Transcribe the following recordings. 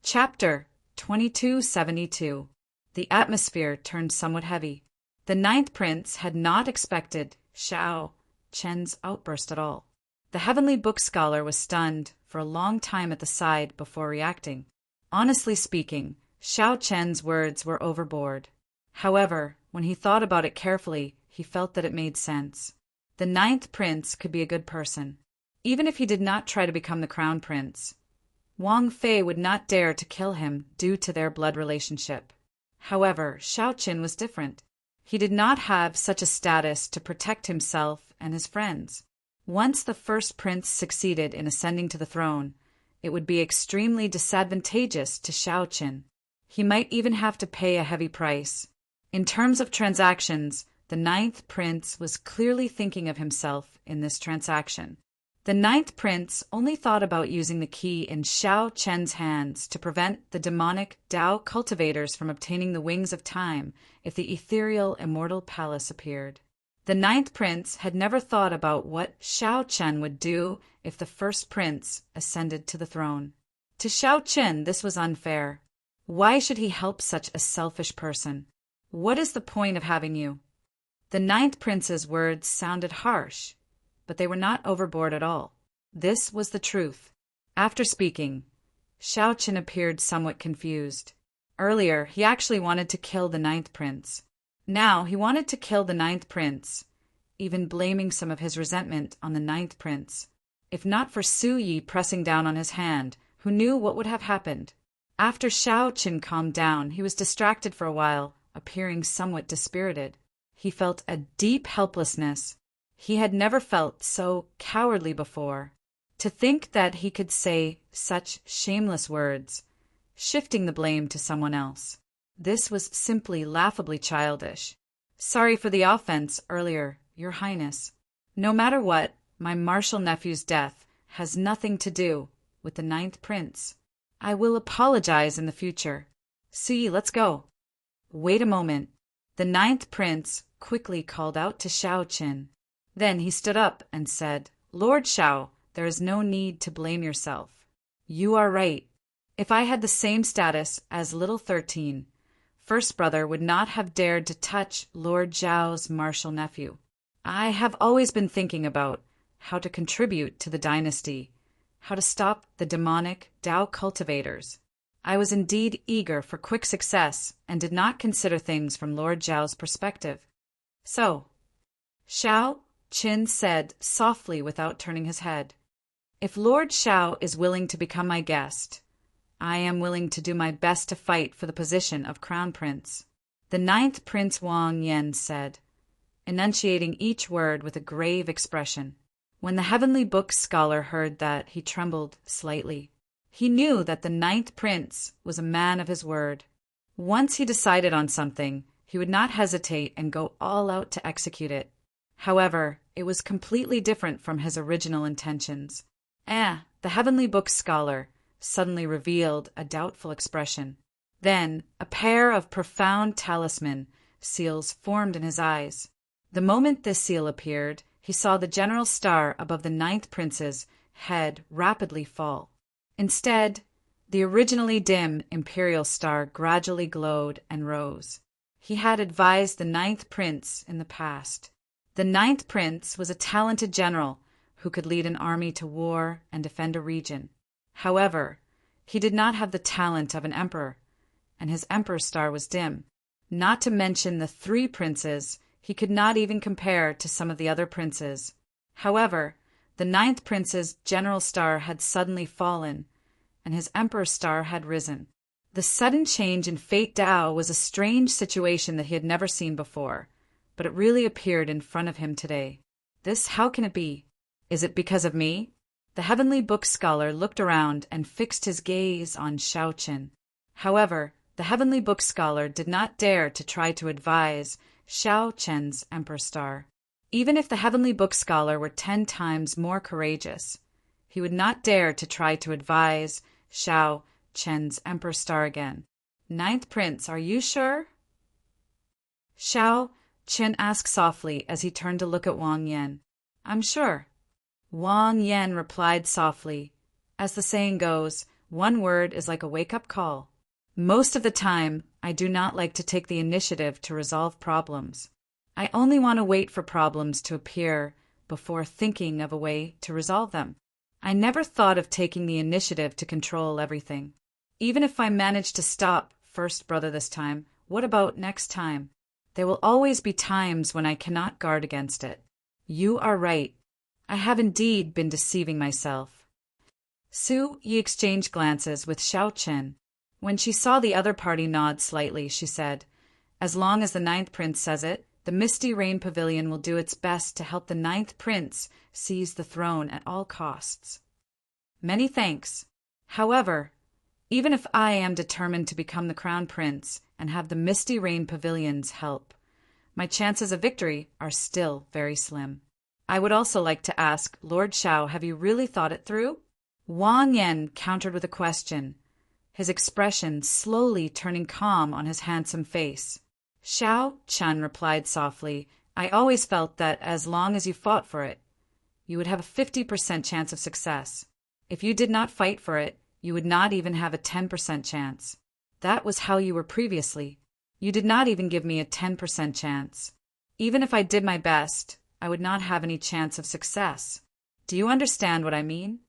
Chapter 2272. The atmosphere turned somewhat heavy. The ninth prince had not expected Xiao Chen's outburst at all. The heavenly book scholar was stunned for a long time at the side before reacting. Honestly speaking, Xiao Chen's words were overboard. However, when he thought about it carefully, he felt that it made sense. The ninth prince could be a good person. Even if he did not try to become the crown prince, Wang Fei would not dare to kill him due to their blood relationship. However, Xiao Qin was different. He did not have such a status to protect himself and his friends. Once the first prince succeeded in ascending to the throne, it would be extremely disadvantageous to Xiao Qin. He might even have to pay a heavy price. In terms of transactions, the ninth prince was clearly thinking of himself in this transaction. The ninth prince only thought about using the key in Xiao Chen's hands to prevent the demonic Dao cultivators from obtaining the wings of time if the ethereal Immortal palace appeared. The ninth prince had never thought about what Xiao Chen would do if the first prince ascended to the throne. To Xiao Chen, this was unfair. Why should he help such a selfish person? What is the point of having you? The ninth prince's words sounded harsh, but they were not overboard at all. This was the truth. After speaking, Xiao Chen appeared somewhat confused. Earlier, he actually wanted to kill the ninth prince. Now, he wanted to kill the ninth prince, even blaming some of his resentment on the ninth prince. If not for Su Yi pressing down on his hand, who knew what would have happened? After Xiao Chen calmed down, he was distracted for a while, appearing somewhat dispirited. He felt a deep helplessness. He had never felt so cowardly before. To think that he could say such shameless words, shifting the blame to someone else. This was simply laughably childish. Sorry for the offense earlier, Your Highness. No matter what, my martial nephew's death has nothing to do with the ninth prince. I will apologize in the future. See, let's go. Wait a moment. The ninth prince quickly called out to Xiao Qin. Then he stood up and said, Lord Xiao, there is no need to blame yourself. You are right. If I had the same status as Little 13, First Brother would not have dared to touch Lord Zhao's martial nephew. I have always been thinking about how to contribute to the dynasty, how to stop the demonic Dao cultivators. I was indeed eager for quick success and did not consider things from Lord Zhao's perspective. So, Xiao Qin said softly without turning his head, if Lord Xiao is willing to become my guest, I am willing to do my best to fight for the position of Crown Prince. The ninth Prince Wang Yan said, enunciating each word with a grave expression. When the heavenly book scholar heard that, he trembled slightly. He knew that the ninth prince was a man of his word. Once he decided on something, he would not hesitate and go all out to execute it. However, it was completely different from his original intentions. The heavenly book scholar suddenly revealed a doubtful expression. Then, a pair of profound talisman seals formed in his eyes. The moment this seal appeared, he saw the general star above the ninth prince's head rapidly fall. Instead, the originally dim imperial star gradually glowed and rose. He had advised the ninth prince in the past. The ninth prince was a talented general who could lead an army to war and defend a region. However, he did not have the talent of an emperor, and his emperor's star was dim. Not to mention the three princes, he could not even compare to some of the other princes. However, the ninth prince's general star had suddenly fallen, and his emperor's star had risen. The sudden change in fate Dao was a strange situation that he had never seen before, but it really appeared in front of him today. How can it be? Is it because of me? The heavenly book scholar looked around and fixed his gaze on Xiao Qin. However, the heavenly book scholar did not dare to try to advise Xiao Chen's emperor star. Even if the heavenly book scholar were 10 times more courageous, he would not dare to try to advise Xiao Chen's emperor star again. Ninth prince, are you sure? Xiao Chen asked softly as he turned to look at Wang Yan. I'm sure. Wang Yan replied softly. As the saying goes, One word is like a wake-up call. Most of the time, I do not like to take the initiative to resolve problems. I only want to wait for problems to appear before thinking of a way to resolve them. I never thought of taking the initiative to control everything. Even if I manage to stop First Brother this time, what about next time? There will always be times when I cannot guard against it. You are right. I have indeed been deceiving myself. Su Yi exchanged glances with Xiao Chen. When she saw the other party nod slightly, she said, "As long as the ninth prince says it, the Misty Rain Pavilion will do its best to help the ninth prince seize the throne at all costs." "Many thanks. However, even if I am determined to become the crown prince and have the Misty Rain Pavilion's help, my chances of victory are still very slim. I would also like to ask, Lord Xiao, have you really thought it through?" Wang Yan countered with a question, his expression slowly turning calm on his handsome face. Xiao Chen replied softly, "I always felt that as long as you fought for it, you would have a 50% chance of success. If you did not fight for it, you would not even have a 10% chance. That was how you were previously. You did not even give me a 10% chance. Even if I did my best, I would not have any chance of success. Do you understand what I mean?"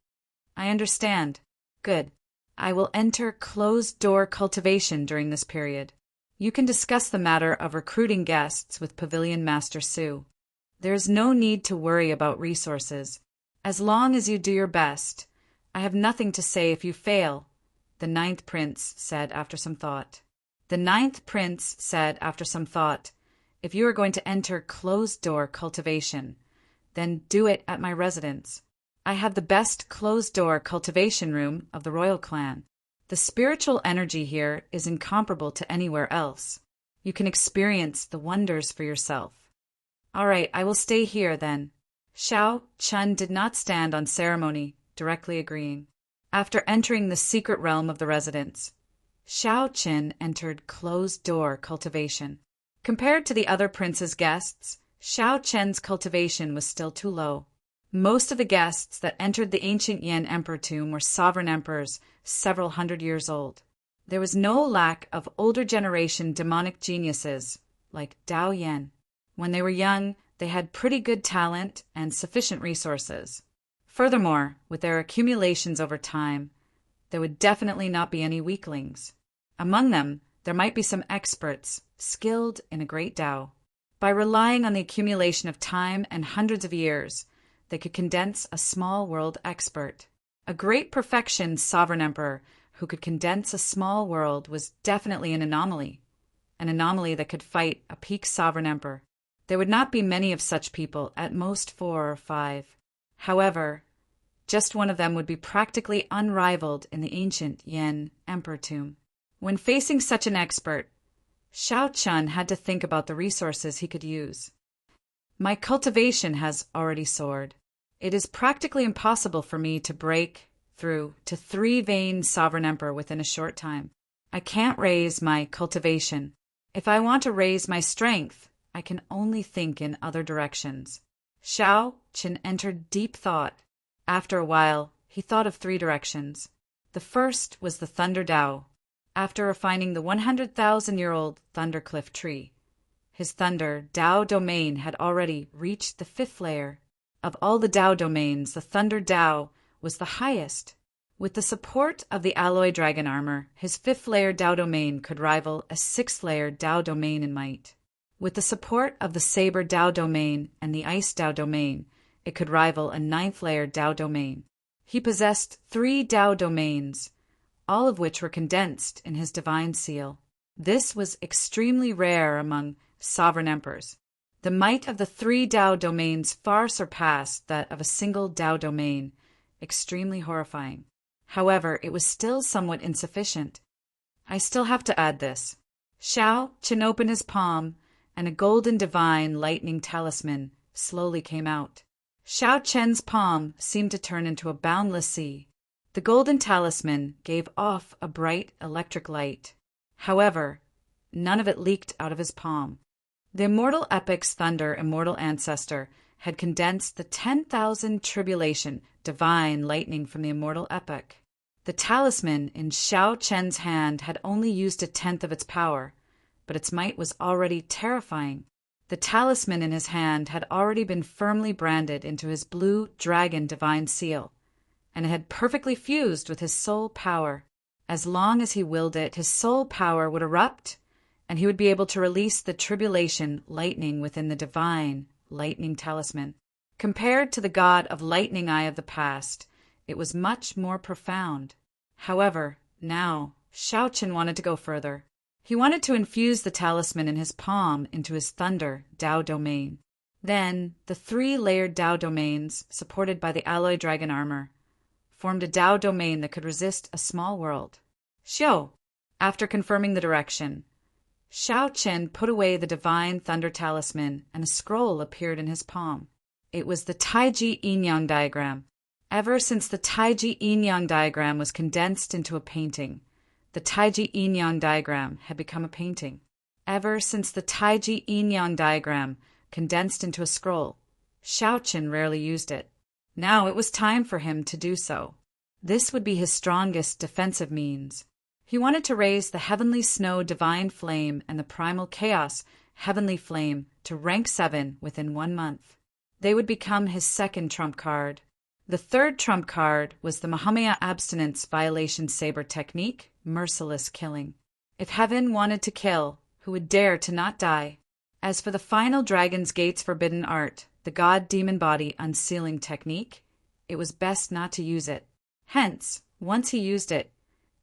"I understand." "Good. I will enter closed-door cultivation during this period. You can discuss the matter of recruiting guests with Pavilion Master Su. There is no need to worry about resources. As long as you do your best, I have nothing to say if you fail," the ninth prince said after some thought. The ninth prince said after some thought, "If you are going to enter closed-door cultivation, then do it at my residence. I have the best closed-door cultivation room of the royal clan. The spiritual energy here is incomparable to anywhere else. You can experience the wonders for yourself." "All right, I will stay here, then." Xiao Chen did not stand on ceremony, directly agreeing. After entering the secret realm of the residence, Xiao Chen entered closed-door cultivation. Compared to the other prince's guests, Xiao Chen's cultivation was still too low. Most of the guests that entered the ancient Yan Emperor tomb were sovereign emperors several hundred years old. There was no lack of older generation demonic geniuses like Dao Yan. When they were young, they had pretty good talent and sufficient resources. Furthermore, with their accumulations over time, there would definitely not be any weaklings. Among them, there might be some experts skilled in a great Dao. By relying on the accumulation of time and hundreds of years, they could condense a small world expert. A great perfection sovereign emperor who could condense a small world was definitely an anomaly that could fight a peak sovereign emperor. There would not be many of such people, at most 4 or 5. However, just one of them would be practically unrivaled in the ancient Yan Emperor tomb. When facing such an expert, Xiao Chen had to think about the resources he could use. "My cultivation has already soared. It is practically impossible for me to break through to 3-vein sovereign emperor within a short time. I can't raise my cultivation. If I want to raise my strength, I can only think in other directions." Xiao Chen entered deep thought. After a while, he thought of 3 directions. The first was the Thunder Dao. After refining the 100,000-year-old Thundercliff tree, his Thunder Dao domain had already reached the 5th layer. Of all the Dao domains, the Thunder Dao was the highest. With the support of the alloy dragon armor, his 5th layer Dao domain could rival a 6th layer Dao domain in might. With the support of the Saber Dao domain and the Ice Dao domain, it could rival a 9th layer Dao domain. He possessed 3 Dao domains, all of which were condensed in his divine seal. This was extremely rare among sovereign emperors. The might of the 3 Dao domains far surpassed that of a single Dao domain, extremely horrifying. However, it was still somewhat insufficient. I still have to add this. Xiao Chen opened his palm, and a golden divine lightning talisman slowly came out. Xiao Chen's palm seemed to turn into a boundless sea. The golden talisman gave off a bright electric light. However, none of it leaked out of his palm. The Immortal Epic's Thunder Immortal Ancestor had condensed the 10,000 tribulation divine lightning from the Immortal Epic. The talisman in Xiao Chen's hand had only used 1/10 of its power, but its might was already terrifying. The talisman in his hand had already been firmly branded into his blue dragon divine seal, and it had perfectly fused with his soul power. As long as he willed it, his soul power would erupt, and he would be able to release the tribulation lightning within the divine lightning talisman. Compared to the god of lightning eye of the past, it was much more profound. However, now, Xiao Chen wanted to go further. He wanted to infuse the talisman in his palm into his thunder Dao domain. Then, the 3-layered Dao domains, supported by the alloy dragon armor, formed a Dao domain that could resist a small world. Xiao. After confirming the direction, Xiao Chen put away the divine thunder talisman, and a scroll appeared in his palm. It was the Taiji Yin-Yang diagram. Ever since the Taiji Yin-Yang diagram was condensed into a painting, the Taiji Yin-Yang diagram had become a painting. Ever since the Taiji Yin-Yang diagram condensed into a scroll, Xiao Chen rarely used it. Now it was time for him to do so. This would be his strongest defensive means. He wanted to raise the Heavenly Snow Divine Flame and the Primal Chaos Heavenly Flame to rank 7 within 1 month. They would become his second trump card. The third trump card was the Mahamaya Abstinence Violation Saber Technique, Merciless Killing. If heaven wanted to kill, who would dare to not die? As for the final Dragon's Gate's Forbidden Art, the God Demon Body Unsealing Technique, it was best not to use it. Hence, once he used it,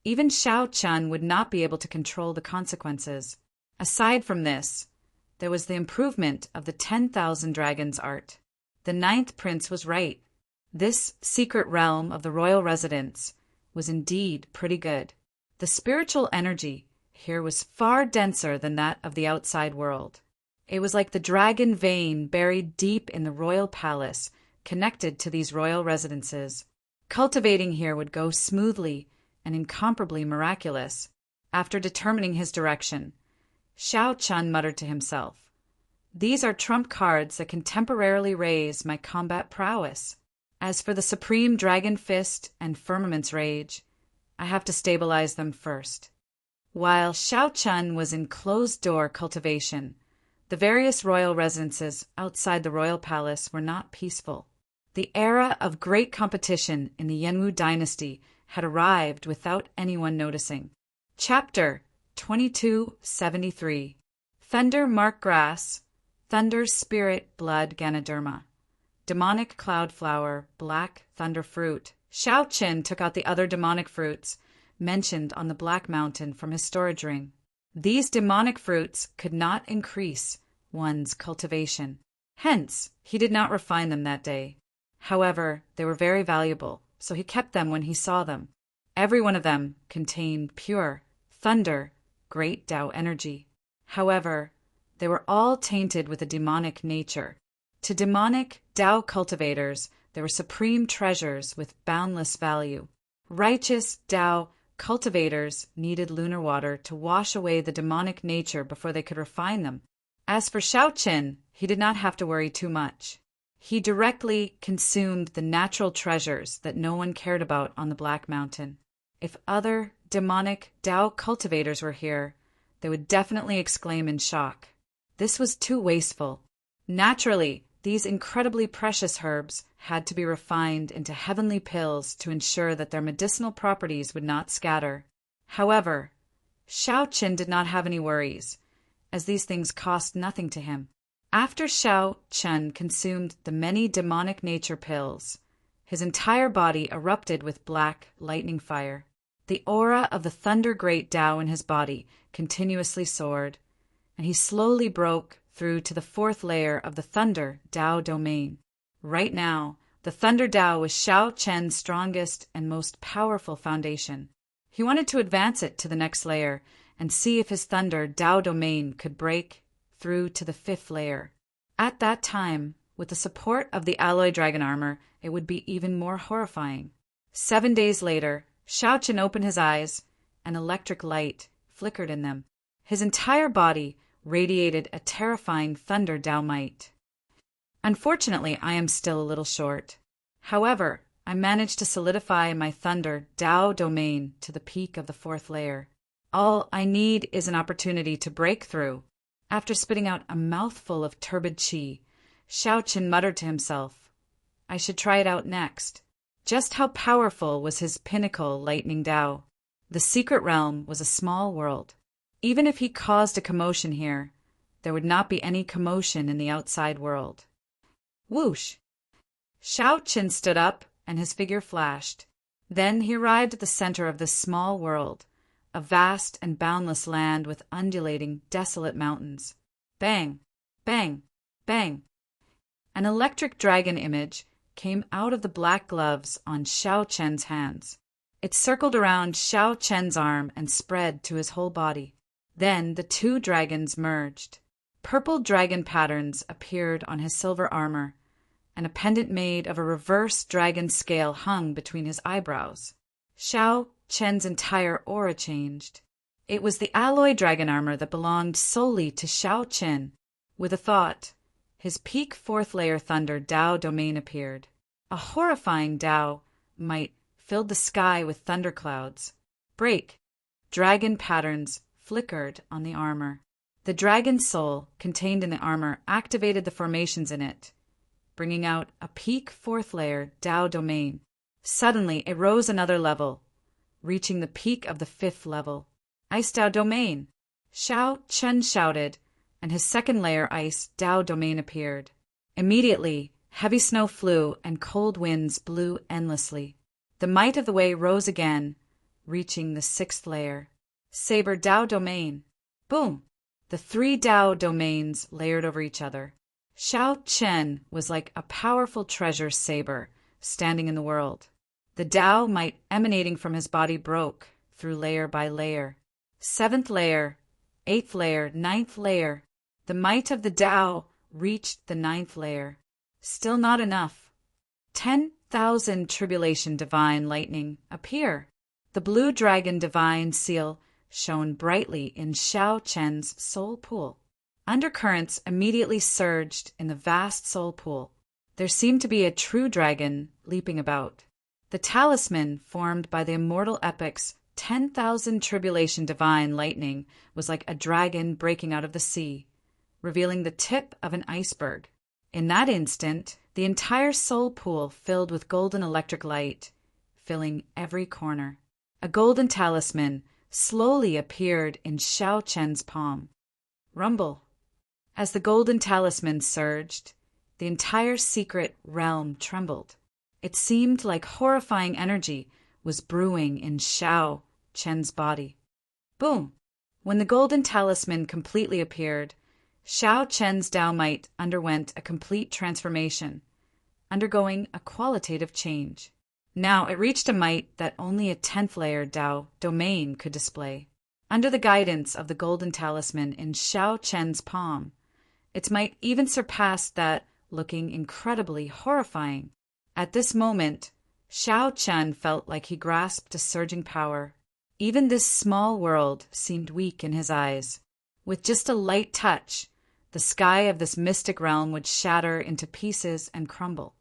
even Xiao Chen would not be able to control the consequences. Aside from this, there was the improvement of the 10,000 Dragons art. The 9th Prince was right. This secret realm of the royal residence was indeed pretty good. The spiritual energy here was far denser than that of the outside world. It was like the dragon vein buried deep in the royal palace, connected to these royal residences. Cultivating here would go smoothly and incomparably miraculous. After determining his direction, Xiao Chen muttered to himself, "These are trump cards that can temporarily raise my combat prowess. As for the Supreme Dragon Fist and Firmament's Rage, I have to stabilize them first." While Xiao Chen was in closed-door cultivation, the various royal residences outside the royal palace were not peaceful. The era of great competition in the Yanwu dynasty had arrived without anyone noticing. Chapter 2273. Thunder Mark Grass, Thunder Spirit Blood Ganoderma, Demonic Cloud Flower, Black Thunder Fruit. Xiao Chen took out the other demonic fruits mentioned on the Black Mountain from his storage ring. These demonic fruits could not increase one's cultivation. Hence, he did not refine them that day. However, they were very valuable, so he kept them when he saw them. Every one of them contained pure, thunder, great Tao energy. However, they were all tainted with a demonic nature. To demonic Tao cultivators, they were supreme treasures with boundless value. Righteous Tao cultivators needed lunar water to wash away the demonic nature before they could refine them. As for Xiao Chen, he did not have to worry too much. He directly consumed the natural treasures that no one cared about on the Black Mountain. If other demonic Tao cultivators were here, they would definitely exclaim in shock. This was too wasteful. Naturally, these incredibly precious herbs had to be refined into heavenly pills to ensure that their medicinal properties would not scatter. However, Xiao Chen did not have any worries, as these things cost nothing to him. After Xiao Chen consumed the many demonic nature pills, his entire body erupted with black lightning fire. The aura of the thunder great Tao in his body continuously soared, and he slowly broke through to the 4th layer of the thunder Tao domain. Right now, the thunder Tao was Xiao Chen's strongest and most powerful foundation. He wanted to advance it to the next layer and see if his thunder Tao domain could break through to the 5th layer. At that time, with the support of the alloy dragon armor, it would be even more horrifying. 7 days later, Xiao Chen opened his eyes, and electric light flickered in them. His entire body radiated a terrifying thunder Tao might. Unfortunately, I am still a little short. However, I managed to solidify my thunder Tao domain to the peak of the 4th layer. All I need is an opportunity to break through. After spitting out a mouthful of turbid qi, Xiaoqin muttered to himself, I should try it out next. Just how powerful was his pinnacle lightning Tao? The secret realm was a small world. Even if he caused a commotion here, there would not be any commotion in the outside world. Whoosh! Xiaoqin stood up, and his figure flashed. Then he arrived at the center of this small world, a vast and boundless land with undulating, desolate mountains. Bang! Bang! Bang! An electric dragon image came out of the black gloves on Xiaoqian's hands. It circled around Xiaoqian's arm and spread to his whole body. Then the 2 dragons merged. Purple dragon patterns appeared on his silver armor, and a pendant made of a reverse dragon scale hung between his eyebrows. Xiaoqian's entire aura changed. It was the alloy dragon armor that belonged solely to Xiaoqian. With a thought, his peak 4th layer thunder Tao domain appeared. A horrifying Tao might filled the sky with thunderclouds. Break! Dragon patterns flickered on the armor. The dragon soul contained in the armor activated the formations in it, bringing out a peak 4th layer Tao domain. Suddenly it rose another level, reaching the peak of the 5th level. Ice Tao domain! Xiaoqian shouted, and his 2nd layer ice Tao domain appeared. Immediately, heavy snow flew and cold winds blew endlessly. The might of the way rose again, reaching the 6th layer. Saber Tao domain! Boom! The 3 Tao domains layered over each other. Xiaoqian was like a powerful treasure saber standing in the world. The Tao might emanating from his body broke through layer by layer. 7th layer, 8th layer, 9th layer. The might of the Tao reached the 9th layer. Still not enough. 10,000 tribulation divine lightning appear. The blue dragon divine seal shone brightly in Xiaoqian's soul pool. Undercurrents immediately surged in the vast soul pool. There seemed to be a true dragon leaping about. The talisman formed by the immortal epic's 10,000 tribulation divine lightning was like a dragon breaking out of the sea, revealing the tip of an iceberg. In that instant, the entire soul pool filled with golden electric light, filling every corner. A golden talisman slowly appeared in Xiaoqian's palm. Rumble. As the golden talisman surged, the entire secret realm trembled. It seemed like horrifying energy was brewing in Xiaoqian's body. Boom! When the golden talisman completely appeared, Xiaoqian's Tao might underwent a complete transformation, undergoing a qualitative change. Now it reached a might that only a 10th layer Tao domain could display. Under the guidance of the golden talisman in Xiaoqian's palm, its might even surpassed that, looking incredibly horrifying. At this moment, Xiaoqian felt like he grasped a surging power. Even this small world seemed weak in his eyes. With just a light touch, the sky of this mystic realm would shatter into pieces and crumble.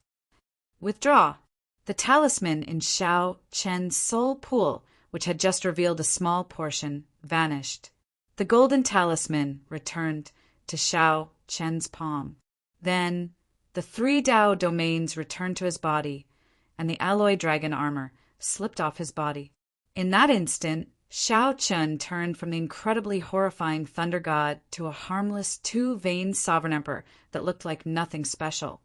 Withdraw! The talisman in Xiaoqian's soul pool, which had just revealed a small portion, vanished. The golden talisman returned to Xiaoqian's palm. Then the 3 Tao domains returned to his body, and the alloy dragon armor slipped off his body. In that instant, Xiaoqian turned from the incredibly horrifying thunder god to a harmless 2-veined sovereign emperor that looked like nothing special.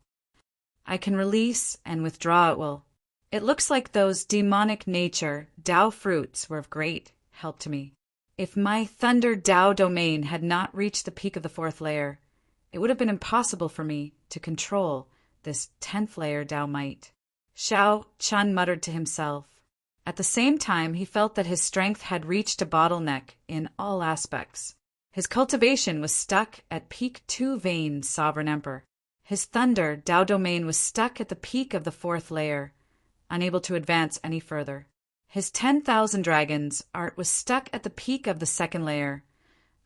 I can release and withdraw at will. It looks like those demonic nature Tao fruits were of great help to me. If my thunder Tao domain had not reached the peak of the 4th layer, it would have been impossible for me to control this 10th layer Tao might. Xiaoqian muttered to himself. At the same time, he felt that his strength had reached a bottleneck in all aspects. His cultivation was stuck at peak 2-veined sovereign emperor. His thunder Tao domain was stuck at the peak of the 4th layer, unable to advance any further. His 10,000 dragons art was stuck at the peak of the 2nd layer,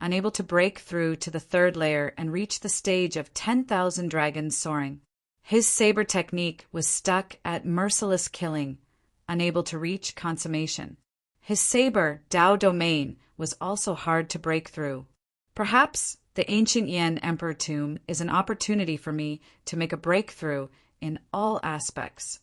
unable to break through to the 3rd layer and reach the stage of 10,000 dragons soaring. His saber technique was stuck at merciless killing, unable to reach consummation. His saber, Dao domain, was also hard to break through. Perhaps the ancient Yan Emperor tomb is an opportunity for me to make a breakthrough in all aspects.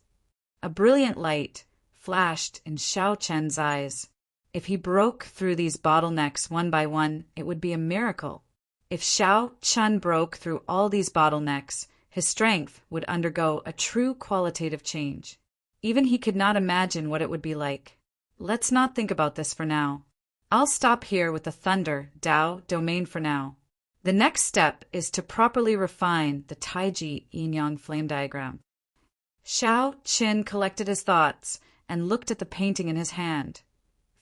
A brilliant light flashed in Xiao Chen's eyes. If he broke through these bottlenecks one by one, it would be a miracle. If Xiao Chen broke through all these bottlenecks, his strength would undergo a true qualitative change. Even he could not imagine what it would be like. Let's not think about this for now. I'll stop here with the Thunder Dao domain for now. The next step is to properly refine the Taiji yin-yang flame diagram. Xiao Qin collected his thoughts and looked at the painting in his hand,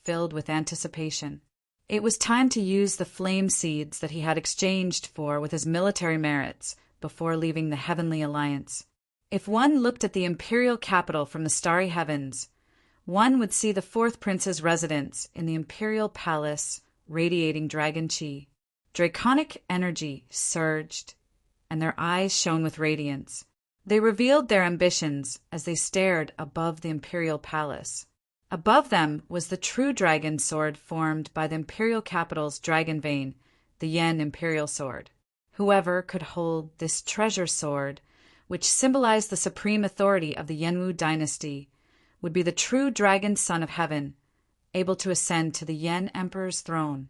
filled with anticipation. It was time to use the flame seeds that he had exchanged for with his military merits before leaving the Heavenly Alliance. If one looked at the imperial capital from the starry heavens, one would see the fourth prince's residence in the imperial palace radiating dragon chi. Draconic energy surged, and their eyes shone with radiance. They revealed their ambitions as they stared above the imperial palace. Above them was the true dragon sword formed by the imperial capital's dragon vein, the Yen imperial sword. Whoever could hold this treasure sword, which symbolized the supreme authority of the Yenwu dynasty, would be the true dragon son of heaven, able to ascend to the Yen emperor's throne.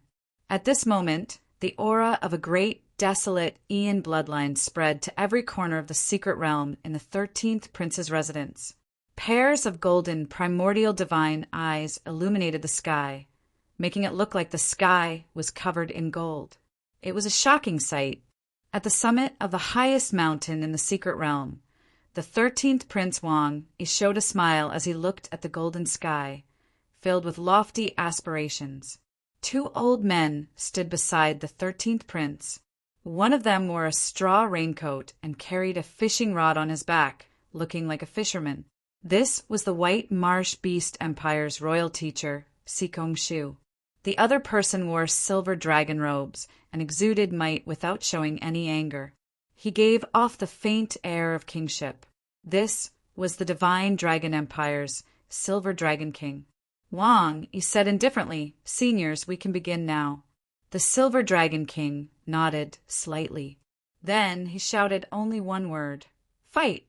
At this moment, the aura of a great, desolate Ian bloodline spread to every corner of the secret realm in the 13th prince's residence. Pairs of golden, primordial divine eyes illuminated the sky, making it look like the sky was covered in gold. It was a shocking sight. At the summit of the highest mountain in the secret realm, the 13th Prince Wang showed a smile as he looked at the golden sky, filled with lofty aspirations. Two old men stood beside the 13th prince. One of them wore a straw raincoat and carried a fishing rod on his back, looking like a fisherman. This was the White Marsh Beast Empire's royal teacher, Sikong Shu. The other person wore silver dragon robes and exuded might without showing any anger. He gave off the faint air of kingship. This was the Divine Dragon Empire's Silver Dragon King. Wang, he said indifferently, "Seniors, we can begin now." The Silver Dragon King nodded slightly. Then he shouted only one word, "Fight!"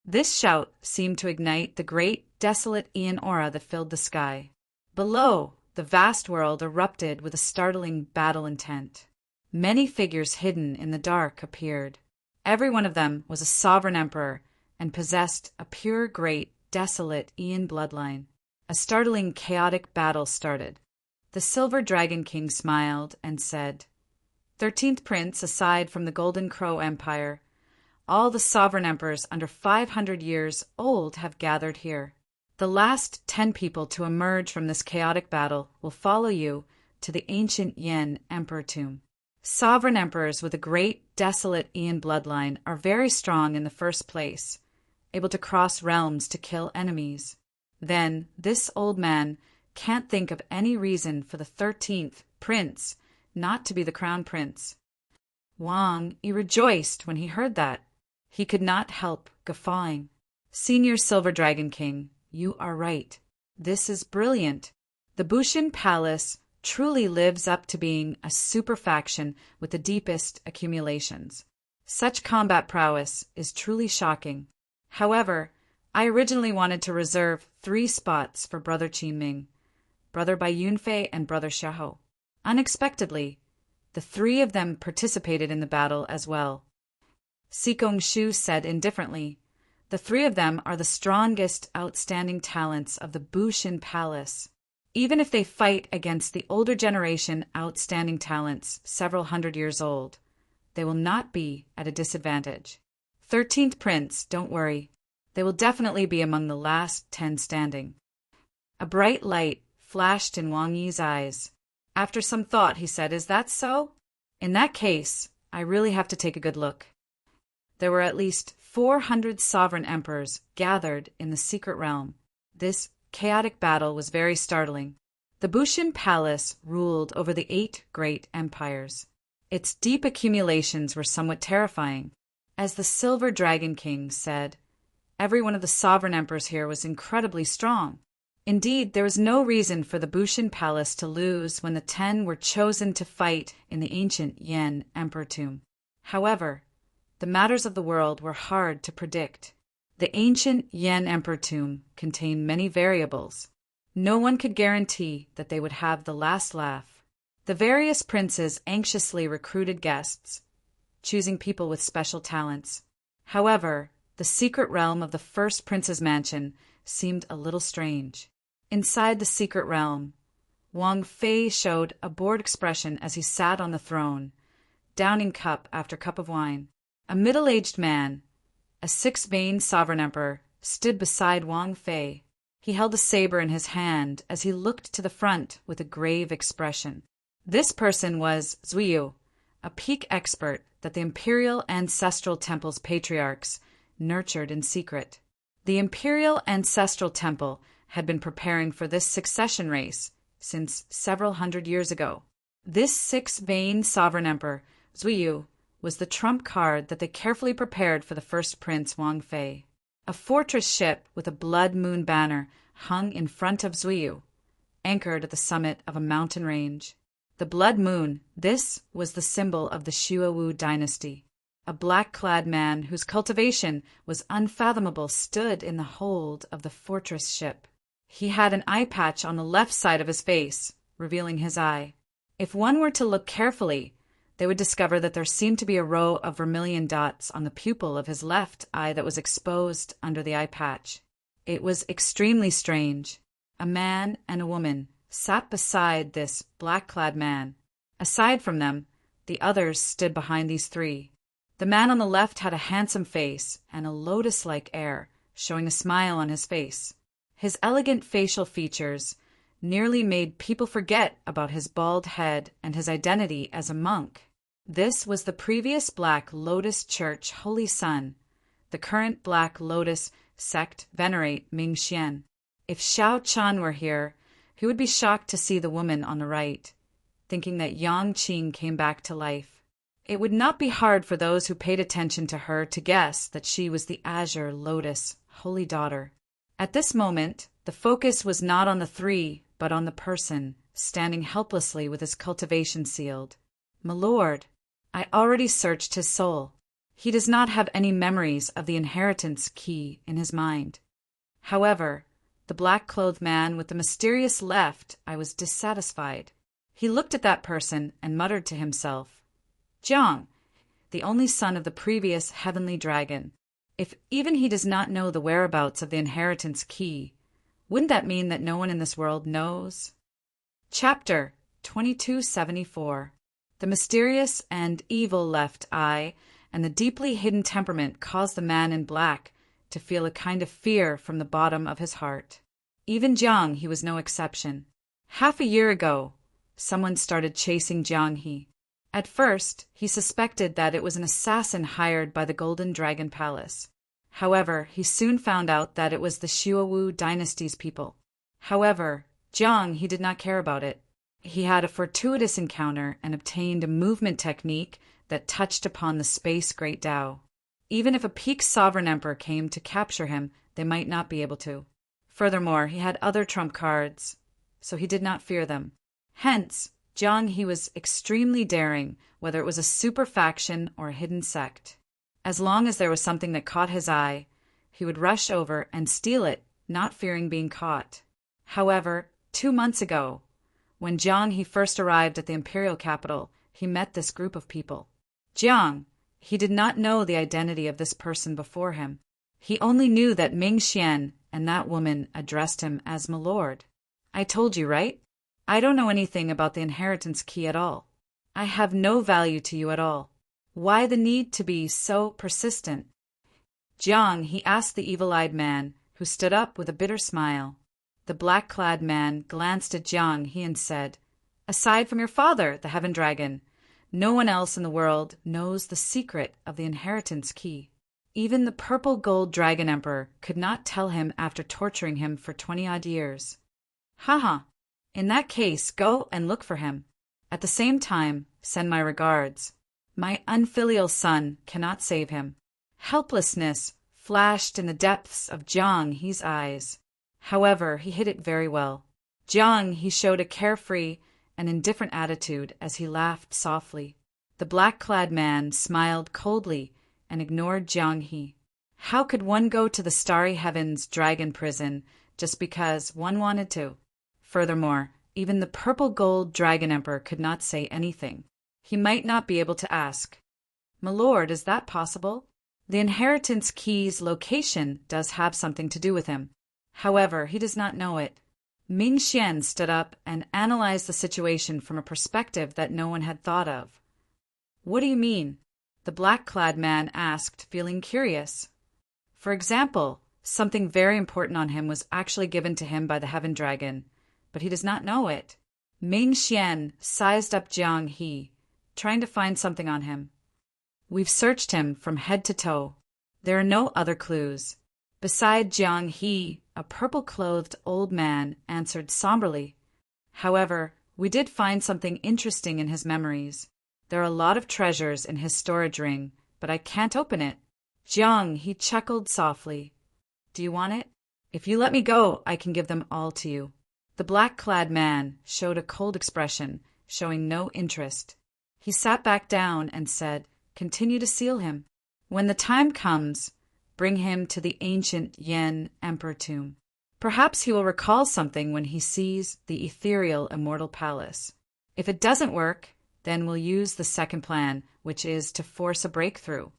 This shout seemed to ignite the great, desolate Ian aura that filled the sky. Below, the vast world erupted with a startling battle intent. Many figures hidden in the dark appeared. Every one of them was a sovereign emperor and possessed a pure, great, desolate Ian bloodline. A startling, chaotic battle started. The Silver Dragon King smiled and said, "13th Prince, aside from the Golden Crow Empire, all the sovereign emperors under 500 years old have gathered here. The last 10 people to emerge from this chaotic battle will follow you to the ancient Yen Emperor tomb. Sovereign emperors with a great, desolate Ian bloodline are very strong in the first place, able to cross realms to kill enemies. Then, this old man can't think of any reason for the 13th Prince not to be the crown prince." Wang rejoiced when he heard that. He could not help guffawing. "Senior Silver Dragon King, you are right. This is brilliant. The Bushin Palace truly lives up to being a super faction with the deepest accumulations. Such combat prowess is truly shocking. However, I originally wanted to reserve 3 spots for Brother Qinming, Brother Bai Yunfei, and Brother Xiahou. Unexpectedly, the 3 of them participated in the battle as well." Sikong Shu said indifferently, "The 3 of them are the strongest outstanding talents of the Bushin Palace. Even if they fight against the older generation outstanding talents several hundred years old, they will not be at a disadvantage. 13th Prince, don't worry. They will definitely be among the last 10 standing." A bright light flashed in Wang Yi's eyes. After some thought, he said, "Is that so? In that case, I really have to take a good look." There were at least 400 sovereign emperors gathered in the secret realm. This chaotic battle was very startling. The Bushin Palace ruled over the 8 great empires. Its deep accumulations were somewhat terrifying. As the Silver Dragon King said, every one of the sovereign emperors here was incredibly strong. Indeed, there was no reason for the Bushin Palace to lose when the 10 were chosen to fight in the ancient Yan Emperor tomb. However, the matters of the world were hard to predict. The ancient Yan Emperor tomb contained many variables. No one could guarantee that they would have the last laugh. The various princes anxiously recruited guests, choosing people with special talents. However, the secret realm of the first prince's mansion seemed a little strange. Inside the secret realm, Wang Fei showed a bored expression as he sat on the throne, downing cup after cup of wine. A middle-aged man, a six-maned sovereign emperor, stood beside Wang Fei. He held a saber in his hand as he looked to the front with a grave expression. This person was Zuiyu, a peak expert that the Imperial Ancestral Temple's patriarchs nurtured in secret. The Imperial Ancestral Temple had been preparing for this succession race since several hundred years ago. This six-maned sovereign emperor, Zuiyu, was the trump card that they carefully prepared for the first prince, Wang Fei. A fortress ship with a blood moon banner hung in front of Zuiyu, anchored at the summit of a mountain range. The blood moon, this was the symbol of the Xiuwu dynasty. A black-clad man whose cultivation was unfathomable stood in the hold of the fortress ship. He had an eye patch on the left side of his face, revealing his eye. If one were to look carefully, they would discover that there seemed to be a row of vermilion dots on the pupil of his left eye that was exposed under the eye patch. It was extremely strange. A man and a woman sat beside this black-clad man. Aside from them, the others stood behind these three. The man on the left had a handsome face and a lotus-like air, showing a smile on his face. His elegant facial features nearly made people forget about his bald head and his identity as a monk. This was the previous Black Lotus Church Holy Son. The current Black Lotus sect venerate Ming Xian. If Xiao Chan were here, he would be shocked to see the woman on the right, thinking that Yang Qing came back to life. It would not be hard for those who paid attention to her to guess that she was the Azure Lotus Holy Daughter. At this moment, the focus was not on the three, but on the person, standing helplessly with his cultivation sealed. "My lord, I already searched his soul. He does not have any memories of the inheritance key in his mind. However, the black-clothed man with the mysterious left, I was dissatisfied. He looked at that person and muttered to himself, 'Jiang, the only son of the previous heavenly dragon. If even he does not know the whereabouts of the inheritance key, wouldn't that mean that no one in this world knows?'" Chapter 2274. The mysterious and evil left eye and the deeply hidden temperament caused the man in black to feel a kind of fear from the bottom of his heart. Even Jiang He was no exception. Half a year ago, someone started chasing Jiang He. At first, he suspected that it was an assassin hired by the Golden Dragon Palace. However, he soon found out that it was the Xiuwu dynasty's people. However, Jiang He did not care about it. He had a fortuitous encounter and obtained a movement technique that touched upon the space Great Tao. Even if a peak sovereign emperor came to capture him, they might not be able to. Furthermore, he had other trump cards, so he did not fear them. Hence, Jiang He was extremely daring, whether it was a super faction or a hidden sect. As long as there was something that caught his eye, he would rush over and steal it, not fearing being caught. However, 2 months ago, when Jiang He first arrived at the imperial capital, he met this group of people. Jiang He did not know the identity of this person before him. He only knew that Ming Xian and that woman addressed him as "my lord." "I told you, right? I don't know anything about the inheritance key at all. I have no value to you at all. Why the need to be so persistent?" Jiang He asked the evil-eyed man, who stood up with a bitter smile. The black-clad man glanced at Jiang He and said, "Aside from your father, the Heaven Dragon, no one else in the world knows the secret of the inheritance key. Even the purple gold dragon emperor could not tell him after torturing him for 20-odd years. Haha. In that case, go and look for him. At the same time, send my regards. My unfilial son cannot save him. Helplessness flashed in the depths of Jiang He's eyes. However, he hid it very well. Jiang He showed a carefree and indifferent attitude as he laughed softly. The black-clad man smiled coldly and ignored Jiang He. How could one go to the starry heavens dragon prison just because one wanted to? Furthermore, even the purple-gold dragon emperor could not say anything. He might not be able to ask, "My lord, is that possible?" The inheritance key's location does have something to do with him. However, he does not know it. Ming Xian stood up and analyzed the situation from a perspective that no one had thought of. "What do you mean?" the black-clad man asked, feeling curious. For example, something very important on him was actually given to him by the Heaven Dragon, but he does not know it. Ming Xian sized up Jiang He, trying to find something on him. "We've searched him from head to toe. There are no other clues." Beside Jiang He, a purple-clothed old man answered somberly. "However, we did find something interesting in his memories. There are a lot of treasures in his storage ring, but I can't open it." Jiang He chuckled softly. "Do you want it? If you let me go, I can give them all to you." The black-clad man showed a cold expression, showing no interest. He sat back down and said, "Continue to seal him. When the time comes, bring him to the ancient Yen Emperor tomb. Perhaps he will recall something when he sees the ethereal Immortal Palace. If it doesn't work, then we'll use the second plan, which is to force a breakthrough."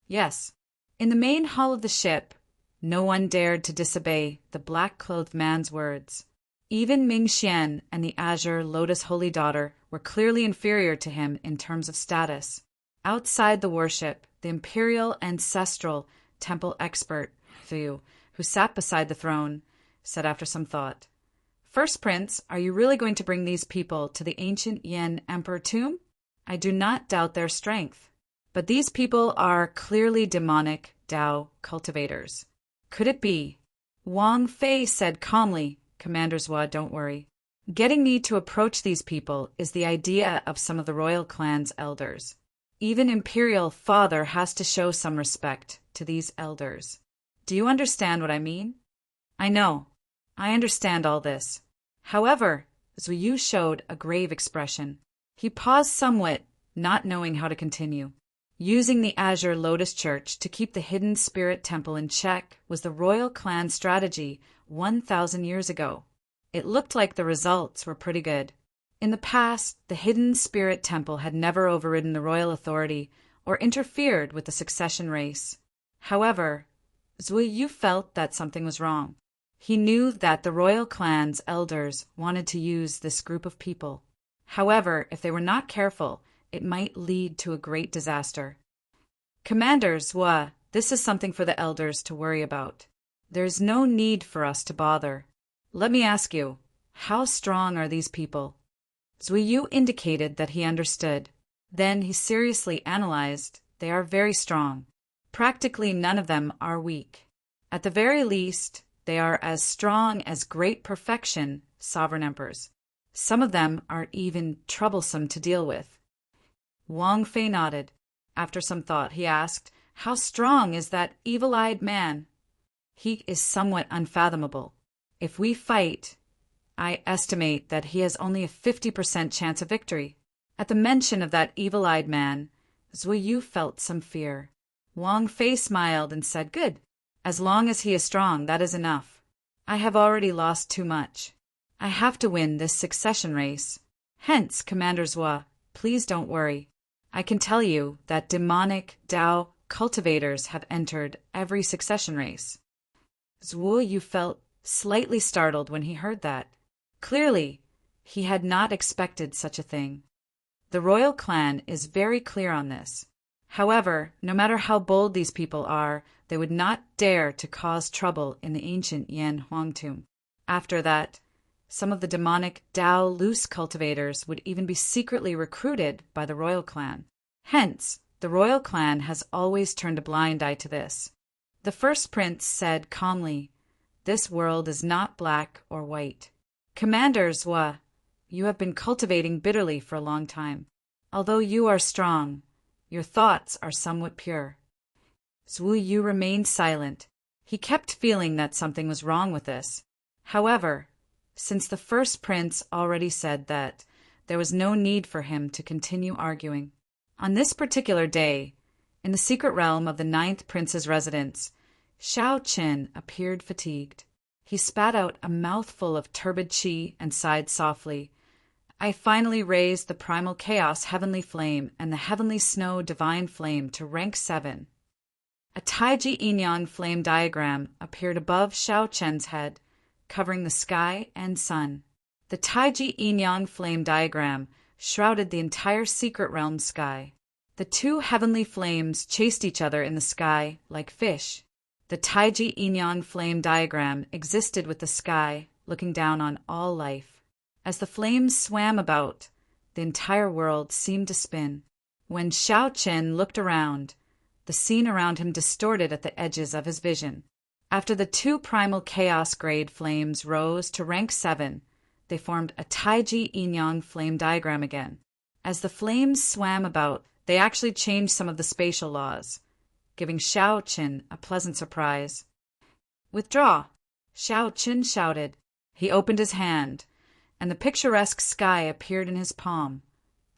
Yes. In the main hall of the ship, no one dared to disobey the black-clothed man's words. Even Ming Xian and the Azure Lotus Holy Daughter were clearly inferior to him in terms of status. Outside the worship, the imperial ancestral temple expert, Fu, who sat beside the throne, said after some thought, "First Prince, are you really going to bring these people to the ancient Yen Emperor tomb? I do not doubt their strength. But these people are clearly demonic Dao cultivators. Could it be?" Wang Fei said calmly, "Commander Zhua, don't worry. Getting me to approach these people is the idea of some of the royal clan's elders. Even Imperial Father has to show some respect to these elders. Do you understand what I mean?" "I know. I understand all this." However, Zuyu showed a grave expression. He paused somewhat, not knowing how to continue. Using the Azure Lotus Church to keep the hidden spirit temple in check was the royal clan strategy 1,000 years ago. It looked like the results were pretty good. In the past, the hidden spirit temple had never overridden the royal authority or interfered with the succession race. However, Zuyu felt that something was wrong. He knew that the royal clan's elders wanted to use this group of people. However, if they were not careful, it might lead to a great disaster. "Commander Zhua, this is something for the elders to worry about. There's no need for us to bother. Let me ask you, how strong are these people?" Zuyu indicated that he understood. Then he seriously analyzed. They are very strong. Practically none of them are weak. At the very least, they are as strong as great perfection sovereign emperors. Some of them are even troublesome to deal with. Wang Fei nodded. After some thought, he asked, "How strong is that evil-eyed man?" "He is somewhat unfathomable. If we fight, I estimate that he has only a 50% chance of victory." At the mention of that evil-eyed man, Zuyu felt some fear. Wang Fei smiled and said, "Good. As long as he is strong, that is enough. I have already lost too much. I have to win this succession race. Hence, Commander Zhua, please don't worry. I can tell you that demonic Dao cultivators have entered every succession race." Zuyu felt slightly startled when he heard that. Clearly, he had not expected such a thing. The royal clan is very clear on this. However, no matter how bold these people are, they would not dare to cause trouble in the ancient Yan Huang tomb. After that, some of the demonic Dao loose cultivators would even be secretly recruited by the royal clan. Hence, the royal clan has always turned a blind eye to this. The first prince said calmly, "This world is not black or white. Commander Zhua, you have been cultivating bitterly for a long time. Although you are strong, your thoughts are somewhat pure." Zhu Yu remained silent. He kept feeling that something was wrong with this. However, since the first prince already said that, there was no need for him to continue arguing. On this particular day, in the secret realm of the ninth prince's residence, Shao Qin appeared fatigued. He spat out a mouthful of turbid qi and sighed softly. I finally raised the primal chaos heavenly flame and the heavenly snow divine flame to rank 7. A Taiji Yin-yang flame diagram appeared above Shao Chen's head, covering the sky and sun. The Taiji Yin-yang flame diagram shrouded the entire secret realm sky. The two heavenly flames chased each other in the sky like fish. The Taiji Yin-yang flame diagram existed with the sky looking down on all life. As the flames swam about, the entire world seemed to spin. When Shao Chen looked around, the scene around him distorted at the edges of his vision. After the two primal chaos grade flames rose to rank 7, they formed a Taiji Yin-yang flame diagram again. As the flames swam about, they actually changed some of the spatial laws, giving Shao Qin a pleasant surprise. Withdraw! Shao Qin shouted. He opened his hand, and the picturesque sky appeared in his palm,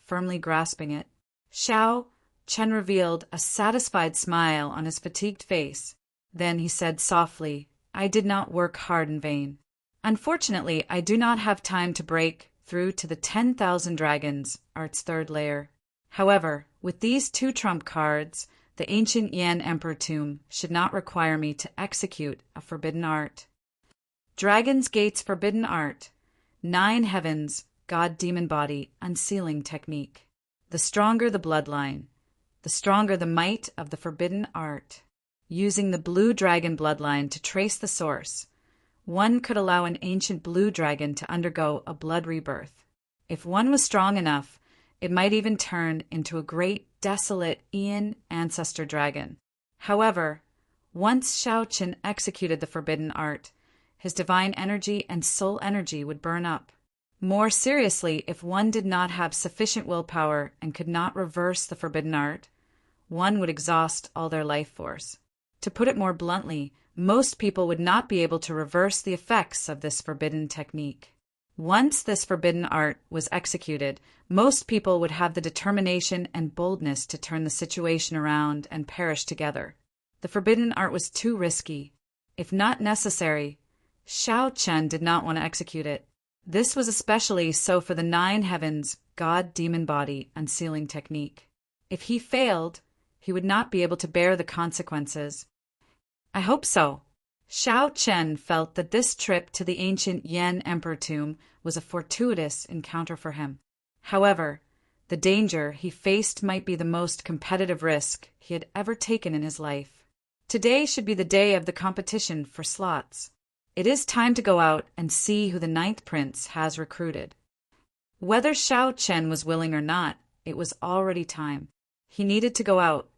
firmly grasping it. Shao Chen revealed a satisfied smile on his fatigued face. Then he said softly, I did not work hard in vain. Unfortunately, I do not have time to break through to the 10,000 dragons, Art's third layer. However, with these two trump cards, the ancient Yan Emperor tomb should not require me to execute a forbidden art. Dragon's Gate's forbidden art. 9 heavens, God demon body, unsealing technique. The stronger the bloodline, the stronger the might of the forbidden art. Using the blue dragon bloodline to trace the source, one could allow an ancient blue dragon to undergo a blood rebirth. If one was strong enough, it might even turn into a great, desolate Ian ancestor dragon. However, once Shao Qin executed the forbidden art, his divine energy and soul energy would burn up. More seriously, if one did not have sufficient willpower and could not reverse the forbidden art, one would exhaust all their life force. To put it more bluntly, most people would not be able to reverse the effects of this forbidden technique. Once this forbidden art was executed, most people would have the determination and boldness to turn the situation around and perish together. The forbidden art was too risky. If not necessary, Shao Chen did not want to execute it. This was especially so for the 9 heavens, God demon body, unsealing technique. If he failed, he would not be able to bear the consequences. I hope so. Shao Chen felt that this trip to the ancient Yan Emperor tomb was a fortuitous encounter for him. However, the danger he faced might be the most competitive risk he had ever taken in his life. Today should be the day of the competition for slots. It is time to go out and see who the 9th prince has recruited. Whether Shao Chen was willing or not, it was already time. He needed to go out.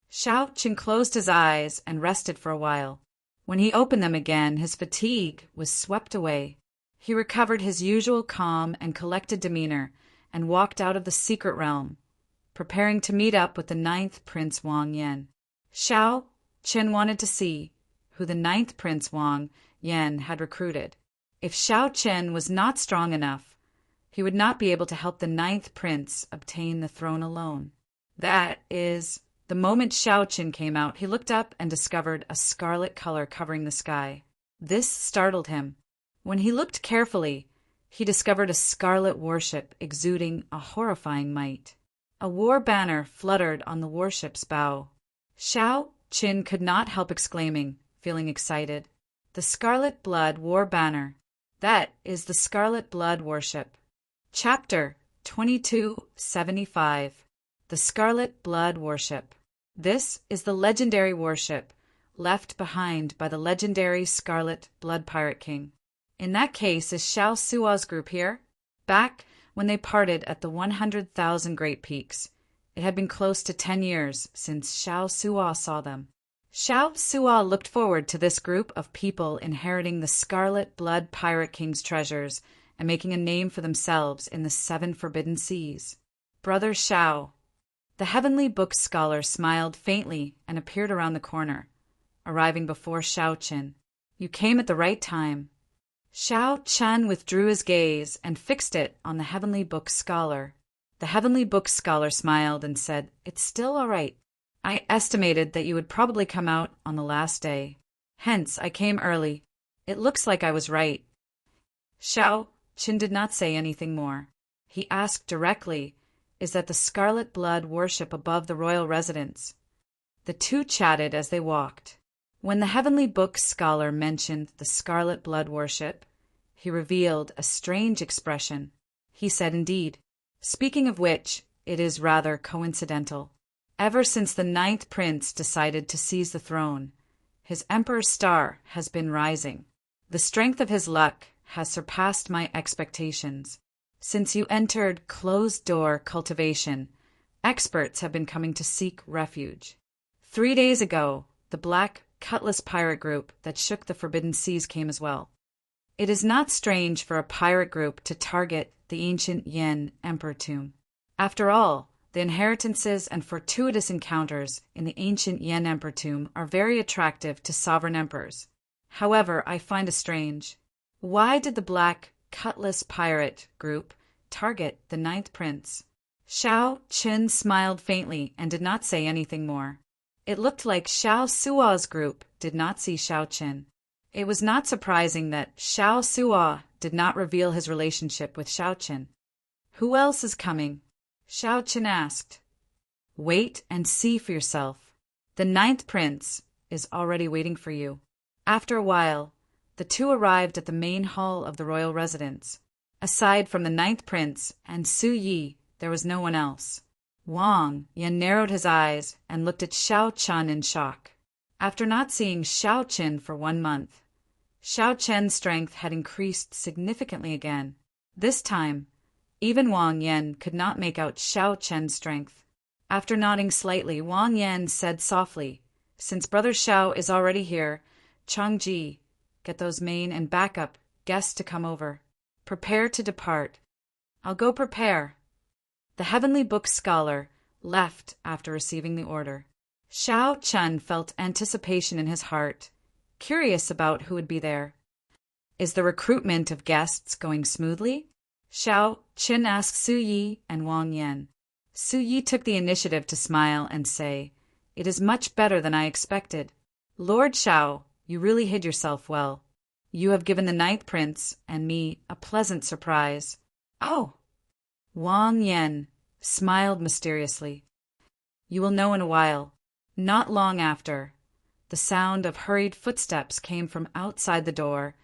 Shao Chen closed his eyes and rested for a while. When he opened them again, his fatigue was swept away. He recovered his usual calm and collected demeanor and walked out of the secret realm, preparing to meet up with the 9th Prince Wang Yan. Shao Chen wanted to see who the 9th Prince Wang Yan had recruited. If Shao Chen was not strong enough, he would not be able to help the 9th Prince obtain the throne alone. That is, the moment Shao Chen came out, he looked up and discovered a scarlet color covering the sky. This startled him. When he looked carefully, he discovered a scarlet warship exuding a horrifying might. A war banner fluttered on the warship's bow. Shao Chen could not help exclaiming, feeling excited. The Scarlet Blood War Banner. That is the Scarlet Blood Warship. Chapter 2275. The Scarlet Blood Warship. This is the legendary warship left behind by the legendary Scarlet Blood Pirate King. In that case, is Shao Sua's group here? Back when they parted at the 100,000 Great Peaks, it had been close to 10 years since Shao Sua saw them. Shao Sua looked forward to this group of people inheriting the Scarlet Blood Pirate King's treasures and making a name for themselves in the 7 Forbidden Seas. Brother Shao, The Heavenly Book Scholar smiled faintly and appeared around the corner, arriving before Shao Chen. You came at the right time. Shao Chen withdrew his gaze and fixed it on the Heavenly Book Scholar. The Heavenly Book Scholar smiled and said, It's still all right. I estimated that you would probably come out on the last day. Hence, I came early. It looks like I was right. Shao Chen did not say anything more. He asked directly, Is that the scarlet blood worship above the royal residence? The two chatted as they walked. When the Heavenly Book Scholar mentioned the scarlet blood worship, he revealed a strange expression. He said, Indeed. Speaking of which, it is rather coincidental. Ever since the 9th Prince decided to seize the throne, his Emperor's star has been rising. The strength of his luck has surpassed my expectations. Since you entered closed-door cultivation, experts have been coming to seek refuge. 3 days ago, the Black Cutlass pirate group that shook the Forbidden Seas came as well. It is not strange for a pirate group to target the ancient Yin Emperor tomb. After all, the inheritances and fortuitous encounters in the ancient Yin Emperor tomb are very attractive to sovereign emperors. However, I find it strange. Why did the Black Cutlass pirate group target the 9th Prince? Shao Chen smiled faintly and did not say anything more. It looked like Shao Sua's group did not see Shao Chen. It was not surprising that Shao Sua did not reveal his relationship with Shao Chen. Who else is coming? Shao Chen asked. Wait and see for yourself. The 9th Prince is already waiting for you. After a while, the two arrived at the main hall of the royal residence. Aside from the 9th Prince and Su Yi, there was no one else. Wang Yan narrowed his eyes and looked at Shao Chen in shock. After not seeing Shao Chen for 1 month, Shao Chen's strength had increased significantly again. This time, even Wang Yan could not make out Shao Chen's strength. After nodding slightly, Wang Yan said softly, Since Brother Shao is already here, Changji, get those main and backup guests to come over. Prepare to depart. I'll go prepare. The Heavenly Book Scholar left after receiving the order. Shao Chen felt anticipation in his heart, curious about who would be there. Is the recruitment of guests going smoothly? Shao Chen asked Su Yi and Wang Yan. Su Yi took the initiative to smile and say, It is much better than I expected. Lord Shao, you really hid yourself well. You have given the 9th Prince and me a pleasant surprise. Oh! Wang Yan smiled mysteriously. You will know in a while. Not long after, the sound of hurried footsteps came from outside the door,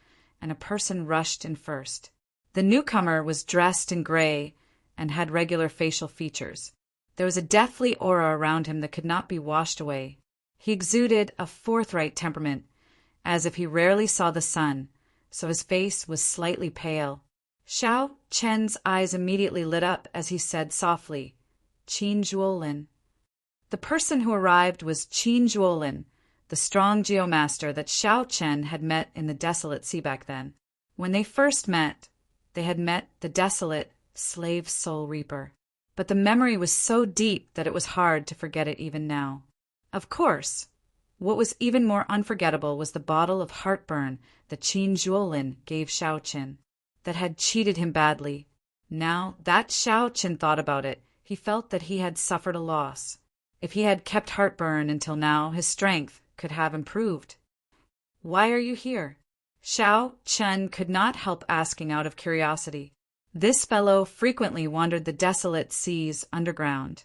and a person rushed in first. The newcomer was dressed in gray and had regular facial features. There was a deathly aura around him that could not be washed away. He exuded a forthright temperament, as if he rarely saw the sun, so his face was slightly pale. Shao Chen's eyes immediately lit up as he said softly, Qin Zhuolin. The person who arrived was Qin Zhuolin, the strong geomaster that Shao Chen had met in the desolate sea back then. When they first met, they had met the desolate slave soul reaper. But the memory was so deep that it was hard to forget it even now. Of course, what was even more unforgettable was the bottle of heartburn that Qin Zhuolin gave Shao Chen, that had cheated him badly. Now that Shao Chen thought about it, he felt that he had suffered a loss. If he had kept heartburn until now, his strength could have improved. Why are you here? Shao Chen could not help asking out of curiosity. This fellow frequently wandered the desolate seas underground,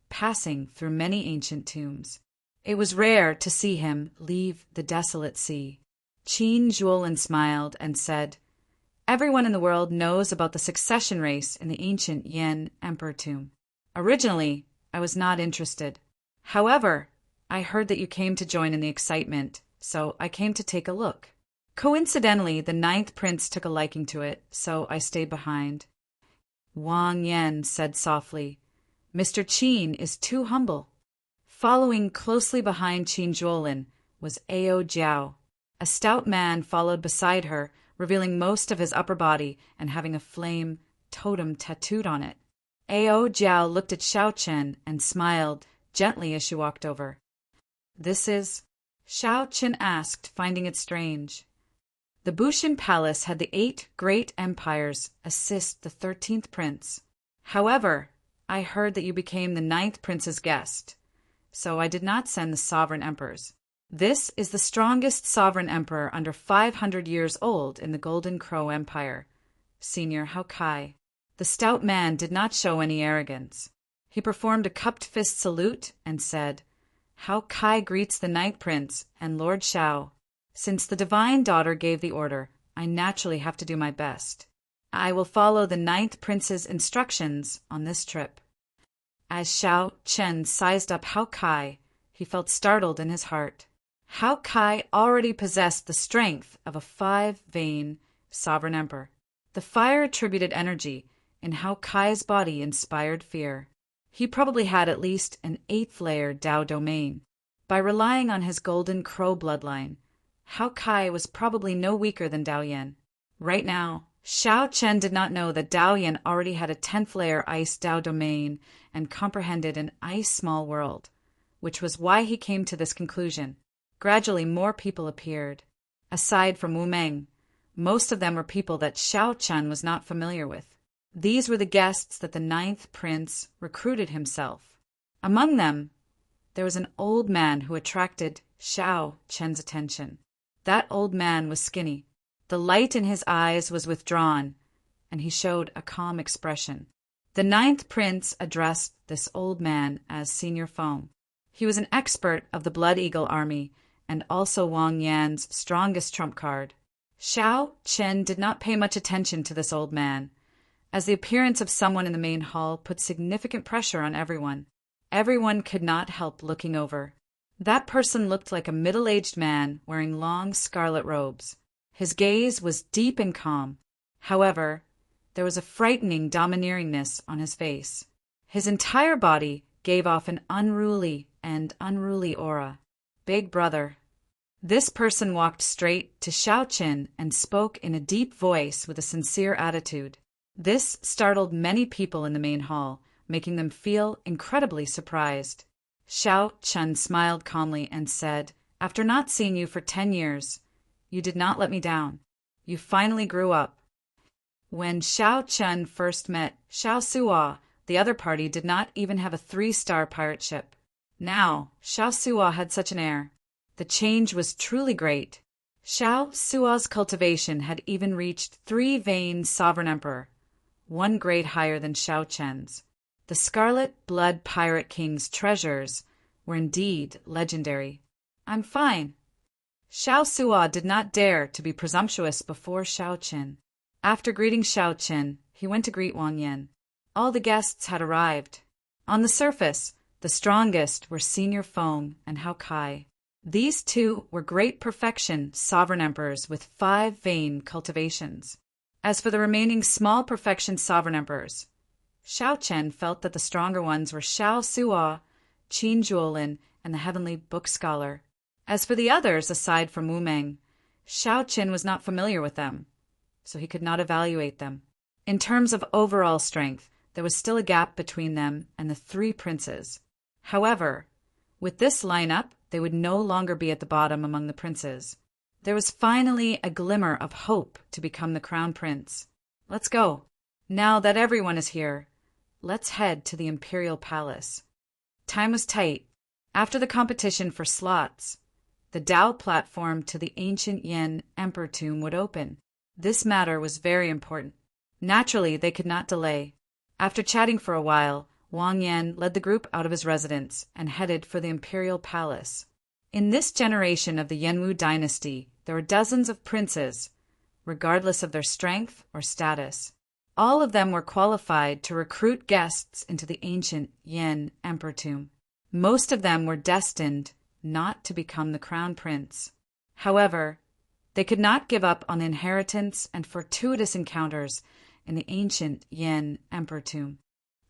passing through many ancient tombs. It was rare to see him leave the desolate sea. Qin Zhuolin smiled and said, Everyone in the world knows about the succession race in the ancient Yin Emperor tomb. Originally, I was not interested. However, I heard that you came to join in the excitement, so I came to take a look. Coincidentally, the 9th Prince took a liking to it, so I stayed behind. Wang Yan said softly, Mr. Qin is too humble. Following closely behind Qin Zhuolin was Ao Jiao. A stout man followed beside her, revealing most of his upper body and having a flame totem tattooed on it. Ao Jiao looked at Xiao Chen and smiled gently as she walked over. "This is?" Xiao Chen asked, finding it strange. The Bushin Palace had the 8 great empires assist the 13th prince. However, I heard that you became the 9th prince's guest, so I did not send the sovereign emperors. This is the strongest sovereign emperor under 500 years old in the Golden Crow Empire, Senior Hao Kai. The stout man did not show any arrogance. He performed a cupped fist salute and said, "Hao Kai greets the 9th prince and Lord Xiao. Since the divine daughter gave the order, I naturally have to do my best. I will follow the 9th prince's instructions on this trip." As Xiao Chen sized up Hao Kai, he felt startled in his heart. Hao Kai already possessed the strength of a 5-vein sovereign emperor. The fire attributed energy in Hao Kai's body inspired fear. He probably had at least an 8th-layer Dao domain. By relying on his Golden Crow bloodline, Hao Kai was probably no weaker than Dao Yan. Right now, Xiao Chen did not know that Dao Yan already had a 10th-layer Ice Dao domain and comprehended an ice small world, which was why he came to this conclusion. Gradually, more people appeared. Aside from Wu Meng, most of them were people that Xiao Chen was not familiar with. These were the guests that the 9th prince recruited himself. Among them, there was an old man who attracted Xiao Chen's attention. That old man was skinny. The light in his eyes was withdrawn, and he showed a calm expression. The 9th prince addressed this old man as Senior Feng. He was an expert of the Blood Eagle army and also Wang Yan's strongest trump card. Xiao Chen did not pay much attention to this old man, as the appearance of someone in the main hall put significant pressure on everyone. Everyone could not help looking over. That person looked like a middle-aged man wearing long scarlet robes. His gaze was deep and calm. However, there was a frightening domineeringness on his face. His entire body gave off an unruly aura. Big brother. This person walked straight to Xiao Chen and spoke in a deep voice with a sincere attitude. This startled many people in the main hall, making them feel incredibly surprised. Xiao Chen smiled calmly and said, "After not seeing you for 10 years, you did not let me down. You finally grew up." When Xiao Chen first met Xiao Suo, the other party did not even have a 3-star pirate ship. Now, Xiao Suo had such an air. The change was truly great. Xiao Suo's cultivation had even reached 3-vein sovereign emperor, 1 grade higher than Xiao Chen's. The Scarlet Blood Pirate King's treasures were indeed legendary. "I'm fine." Xiao Suo did not dare to be presumptuous before Xiao Chen. After greeting Xiao Chen, he went to greet Wang Yan. All the guests had arrived. On the surface, the strongest were Senior Feng and Hao Kai. These two were great perfection sovereign emperors with 5-vein cultivations. As for the remaining small perfection sovereign emperors, Xiao Chen felt that the stronger ones were Xiao Suo, Qin Juolin, and the Heavenly Book Scholar. As for the others, aside from Wu Meng, Xiao Chen was not familiar with them, so he could not evaluate them. In terms of overall strength, there was still a gap between them and the 3 princes. However, with this lineup, they would no longer be at the bottom among the princes. There was finally a glimmer of hope to become the crown prince. Let's go. Now that everyone is here, let's head to the Imperial Palace. Time was tight. After the competition for slots, the Dao platform to the ancient Yin Emperor tomb would open. This matter was very important. Naturally, they could not delay. After chatting for a while, Wang Yan led the group out of his residence and headed for the Imperial Palace. In this generation of the Yanwu dynasty, there were dozens of princes, regardless of their strength or status. All of them were qualified to recruit guests into the ancient Yin Emperor tomb. Most of them were destined not to become the crown prince. However, they could not give up on inheritance and fortuitous encounters in the ancient Yin Emperor tomb.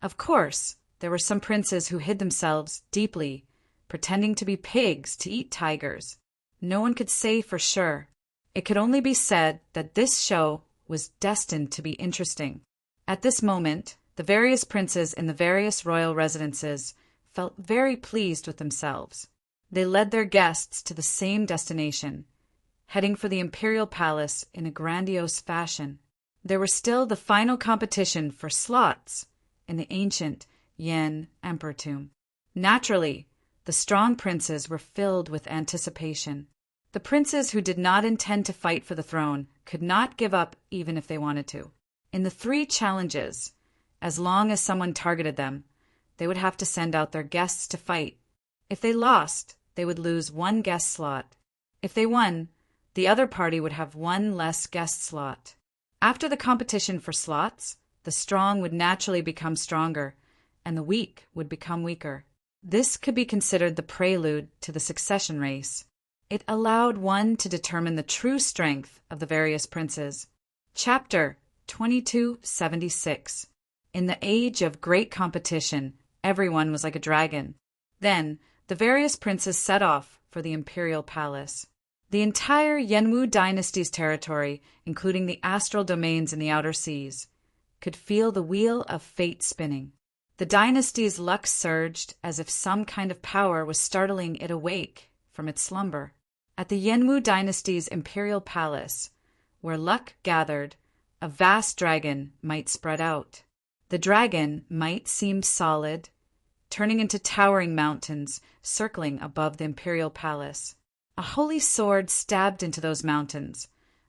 Of course, there were some princes who hid themselves deeply, pretending to be pigs to eat tigers. No one could say for sure. It could only be said that this show was destined to be interesting. At this moment, The various princes in the various royal residences felt very pleased with themselves. They led their guests to the same destination, heading for the imperial palace in a grandiose fashion. There was still the final competition for slots in the ancient Yen Emperor tomb. Naturally, the strong princes were filled with anticipation. The princes who did not intend to fight for the throne could not give up even if they wanted to. In the 3 challenges, as long as someone targeted them, they would have to send out their guests to fight. If they lost, they would lose 1 guest slot. If they won, the other party would have 1 less guest slot. After the competition for slots, the strong would naturally become stronger, and the weak would become weaker. This could be considered the prelude to the succession race. It allowed one to determine the true strength of the various princes. Chapter 2276. In the age of great competition, everyone was like a dragon. Then, the various princes set off for the imperial palace. The entire Yenwu dynasty's territory, including the astral domains in the outer seas, could feel the wheel of fate spinning. The dynasty's luck surged as if some kind of power was startling it awake from its slumber. At the Yenwu dynasty's imperial palace, where luck gathered, a vast dragon might spread out. The dragon might seem solid, turning into towering mountains circling above the imperial palace. A holy sword stabbed into those mountains,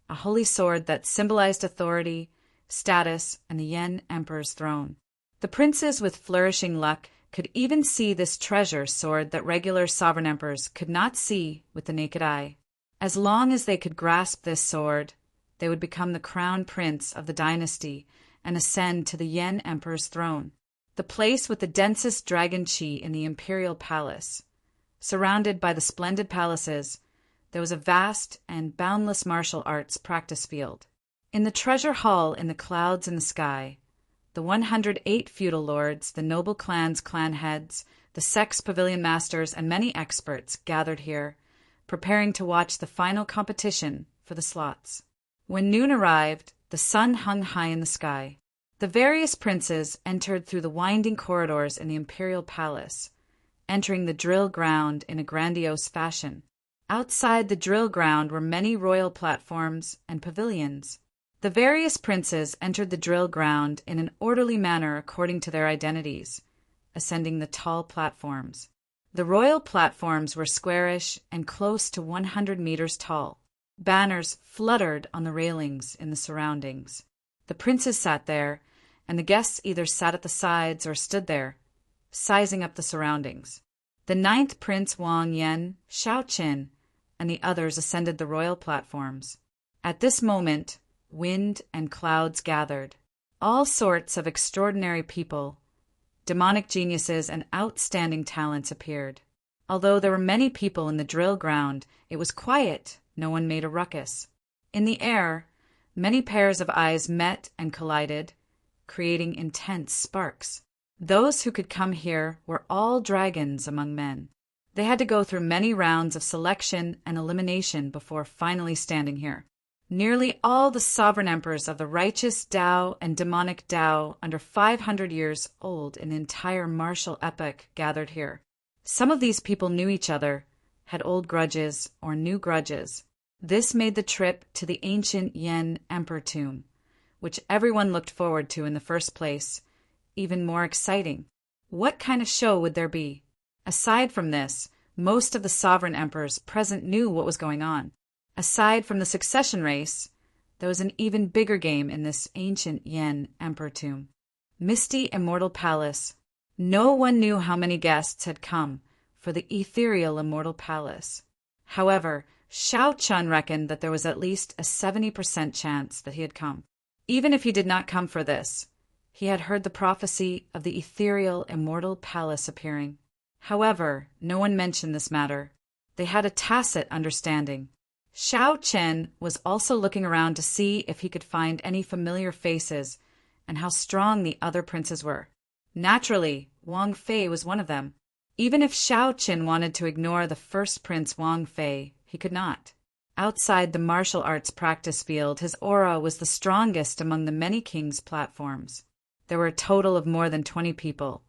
a holy sword that symbolized authority, status, and the Yen Emperor's throne. The princes with flourishing luck could even see this treasure sword that regular sovereign emperors could not see with the naked eye. As long as they could grasp this sword, they would become the crown prince of the dynasty and ascend to the Yen Emperor's throne, the place with the densest dragon chi in the imperial palace. Surrounded by the splendid palaces, there was a vast and boundless martial arts practice field. In the treasure hall in the clouds in the sky, the 108 feudal lords, the noble clans' clan heads, the sex pavilion masters, and many experts gathered here, preparing to watch the final competition for the slots. When noon arrived, the sun hung high in the sky. The various princes entered through the winding corridors in the imperial palace, entering the drill ground in a grandiose fashion. Outside the drill ground were many royal platforms and pavilions. The various princes entered the drill ground in an orderly manner according to their identities, ascending the tall platforms. The royal platforms were squarish and close to 100 meters tall. Banners fluttered on the railings in the surroundings. The princes sat there, and the guests either sat at the sides or stood there, sizing up the surroundings. The 9th Prince Wang Yen, Shao Qin, and the others ascended the royal platforms. At this moment, wind and clouds gathered. All sorts of extraordinary people, demonic geniuses, and outstanding talents appeared. Although there were many people in the drill ground, it was quiet. No one made a ruckus. In the air, many pairs of eyes met and collided, creating intense sparks. Those who could come here were all dragons among men. They had to go through many rounds of selection and elimination before finally standing here. Nearly all the sovereign emperors of the righteous Tao and demonic Tao under 500 years old in the entire martial epoch gathered here. Some of these people knew each other, had old grudges or new grudges. This made the trip to the ancient Yen Emperor tomb, which everyone looked forward to in the first place, even more exciting. What kind of show would there be? Aside from this, most of the sovereign emperors present knew what was going on. Aside from the succession race, there was an even bigger game in this ancient Yen Emperor tomb. Misty Immortal Palace. No one knew how many guests had come for the ethereal Immortal Palace. However, Shao Chun reckoned that there was at least a 70% chance that he had come. Even if he did not come for this, he had heard the prophecy of the ethereal Immortal Palace appearing. However, no one mentioned this matter. They had a tacit understanding. Shao Chen was also looking around to see if he could find any familiar faces and how strong the other princes were. Naturally, Wang Fei was one of them. Even if Shao Chen wanted to ignore the first prince Wang Fei, he could not. Outside the martial arts practice field, his aura was the strongest among the many kings' platforms. There were a total of more than 20 people,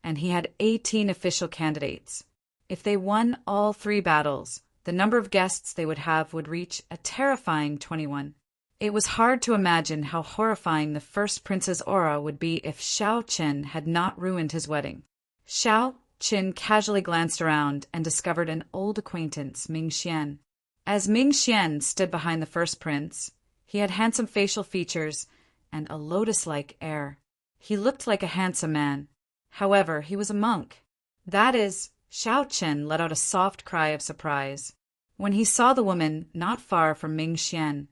and he had 18 official candidates. If they won all 3 battles, the number of guests they would have would reach a terrifying 21. It was hard to imagine how horrifying the first prince's aura would be if Xiao Chen had not ruined his wedding. Xiao Chen casually glanced around and discovered an old acquaintance, Ming Xian. As Ming Xian stood behind the first prince, he had handsome facial features and a lotus-like air. He looked like a handsome man. However, he was a monk. That is, Xiao Chen let out a soft cry of surprise. When he saw the woman not far from Ming Xian,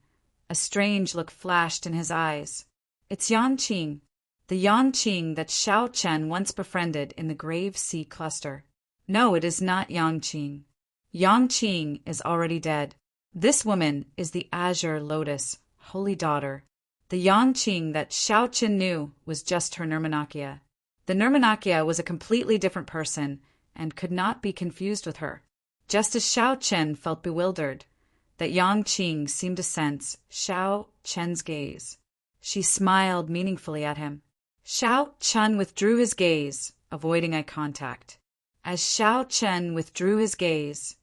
a strange look flashed in his eyes. It's Yang Qing, the Yang Qing that Xiao Chen once befriended in the Grave Sea Cluster. No, it is not Yang Qing. Yang Qing is already dead. This woman is the Azure Lotus, Holy Daughter. The Yang Qing that Xiao Chen knew was just her Nirmanakya. The Nirmanakya was a completely different person and could not be confused with her. Just as Xiao Chen felt bewildered, that Yang Qing seemed to sense Xiao Chen's gaze. She smiled meaningfully at him. Xiao Chen withdrew his gaze, avoiding eye contact. As Xiao Chen withdrew his gaze,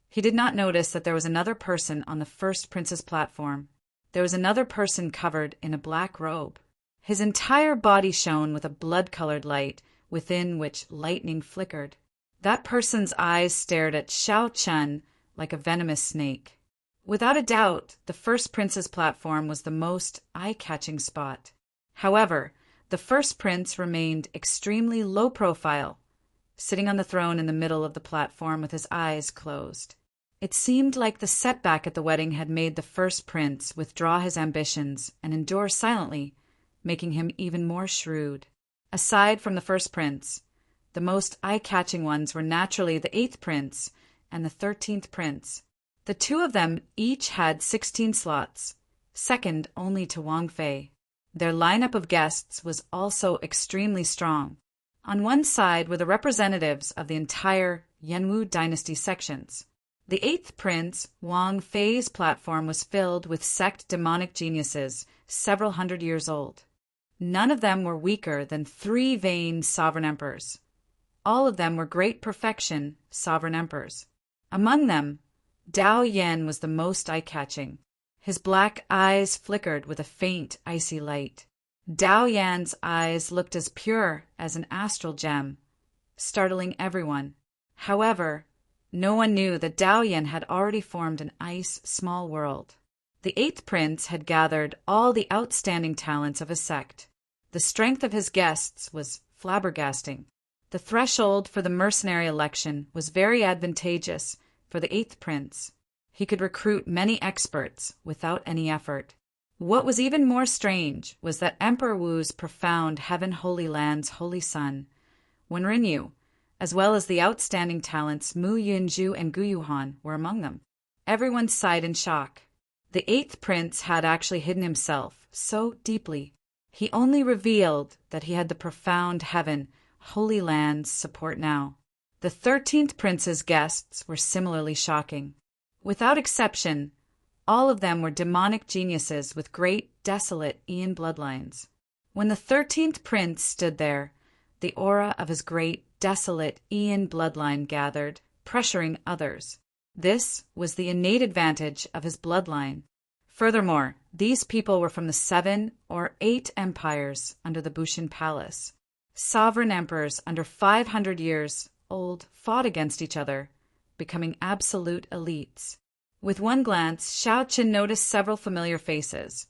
he did not notice that there was another person on the first prince's platform. There was another person covered in a black robe. His entire body shone with a blood-colored light, within which lightning flickered. That person's eyes stared at Xiao Chen like a venomous snake. Without a doubt, the first prince's platform was the most eye-catching spot. However, the first prince remained extremely low profile, sitting on the throne in the middle of the platform with his eyes closed. It seemed like the setback at the wedding had made the first prince withdraw his ambitions and endure silently, making him even more shrewd. Aside from the first prince, the most eye-catching ones were naturally the 8th prince and the 13th prince. The 2 of them each had 16 slots, second only to Wang Fei. Their lineup of guests was also extremely strong. On one side were the representatives of the entire Yanwu dynasty sections. The 8th prince, Wang Fei's platform was filled with sect demonic geniuses several hundred years old. None of them were weaker than 3 vain sovereign emperors. All of them were great perfection sovereign emperors. Among them, Dao Yan was the most eye-catching. His black eyes flickered with a faint, icy light. Dao Yan's eyes looked as pure as an astral gem, startling everyone. However, no one knew that Dao Yan had already formed an ice small world. The 8th prince had gathered all the outstanding talents of his sect. The strength of his guests was flabbergasting. The threshold for the mercenary election was very advantageous for the 8th prince. He could recruit many experts without any effort. What was even more strange was that Emperor Wu's profound Heaven Holy Land's Holy Son, Wenrinyu, as well as the outstanding talents Mu Yunju and Gu Yuhan were among them. Everyone sighed in shock. The 8th prince had actually hidden himself so deeply. He only revealed that he had the profound Heaven Holy Land's support now. The 13th prince's guests were similarly shocking. Without exception, all of them were demonic geniuses with great, desolate Ian bloodlines. When the 13th prince stood there, the aura of his great, desolate Ian bloodline gathered, pressuring others. This was the innate advantage of his bloodline. Furthermore, these people were from the 7 or 8 empires under the Bushan Palace. Sovereign emperors under 500 years old fought against each other, becoming absolute elites. With one glance, Xiao Chen noticed several familiar faces: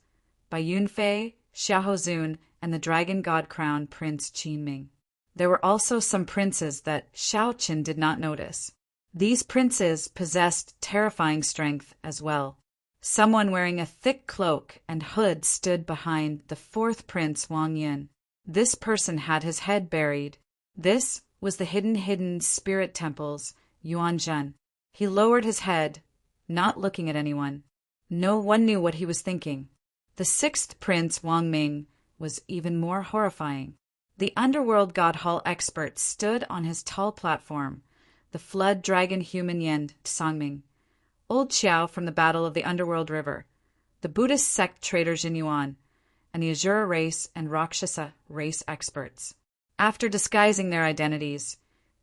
Bai Yunfei, Xia Hozun, and the Dragon God Crown Prince Qinming. There were also some princes that Xiao Chen did not notice. These princes possessed terrifying strength as well. Someone wearing a thick cloak and hood stood behind the 4th prince Wang Yin. This person had his head buried. This was the hidden spirit temple's Yuan Zhen. He lowered his head, not looking at anyone. No one knew what he was thinking. The 6th prince Wang Ming was even more horrifying. The underworld god hall expert stood on his tall platform, the flood dragon human Yen Tsangming, Old Xiao from the Battle of the Underworld River, the Buddhist sect traitor Jin Yuan, and the Asura race and Rakshasa race experts. After disguising their identities,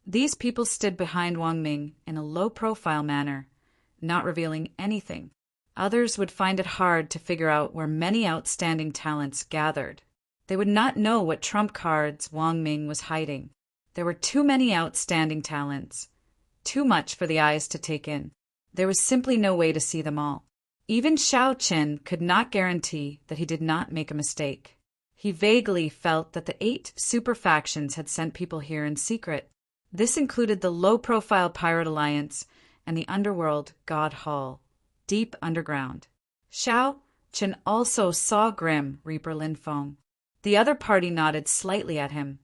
these people stood behind Wang Ming in a low-profile manner, not revealing anything. Others would find it hard to figure out where many outstanding talents gathered. They would not know what trump cards Wang Ming was hiding. There were too many outstanding talents, too much for the eyes to take in. There was simply no way to see them all. Even Shao Chen could not guarantee that he did not make a mistake. He vaguely felt that the 8 super factions had sent people here in secret. This included the low-profile Pirate Alliance and the underworld God Hall, deep underground. Shao Chen also saw Grim Reaper Lin Feng. The other party nodded slightly at him,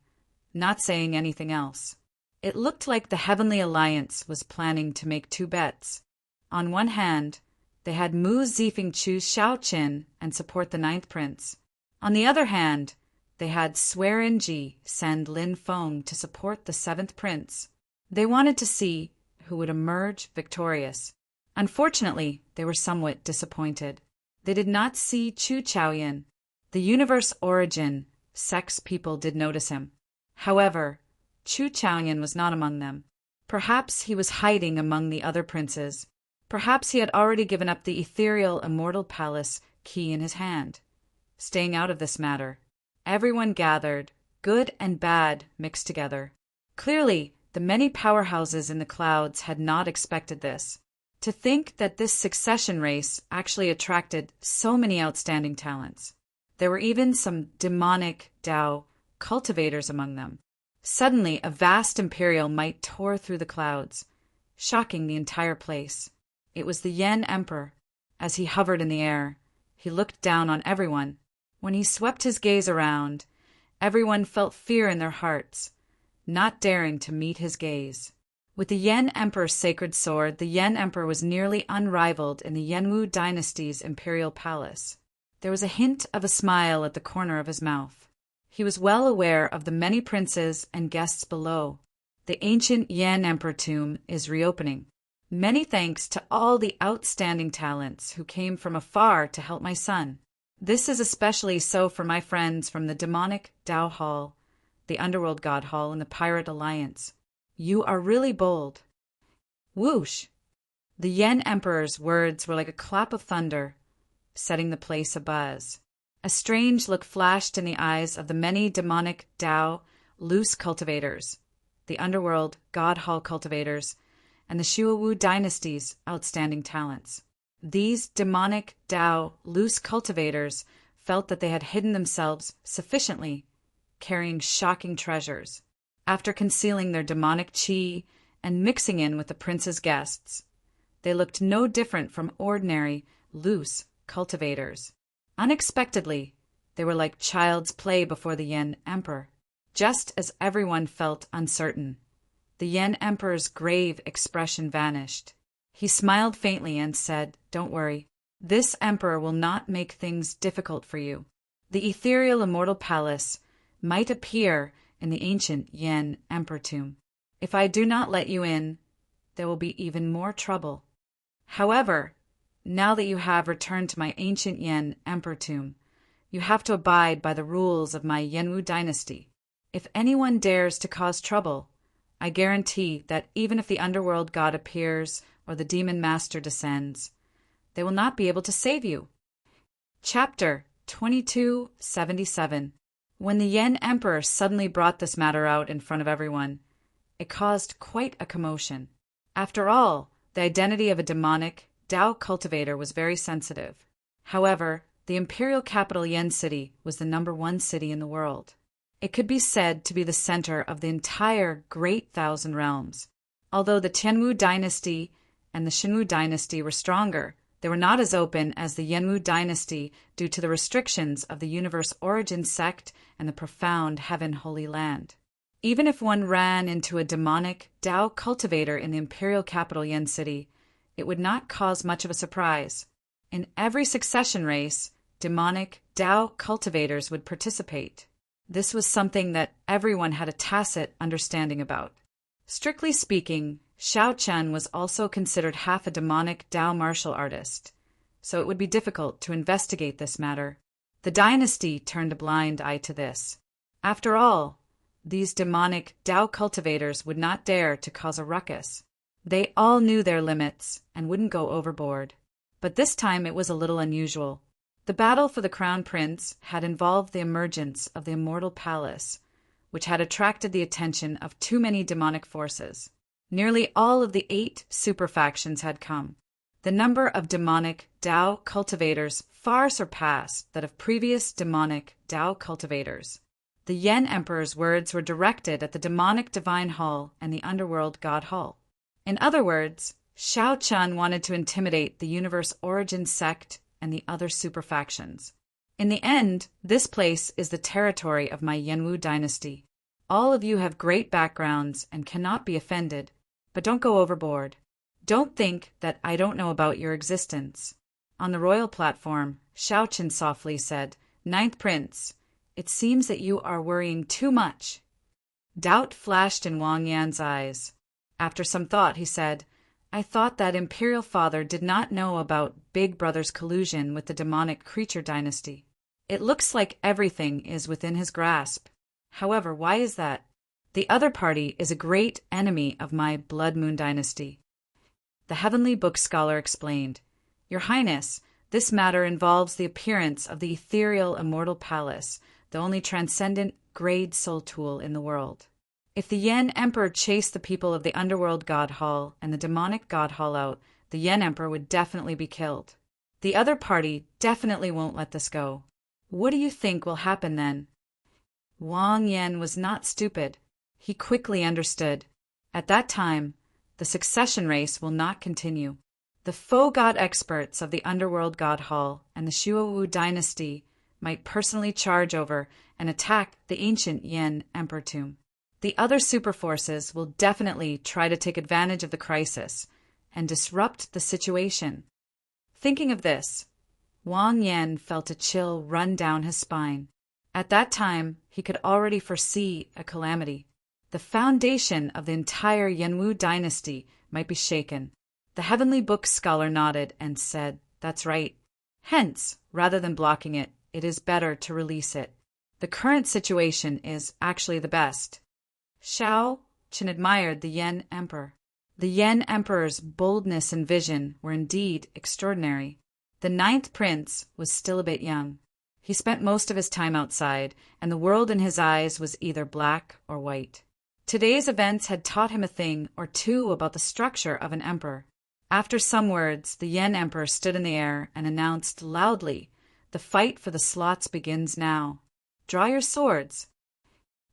not saying anything else. It looked like the Heavenly Alliance was planning to make 2 bets. On one hand, they had Mu Zifeng choose Shao Chen and support the 9th Prince. On the other hand, they had Swearin Ji send Lin Feng to support the 7th Prince. They wanted to see who would emerge victorious. Unfortunately, they were somewhat disappointed. They did not see Chu Chaoyan. The universe origin sex people did notice him. However, Chu Chaoyan was not among them. Perhaps he was hiding among the other princes. Perhaps he had already given up the ethereal Immortal Palace key in his hand. Staying out of this matter, everyone gathered, good and bad mixed together. Clearly, the many powerhouses in the clouds had not expected this. To think that this succession race actually attracted so many outstanding talents. There were even some demonic Tao cultivators among them. Suddenly, a vast imperial might tore through the clouds, shocking the entire place. It was the Yen Emperor. As he hovered in the air, he looked down on everyone. When he swept his gaze around, everyone felt fear in their hearts, not daring to meet his gaze. With the Yen Emperor's sacred sword, the Yen Emperor was nearly unrivaled in the Yenwu dynasty's imperial palace. There was a hint of a smile at the corner of his mouth. He was well aware of the many princes and guests below. The ancient Yen Emperor tomb is reopening. Many thanks to all the outstanding talents who came from afar to help my son. This is especially so for my friends from the demonic Tao Hall, the Underworld God Hall, and the Pirate Alliance. You are really bold. Whoosh! The Yen Emperor's words were like a clap of thunder, setting the place abuzz. A strange look flashed in the eyes of the many demonic Tao loose cultivators, the Underworld God Hall cultivators, and the Shuowu dynasty's outstanding talents. These demonic Tao loose cultivators felt that they had hidden themselves sufficiently, carrying shocking treasures. After concealing their demonic qi and mixing in with the prince's guests, they looked no different from ordinary, loose cultivators. Unexpectedly, they were like child's play before the Yen Emperor. Just as everyone felt uncertain, the Yen Emperor's grave expression vanished. He smiled faintly and said, "Don't worry. This emperor will not make things difficult for you. The ethereal Immortal Palace might appear in the ancient Yen Emperor tomb. If I do not let you in, there will be even more trouble. However, now that you have returned to my ancient Yen Emperor tomb, you have to abide by the rules of my Yenwu dynasty. If anyone dares to cause trouble, I guarantee that even if the underworld god appears or the demon master descends, they will not be able to save you." Chapter 2277. When the Yen Emperor suddenly brought this matter out in front of everyone, it caused quite a commotion. After all, the identity of a demonic Tao cultivator was very sensitive. However, the imperial capital Yen City was the #1 city in the world. It could be said to be the center of the entire Great Thousand Realms. Although the Tianwu dynasty and the Xinwu dynasty were stronger, they were not as open as the Yenwu dynasty due to the restrictions of the universe origin sect and the profound Heaven Holy Land. Even if one ran into a demonic Tao cultivator in the imperial capital Yen City, it would not cause much of a surprise. In every succession race, demonic Tao cultivators would participate. This was something that everyone had a tacit understanding about. Strictly speaking, Shao Chen was also considered half a demonic Tao martial artist, so it would be difficult to investigate this matter. The dynasty turned a blind eye to this. After all, these demonic Tao cultivators would not dare to cause a ruckus. They all knew their limits and wouldn't go overboard. But this time it was a little unusual. The battle for the crown prince had involved the emergence of the Immortal Palace, which had attracted the attention of too many demonic forces. Nearly all of the 8 super factions had come. The number of demonic Tao cultivators far surpassed that of previous demonic Tao cultivators. The Yen Emperor's words were directed at the demonic Divine Hall and the Underworld God Hall. In other words, Shao Chun wanted to intimidate the Universe Origin sect and the other super factions. In the end, this place is the territory of my Yenwu dynasty. All of you have great backgrounds and cannot be offended, but don't go overboard. Don't think that I don't know about your existence. On the royal platform, Shao Chun softly said, "Ninth Prince, it seems that you are worrying too much." Doubt flashed in Wang Yan's eyes. After some thought, he said, "I thought that Imperial Father did not know about Big Brother's collusion with the demonic creature dynasty. It looks like everything is within his grasp. However, why is that? The other party is a great enemy of my Blood Moon dynasty." The Heavenly Book Scholar explained, "Your Highness, this matter involves the appearance of the ethereal Immortal Palace, the only transcendent grade soul tool in the world. If the Yen Emperor chased the people of the Underworld God Hall and the Demonic God Hall out, the Yen Emperor would definitely be killed. The other party definitely won't let this go. What do you think will happen then?" Wang Yan was not stupid. He quickly understood. At that time, the succession race will not continue. The faux god experts of the Underworld God Hall and the Shuowu dynasty might personally charge over and attack the ancient Yen Emperor tomb. The other super forces will definitely try to take advantage of the crisis and disrupt the situation. Thinking of this, Wang Yan felt a chill run down his spine. At that time, he could already foresee a calamity. The foundation of the entire Yenwu dynasty might be shaken. The Heavenly Book Scholar nodded and said, "That's right. Hence, rather than blocking it, it is better to release it. The current situation is actually the best." Shao Chun admired the Yen Emperor. The Yen Emperor's boldness and vision were indeed extraordinary. The 9th Prince was still a bit young. He spent most of his time outside, and the world in his eyes was either black or white. Today's events had taught him a thing or two about the structure of an emperor. After some words, the Yen Emperor stood in the air and announced loudly, "The fight for the slots begins now. Draw your swords."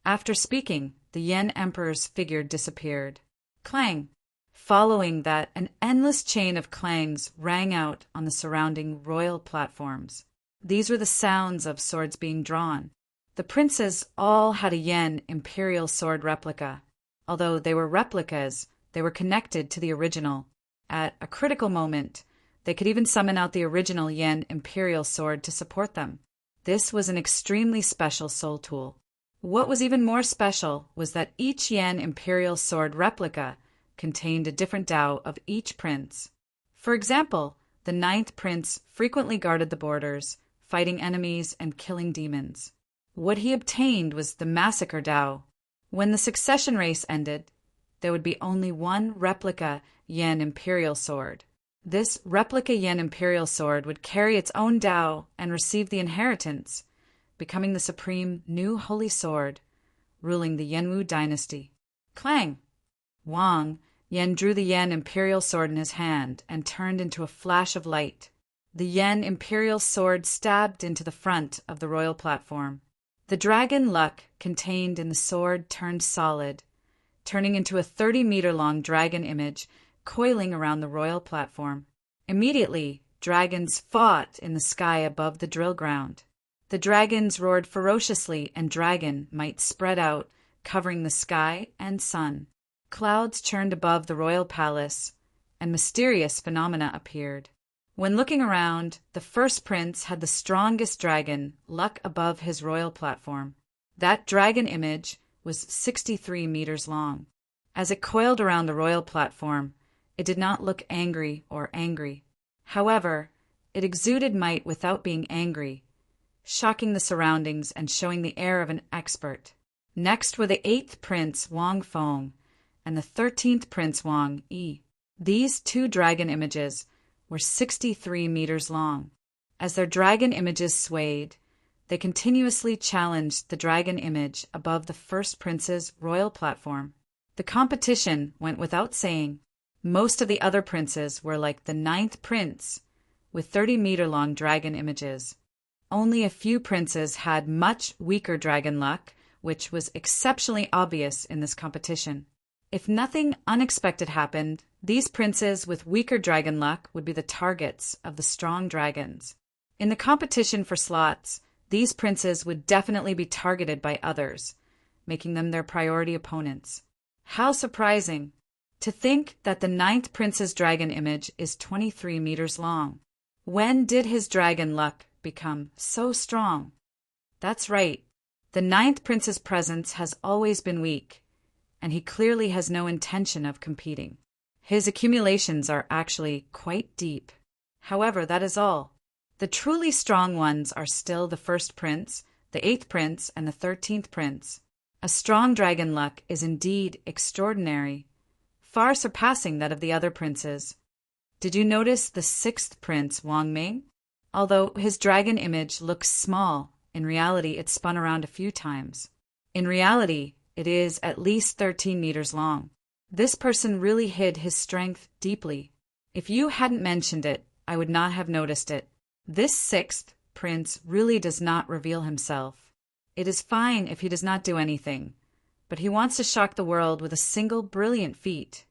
After speaking, the Yen Emperor's figure disappeared. Clang! Following that, an endless chain of clangs rang out on the surrounding royal platforms. These were the sounds of swords being drawn. The princes all had a Yen imperial sword replica. Although they were replicas, they were connected to the original. At a critical moment, they could even summon out the original Yen imperial sword to support them. This was an extremely special soul tool. What was even more special was that each Yen imperial sword replica contained a different Tao of each prince. For example, the 9th Prince frequently guarded the borders, fighting enemies and killing demons. What he obtained was the Massacre Tao. When the succession race ended, there would be only one replica Yen Imperial Sword. This replica Yen Imperial Sword would carry its own Tao and receive the inheritance, becoming the supreme new holy sword, ruling the Yenwu dynasty. Clang! Wang Yan drew the Yen Imperial Sword in his hand and turned into a flash of light. The Yen Imperial Sword stabbed into the front of the royal platform. The dragon luck contained in the sword turned solid, turning into a 30-meter-long dragon image coiling around the royal platform. Immediately, dragons fought in the sky above the drill ground. The dragons roared ferociously, and dragon might spread out, covering the sky and sun. Clouds churned above the royal palace, and mysterious phenomena appeared. When looking around, the first prince had the strongest dragon, luck above his royal platform. That dragon image was 63 meters long. As it coiled around the royal platform, it did not look angry or angry. However, it exuded might without being angry. shocking the surroundings and showing the air of an expert. Next were the 8th Prince Wang Feng and the 13th Prince Wang Yi. These two dragon images were 63 meters long. As their dragon images swayed, they continuously challenged the dragon image above the first prince's royal platform. The competition went without saying. Most of the other princes were like the 9th prince, with 30-meter-long dragon images. Only a few princes had much weaker dragon luck, which was exceptionally obvious in this competition. If nothing unexpected happened, these princes with weaker dragon luck would be the targets of the strong dragons. In the competition for slots, these princes would definitely be targeted by others, making them their priority opponents. How surprising! To think that the 9th prince's dragon image is 23 meters long. When did his dragon luck become so strong? That's right. The 9th prince's presence has always been weak, and he clearly has no intention of competing. His accumulations are actually quite deep. However, that is all. The truly strong ones are still the 1st prince, the 8th prince, and the 13th prince. A strong dragon luck is indeed extraordinary, far surpassing that of the other princes. Did you notice the 6th prince, Wang Ming? Although his dragon image looks small, in reality it spun around a few times. In reality, it is at least 13 meters long. This person really hid his strength deeply. If you hadn't mentioned it, I would not have noticed it. This 6th prince really does not reveal himself. It is fine if he does not do anything, but he wants to shock the world with a single brilliant feat.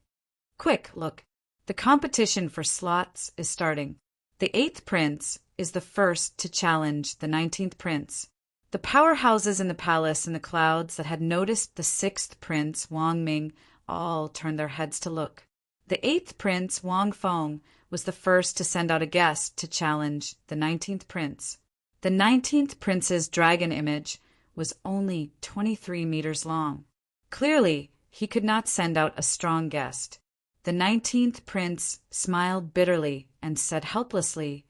Quick, look. The competition for slots is starting. The 8th prince is the first to challenge the 19th prince. The powerhouses in the palace and the clouds that had noticed the 6th prince, Wang Ming, all turned their heads to look. The 8th prince, Wang Feng, was the first to send out a guest to challenge the 19th prince. The 19th prince's dragon image was only 23 meters long. Clearly, he could not send out a strong guest. The 19th prince smiled bitterly and said helplessly,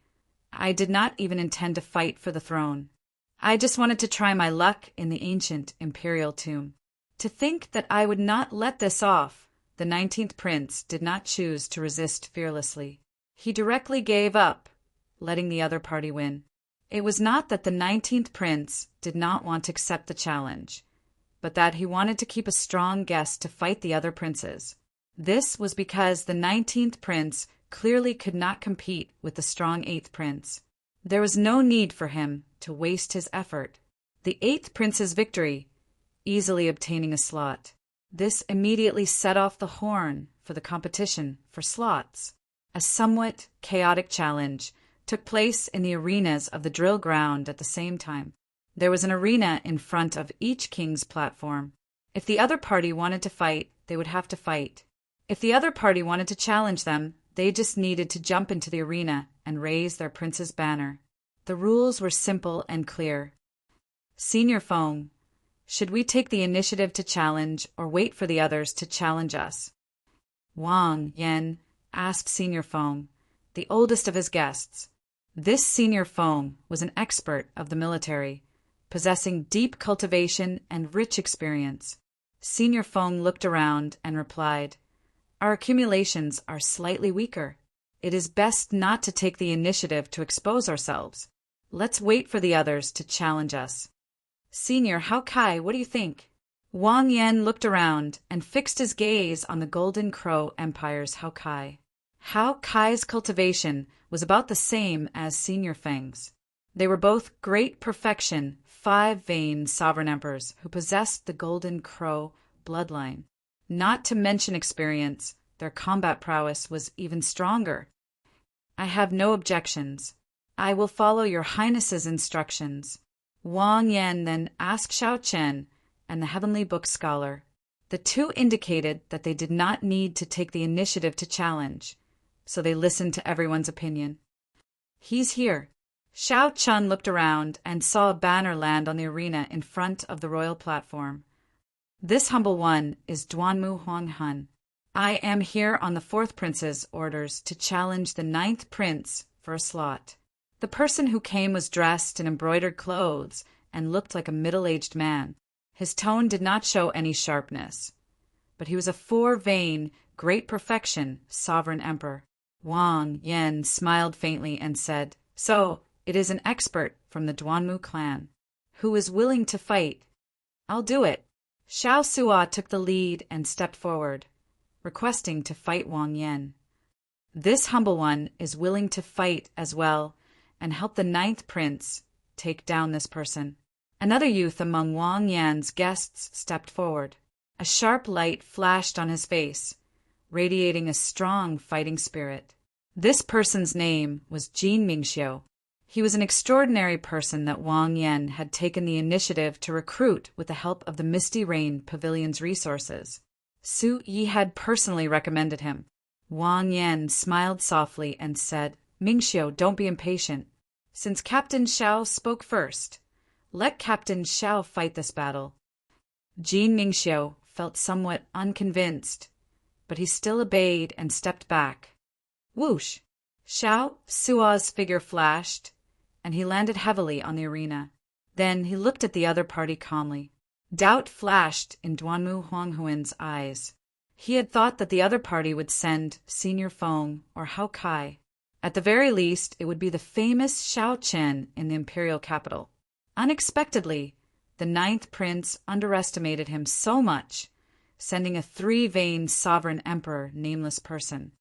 "I did not even intend to fight for the throne. I just wanted to try my luck in the ancient imperial tomb." To think that I would not let this off, the 19th prince did not choose to resist fearlessly. He directly gave up, letting the other party win. It was not that the 19th prince did not want to accept the challenge, but that he wanted to keep a strong guest to fight the other princes. This was because the 19th prince clearly could not compete with the strong 8th prince. There was no need for him to waste his effort. The 8th prince's victory, easily obtaining a slot. This immediately set off the horn for the competition for slots. A somewhat chaotic challenge took place in the arenas of the drill ground at the same time. There was an arena in front of each king's platform. If the other party wanted to fight, they would have to fight. If the other party wanted to challenge them, they just needed to jump into the arena and raise their prince's banner. The rules were simple and clear. Senior Feng, should we take the initiative to challenge or wait for the others to challenge us? Wang Yan asked Senior Feng, the oldest of his guests. This Senior Feng was an expert of the military, possessing deep cultivation and rich experience. Senior Feng looked around and replied, "Our accumulations are slightly weaker. It is best not to take the initiative to expose ourselves. Let's wait for the others to challenge us." "Senior Hao Kai, what do you think?" Wang Yan looked around and fixed his gaze on the Golden Crow Empire's Hao Kai. Hao Kai's cultivation was about the same as Senior Feng's. They were both great perfection, 5-vein sovereign emperors who possessed the Golden Crow bloodline. Not to mention experience, their combat prowess was even stronger. "I have no objections. I will follow your Highness's instructions." Wang Yan then asked Xiao Chen and the Heavenly Book scholar. The two indicated that they did not need to take the initiative to challenge, so they listened to everyone's opinion. "He's here." Xiao Chen looked around and saw a banner land on the arena in front of the royal platform. "This humble one is Duanmu Huanghan. I am here on the 4th prince's orders to challenge the 9th prince for a slot." The person who came was dressed in embroidered clothes and looked like a middle-aged man. His tone did not show any sharpness, but he was a four-vein, great perfection, sovereign emperor. Wang Yan smiled faintly and said, "So, it is an expert from the Duanmu clan, who is willing to fight. I'll do it." Xiao Sua took the lead and stepped forward, requesting to fight Wang Yan. This humble one is willing to fight as well and help the ninth prince take down this person. Another youth among Wang Yan's guests stepped forward. A sharp light flashed on his face, radiating a strong fighting spirit. This person's name was Jin Mingxiu. He was an extraordinary person that Wang Yan had taken the initiative to recruit with the help of the Misty Rain Pavilion's resources. Su Yi had personally recommended him. Wang Yan smiled softly and said, "Mingxiu, don't be impatient. Since Captain Xiao spoke first, let Captain Xiao fight this battle." Jin Mingxiu felt somewhat unconvinced, but he still obeyed and stepped back. Whoosh! Xiao Sua's figure flashed, and he landed heavily on the arena. Then he looked at the other party calmly. Doubt flashed in Duanmu Huanghuan's eyes. He had thought that the other party would send Senior Feng or Hao Kai. At the very least, it would be the famous Xiao Chen in the imperial capital. Unexpectedly, the ninth prince underestimated him so much, sending a three-vein sovereign emperor nameless person.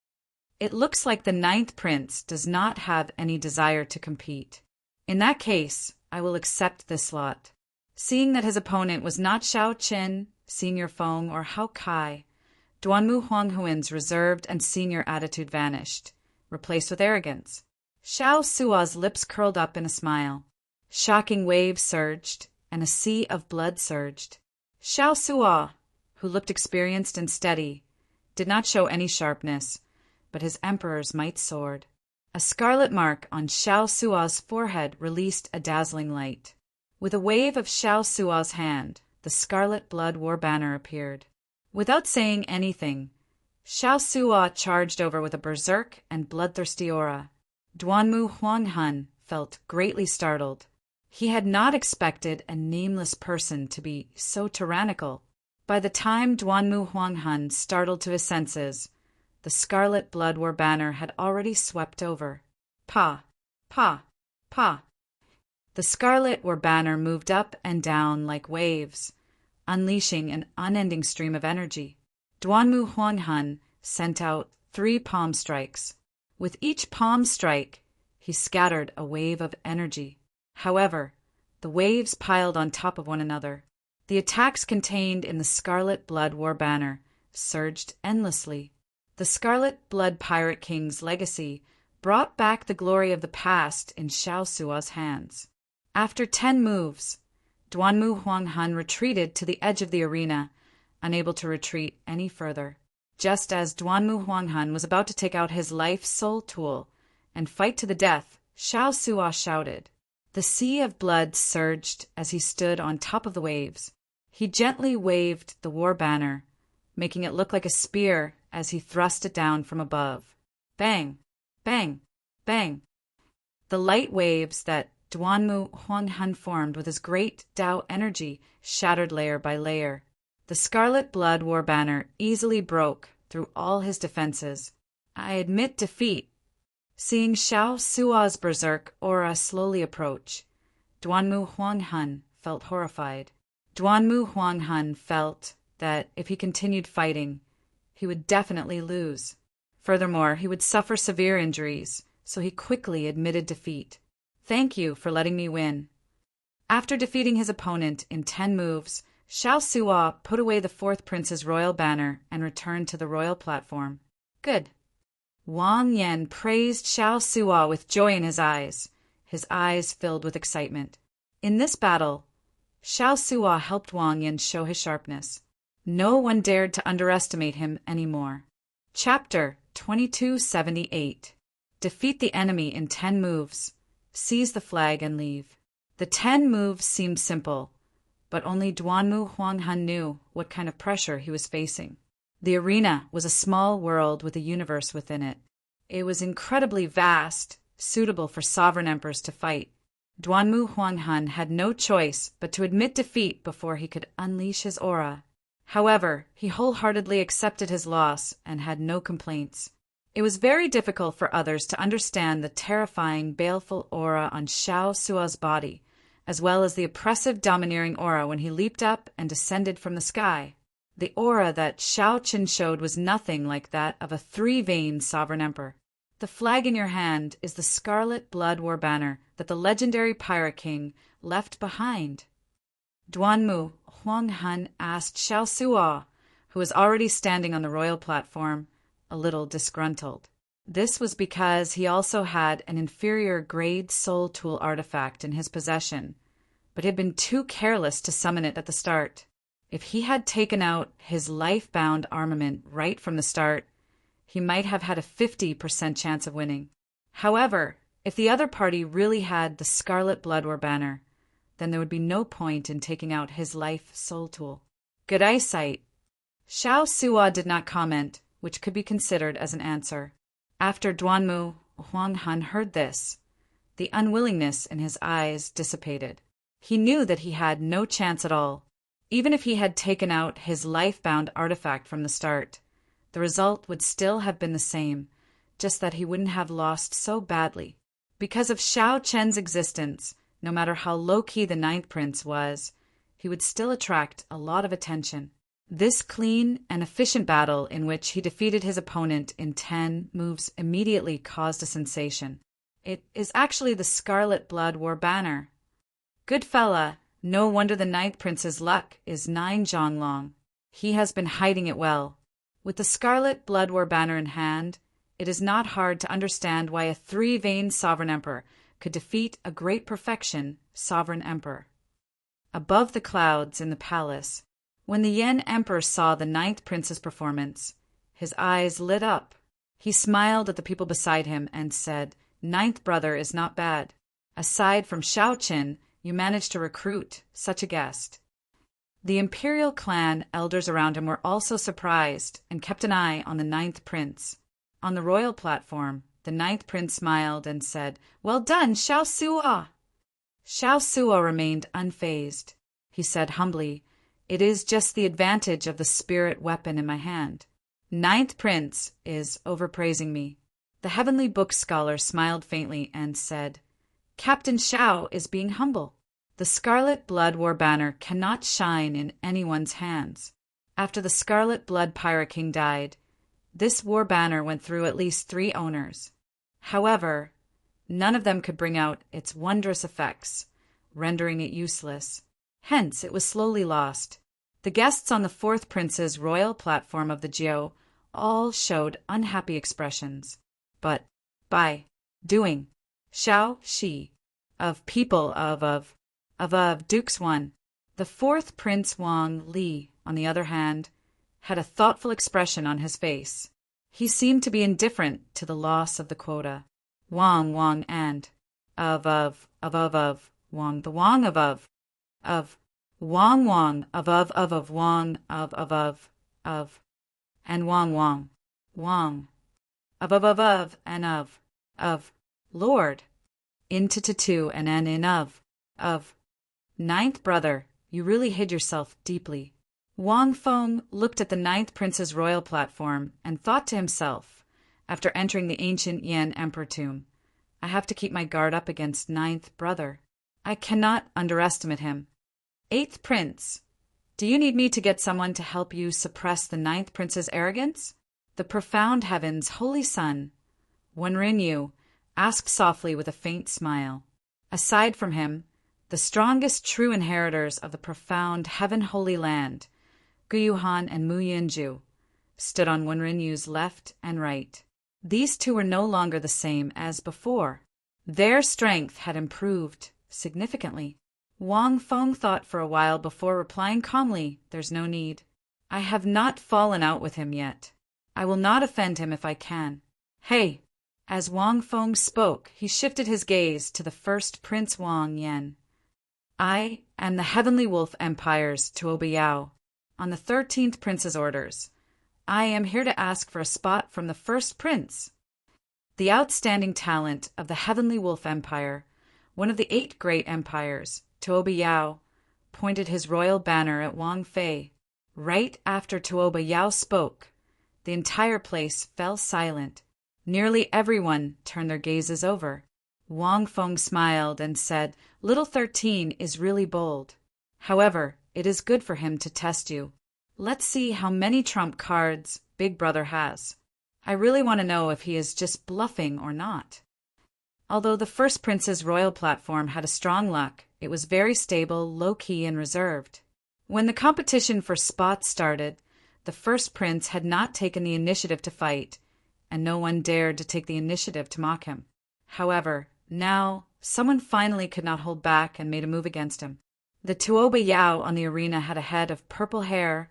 It looks like the ninth prince does not have any desire to compete. In that case, I will accept this lot. Seeing that his opponent was not Xiao Chen, Senior Feng, or Hao Kai, Duanmu Huanghuan's reserved and senior attitude vanished, replaced with arrogance. Xiao Sua's lips curled up in a smile. Shocking waves surged, and a sea of blood surged. Xiao Sua, who looked experienced and steady, did not show any sharpness, but his emperor's might soared. A scarlet mark on Xiao Sua's forehead released a dazzling light. With a wave of Xiao Sua's hand, the scarlet blood war banner appeared. Without saying anything, Xiao Sua charged over with a berserk and bloodthirsty aura. Duanmu Huanghan felt greatly startled. He had not expected a nameless person to be so tyrannical. By the time Duanmu Huanghan startled to his senses, the scarlet blood war banner had already swept over. Pa! Pa! Pa! The scarlet war banner moved up and down like waves, unleashing an unending stream of energy. Duanmu Huanghan sent out 3 palm strikes. With each palm strike, he scattered a wave of energy. However, the waves piled on top of one another. The attacks contained in the Scarlet Blood War banner surged endlessly. The Scarlet Blood Pirate King's legacy brought back the glory of the past in Xiao Sua's hands. After 10 moves, Duanmu Huanghan retreated to the edge of the arena, unable to retreat any further. Just as Duanmu Huanghan was about to take out his life soul tool and fight to the death, Xiao Sua shouted. The sea of blood surged as he stood on top of the waves. He gently waved the war banner, making it look like a spear as he thrust it down from above. Bang! Bang! Bang! The light waves that Duanmu Huanghan formed with his great Tao energy shattered layer by layer. The Scarlet Blood War banner easily broke through all his defenses. I admit defeat. Seeing Xiao Sua's berserk aura slowly approach, Duanmu Huanghan felt horrified. Duanmu Huanghan felt that if he continued fighting, he would definitely lose. Furthermore, he would suffer severe injuries, so he quickly admitted defeat. Thank you for letting me win. After defeating his opponent in 10 moves, Xiao Sua put away the 4th prince's royal banner and returned to the royal platform. Good. Wang Yan praised Xiao Sua with joy in his eyes filled with excitement. In this battle, Xiao Sua helped Wang Yan show his sharpness. No one dared to underestimate him anymore. Chapter 2278. Defeat the enemy in 10 moves. Seize the flag and leave. The 10 moves seemed simple, but only Duanmu Huanghan knew what kind of pressure he was facing. The arena was a small world with a universe within it. It was incredibly vast, suitable for sovereign emperors to fight. Duanmu Huanghan had no choice but to admit defeat before he could unleash his aura. However, he wholeheartedly accepted his loss and had no complaints. It was very difficult for others to understand the terrifying, baleful aura on Xiao Sua's body, as well as the oppressive, domineering aura when he leaped up and descended from the sky. The aura that Xiao Qin showed was nothing like that of a three-veined sovereign emperor. The flag in your hand is the scarlet blood war banner that the legendary pirate king left behind. Duanmu Huanghan asked Xiao Sua, who was already standing on the royal platform, a little disgruntled. This was because he also had an inferior grade soul tool artifact in his possession, but had been too careless to summon it at the start. If he had taken out his life-bound armament right from the start, he might have had a 50% chance of winning. However, if the other party really had the Scarlet Blood War banner, then there would be no point in taking out his life soul tool. Good eyesight. Xiao Sua did not comment, which could be considered as an answer. After Duanmu Huanghan heard this, the unwillingness in his eyes dissipated. He knew that he had no chance at all. Even if he had taken out his life-bound artifact from the start, the result would still have been the same, just that he wouldn't have lost so badly. Because of Xiao Chen's existence, no matter how low-key the Ninth Prince was, he would still attract a lot of attention. This clean and efficient battle in which he defeated his opponent in 10 moves immediately caused a sensation. It is actually the Scarlet Blood War banner. Good fella, no wonder the Ninth Prince's luck is 9 Zhonglong. He has been hiding it well. With the Scarlet Blood War banner in hand, it is not hard to understand why a three-veined sovereign emperor could defeat a great perfection sovereign emperor. Above the clouds in the palace, when the Yen Emperor saw the Ninth Prince's performance, his eyes lit up. He smiled at the people beside him and said, "Ninth brother is not bad. Aside from Xiao Qin, you managed to recruit such a guest." The imperial clan elders around him were also surprised and kept an eye on the Ninth Prince. On the royal platform, the Ninth Prince smiled and said, "Well done, Xiao Sua." Xiao Sua remained unfazed. He said humbly, "It is just the advantage of the spirit weapon in my hand. Ninth Prince is overpraising me." The Heavenly Book scholar smiled faintly and said, "Captain Xiao is being humble. The Scarlet Blood War banner cannot shine in anyone's hands. After the Scarlet Blood Pirate King died, this war banner went through at least 3 owners. However, none of them could bring out its wondrous effects, rendering it useless. Hence, it was slowly lost. The guests on the 4th Prince's royal platform of the Jiao all showed unhappy expressions. But, by doing, Xiao Shi, of people of Dukes One. The 4th Prince Wang Li, on the other hand, had a thoughtful expression on his face. He seemed to be indifferent to the loss of the quota. Wang and of Wang, the Wang of Wang Wang of Wang of and Wang of and of Lord into to and in of Ninth brother, you really hid yourself deeply. Wang Feng looked at the Ninth Prince's royal platform and thought to himself, after entering the ancient Yan Emperor tomb, I have to keep my guard up against Ninth brother. I cannot underestimate him. 8th Prince, do you need me to get someone to help you suppress the Ninth Prince's arrogance? The profound heaven's holy son, Wenrinyu, asked softly with a faint smile. Aside from him, the strongest true inheritors of the profound heaven-holy land, Guyuhan and Mu Yinju, stood on Wenrinyu's left and right. These two were no longer the same as before. Their strength had improved significantly. Wang Feng thought for a while before replying calmly, "There's no need. I have not fallen out with him yet. I will not offend him if I can. Hey!" As Wang Feng spoke, he shifted his gaze to the 1st Prince Wang Yen. "I am the Heavenly Wolf Empire's Tuo Biao, on the 13th Prince's orders. I am here to ask for a spot from the 1st Prince." the outstanding talent of the Heavenly Wolf Empire, one of the 8 great empires, Tuoba Yao, pointed his royal banner at Wang Fei. Right after Tuoba Yao spoke, the entire place fell silent. Nearly everyone turned their gazes over. Wang Feng smiled and said, "Little 13 is really bold. However, it is good for him to test you. Let's see how many trump cards Big Brother has. I really want to know if he is just bluffing or not." Although the first prince's royal platform had a strong luck, it was very stable, low-key, and reserved. When the competition for spots started, the first prince had not taken the initiative to fight, and no one dared to take the initiative to mock him. However, now, someone finally could not hold back and made a move against him. The Tuoba Yao on the arena had a head of purple hair,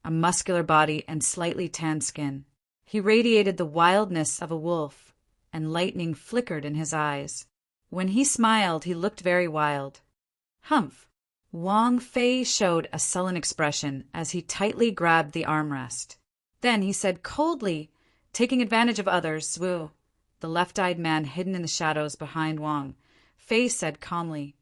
a muscular body, and slightly tanned skin. He radiated the wildness of a wolf, and lightning flickered in his eyes. When he smiled, he looked very wild. Humph! Wang Fei showed a sullen expression as he tightly grabbed the armrest. Then he said coldly, taking advantage of others, "Wu." The left-eyed man hidden in the shadows behind Wang Fei said calmly,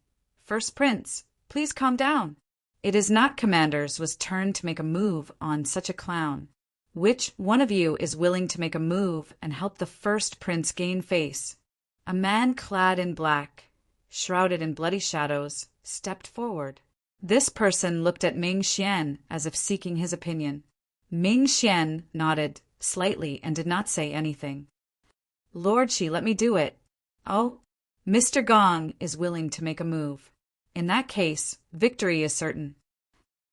"First Prince, please calm down. It is not Commander's turn to make a move on such a clown. Which one of you is willing to make a move and help the first prince gain face?" A man clad in black, shrouded in bloody shadows, stepped forward. This person looked at Ming Xian as if seeking his opinion. Ming Xian nodded slightly and did not say anything. "Lord Shi, let me do it." "Oh, Mr. Gong is willing to make a move. In that case, victory is certain."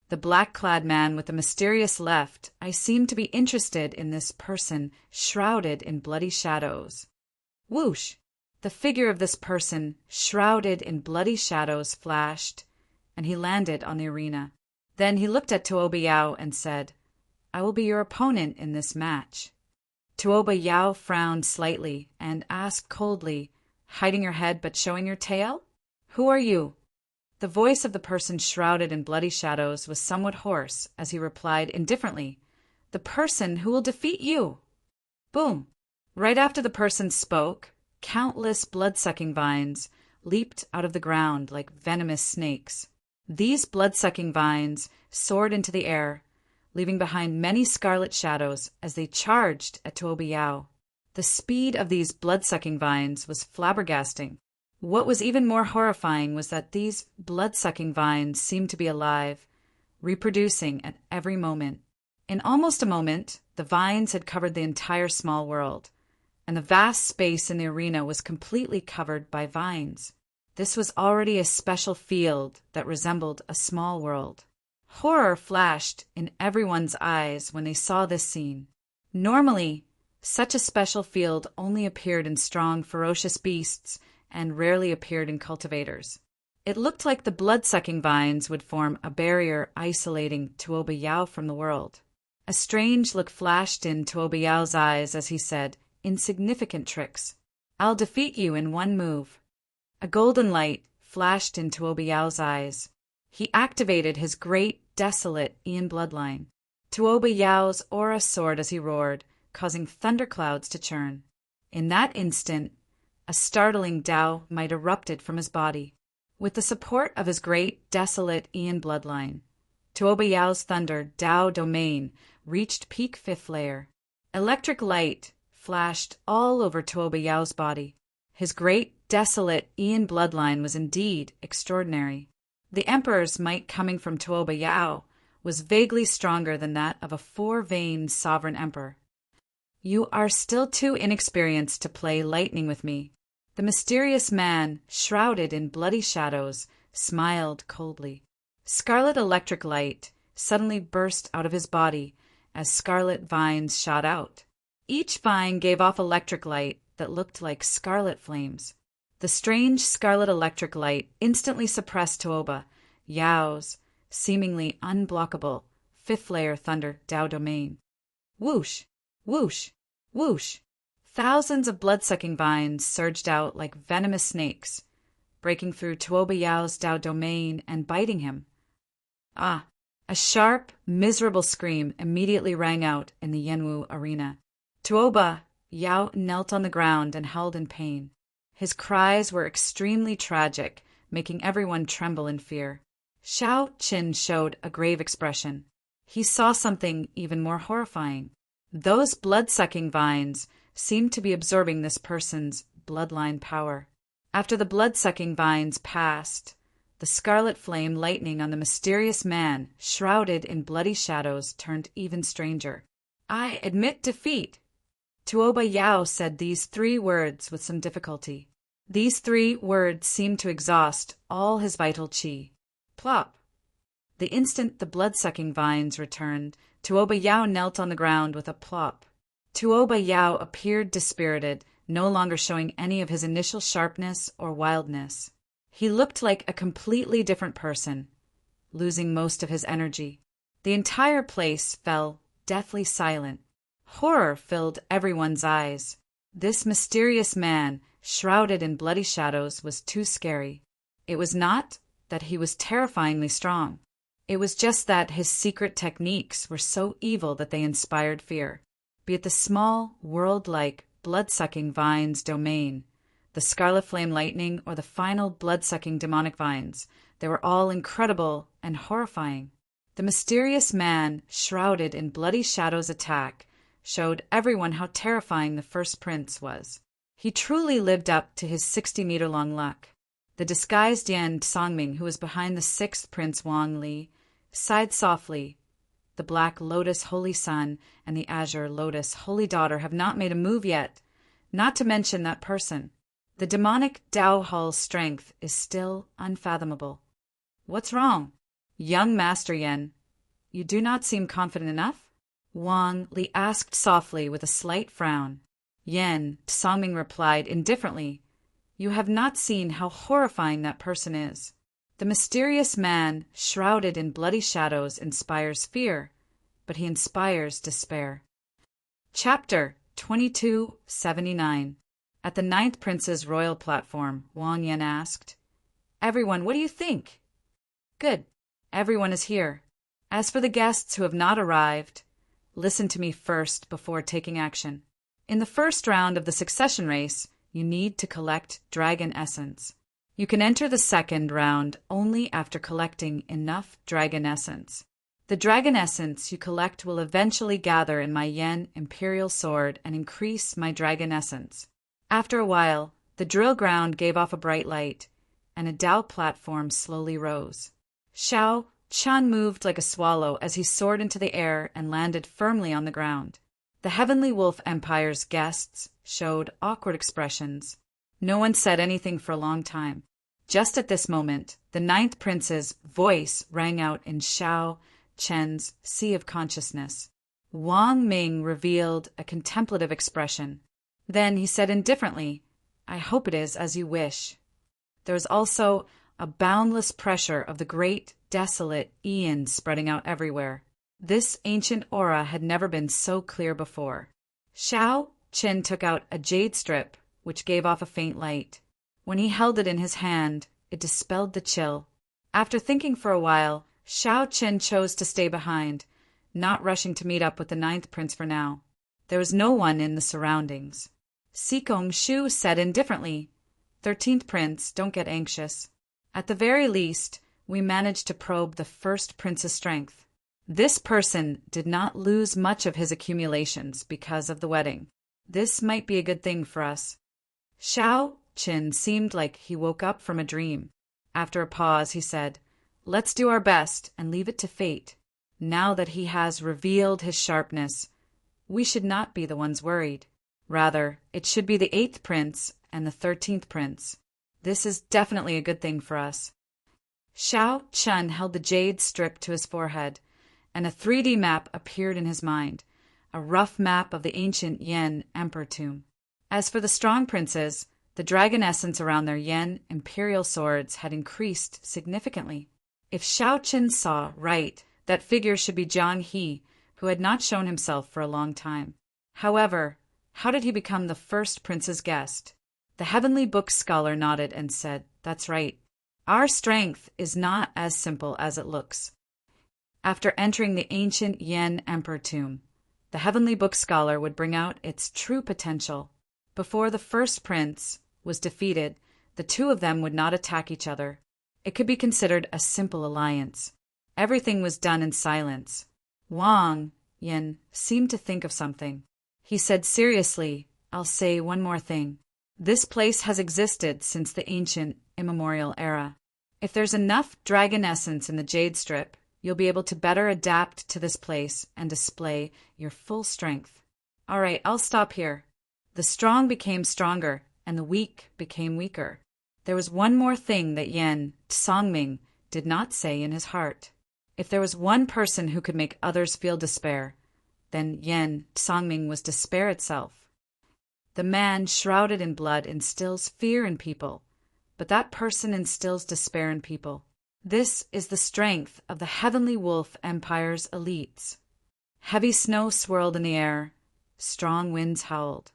The black-clad man with the mysterious left, "I seem to be interested in this person shrouded in bloody shadows." Whoosh! The figure of this person, shrouded in bloody shadows, flashed, and he landed on the arena. Then he looked at Tuoba Yao and said, "I will be your opponent in this match." Tuoba Yao frowned slightly and asked coldly, "Hiding your head but showing your tail? Who are you?" The voice of the person shrouded in bloody shadows was somewhat hoarse as he replied indifferently, "The person who will defeat you." Boom! Right after the person spoke, countless blood-sucking vines leaped out of the ground like venomous snakes. These blood-sucking vines soared into the air, leaving behind many scarlet shadows as they charged at Tuoba Yao. The speed of these blood-sucking vines was flabbergasting. What was even more horrifying was that these blood-sucking vines seemed to be alive, reproducing at every moment. In almost a moment, the vines had covered the entire small world, and the vast space in the arena was completely covered by vines. This was already a special field that resembled a small world. Horror flashed in everyone's eyes when they saw this scene. Normally, such a special field only appeared in strong, ferocious beasts and rarely appeared in cultivators. It looked like the blood-sucking vines would form a barrier isolating Tuoba Yao from the world. A strange look flashed in Tuoba Yao's eyes as he said, "Insignificant tricks. I'll defeat you in one move." A golden light flashed in Tuoba Yao's eyes. He activated his great, desolate Ian bloodline. Tuoba Yao's aura soared as he roared, causing thunderclouds to churn. In that instant, a startling Tao might erupted from his body. With the support of his great, desolate Ian bloodline, Tuoba Yao's thunder Tao domain reached peak 5th layer. Electric light flashed all over Tuoba Yao's body. His great, desolate Ian bloodline was indeed extraordinary. The Emperor's might coming from Tuoba Yao was vaguely stronger than that of a 4-veined sovereign emperor. "You are still too inexperienced to play lightning with me." The mysterious man, shrouded in bloody shadows, smiled coldly. Scarlet electric light suddenly burst out of his body as scarlet vines shot out. Each vine gave off electric light that looked like scarlet flames. The strange scarlet electric light instantly suppressed Tuoba Yao's seemingly unblockable 5th layer thunder Tao domain. Whoosh! Whoosh! Whoosh! Thousands of blood-sucking vines surged out like venomous snakes, breaking through Tuoba Yao's Tao domain and biting him. Ah! A sharp, miserable scream immediately rang out in the Yanwu arena. Tuoba Yao knelt on the ground and held in pain. His cries were extremely tragic, making everyone tremble in fear. Shao Qin showed a grave expression. He saw something even more horrifying. Those blood-sucking vines seemed to be absorbing this person's bloodline power. After the blood-sucking vines passed, the scarlet flame lightning on the mysterious man, shrouded in bloody shadows, turned even stranger. "I admit defeat." Tuoba Yao said these 3 words with some difficulty. These 3 words seemed to exhaust all his vital qi. Plop! The instant the blood-sucking vines returned, Tuoba Yao knelt on the ground with a plop. Tuoba Yao appeared dispirited, no longer showing any of his initial sharpness or wildness. He looked like a completely different person, losing most of his energy. The entire place fell deathly silent. Horror filled everyone's eyes. This mysterious man, shrouded in bloody shadows, was too scary. It was not that he was terrifyingly strong. It was just that his secret techniques were so evil that they inspired fear. Be it the small, world-like, blood-sucking vines domain, the scarlet flame lightning, or the final blood-sucking demonic vines, they were all incredible and horrifying. The mysterious man, shrouded in bloody shadows' attack, showed everyone how terrifying the first prince was. He truly lived up to his 60-meter-long luck. The disguised Yan Songming, who was behind the 6th Prince Wang Li, sighed softly. The Black Lotus Holy Son and the Azure Lotus Holy Daughter have not made a move yet, not to mention that person. The demonic Dao Hall's strength is still unfathomable. What's wrong? Young Master Yen, you do not seem confident enough? Wang Li asked softly with a slight frown. Yen Songming replied indifferently, "You have not seen how horrifying that person is. The mysterious man, shrouded in bloody shadows, inspires fear, but he inspires despair." Chapter 2279. At the 9th Prince's royal platform, Wang Yan asked, "Everyone, what do you think?" "Good. Everyone is here. As for the guests who have not arrived, listen to me first before taking action. In the first round of the succession race, you need to collect dragon essence. You can enter the second round only after collecting enough dragon essence. The dragon essence you collect will eventually gather in my Yen Imperial Sword and increase my dragon essence. After a while, the drill ground gave off a bright light, and a Dao platform slowly rose. Shao Chan moved like a swallow as he soared into the air and landed firmly on the ground. The Heavenly Wolf Empire's guests showed awkward expressions. No one said anything for a long time. Just at this moment, the 9th Prince's voice rang out in Shao Chen's sea of consciousness. Wang Ming revealed a contemplative expression. Then he said indifferently, "I hope it is as you wish." There was also a boundless pressure of the great, desolate Ian spreading out everywhere. This ancient aura had never been so clear before. Shao Chen took out a jade strip, which gave off a faint light. When he held it in his hand, it dispelled the chill. After thinking for a while, Shao Chen chose to stay behind, not rushing to meet up with the 9th Prince for now. There was no one in the surroundings. Sikong Shu said indifferently, 13th Prince, don't get anxious. At the very least, we managed to probe the first prince's strength. This person did not lose much of his accumulations because of the wedding. This might be a good thing for us. Shao Qin seemed like he woke up from a dream. After a pause, he said, "Let's do our best and leave it to fate. Now that he has revealed his sharpness, we should not be the ones worried. Rather, it should be the 8th Prince and the 13th Prince. This is definitely a good thing for us." Shao Chun held the jade strip to his forehead, and a 3D map appeared in his mind, a rough map of the ancient Yen Emperor tomb. As for the strong princes, the dragon essence around their Yen Imperial swords had increased significantly. If Shao Chun saw right, that figure should be Zhang He, who had not shown himself for a long time. However, how did he become the first prince's guest? The Heavenly Book scholar nodded and said, "That's right. Our strength is not as simple as it looks." After entering the ancient Yen Emperor tomb, The Heavenly Book Scholar would bring out its true potential. Before the first prince was defeated, the two of them would not attack each other. It could be considered a simple alliance. Everything was done in silence. Wang Yin seemed to think of something. He said seriously, "I'll say one more thing. This place has existed since the ancient immemorial era. If there's enough dragon essence in the jade strip, you'll be able to better adapt to this place and display your full strength." All right, I'll stop here. The strong became stronger, and the weak became weaker. There was one more thing that Yan Tsangming did not say in his heart. If there was one person who could make others feel despair, then Yan Tsangming was despair itself. The man shrouded in blood instills fear in people, but that person instills despair in people. This is the strength of the Heavenly Wolf Empire's elites. Heavy snow swirled in the air, strong winds howled,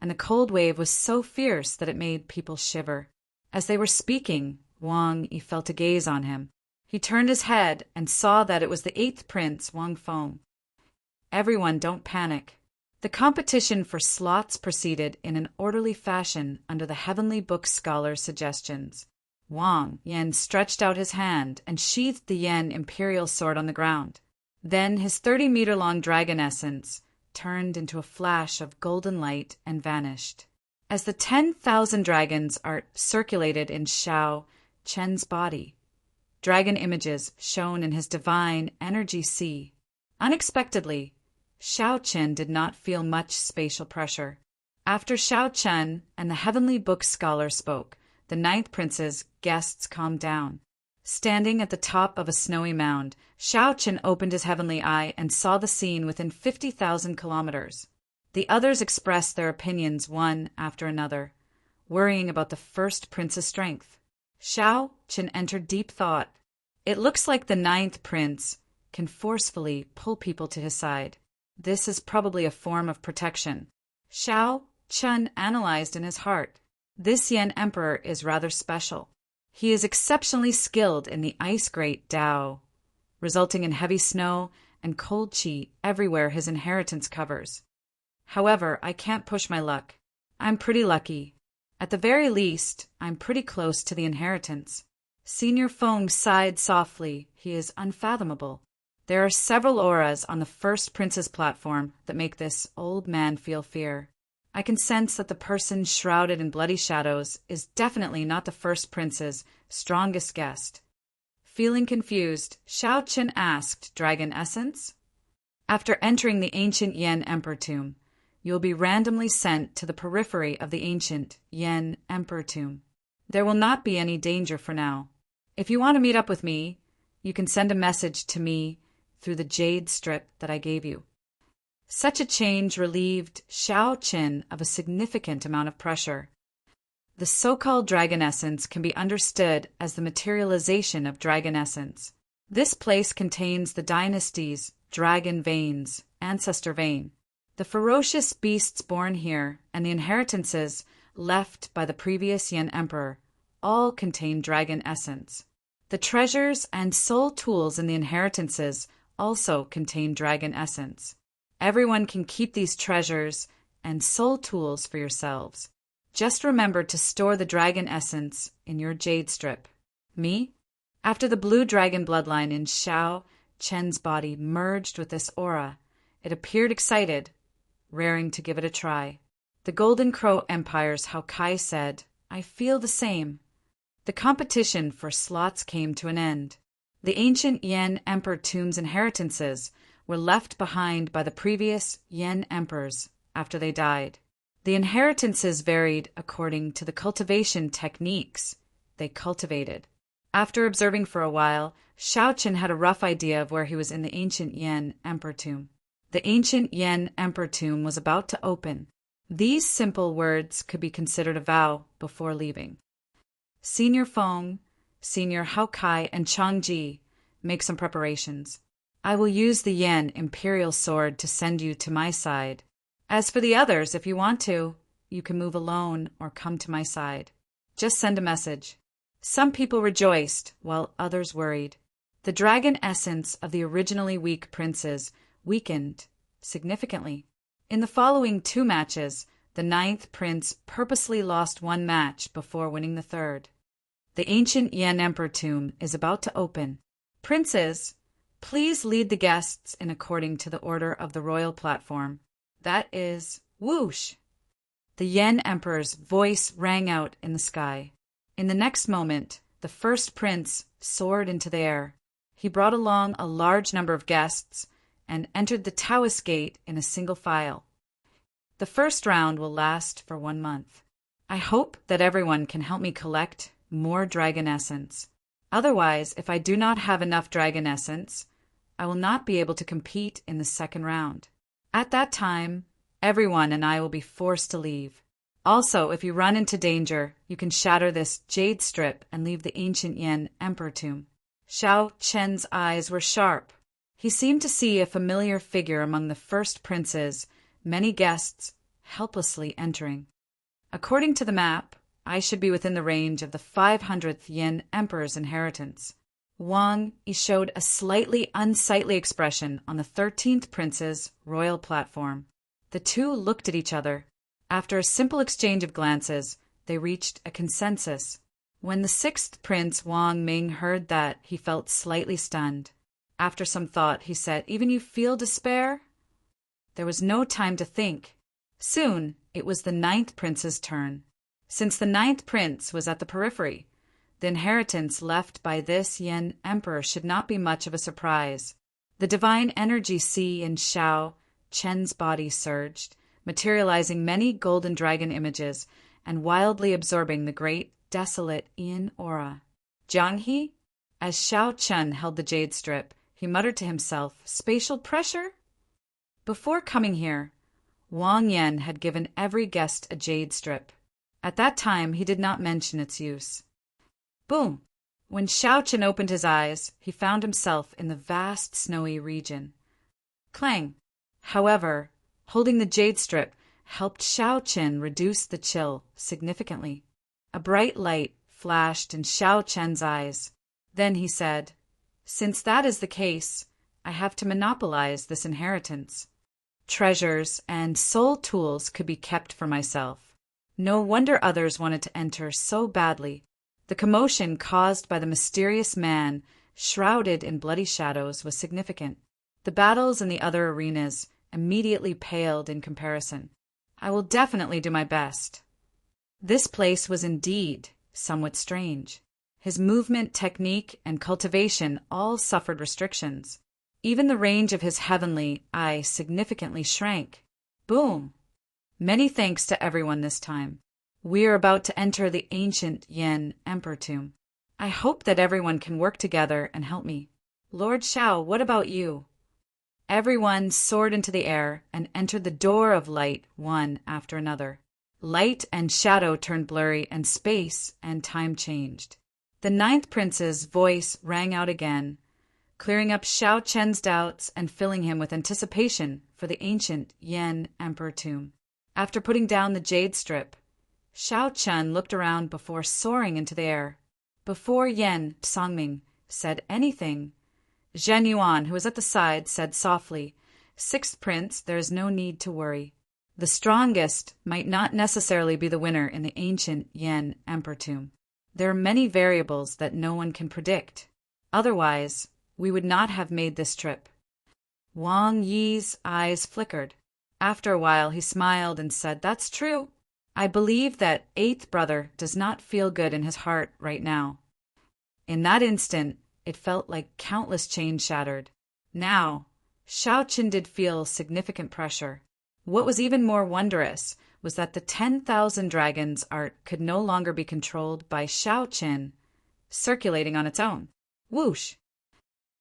and the cold wave was so fierce that it made people shiver. As they were speaking, Wang Yi felt a gaze on him. He turned his head and saw that it was the 8th Prince, Wang Feng. Everyone, don't panic. The competition for slots proceeded in an orderly fashion under the Heavenly Book Scholar's suggestions. Wang Yan stretched out his hand and sheathed the Yan Imperial sword on the ground. Then his 30-meter-long dragon essence turned into a flash of golden light and vanished. As the 10,000 dragons are circulated in Shao Chen's body, dragon images shone in his divine energy sea. Unexpectedly, Shao Chen did not feel much spatial pressure. After Shao Chen and the Heavenly Book Scholar spoke, the 9th Prince's guests calmed down. Standing at the top of a snowy mound, Shao Chen opened his heavenly eye and saw the scene within 50,000 kilometers. The others expressed their opinions one after another, worrying about the first prince's strength. Shao Chen entered deep thought. It looks like the 9th Prince can forcefully pull people to his side. This is probably a form of protection. Shao Chen analyzed in his heart. This Yan Emperor is rather special. He is exceptionally skilled in the ice great Dao, resulting in heavy snow and cold qi everywhere his inheritance covers. However, I can't push my luck. I'm pretty lucky. At the very least, I'm pretty close to the inheritance. Senior Feng sighed softly. He is unfathomable. There are several auras on the first prince's platform that make this old man feel fear. I can sense that the person shrouded in bloody shadows is definitely not the first prince's strongest guest. Feeling confused, Shao Chen asked, "Dragon essence?" After entering the ancient Yan Emperor tomb, you will be randomly sent to the periphery of the ancient Yan Emperor tomb. There will not be any danger for now. If you want to meet up with me, you can send a message to me through the jade strip that I gave you. Such a change relieved Shao Chen of a significant amount of pressure. The so-called dragon essence can be understood as the materialization of dragon essence. This place contains the dynasty's dragon veins, ancestor vein. The ferocious beasts born here and the inheritances left by the previous Yan Emperor all contain dragon essence. The treasures and soul tools in the inheritances also contain dragon essence. Everyone can keep these treasures and soul tools for yourselves. Just remember to store the dragon essence in your jade strip. Me? After the blue dragon bloodline in Shao Chen's body merged with this aura, it appeared excited, raring to give it a try. The Golden Crow Empire's Hao Kai said, "I feel the same." The competition for slots came to an end. The ancient Yan Emperor tomb's inheritances were left behind by the previous Yan Emperors after they died. The inheritances varied according to the cultivation techniques they cultivated. After observing for a while, Shao Chen had a rough idea of where he was in the ancient Yan Emperor tomb. The ancient Yan Emperor tomb was about to open. These simple words could be considered a vow before leaving. Senior Feng, Senior Hao Kai, and Changji make some preparations. I will use the Yan Imperial Sword to send you to my side. As for the others, if you want to, you can move alone or come to my side. Just send a message. Some people rejoiced, while others worried. The dragon essence of the originally weak princes weakened significantly. In the following 2 matches, the 9th prince purposely lost 1 match before winning the 3rd. The ancient Yen Emperor tomb is about to open. Princes, please lead the guests in according to the order of the royal platform. That is, whoosh! The Yen Emperor's voice rang out in the sky. In the next moment, the first prince soared into the air. He brought along a large number of guests and entered the Taoist gate in a single file. The first round will last for 1 month. I hope that everyone can help me collect more dragon essence. Otherwise, if I do not have enough dragon essence, I will not be able to compete in the 2nd round. At that time, everyone and I will be forced to leave. Also, if you run into danger, you can shatter this jade strip and leave the ancient Yen Emperor tomb. Xiao Chen's eyes were sharp. He seemed to see a familiar figure among the first princes, many guests helplessly entering. According to the map, I should be within the range of the 500th Yen Emperor's inheritance. Wang Yi showed a slightly unsightly expression on the 13th prince's royal platform. The 2 looked at each other. After a simple exchange of glances, they reached a consensus. When the 6th prince Wang Ming heard that, he felt slightly stunned. After some thought, he said, "Even you feel despair?" There was no time to think. Soon, it was the 9th prince's turn. Since the 9th prince was at the periphery, the inheritance left by this Yen Emperor should not be much of a surprise. The divine energy sea in Xiao Chen's body surged, materializing many golden dragon images and wildly absorbing the great, desolate Yin aura. Jianghe? As Xiao Chen held the jade strip, he muttered to himself, "Spatial pressure?" Before coming here, Wang Yan had given every guest a jade strip. At that time, he did not mention its use. Boom! When Xiao Chen opened his eyes, he found himself in the vast snowy region. Clang! However, holding the jade strip helped Xiao Chen reduce the chill significantly. A bright light flashed in Xiao Chen's eyes. Then he said, "Since that is the case, I have to monopolize this inheritance. Treasures and soul tools could be kept for myself. No wonder others wanted to enter so badly. The commotion caused by the mysterious man, shrouded in bloody shadows, was significant. The battles in the other arenas immediately paled in comparison. I will definitely do my best." This place was indeed somewhat strange. His movement, technique, and cultivation all suffered restrictions. Even the range of his heavenly eye significantly shrank. Boom! Many thanks to everyone this time. We are about to enter the ancient Yen Emperor tomb. I hope that everyone can work together and help me. Lord Xiao, what about you? Everyone soared into the air and entered the door of light one after another. Light and shadow turned blurry and space and time changed. The 9th prince's voice rang out again, clearing up Xiao Chen's doubts and filling him with anticipation for the ancient Yen Emperor tomb. After putting down the jade strip, Xiao Chen looked around before soaring into the air. Before Yen Songming said anything, Zhen Yuan, who was at the side, said softly, "6th Prince, there is no need to worry. The strongest might not necessarily be the winner in the ancient Yen Emperor tomb. There are many variables that no one can predict. Otherwise, we would not have made this trip." Wang Yi's eyes flickered. After a while, he smiled and said, "That's true. I believe that 8th brother does not feel good in his heart right now." In that instant, it felt like countless chains shattered. Now, Xiao Chen did feel significant pressure. What was even more wondrous was that the 10,000 dragons art could no longer be controlled by Xiao Chen, circulating on its own. Whoosh!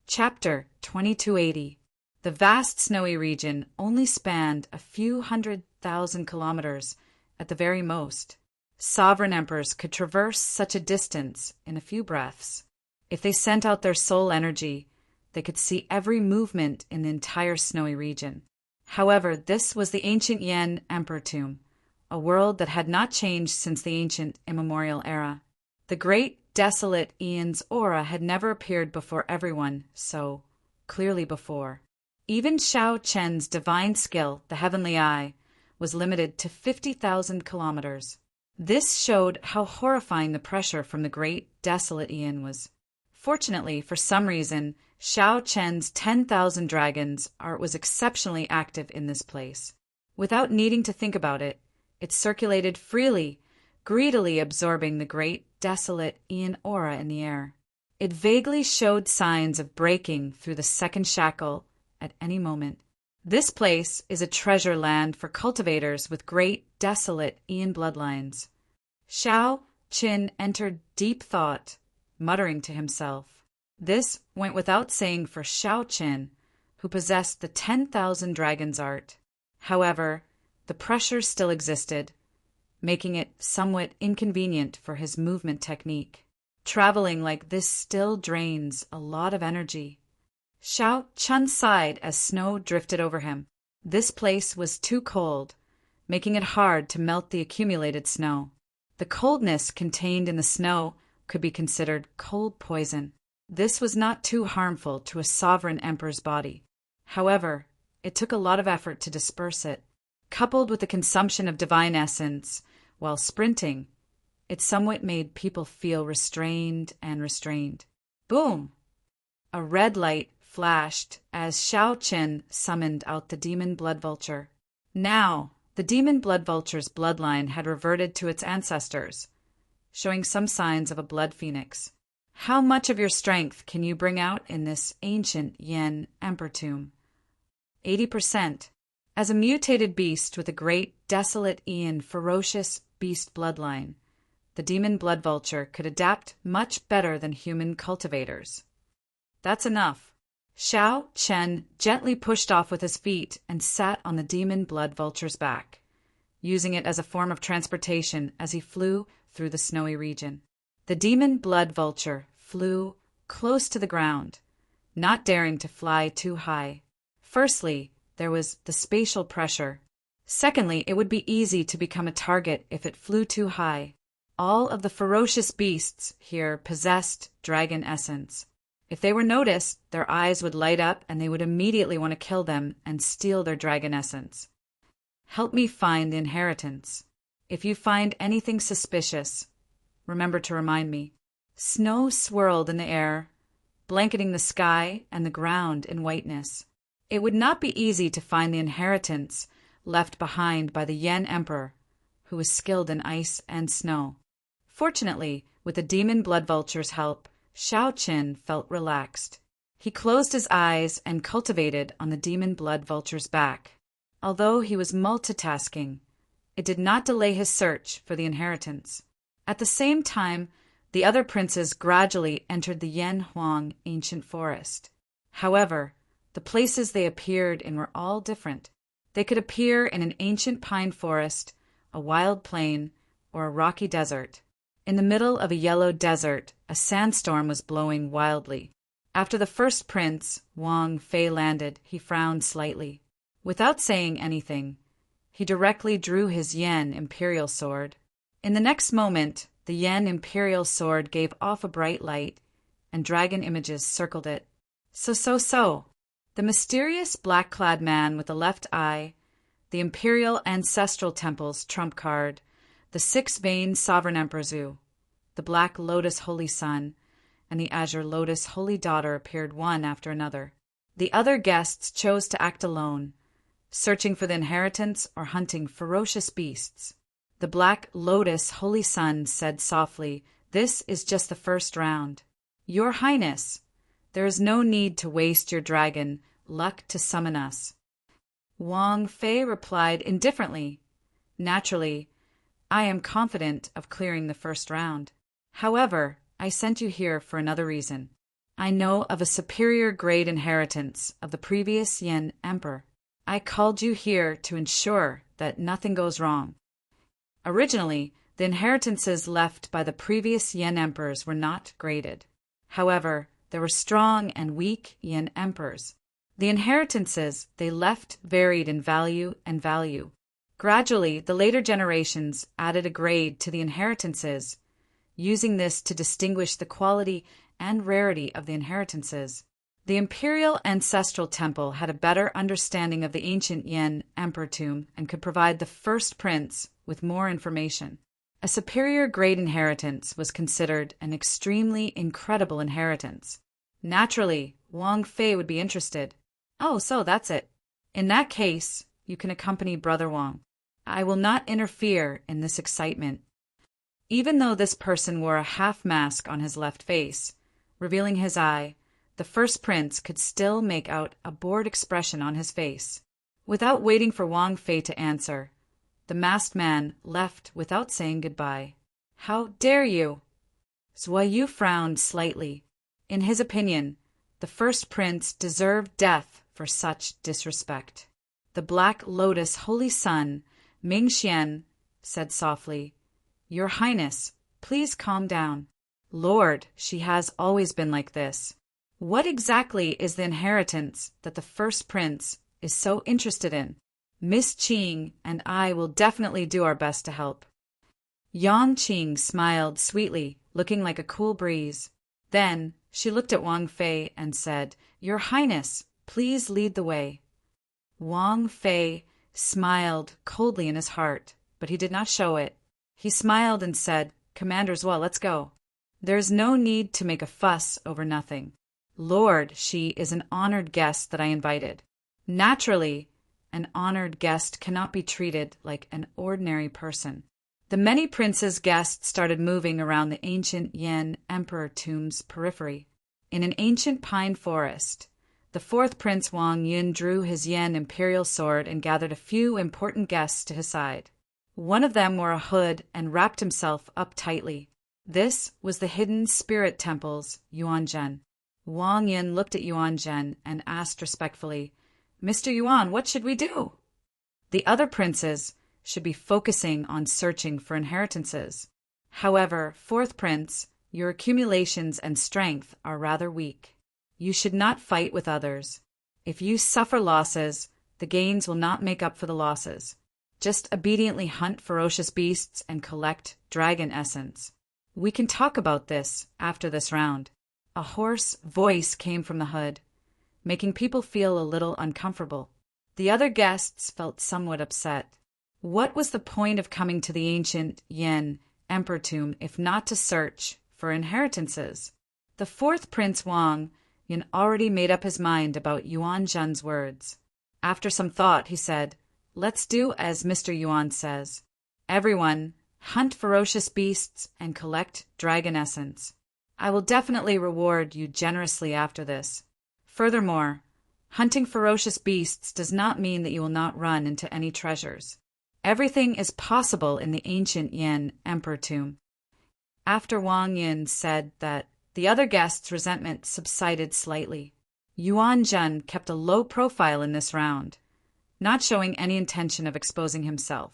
Chapter 2280. The vast snowy region only spanned a few 100,000 kilometers at the very most. Sovereign emperors could traverse such a distance in a few breaths. If they sent out their soul energy, they could see every movement in the entire snowy region. However, this was the ancient Yen Emperor tomb, a world that had not changed since the ancient immemorial era. The great, desolate Ian's aura had never appeared before everyone so clearly before. Even Xiao Chen's divine skill, the heavenly eye, was limited to 50,000 kilometers. This showed how horrifying the pressure from the great, desolate Yin was. Fortunately, for some reason, Xiao Chen's 10,000 dragons was exceptionally active in this place. Without needing to think about it, it circulated freely, greedily absorbing the great, desolate Yin aura in the air. It vaguely showed signs of breaking through the second shackle at any moment. This place is a treasure land for cultivators with great, desolate Yin bloodlines. Xiao Qin entered deep thought, muttering to himself. This went without saying for Xiao Qin, who possessed the 10,000 dragons art. However, the pressure still existed, making it somewhat inconvenient for his movement technique. Traveling like this still drains a lot of energy. Xiao Chun sighed as snow drifted over him. This place was too cold, making it hard to melt the accumulated snow. The coldness contained in the snow could be considered cold poison. This was not too harmful to a sovereign emperor's body. However, it took a lot of effort to disperse it. Coupled with the consumption of divine essence while sprinting, it somewhat made people feel restrained. Boom! A red light flashed as Xiao Qin summoned out the demon blood vulture. Now, the demon blood vulture's bloodline had reverted to its ancestors, showing some signs of a blood phoenix. How much of your strength can you bring out in this ancient Yin emperor tomb? 80%. As a mutated beast with a great, desolate Yin ferocious beast bloodline, the demon blood vulture could adapt much better than human cultivators. That's enough. Xiao Chen gently pushed off with his feet and sat on the demon blood vulture's back, using it as a form of transportation as he flew through the snowy region. The demon blood vulture flew close to the ground, not daring to fly too high. Firstly, there was the spatial pressure. Secondly, it would be easy to become a target if it flew too high. All of the ferocious beasts here possessed dragon essence. If they were noticed, their eyes would light up and they would immediately want to kill them and steal their dragon essence. Help me find the inheritance. If you find anything suspicious, remember to remind me. Snow swirled in the air, blanketing the sky and the ground in whiteness. It would not be easy to find the inheritance left behind by the Yen Emperor, who was skilled in ice and snow. Fortunately, with the demon blood vulture's help, Xiao Qin felt relaxed. He closed his eyes and cultivated on the demon blood vulture's back. Although he was multitasking, it did not delay his search for the inheritance. At the same time, the other princes gradually entered the Yen Huang ancient forest. However, the places they appeared in were all different. They could appear in an ancient pine forest, a wild plain, or a rocky desert. In the middle of a yellow desert, a sandstorm was blowing wildly. After the first prince, Wang Fei, landed, he frowned slightly. Without saying anything, he directly drew his Yen imperial sword. In the next moment, the Yen imperial sword gave off a bright light, and dragon images circled it. So. The mysterious black-clad man with the left eye, the imperial ancestral temple's trump card, the six-veined sovereign Emperor Zhu, the black lotus holy son, and the azure lotus holy daughter appeared one after another. The other guests chose to act alone, searching for the inheritance or hunting ferocious beasts. The black lotus holy son said softly, "This is just the first round. Your Highness, there is no need to waste your dragon luck to summon us." Wang Fei replied indifferently, "Naturally, I am confident of clearing the first round. However, I sent you here for another reason. I know of a superior grade inheritance of the previous Yen Emperor. I called you here to ensure that nothing goes wrong. Originally, the inheritances left by the previous Yen Emperors were not graded. However, there were strong and weak Yen Emperors. The inheritances they left varied in value and value. Gradually, the later generations added a grade to the inheritances, using this to distinguish the quality and rarity of the inheritances. The Imperial Ancestral Temple had a better understanding of the ancient Yin Emperor tomb and could provide the first prince with more information. A superior grade inheritance was considered an extremely incredible inheritance. Naturally, Wang Fei would be interested. Oh, so that's it. In that case, you can accompany Brother Wang. I will not interfere in this excitement. Even though this person wore a half mask on his left face, revealing his eye, the first prince could still make out a bored expression on his face. Without waiting for Wang Fei to answer, the masked man left without saying goodbye. How dare you? Zhuo Yu frowned slightly. In his opinion, the first prince deserved death for such disrespect. The Black Lotus Holy Sun, Ming Xian, said softly, "Your Highness, please calm down. Lord, she has always been like this. What exactly is the inheritance that the first prince is so interested in? Miss Qing and I will definitely do our best to help." Yang Qing smiled sweetly, looking like a cool breeze. Then she looked at Wang Fei and said, "Your Highness, please lead the way." Wang Fei smiled coldly in his heart, but he did not show it. He smiled and said, "Commander Zhuo, let's go. There's no need to make a fuss over nothing. Lord, she is an honored guest that I invited. Naturally, an honored guest cannot be treated like an ordinary person." The many princes' guests started moving around the ancient Yin Emperor tomb's periphery. In an ancient pine forest, the fourth prince Wang Yun drew his Yin imperial sword and gathered a few important guests to his side. One of them wore a hood and wrapped himself up tightly. This was the hidden spirit temple's Yuan Zhen. Wang Yun looked at Yuan Zhen and asked respectfully, "Mr. Yuan, what should we do?" The other princes should be focusing on searching for inheritances. However, fourth prince, your accumulations and strength are rather weak. You should not fight with others. If you suffer losses, the gains will not make up for the losses. Just obediently hunt ferocious beasts and collect dragon essence. We can talk about this after this round. A hoarse voice came from the hood, making people feel a little uncomfortable. The other guests felt somewhat upset. What was the point of coming to the ancient Yin Emperor tomb if not to search for inheritances? The fourth Prince Wang Yun already made up his mind about Yuan Zhen's words. After some thought, he said, "Let's do as Mr. Yuan says. Everyone, hunt ferocious beasts and collect dragon essence. I will definitely reward you generously after this. Furthermore, hunting ferocious beasts does not mean that you will not run into any treasures. Everything is possible in the ancient Yin Emperor tomb." After Wang Yun said that, the other guests' resentment subsided slightly. Yuan Zhen kept a low profile in this round, not showing any intention of exposing himself.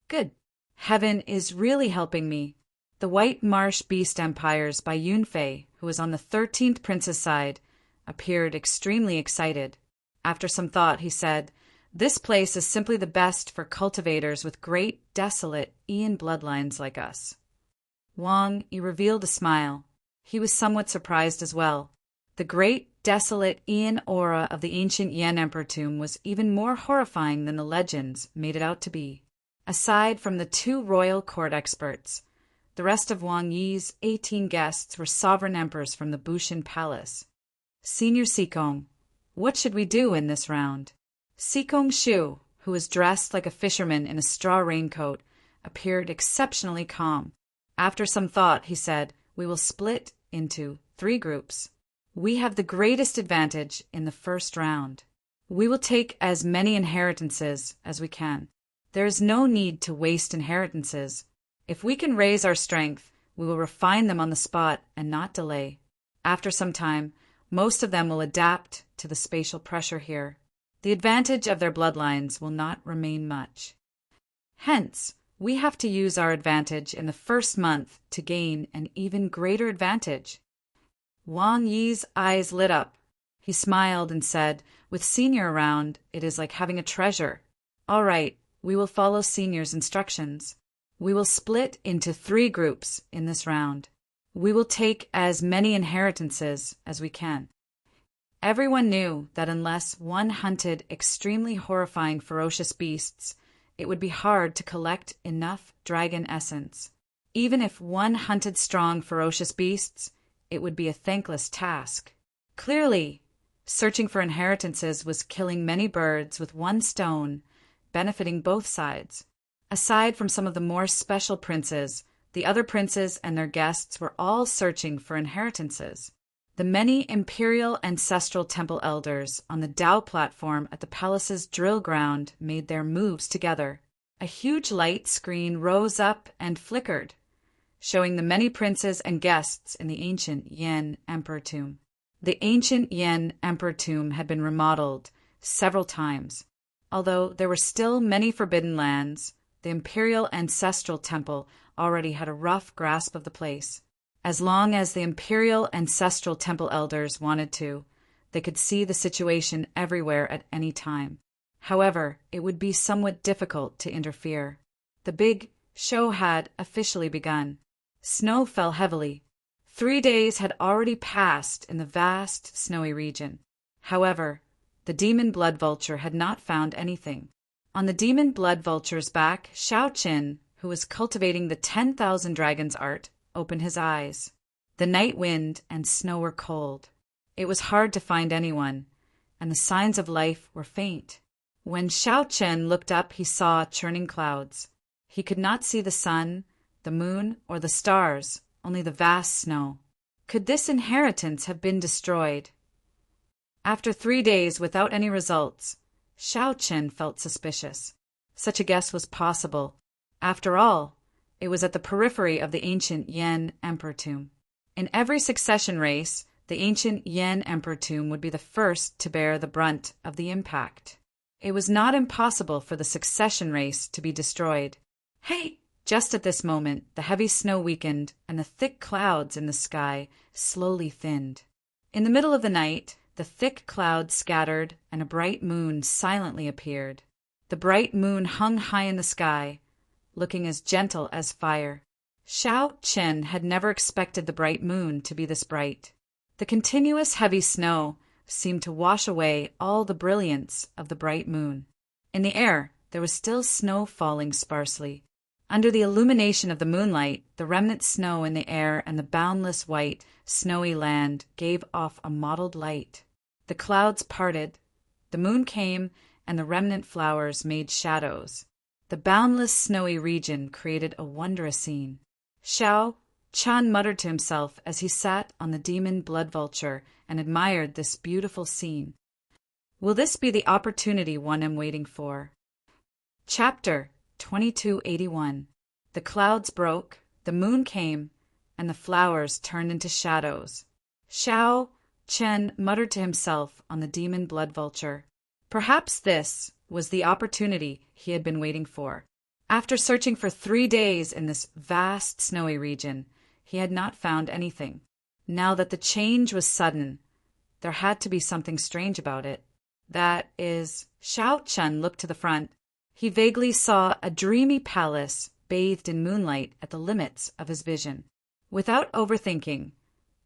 Good. Heaven is really helping me. The White Marsh Beast Empires by Yunfei, who was on the 13th prince's side, appeared extremely excited. After some thought, he said, "This place is simply the best for cultivators with great, desolate Yin bloodlines like us." Wang Yi revealed a smile. He was somewhat surprised as well. The great, desolate Yin aura of the ancient Yin Emperor tomb was even more horrifying than the legends made it out to be. Aside from the 2 royal court experts, the rest of Wang Yi's 18 guests were sovereign emperors from the Bushin Palace. "Senior Sikong, what should we do in this round?" Sikong Shu, who was dressed like a fisherman in a straw raincoat, appeared exceptionally calm. After some thought, he said, "We will split into 3 groups. We have the greatest advantage in the first round. We will take as many inheritances as we can. There is no need to waste inheritances. If we can raise our strength, we will refine them on the spot and not delay. After some time, most of them will adapt to the spatial pressure here. The advantage of their bloodlines will not remain much. Hence, we have to use our advantage in the first month to gain an even greater advantage." Wang Yi's eyes lit up. He smiled and said, "With Senior around, it is like having a treasure. All right, we will follow Senior's instructions. We will split into 3 groups in this round. We will take as many inheritances as we can. Everyone knew that unless one hunted extremely horrifying ferocious beasts, it would be hard to collect enough dragon essence. Even if one hunted strong ferocious beasts, it would be a thankless task. Clearly, searching for inheritances was killing many birds with one stone, benefiting both sides. Aside from some of the more special princes, the other princes and their guests were all searching for inheritances. The many imperial ancestral temple elders on the Tao platform at the palace's drill ground made their moves together. A huge light screen rose up and flickered, showing the many princes and guests in the ancient Yan Emperor tomb. The ancient Yan Emperor tomb had been remodeled several times. Although there were still many forbidden lands, the imperial ancestral temple already had a rough grasp of the place. As long as the imperial ancestral temple elders wanted to, they could see the situation everywhere at any time. However, it would be somewhat difficult to interfere. The big show had officially begun. Snow fell heavily. 3 days had already passed in the vast snowy region. However, the demon blood vulture had not found anything. On the demon blood vulture's back, Shao Qin, who was cultivating the 10,000 dragons art, opened his eyes. The night wind and snow were cold. It was hard to find anyone, and the signs of life were faint. When Shao Qin looked up, he saw churning clouds. He could not see the sun, the moon, or the stars, only the vast snow. Could this inheritance have been destroyed? After 3 days without any results, Shao Qin felt suspicious. Such a guess was possible. After all, it was at the periphery of the ancient Yan Emperor tomb. In every succession race, the ancient Yan Emperor tomb would be the first to bear the brunt of the impact. It was not impossible for the succession race to be destroyed. Hey! Just at this moment, the heavy snow weakened and the thick clouds in the sky slowly thinned. In the middle of the night, the thick clouds scattered and a bright moon silently appeared. The bright moon hung high in the sky, looking as gentle as fire. Shao Qin had never expected the bright moon to be this bright. The continuous heavy snow seemed to wash away all the brilliance of the bright moon. In the air, there was still snow falling sparsely. Under the illumination of the moonlight, the remnant snow in the air and the boundless white, snowy land gave off a mottled light. The clouds parted, the moon came, and the remnant flowers made shadows. The boundless snowy region created a wondrous scene. Shao Qin muttered to himself as he sat on the demon blood vulture and admired this beautiful scene. Will this be the opportunity one am waiting for? Chapter 2281. The clouds broke, the moon came, and the flowers turned into shadows. Shao Qin muttered to himself on the demon blood vulture. Perhaps this was the opportunity he had been waiting for. After searching for 3 days in this vast snowy region, he had not found anything. Now that the change was sudden, there had to be something strange about it. That is, Shao Qin looked to the front. He vaguely saw a dreamy palace bathed in moonlight at the limits of his vision. Without overthinking,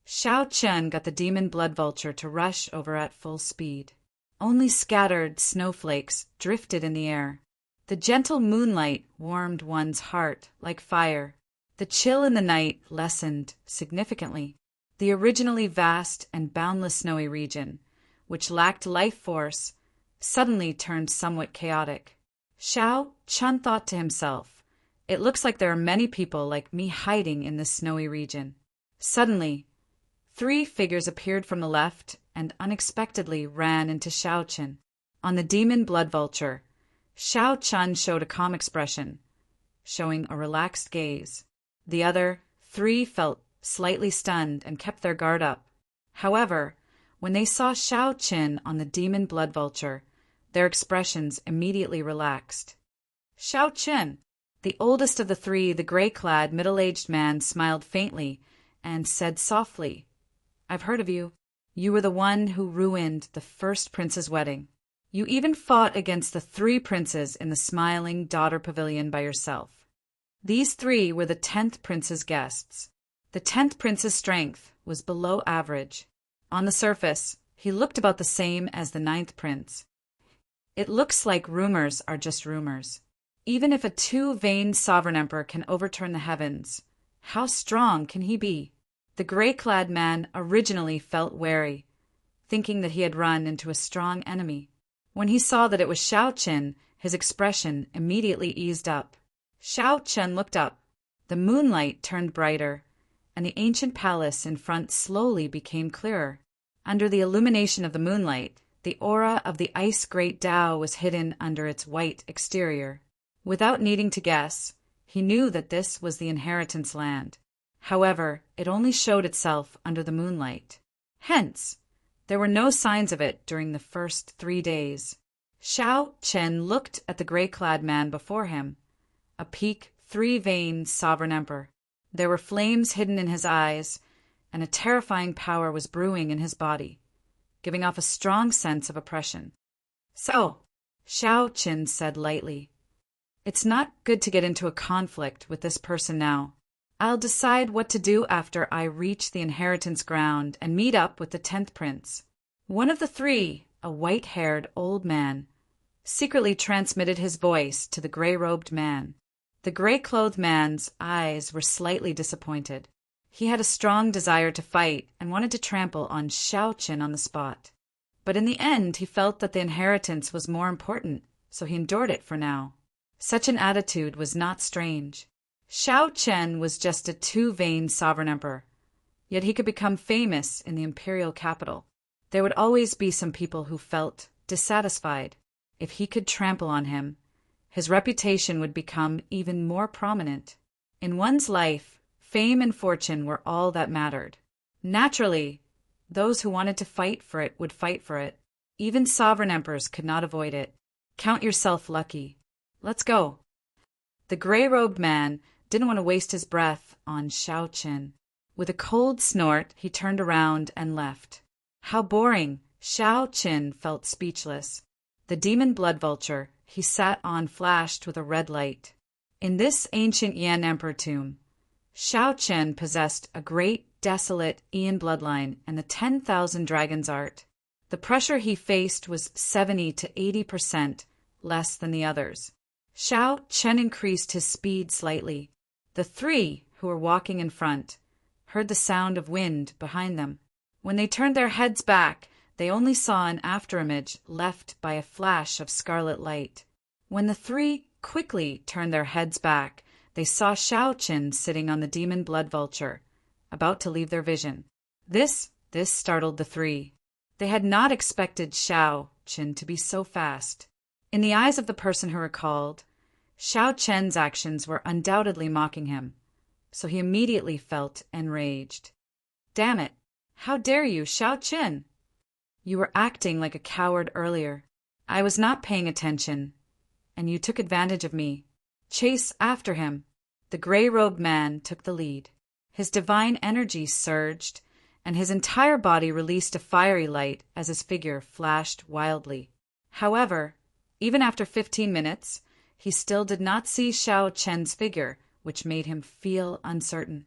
Shao Qin got the demon blood vulture to rush over at full speed. Only scattered snowflakes drifted in the air. The gentle moonlight warmed one's heart like fire. The chill in the night lessened significantly. The originally vast and boundless snowy region, which lacked life force, suddenly turned somewhat chaotic. Shao Qin thought to himself, "It looks like there are many people like me hiding in this snowy region." Suddenly, 3 figures appeared from the left and unexpectedly ran into Shao Qin. On the demon blood vulture, Shao Qin showed a calm expression, showing a relaxed gaze. The other 3 felt slightly stunned and kept their guard up. However, when they saw Shao Qin on the demon blood vulture, their expressions immediately relaxed. Shao Qin, the oldest of the 3, the gray-clad, middle-aged man, smiled faintly and said softly, "I've heard of you. You were the one who ruined the first prince's wedding. You even fought against the 3 princes in the smiling daughter pavilion by yourself. These 3 were the 10th prince's guests. The 10th prince's strength was below average. On the surface, He looked about the same as the ninth prince. It looks like rumors are just rumors. Even if a two-veined sovereign emperor can overturn the heavens, how strong can he be? The gray-clad man originally felt wary, thinking that he had run into a strong enemy. When he saw that it was Shao Chen, his expression immediately eased up. Shao Chen looked up. The moonlight turned brighter, and the ancient palace in front slowly became clearer. Under the illumination of the moonlight, the aura of the Ice Great Tao was hidden under its white exterior. Without needing to guess, he knew that this was the inheritance land. However, it only showed itself under the moonlight. Hence, there were no signs of it during the first 3 days. Shao Chen looked at the gray-clad man before him, a peak, three-veined sovereign emperor. There were flames hidden in his eyes, and a terrifying power was brewing in his body, giving off a strong sense of oppression. "So," Shao Chen said lightly, "it's not good to get into a conflict with this person now. I'll decide what to do after I reach the inheritance ground and meet up with the 10th prince." One of the three, a white-haired old man, secretly transmitted his voice to the gray-robed man. The gray-clothed man's eyes were slightly disappointed. He had a strong desire to fight and wanted to trample on Shao Chen on the spot. But in the end, he felt that the inheritance was more important, so he endured it for now. Such an attitude was not strange. Shao Chen was just a two-veined sovereign emperor, yet he could become famous in the imperial capital. There would always be some people who felt dissatisfied. If he could trample on him, his reputation would become even more prominent. In one's life, fame and fortune were all that mattered. Naturally, those who wanted to fight for it would fight for it. Even sovereign emperors could not avoid it. Count yourself lucky. Let's go. The gray-robed man didn't want to waste his breath on Shao Chen. With a cold snort, he turned around and left. How boring! Shao Chen felt speechless. The demon blood vulture he sat on flashed with a red light. In this ancient Yan Emperor tomb, Shao Chen possessed a great, desolate Ian bloodline and the 10,000 dragons art. The pressure he faced was 70 to 80% less than the others. Shao Chen increased his speed slightly. The three, who were walking in front, heard the sound of wind behind them. When they turned their heads back, they only saw an afterimage left by a flash of scarlet light. When the three quickly turned their heads back, they saw Shao Chen sitting on the demon blood vulture, about to leave their vision. This startled the three. They had not expected Shao Chen to be so fast. In the eyes of the person who recalled, Shao Chen's actions were undoubtedly mocking him, so he immediately felt enraged. "Damn it! How dare you, Shao Chen? You were acting like a coward earlier. I was not paying attention, and you took advantage of me. Chase after him." The gray-robed man took the lead. His divine energy surged, and his entire body released a fiery light as his figure flashed wildly. However, even after 15 minutes, he still did not see Shao Chen's figure, which made him feel uncertain.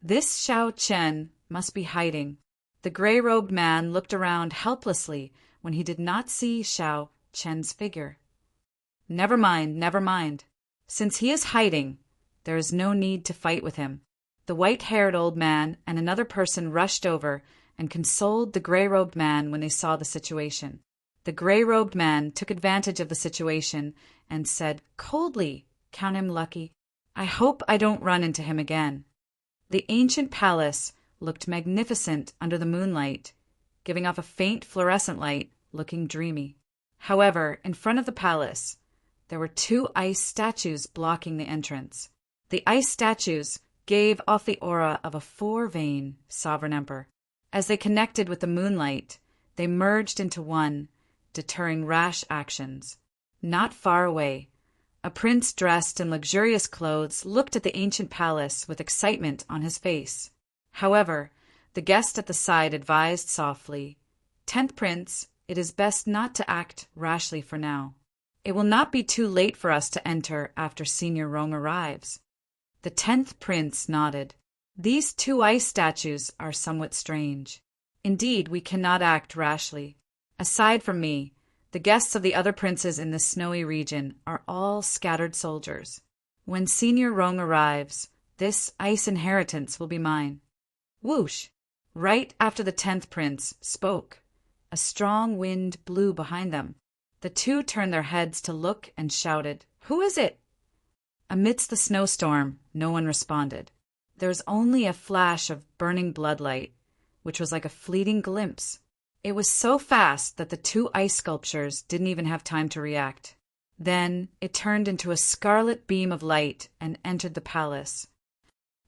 This Shao Chen must be hiding. The gray-robed man looked around helplessly when he did not see Shao Chen's figure. Never mind. Since he is hiding, there is no need to fight with him." The white-haired old man and another person rushed over and consoled the gray-robed man when they saw the situation. The gray-robed man took advantage of the situation and said coldly, "Count him lucky. I hope I don't run into him again." The ancient palace looked magnificent under the moonlight, giving off a faint fluorescent light, looking dreamy. However, in front of the palace, there were 2 ice statues blocking the entrance. The ice statues gave off the aura of a 4-vein sovereign emperor. As they connected with the moonlight, they merged into one, deterring rash actions. Not far away, a prince dressed in luxurious clothes looked at the ancient palace with excitement on his face. However, the guest at the side advised softly, "10th Prince, it is best not to act rashly for now. It will not be too late for us to enter after Senior Rome arrives." The 10th Prince nodded. "These 2 ice statues are somewhat strange. Indeed, we cannot act rashly. Aside from me, the guests of the other princes in this snowy region are all scattered soldiers. When Senior Rong arrives, this ice inheritance will be mine." Whoosh! Right after the 10th prince spoke, a strong wind blew behind them. The two turned their heads to look and shouted, "Who is it?" Amidst the snowstorm, no one responded. There was only a flash of burning bloodlight, which was like a fleeting glimpse. It was so fast that the two ice sculptures didn't even have time to react. Then it turned into a scarlet beam of light and entered the palace.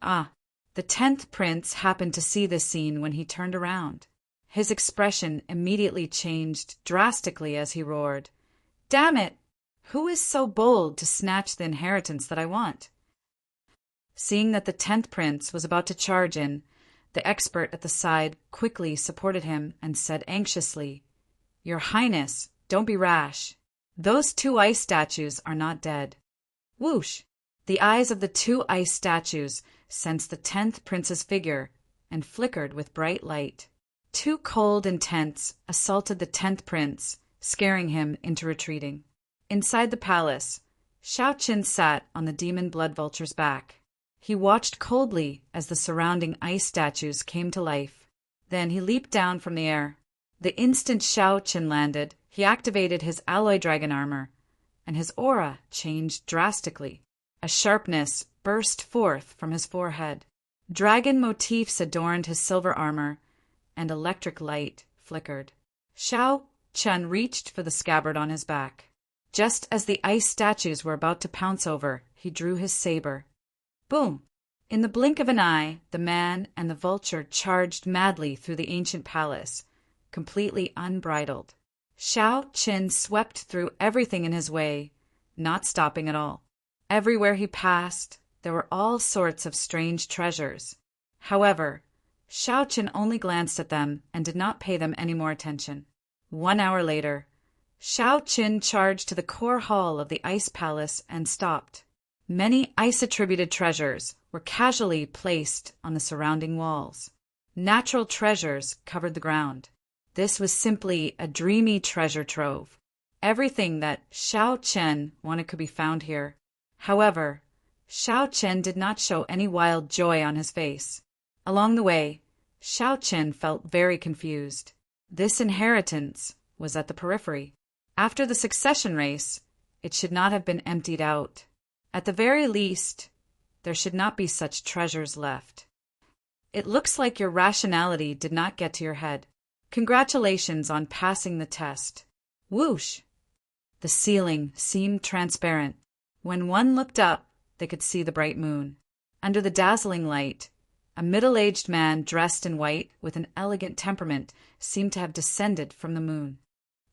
The 10th prince happened to see this scene when he turned around. His expression immediately changed drastically as he roared, "Damn it! Who is so bold to snatch the inheritance that I want?" Seeing that the 10th prince was about to charge in, the expert at the side quickly supported him and said anxiously, "Your Highness, don't be rash. Those two ice statues are not dead." Whoosh! The eyes of the two ice statues sensed the 10th prince's figure and flickered with bright light. Two cold intents assaulted the 10th prince, scaring him into retreating. Inside the palace, Shao Qin sat on the demon blood vulture's back. He watched coldly as the surrounding ice statues came to life. Then he leaped down from the air. The instant Shao Qin landed, he activated his alloy dragon armor, and his aura changed drastically. A sharpness burst forth from his forehead. Dragon motifs adorned his silver armor, and electric light flickered. Shao Qin reached for the scabbard on his back. Just as the ice statues were about to pounce over, he drew his saber. Boom! In the blink of an eye, the man and the vulture charged madly through the ancient palace, completely unbridled. Shao Qin swept through everything in his way, not stopping at all. Everywhere he passed, there were all sorts of strange treasures. However, Shao Qin only glanced at them and did not pay them any more attention. 1 hour later, Shao Qin charged to the core hall of the ice palace and stopped. Many ice-attributed treasures were casually placed on the surrounding walls. Natural treasures covered the ground. This was simply a dreamy treasure trove. Everything that Shao Qin wanted could be found here. However, Shao Qin did not show any wild joy on his face. Along the way, Shao Qin felt very confused. This inheritance was at the periphery. After the succession race, it should not have been emptied out. At the very least, there should not be such treasures left. It looks like your rationality did not get to your head. Congratulations on passing the test. Whoosh! The ceiling seemed transparent. When one looked up, they could see the bright moon. Under the dazzling light, a middle-aged man dressed in white with an elegant temperament seemed to have descended from the moon.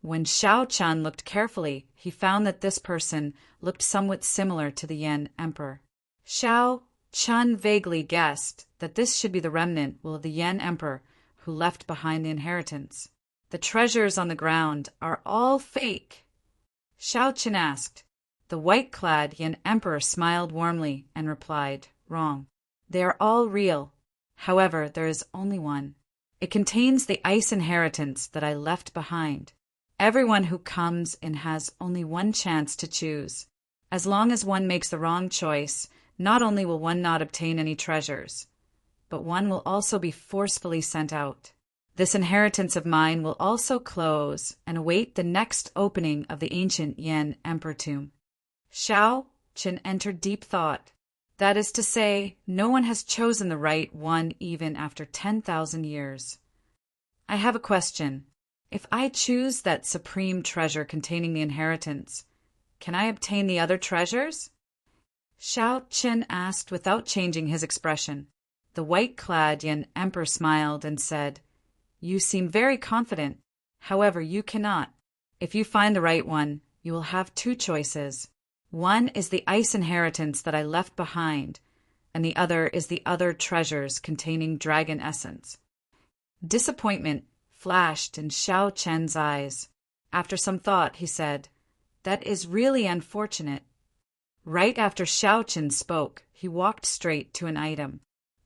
When Shao Qin looked carefully, he found that this person looked somewhat similar to the Yan Emperor. Shao Qin vaguely guessed that this should be the remnant of the Yan Emperor who left behind the inheritance. "The treasures on the ground are all fake?" Shao Qin asked. The white-clad Yan Emperor smiled warmly and replied, "Wrong. They are all real. However, there is only one. It contains the ice inheritance that I left behind. Everyone who comes in has only one chance to choose. As long as one makes the wrong choice, not only will one not obtain any treasures, but one will also be forcefully sent out. This inheritance of mine will also close and await the next opening of the ancient Yan Emperor tomb." Shao Qin entered deep thought. That is to say, no one has chosen the right one even after 10,000 years. "I have a question. If I choose that supreme treasure containing the inheritance, can I obtain the other treasures?" Shao Qin asked without changing his expression. The white-clad Yan Emperor smiled and said, "You seem very confident. However, you cannot. If you find the right one, you will have two choices. One is the ice inheritance that I left behind, and the other is the other treasures containing dragon essence." Disappointment flashed in Shao Qin's eyes. After some thought, he said, "That is really unfortunate." Right after Shao Qin spoke, he walked straight to an item.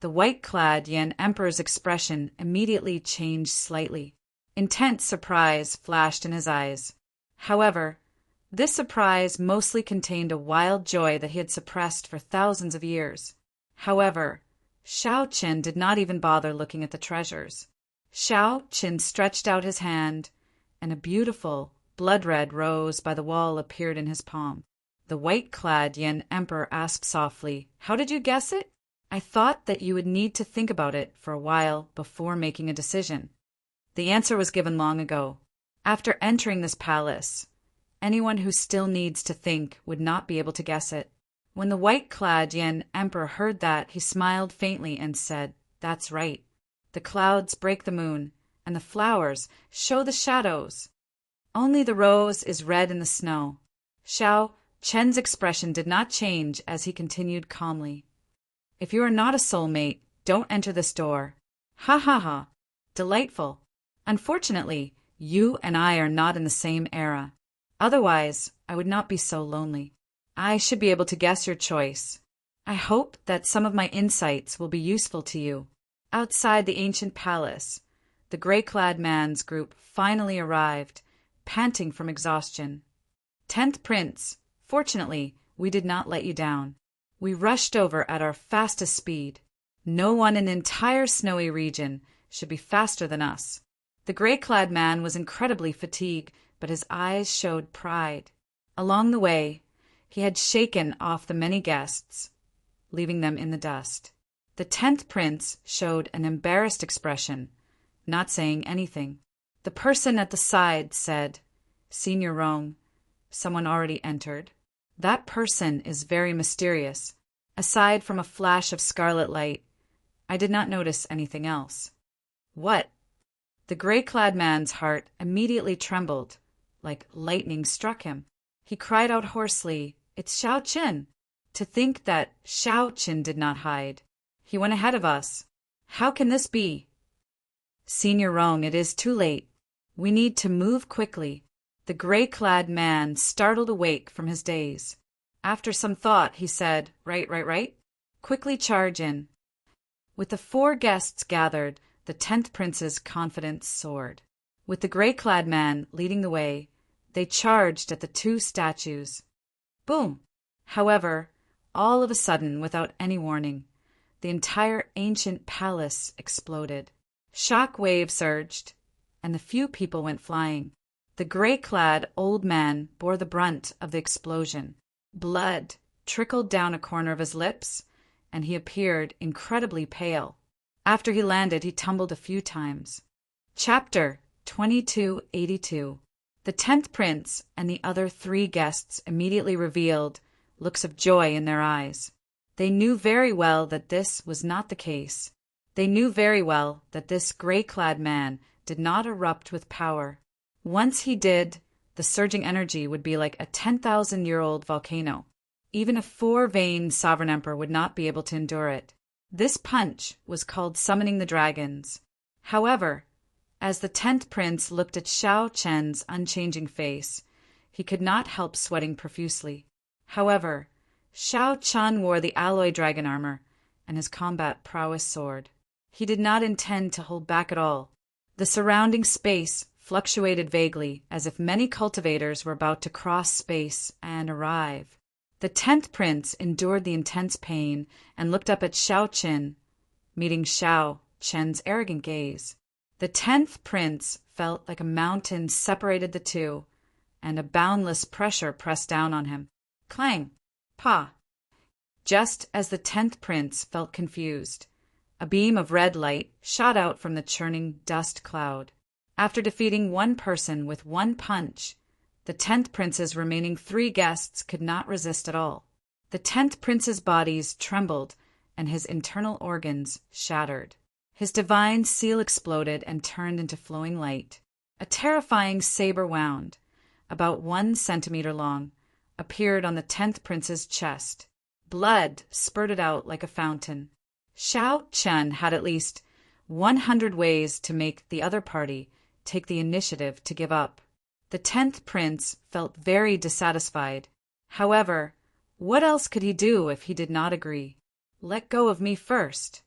The white-clad Yan Emperor's expression immediately changed slightly. Intense surprise flashed in his eyes. However, this surprise mostly contained a wild joy that he had suppressed for thousands of years. However, Shao Qin did not even bother looking at the treasures. Shao Qin stretched out his hand, and a beautiful, blood-red rose by the wall appeared in his palm. The white-clad Yan Emperor asked softly, "How did you guess it?" "I thought that you would need to think about it for a while before making a decision." The answer was given long ago. After entering this palace, anyone who still needs to think would not be able to guess it. When the white-clad Yan Emperor heard that, he smiled faintly and said, "That's right. The clouds break the moon, and the flowers show the shadows. Only the rose is red in the snow." Shao Chen's expression did not change as he continued calmly. "If you are not a soulmate, don't enter this door." "Ha ha ha. Delightful. Unfortunately, you and I are not in the same era. Otherwise, I would not be so lonely. I should be able to guess your choice. I hope that some of my insights will be useful to you." Outside the ancient palace, the gray-clad man's group finally arrived, panting from exhaustion. "10th Prince, fortunately, we did not let you down. We rushed over at our fastest speed. No one in the entire snowy region should be faster than us." The gray-clad man was incredibly fatigued, but his eyes showed pride. Along the way, he had shaken off the many guests, leaving them in the dust. The 10th Prince showed an embarrassed expression, not saying anything. The person at the side said, "Senior Rong, someone already entered. That person is very mysterious. Aside from a flash of scarlet light, I did not notice anything else." "What?" The gray-clad man's heart immediately trembled, like lightning struck him. He cried out hoarsely, "It's Shao Qin!" To think that Shao Qin did not hide. He went ahead of us. How can this be? "Senior Rong, it is too late. We need to move quickly." The gray-clad man startled awake from his daze. After some thought, he said, Right. Quickly charge in." With the 4 guests gathered, the 10th Prince's confidence soared. With the gray-clad man leading the way, they charged at the 2 statues. Boom! However, all of a sudden, without any warning, the entire ancient palace exploded. Shock waves surged, and the few people went flying. The gray-clad old man bore the brunt of the explosion. Blood trickled down a corner of his lips, and he appeared incredibly pale. After he landed, he tumbled a few times. Chapter 2282. The 10th Prince and the other 3 guests immediately revealed looks of joy in their eyes. They knew very well that this was not the case. They knew very well that this gray-clad man did not erupt with power. Once he did, the surging energy would be like a 10,000-year-old volcano. Even a 4-veined sovereign emperor would not be able to endure it. This punch was called summoning the dragons. However, as the 10th Prince looked at Shao Chen's unchanging face, he could not help sweating profusely. However, Shao Chen wore the alloy dragon armor and his combat prowess sword. He did not intend to hold back at all. The surrounding space fluctuated vaguely, as if many cultivators were about to cross space and arrive. The 10th Prince endured the intense pain and looked up at Shao Qin, meeting Shao Chen's arrogant gaze. The 10th Prince felt like a mountain separated the two, and a boundless pressure pressed down on him. Clang! Pa! Just as the 10th Prince felt confused, a beam of red light shot out from the churning dust cloud. After defeating 1 person with 1 punch, the 10th Prince's remaining 3 guests could not resist at all. The 10th Prince's bodies trembled and his internal organs shattered. His divine seal exploded and turned into flowing light. A terrifying saber wound, about 1 centimeter long, appeared on the 10th Prince's chest. Blood spurted out like a fountain. Shao Chen had at least 100 ways to make the other party take the initiative to give up. The 10th Prince felt very dissatisfied. However, what else could he do if he did not agree? "Let go of me first."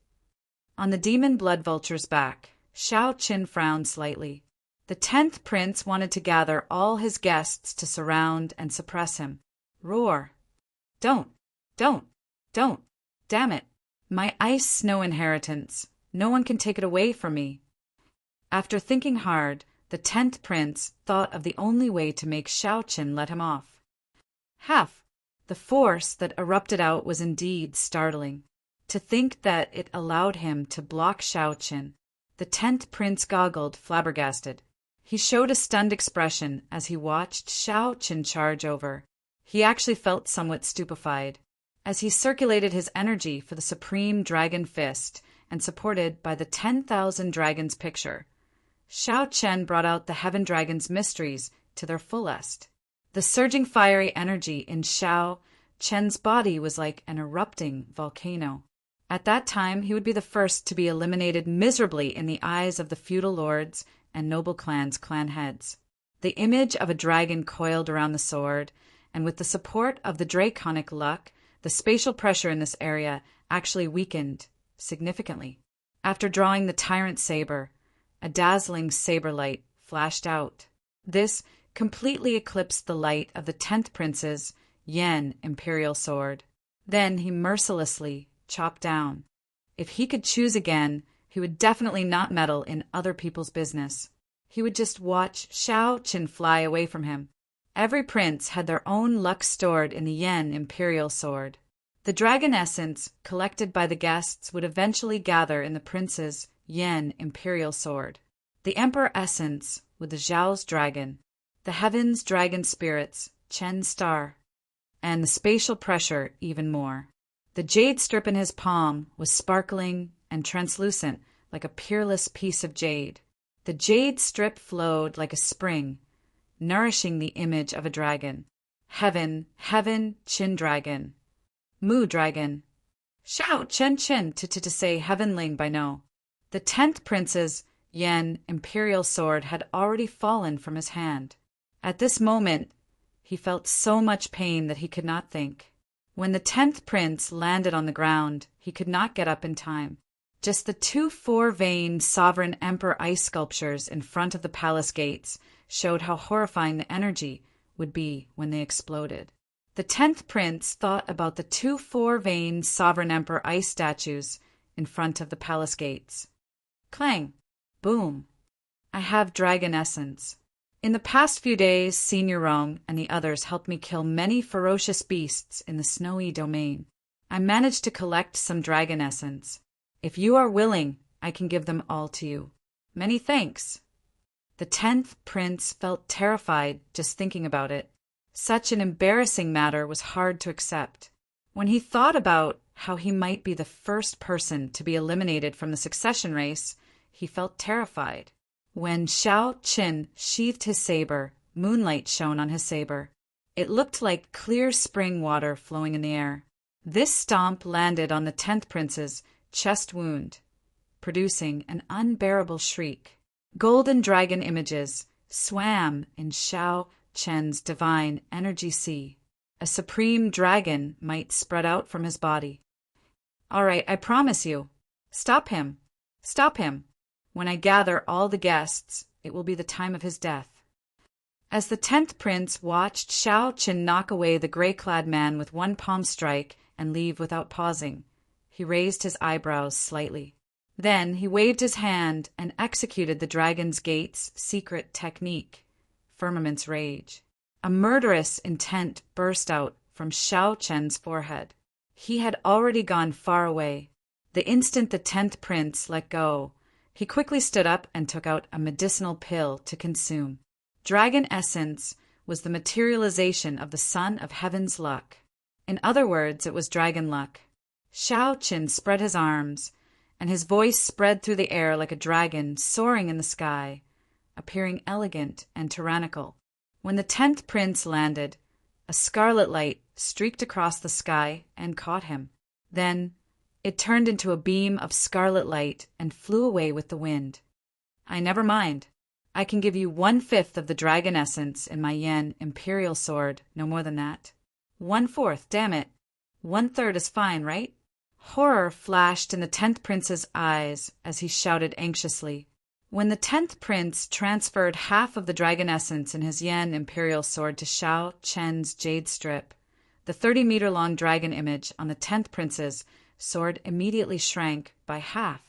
On the demon blood vulture's back, Shao Qin frowned slightly. The 10th prince wanted to gather all his guests to surround and suppress him. Roar. Don't. Damn it. My ice snow inheritance. No one can take it away from me. After thinking hard, the 10th prince thought of the only way to make Shao Qin let him off. Half. The force that erupted out was indeed startling. To think that it allowed him to block Shao Qin. The 10th prince goggled, flabbergasted. He showed a stunned expression as he watched Shao Qin charge over. He actually felt somewhat stupefied, as he circulated his energy for the supreme dragon fist and supported by the 10,000 dragons picture. Shao Chen brought out the heaven dragon's mysteries to their fullest. The surging fiery energy in Shao Chen's body was like an erupting volcano. At that time, he would be the first to be eliminated miserably in the eyes of the feudal lords and noble clans' clan heads. The image of a dragon coiled around the sword, and with the support of the draconic luck, the spatial pressure in this area actually weakened significantly. After drawing the tyrant saber, a dazzling saber light flashed out. This completely eclipsed the light of the 10th prince's Yen imperial sword. Then he mercilessly chopped down. If he could choose again, he would definitely not meddle in other people's business. He would just watch Shao Qin fly away from him. Every prince had their own luck stored in the Yen imperial sword. The dragon essence collected by the guests would eventually gather in the prince's Yen imperial sword. The emperor essence with the Zhao's dragon, the heavens dragon spirits, Chen's star, and the spatial pressure even more. The jade strip in his palm was sparkling and translucent like a peerless piece of jade. The jade strip flowed like a spring, nourishing the image of a dragon. Heaven, Qin dragon. Mu dragon. Shao Chen to say heavenling by no. The 10th prince's Yen imperial sword had already fallen from his hand. At this moment, he felt so much pain that he could not think. When the 10th prince landed on the ground, he could not get up in time. Just the 2 4-veined sovereign emperor ice sculptures in front of the palace gates showed how horrifying the energy would be when they exploded. The 10th prince thought about the 2 4-veined sovereign emperor ice statues in front of the palace gates. Clang! Boom! I have dragon essence. In the past few days, Senior Rong and the others helped me kill many ferocious beasts in the snowy domain. I managed to collect some dragon essence. If you are willing, I can give them all to you. Many thanks. The 10th prince felt terrified just thinking about it. Such an embarrassing matter was hard to accept. When he thought about how he might be the first person to be eliminated from the succession race, he felt terrified. When Shao Qin sheathed his saber, moonlight shone on his saber. It looked like clear spring water flowing in the air. This stomp landed on the 10th prince's chest wound, producing an unbearable shriek. Golden dragon images swam in Shao Chen's divine energy sea. A supreme dragon might spread out from his body. All right, I promise you. Stop him. Stop him. When I gather all the guests, it will be the time of his death. As the 10th prince watched Shao Qin knock away the gray-clad man with one palm strike and leave without pausing, he raised his eyebrows slightly. Then he waved his hand and executed the Dragon's Gate's secret technique, Firmament's Rage. A murderous intent burst out from Shao Chen's forehead. He had already gone far away. The instant the 10th prince let go, he quickly stood up and took out a medicinal pill to consume. Dragon essence was the materialization of the son of heaven's luck. In other words, it was dragon luck. Shao Qin spread his arms, and his voice spread through the air like a dragon soaring in the sky, appearing elegant and tyrannical. When the 10th prince landed, a scarlet light streaked across the sky and caught him. Then it turned into a beam of scarlet light and flew away with the wind. I never mind. I can give you 1/5 of the dragon essence in my Yen imperial sword, no more than that. 1/4, damn it. 1/3 is fine, right? Horror flashed in the 10th prince's eyes as he shouted anxiously. When the 10th prince transferred half of the dragon essence in his yen imperial sword to Xiao Chen's jade strip, the 30-meter-long dragon image on the 10th prince's sword immediately shrank by half.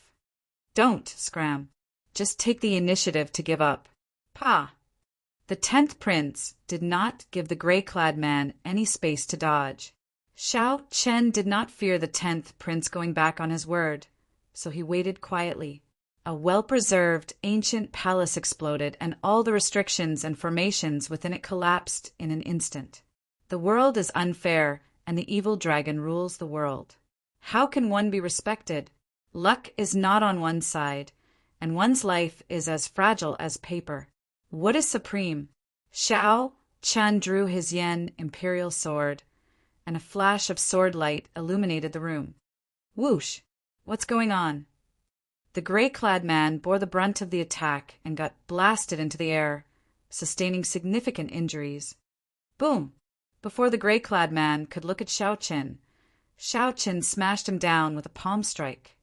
Don't, Scram. Just take the initiative to give up. Pa! The 10th prince did not give the gray-clad man any space to dodge. Xiao Chen did not fear the 10th prince going back on his word, so he waited quietly. A well-preserved ancient palace exploded, and all the restrictions and formations within it collapsed in an instant. The world is unfair, and the evil dragon rules the world. How can one be respected? Luck is not on one's side, and one's life is as fragile as paper. What is supreme? Xiao Chen drew his yen imperial sword, and a flash of sword light illuminated the room. Whoosh! What's going on? The gray-clad man bore the brunt of the attack and got blasted into the air, sustaining significant injuries. Boom! Before the gray-clad man could look at Xiao Chen smashed him down with a palm strike.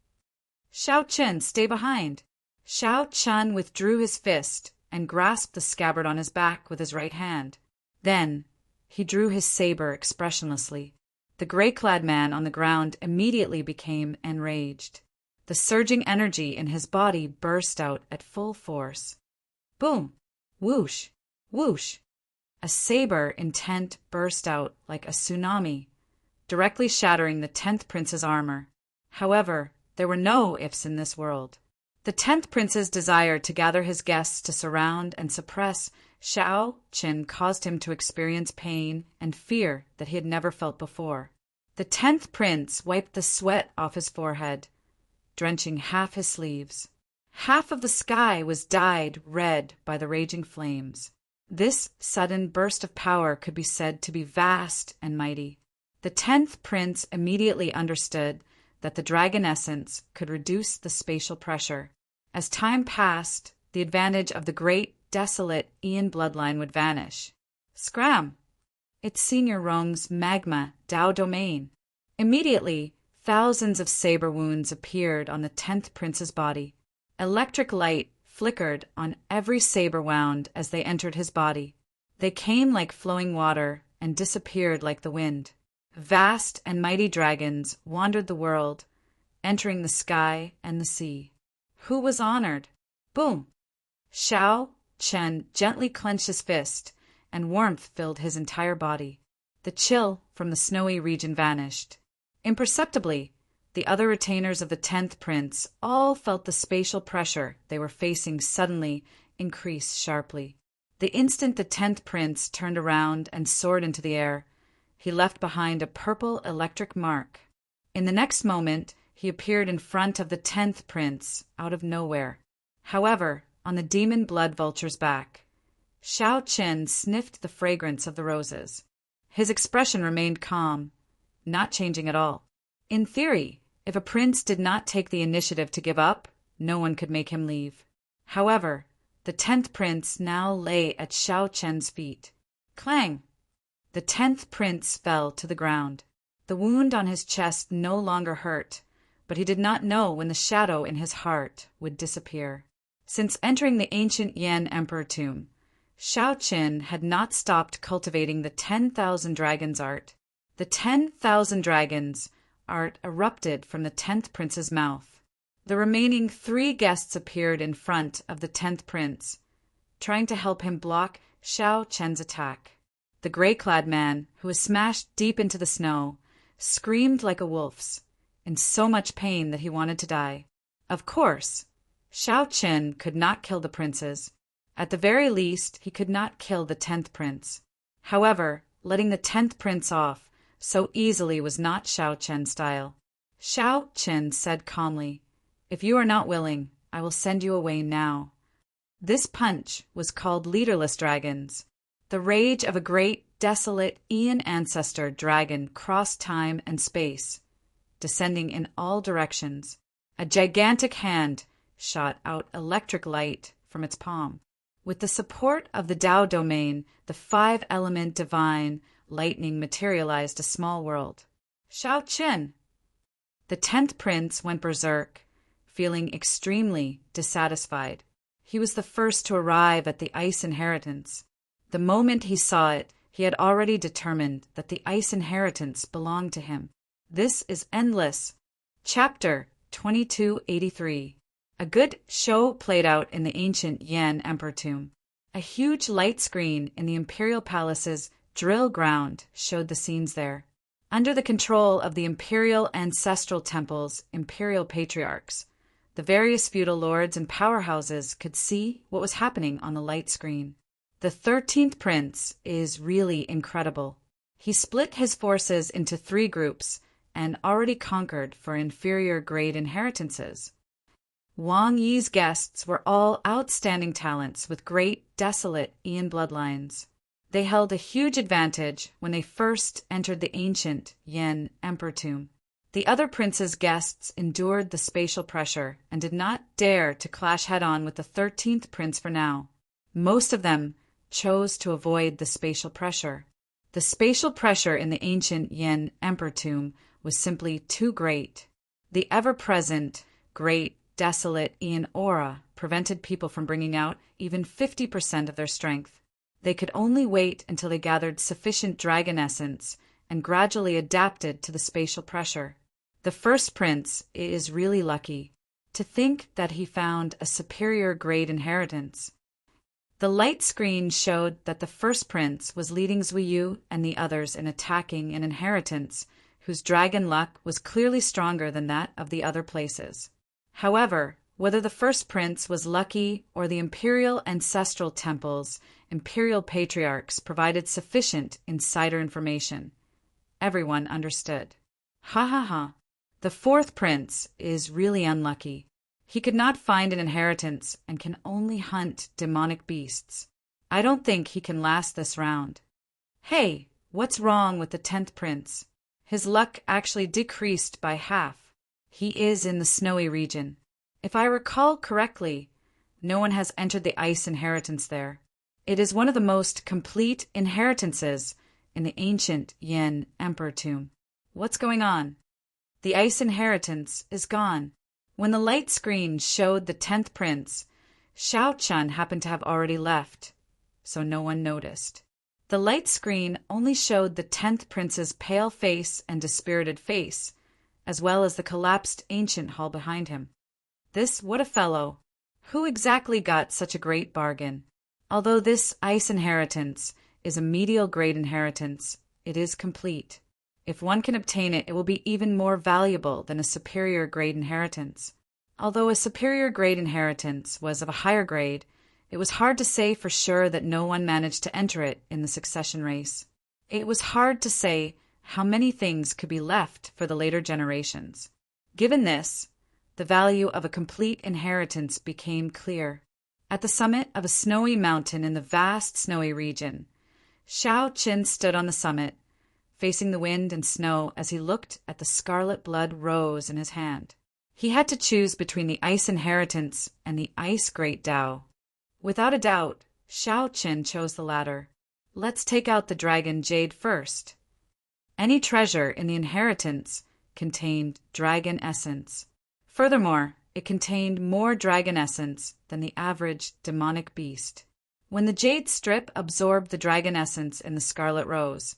Xiao Chen, stay behind! Xiao Chen withdrew his fist and grasped the scabbard on his back with his right hand. Then he drew his saber expressionlessly. The gray-clad man on the ground immediately became enraged. The surging energy in his body burst out at full force. Boom! Whoosh! Whoosh! A saber intent burst out like a tsunami, directly shattering the 10th prince's armor. However, there were no ifs in this world. The 10th prince's desire to gather his guests to surround and suppress Xiao Chen caused him to experience pain and fear that he had never felt before. The 10th prince wiped the sweat off his forehead, drenching half his sleeves. Half of the sky was dyed red by the raging flames. This sudden burst of power could be said to be vast and mighty. The 10th prince immediately understood that the dragon essence could reduce the spatial pressure. As time passed, the advantage of the great, desolate Ian bloodline would vanish. Scram! It's Senior Rong's magma Dao domain. Immediately, thousands of saber wounds appeared on the 10th prince's body. Electric light flickered on every saber wound as they entered his body. They came like flowing water and disappeared like the wind. Vast and mighty dragons wandered the world, entering the sky and the sea. Who was honored? Boom! Xiao Chen gently clenched his fist, and warmth filled his entire body. The chill from the snowy region vanished. Imperceptibly, the other retainers of the 10th prince all felt the spatial pressure they were facing suddenly increase sharply. The instant the 10th prince turned around and soared into the air, he left behind a purple electric mark. In the next moment, he appeared in front of the 10th prince out of nowhere. However, on the demon blood vulture's back, Xiao Chen sniffed the fragrance of the roses. His expression remained calm, not changing at all. In theory, if a prince did not take the initiative to give up, no one could make him leave. However, the 10th prince now lay at Xiao Chen's feet. Clang! The 10th prince fell to the ground. The wound on his chest no longer hurt, but he did not know when the shadow in his heart would disappear. Since entering the ancient Yan Emperor tomb, Xiao Chen had not stopped cultivating the 10,000 dragons art. The 10,000 dragons art erupted from the 10th prince's mouth. The remaining 3 guests appeared in front of the 10th prince, trying to help him block Xiao Chen's attack. The gray-clad man, who was smashed deep into the snow, screamed like a wolf's, in so much pain that he wanted to die. Of course, Xiao Chen could not kill the princes. At the very least, he could not kill the 10th prince. However, letting the 10th prince off so easily was not Xiao Chen's style. Xiao Chen said calmly, "If you are not willing, I will send you away now." This punch was called leaderless dragons. The rage of a great, desolate Ian ancestor dragon crossed time and space, descending in all directions. A gigantic hand shot out electric light from its palm. With the support of the Dao domain, the 5-element divine lightning materialized a small world. Xiao Chen! The 10th prince went berserk, feeling extremely dissatisfied. He was the first to arrive at the ice inheritance. The moment he saw it, he had already determined that the ice inheritance belonged to him. This is endless. Chapter 2283. A good show played out in the ancient Yan Emperor tomb. A huge light screen in the imperial palace's drill ground showed the scenes there. Under the control of the imperial ancestral temple's imperial patriarchs, the various feudal lords and powerhouses could see what was happening on the light screen. The 13th prince is really incredible. He split his forces into 3 groups and already conquered for inferior grade inheritances. Wang Yi's guests were all outstanding talents with great, desolate Ian bloodlines. They held a huge advantage when they first entered the ancient Yan Emperor tomb. The other prince's guests endured the spatial pressure and did not dare to clash head-on with the 13th prince for now. Most of them chose to avoid the spatial pressure. The spatial pressure in the ancient Yan Emperor tomb was simply too great. The ever-present, great, desolate Ian aura prevented people from bringing out even 50% of their strength. They could only wait until they gathered sufficient dragon essence and gradually adapted to the spatial pressure. The first prince is really lucky. To think that he found a superior grade inheritance. The light screen showed that the first prince was leading Zuiyu and the others in attacking an inheritance whose dragon luck was clearly stronger than that of the other places. However, whether the first prince was lucky or the imperial ancestral temple's imperial patriarchs provided sufficient insider information, everyone understood. Ha ha ha. The 4th prince is really unlucky. He could not find an inheritance and can only hunt demonic beasts. I don't think he can last this round. Hey, what's wrong with the 10th prince? His luck actually decreased by half. He is in the snowy region. If I recall correctly, no one has entered the ice inheritance there. It is one of the most complete inheritances in the ancient Yan Emperor tomb. What's going on? The ice inheritance is gone. When the light screen showed the 10th prince, Shao Chun happened to have already left, so no one noticed. The light screen only showed the 10th prince's pale face and dispirited face, as well as the collapsed ancient hall behind him. What a fellow! Who exactly got such a great bargain? Although this ice inheritance is a medial grade inheritance, it is complete. If one can obtain it, it will be even more valuable than a superior grade inheritance. Although a superior grade inheritance was of a higher grade, it was hard to say for sure that no one managed to enter it in the succession race. It was hard to say how many things could be left for the later generations. Given this, the value of a complete inheritance became clear. At the summit of a snowy mountain in the vast snowy region, Shao Qin stood on the summit, facing the wind and snow as he looked at the scarlet blood rose in his hand. He had to choose between the ice inheritance and the ice great Tao. Without a doubt, Shao Qin chose the latter. Let's take out the dragon jade first. Any treasure in the inheritance contained dragon essence. Furthermore, it contained more dragon essence than the average demonic beast. When the jade strip absorbed the dragon essence in the scarlet rose,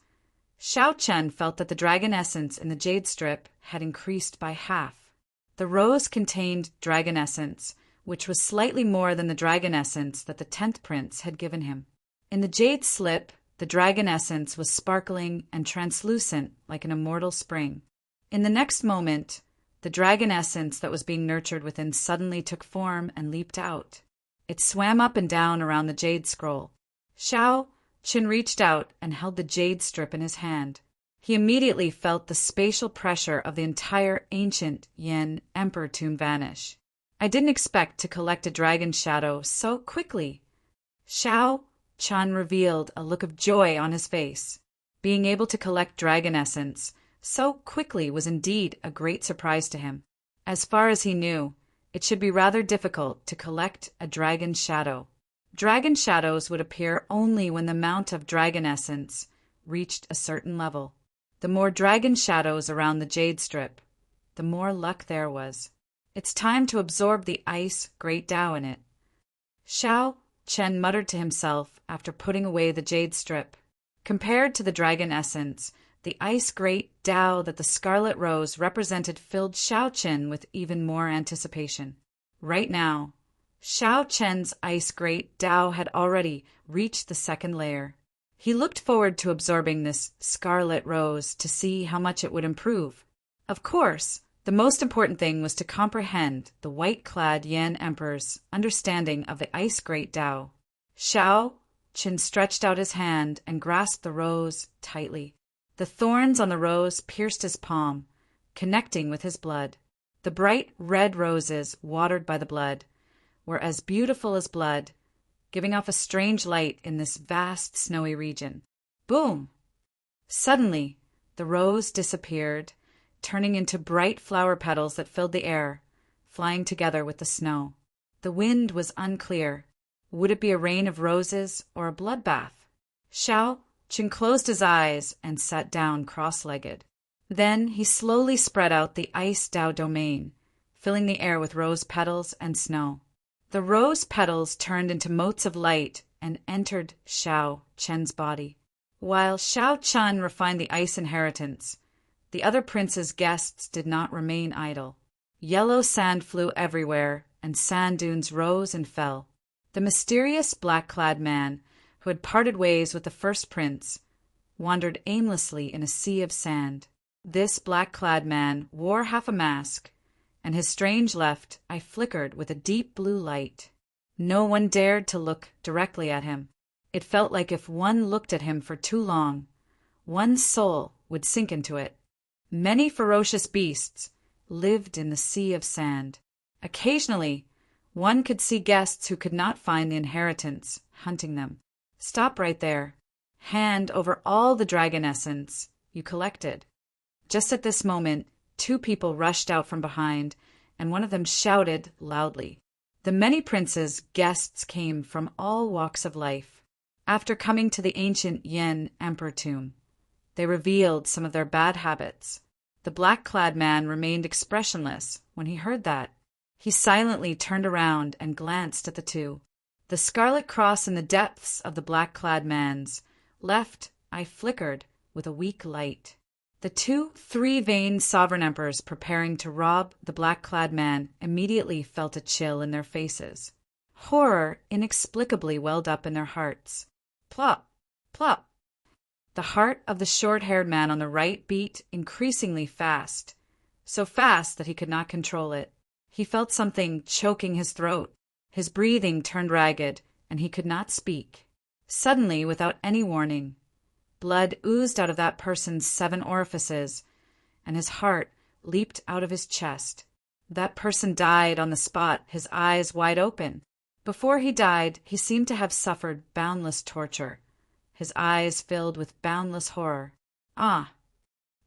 Shao Chen felt that the dragon essence in the jade strip had increased by half. The rose contained dragon essence, which was slightly more than the dragon essence that the 10th prince had given him. In the jade slip, the dragon essence was sparkling and translucent like an immortal spring. In the next moment, the dragon essence that was being nurtured within suddenly took form and leaped out. It swam up and down around the jade scroll. Shao Qin reached out and held the jade strip in his hand. He immediately felt the spatial pressure of the entire ancient Yan Emperor tomb vanish. I didn't expect to collect a dragon shadow so quickly. Shao Chun revealed a look of joy on his face. Being able to collect dragon essence so quickly was indeed a great surprise to him. As far as he knew, it should be rather difficult to collect a dragon shadow. Dragon shadows would appear only when the amount of dragon essence reached a certain level. The more dragon shadows around the jade strip, the more luck there was. It's time to absorb the ice great Tao in it. Xiao Chen muttered to himself after putting away the jade strip. Compared to the dragon essence, the ice great Tao that the scarlet rose represented filled Xiao Chen with even more anticipation. Right now, Xiao Chen's ice great Tao had already reached the second layer. He looked forward to absorbing this scarlet rose to see how much it would improve. Of course, the most important thing was to comprehend the white-clad Yan Emperor's understanding of the ice great Tao. Xiao Chen stretched out his hand and grasped the rose tightly. The thorns on the rose pierced his palm, connecting with his blood. The bright red roses, watered by the blood, were as beautiful as blood, giving off a strange light in this vast snowy region. Boom! Suddenly, the rose disappeared, turning into bright flower petals that filled the air, flying together with the snow. The wind was unclear. Would it be a rain of roses or a bloodbath? Xiao Chen closed his eyes and sat down cross-legged. Then he slowly spread out the ice Tao domain, filling the air with rose petals and snow. The rose petals turned into motes of light and entered Xiao Chen's body. While Xiao Chen refined the ice inheritance, the other prince's guests did not remain idle. Yellow sand flew everywhere, and sand dunes rose and fell. The mysterious black-clad man, who had parted ways with the first prince, wandered aimlessly in a sea of sand. This black-clad man wore half a mask, and his strange left eye flickered with a deep blue light. No one dared to look directly at him. It felt like if one looked at him for too long, one's soul would sink into it. Many ferocious beasts lived in the sea of sand. Occasionally, one could see guests who could not find the inheritance hunting them. Stop right there. Hand over all the dragon essence you collected. Just at this moment, two people rushed out from behind, and one of them shouted loudly. The many princes' guests came from all walks of life. After coming to the ancient Yan Emperor tomb, they revealed some of their bad habits. The black-clad man remained expressionless when he heard that. He silently turned around and glanced at the two. The scarlet cross in the depths of the black-clad man's left eye flickered with a weak light. The two three-veined sovereign emperors preparing to rob the black-clad man immediately felt a chill in their faces. Horror inexplicably welled up in their hearts. Plop! Plop! The heart of the short-haired man on the right beat increasingly fast, so fast that he could not control it. He felt something choking his throat. His breathing turned ragged, and he could not speak. Suddenly, without any warning, blood oozed out of that person's 7 orifices, and his heart leaped out of his chest. That person died on the spot, his eyes wide open. Before he died, he seemed to have suffered boundless torture, his eyes filled with boundless horror. Ah!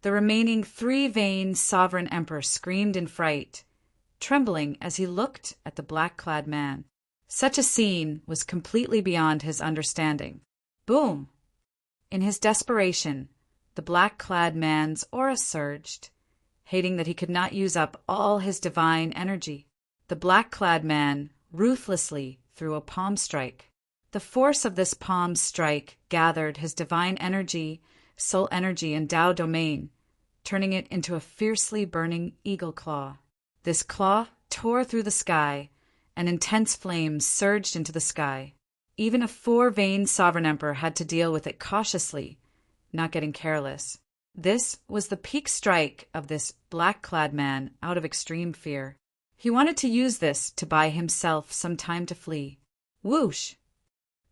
The remaining three-veined sovereign emperor screamed in fright, trembling as he looked at the black-clad man. Such a scene was completely beyond his understanding. Boom! In his desperation, the black-clad man's aura surged, hating that he could not use up all his divine energy. The black-clad man ruthlessly threw a palm strike. The force of this palm strike gathered his divine energy, soul energy, and Tao domain, turning it into a fiercely burning eagle claw. This claw tore through the sky, and intense flames surged into the sky. Even a 4-veined sovereign emperor had to deal with it cautiously, not getting careless. This was the peak strike of this black-clad man out of extreme fear. He wanted to use this to buy himself some time to flee. Whoosh!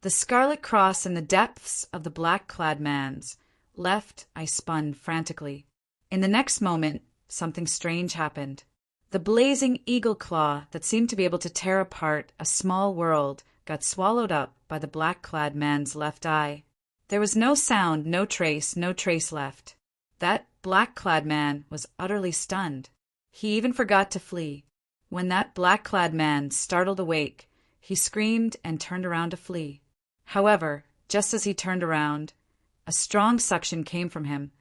The scarlet cross in the depths of the black-clad man's left eye spun frantically. In the next moment, something strange happened. The blazing eagle claw that seemed to be able to tear apart a small world got swallowed up by the black-clad man's left eye. There was no sound, no trace left. That black-clad man was utterly stunned. He even forgot to flee. When that black-clad man startled awake, he screamed and turned around to flee. However, just as he turned around, a strong suction came from him,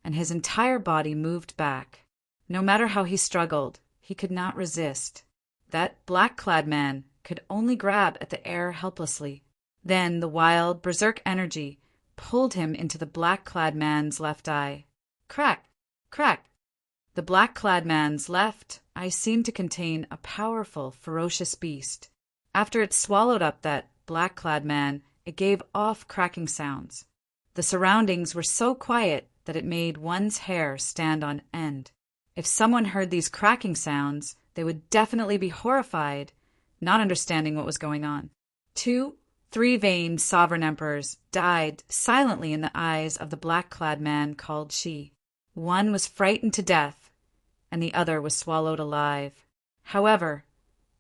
and his entire body moved back. No matter how he struggled, he could not resist. That black-clad man could only grab at the air helplessly. Then the wild, berserk energy pulled him into the black-clad man's left eye. Crack! Crack! The black-clad man's left eye seemed to contain a powerful, ferocious beast. After it swallowed up that black-clad man, it gave off cracking sounds. The surroundings were so quiet that it made one's hair stand on end. If someone heard these cracking sounds, they would definitely be horrified, not understanding what was going on. 2, 3 vain sovereign emperors died silently in the eyes of the black-clad man called Shi. One was frightened to death, and the other was swallowed alive. However,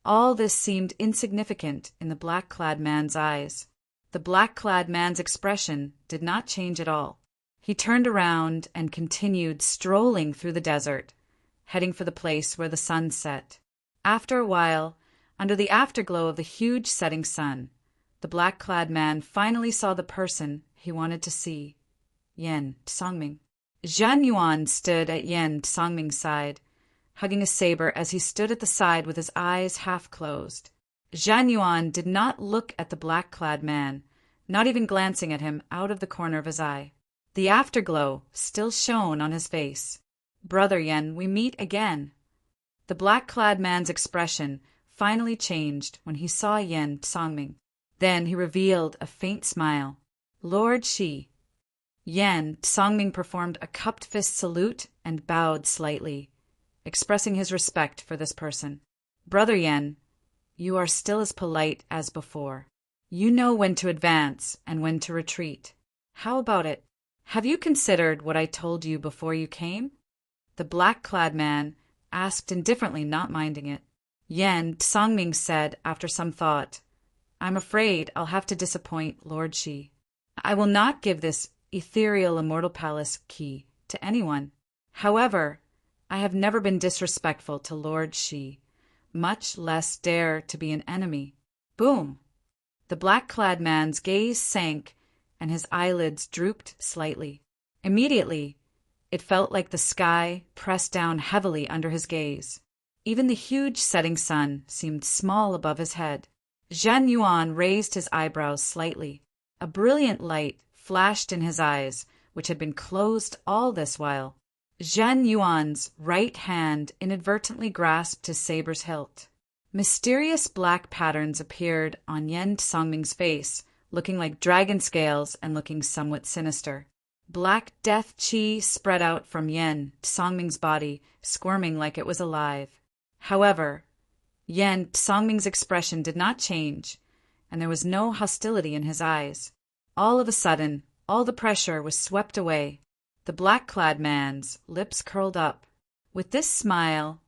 all this seemed insignificant in the black-clad man's eyes. The black-clad man's expression did not change at all. He turned around and continued strolling through the desert, heading for the place where the sun set. After a while, under the afterglow of the huge setting sun, the black-clad man finally saw the person he wanted to see, Yan Tsongming. Zhan Yuan stood at Yan Tsongming's side, hugging a saber as he stood at the side with his eyes half closed. Zhan Yuan did not look at the black-clad man, not even glancing at him out of the corner of his eye. The afterglow still shone on his face. "Brother Yan, we meet again." The black-clad man's expression finally changed when he saw Yan Tsongming. Then he revealed a faint smile. "Lord Shi." Yan Tsongming performed a cupped fist salute and bowed slightly, expressing his respect for this person. "Brother Yan, you are still as polite as before. You know when to advance and when to retreat. How about it? Have you considered what I told you before you came?" The black-clad man asked indifferently, not minding it. Yan Tsongming said after some thought, "I'm afraid I'll have to disappoint Lord Shi. I will not give this ethereal immortal palace key to anyone. However, I have never been disrespectful to Lord Shi, much less dare to be an enemy." Boom! The black-clad man's gaze sank and his eyelids drooped slightly. Immediately, it felt like the sky pressed down heavily under his gaze. Even the huge setting sun seemed small above his head. Zhan Yuan raised his eyebrows slightly. A brilliant light flashed in his eyes, which had been closed all this while. Zhan Yuan's right hand inadvertently grasped his saber's hilt. Mysterious black patterns appeared on Yan Tsongming's face, looking like dragon scales and looking somewhat sinister. Black death chi spread out from Yan Tsongming's body, squirming like it was alive. However, Yan Tsongming's expression did not change, and there was no hostility in his eyes. All of a sudden, all the pressure was swept away. The black-clad man's lips curled up. With this smile,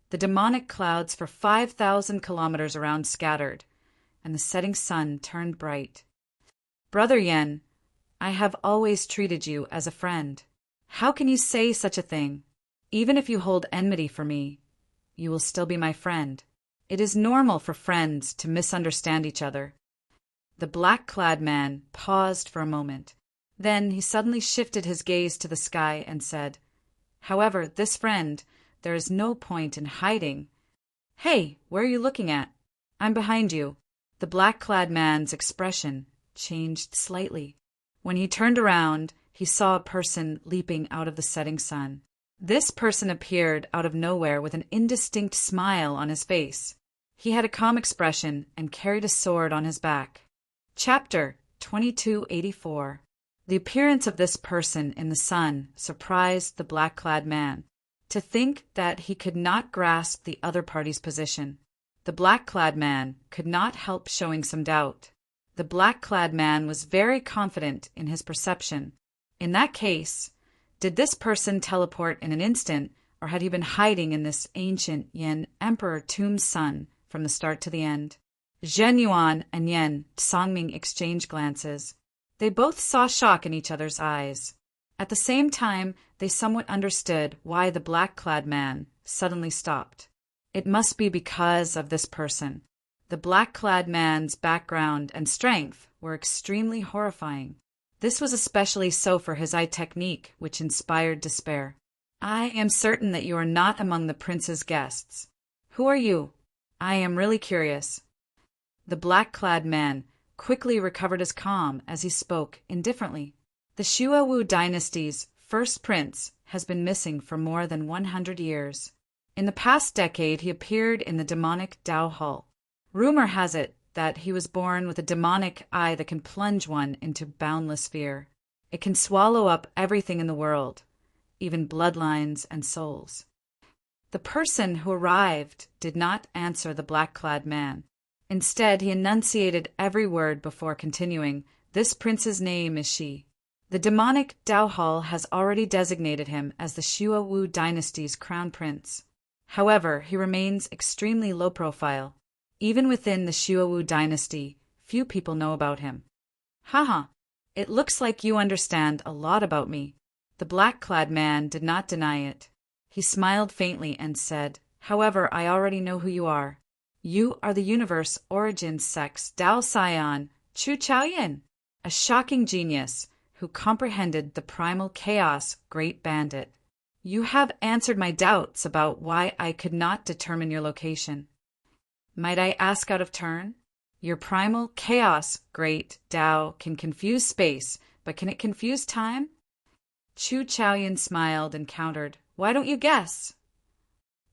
the demonic clouds for 5,000 kilometers around scattered, and the setting sun turned bright. "Brother Yan, I have always treated you as a friend. How can you say such a thing? Even if you hold enmity for me, you will still be my friend. It is normal for friends to misunderstand each other." The black-clad man paused for a moment. Then he suddenly shifted his gaze to the sky and said, "However, this friend, there is no point in hiding." "Hey, where are you looking at?" "I'm behind you." The black-clad man's expression changed slightly. When he turned around, he saw a person leaping out of the setting sun. This person appeared out of nowhere with an indistinct smile on his face. He had a calm expression and carried a sword on his back. Chapter 2284. The appearance of this person in the sun surprised the black-clad man. To think that he could not grasp the other party's position. The black-clad man could not help showing some doubt. The black-clad man was very confident in his perception. In that case, did this person teleport in an instant, or had he been hiding in this ancient Yan Emperor Tomb's sun from the start to the end? Zhen Yuan and Yan Tsongming exchanged glances. They both saw shock in each other's eyes. At the same time, they somewhat understood why the black-clad man suddenly stopped. It must be because of this person. The black-clad man's background and strength were extremely horrifying. This was especially so for his eye technique, which inspired despair. I am certain that you are not among the prince's guests. Who are you? I am really curious. The black-clad man quickly recovered his calm as he spoke indifferently. The Shuawu dynasty's first prince has been missing for more than 100 years. In the past decade, he appeared in the demonic Dao Hall. Rumor has it that he was born with a demonic eye that can plunge one into boundless fear. It can swallow up everything in the world, even bloodlines and souls. The person who arrived did not answer the black-clad man. Instead, he enunciated every word before continuing, "This prince's name is she." The demonic Dao Hall has already designated him as the Shuawu dynasty's crown prince. However, he remains extremely low profile. Even within the Shuawu dynasty, few people know about him. Haha, it looks like you understand a lot about me. The black-clad man did not deny it. He smiled faintly and said, "However, I already know who you are. You are the universe origin sex Dao Scion Chu Chaoyin, a shocking genius who comprehended the primal chaos great bandit. You have answered my doubts about why I could not determine your location. Might I ask out of turn? Your primal chaos great Dao can confuse space, but can it confuse time?" Chu Chaoyin smiled and countered, "Why don't you guess?"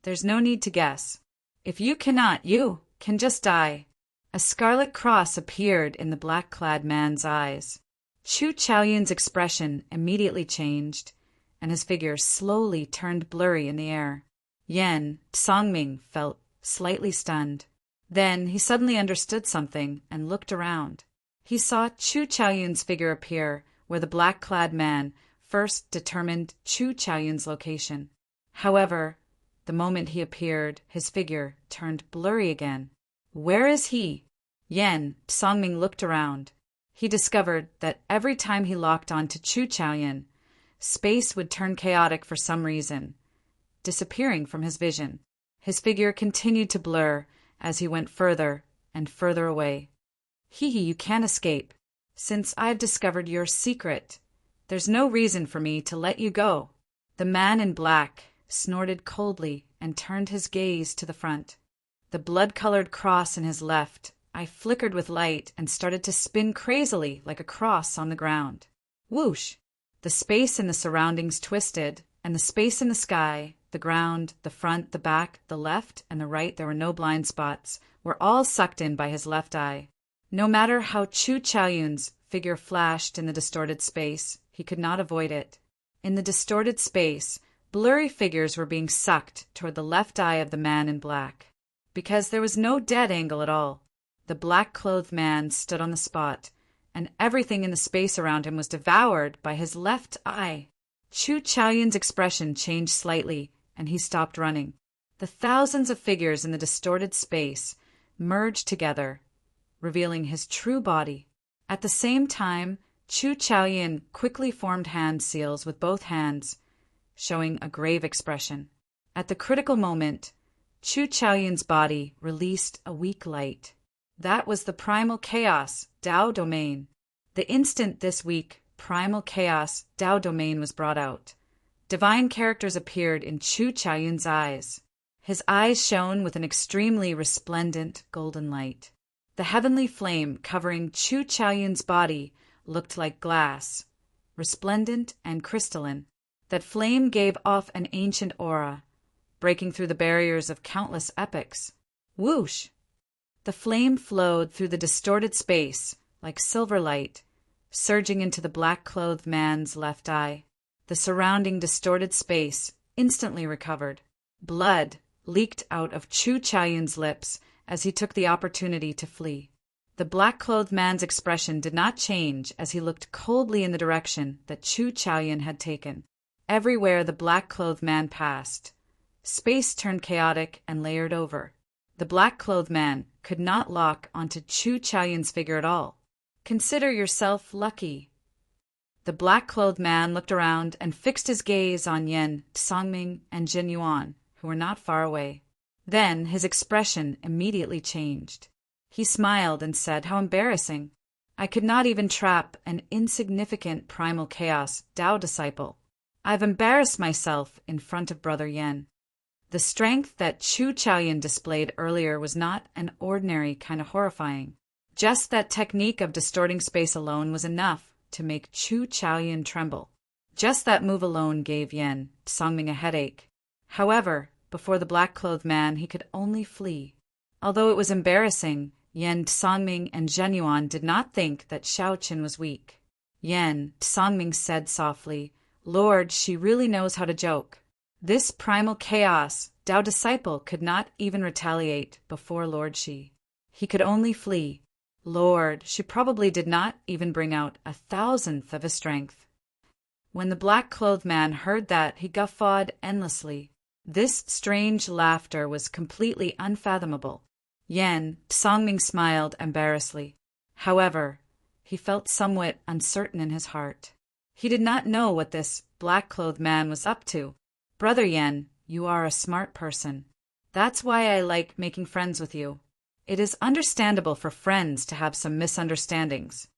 "There's no need to guess. If you cannot, you can just die." A scarlet cross appeared in the black-clad man's eyes. Chu Chaoyin's expression immediately changed, and his figure slowly turned blurry in the air. Yen Songming felt slightly stunned. Then he suddenly understood something and looked around. He saw Chu Chaoyin's figure appear where the black-clad man first determined Chu Chaoyin's location. However, the moment he appeared, his figure turned blurry again. Where is he? Yen Songming looked around. He discovered that every time he locked onto Chu Chaoyin, space would turn chaotic for some reason, disappearing from his vision. His figure continued to blur as he went further and further away. You can't escape. Since I've discovered your secret, there's no reason for me to let you go. The man in black snorted coldly and turned his gaze to the front. The blood-colored cross in his left eye flickered with light and started to spin crazily like a cross on the ground. Whoosh! The space in the surroundings twisted, and the space in the sky, the ground, the front, the back, the left, and the right, there were no blind spots, were all sucked in by his left eye. No matter how Chu Chaoyin's figure flashed in the distorted space, he could not avoid it. In the distorted space, blurry figures were being sucked toward the left eye of the man in black. Because there was no dead angle at all, the black-clothed man stood on the spot, and everything in the space around him was devoured by his left eye. Chu Chaoyin's expression changed slightly, and he stopped running. The thousands of figures in the distorted space merged together, revealing his true body. At the same time, Chu Chaoyin quickly formed hand seals with both hands, showing a grave expression. At the critical moment, Chu Chaoyin's body released a weak light. That was the primal chaos Dao domain. The instant this weak primal chaos Dao domain was brought out, divine characters appeared in Chu Chaoyin's eyes. His eyes shone with an extremely resplendent golden light. The heavenly flame covering Chu Chaoyin's body looked like glass, resplendent and crystalline. That flame gave off an ancient aura, breaking through the barriers of countless epochs. Whoosh! The flame flowed through the distorted space like silver light, surging into the black-clothed man's left eye. The surrounding distorted space instantly recovered. Blood leaked out of Chu Chaoyin's lips as he took the opportunity to flee. The black-clothed man's expression did not change as he looked coldly in the direction that Chu Chaoyin had taken. Everywhere the black-clothed man passed, space turned chaotic and layered over. The black-clothed man could not lock onto Chu Chaoyin's figure at all. Consider yourself lucky. The black-clothed man looked around and fixed his gaze on Yen Songming and Jin Yuan, who were not far away. Then his expression immediately changed. He smiled and said, "How embarrassing. I could not even trap an insignificant primal chaos Dao disciple. I've embarrassed myself in front of Brother Yen. The strength that Chu Chaoyan displayed earlier was not an ordinary kind of horrifying. Just that technique of distorting space alone was enough to make Chu Chaoyan tremble. Just that move alone gave Yen Songming a headache. However, before the black-clothed man, he could only flee. Although it was embarrassing, Yen Songming and Zhenyuan did not think that Xiaoqin was weak. Yen Songming said softly, "Lord, she really knows how to joke." This primal chaos, Tao disciple could not even retaliate before Lord Shi. He could only flee. Lord, she probably did not even bring out 1,000th of his strength. When the black-clothed man heard that, he guffawed endlessly. This strange laughter was completely unfathomable. Yen Songming smiled embarrassedly. However, he felt somewhat uncertain in his heart. He did not know what this black-clothed man was up to. Brother Yen, you are a smart person. That's why I like making friends with you. It is understandable for friends to have some misunderstandings.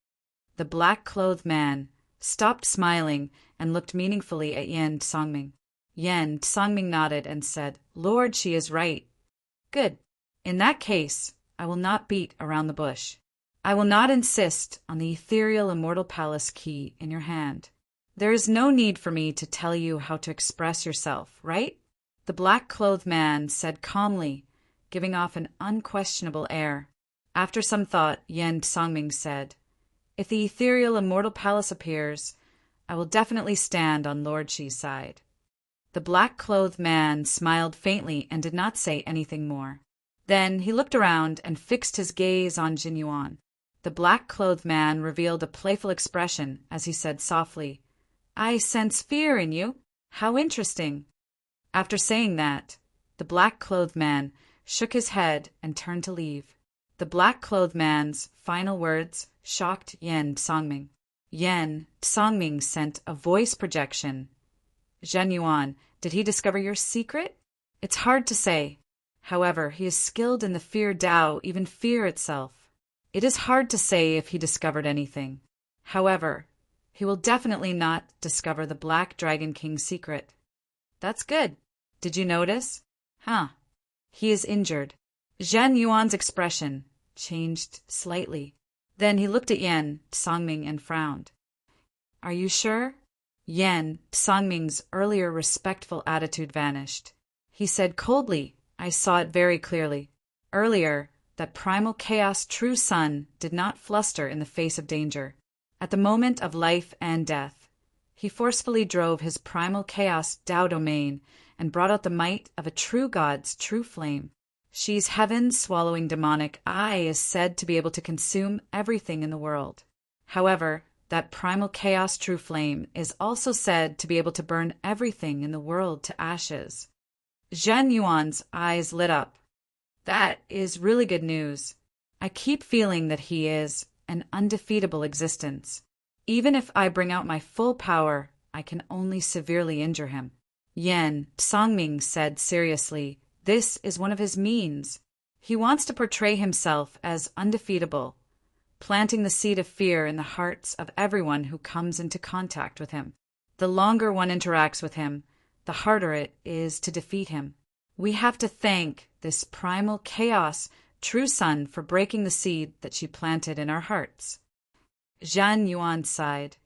The black-clothed man stopped smiling and looked meaningfully at Yen Songming. Yen Songming nodded and said, "Lord, she is right." "Good. In that case, I will not beat around the bush. I will not insist on the ethereal Immortal Palace key in your hand. There is no need for me to tell you how to express yourself, right?" The black-clothed man said calmly, giving off an unquestionable air. After some thought, Yen Songming said, "If the ethereal Immortal Palace appears, I will definitely stand on Lord Shi's side." The black-clothed man smiled faintly and did not say anything more. Then he looked around and fixed his gaze on Jinyuan. The black-clothed man revealed a playful expression as he said softly, "I sense fear in you. How interesting." After saying that, the black-clothed man shook his head and turned to leave. The black-clothed man's final words shocked Yen Songming. Yen Songming sent a voice projection. "Zhenyuan, did he discover your secret?" "It's hard to say. However, he is skilled in the fear Tao, even fear itself. It is hard to say if he discovered anything. However, he will definitely not discover the Black Dragon King's secret." "That's good. Did you notice?" "Huh. He is injured." Zhenyuan's expression changed slightly. Then he looked at Yen Songming and frowned. "Are you sure?" Yen Songming's earlier respectful attitude vanished. He said coldly, "I saw it very clearly. Earlier, that primal chaos true sun did not fluster in the face of danger. At the moment of life and death, he forcefully drove his primal chaos Tao domain and brought out the might of a true god's true flame. Shi's heaven-swallowing demonic eye is said to be able to consume everything in the world. However, that primal chaos true flame is also said to be able to burn everything in the world to ashes." Zhenyuan's eyes lit up. "That is really good news. I keep feeling that he is an undefeatable existence. Even if I bring out my full power, I can only severely injure him." Yen Songming said seriously, "This is one of his means. He wants to portray himself as undefeatable, planting the seed of fear in the hearts of everyone who comes into contact with him. The longer one interacts with him, the harder it is to defeat him. We have to thank this primal chaos true sun for breaking the seed that she planted in our hearts." Zhenyuan sighed.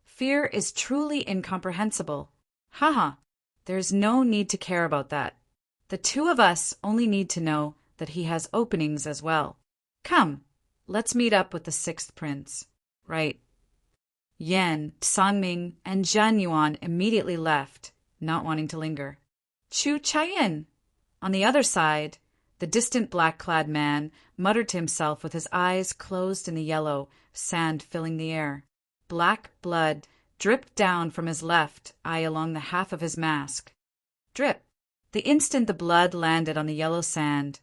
"Fear is truly incomprehensible. Haha, there's no need to care about that. The two of us only need to know that he has openings as well. Come, let's meet up with the sixth prince." "Right." Yen Songming and Zhenyuan immediately left, not wanting to linger. "Chu Chaoyan!" On the other side, the distant black-clad man muttered to himself with his eyes closed in the yellow, sand filling the air. Black blood dripped down from his left eye along the half of his mask. Drip! The instant the blood landed on the yellow sand,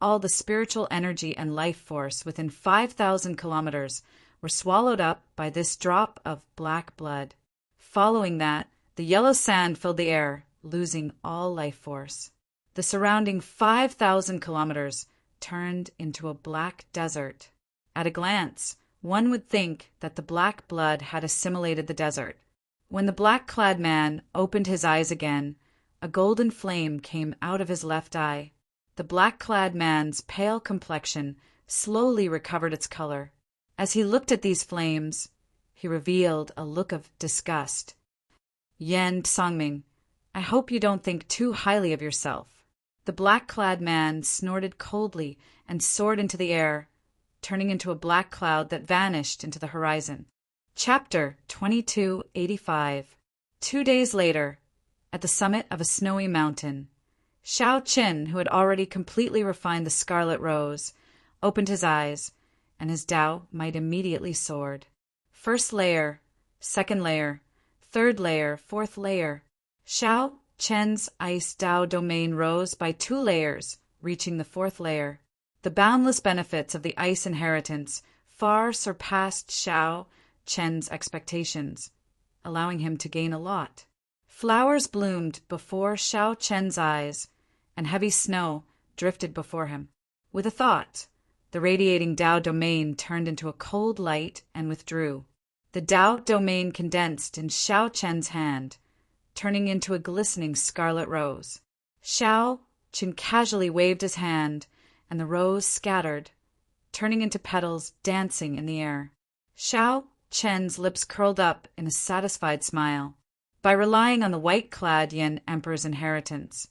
all the spiritual energy and life force within 5,000 kilometers were swallowed up by this drop of black blood. Following that, the yellow sand filled the air, losing all life force. The surrounding 5,000 kilometers turned into a black desert. At a glance, one would think that the black blood had assimilated the desert. When the black-clad man opened his eyes again, a golden flame came out of his left eye. The black-clad man's pale complexion slowly recovered its color. As he looked at these flames, he revealed a look of disgust. "Yan Tsangming, I hope you don't think too highly of yourself." The black-clad man snorted coldly and soared into the air, turning into a black cloud that vanished into the horizon. Chapter 2285. 2 days later, at the summit of a snowy mountain, Shao Qin, who had already completely refined the scarlet rose, opened his eyes, and his Tao might immediately soared. First layer, second layer, third layer, fourth layer. Shao Qin's ice Tao domain rose by 2 layers, reaching the 4th layer. The boundless benefits of the ice inheritance far surpassed Shao Qin's expectations, allowing him to gain a lot. Flowers bloomed before Shao Qin's eyes, and heavy snow drifted before him. With a thought, the radiating Tao domain turned into a cold light and withdrew. The Tao domain condensed in Shao Qin's hand, turning into a glistening scarlet rose. Shao Qin casually waved his hand, and the rose scattered, turning into petals dancing in the air. Shao Qin's lips curled up in a satisfied smile. By relying on the white-clad Yin Emperor's inheritance,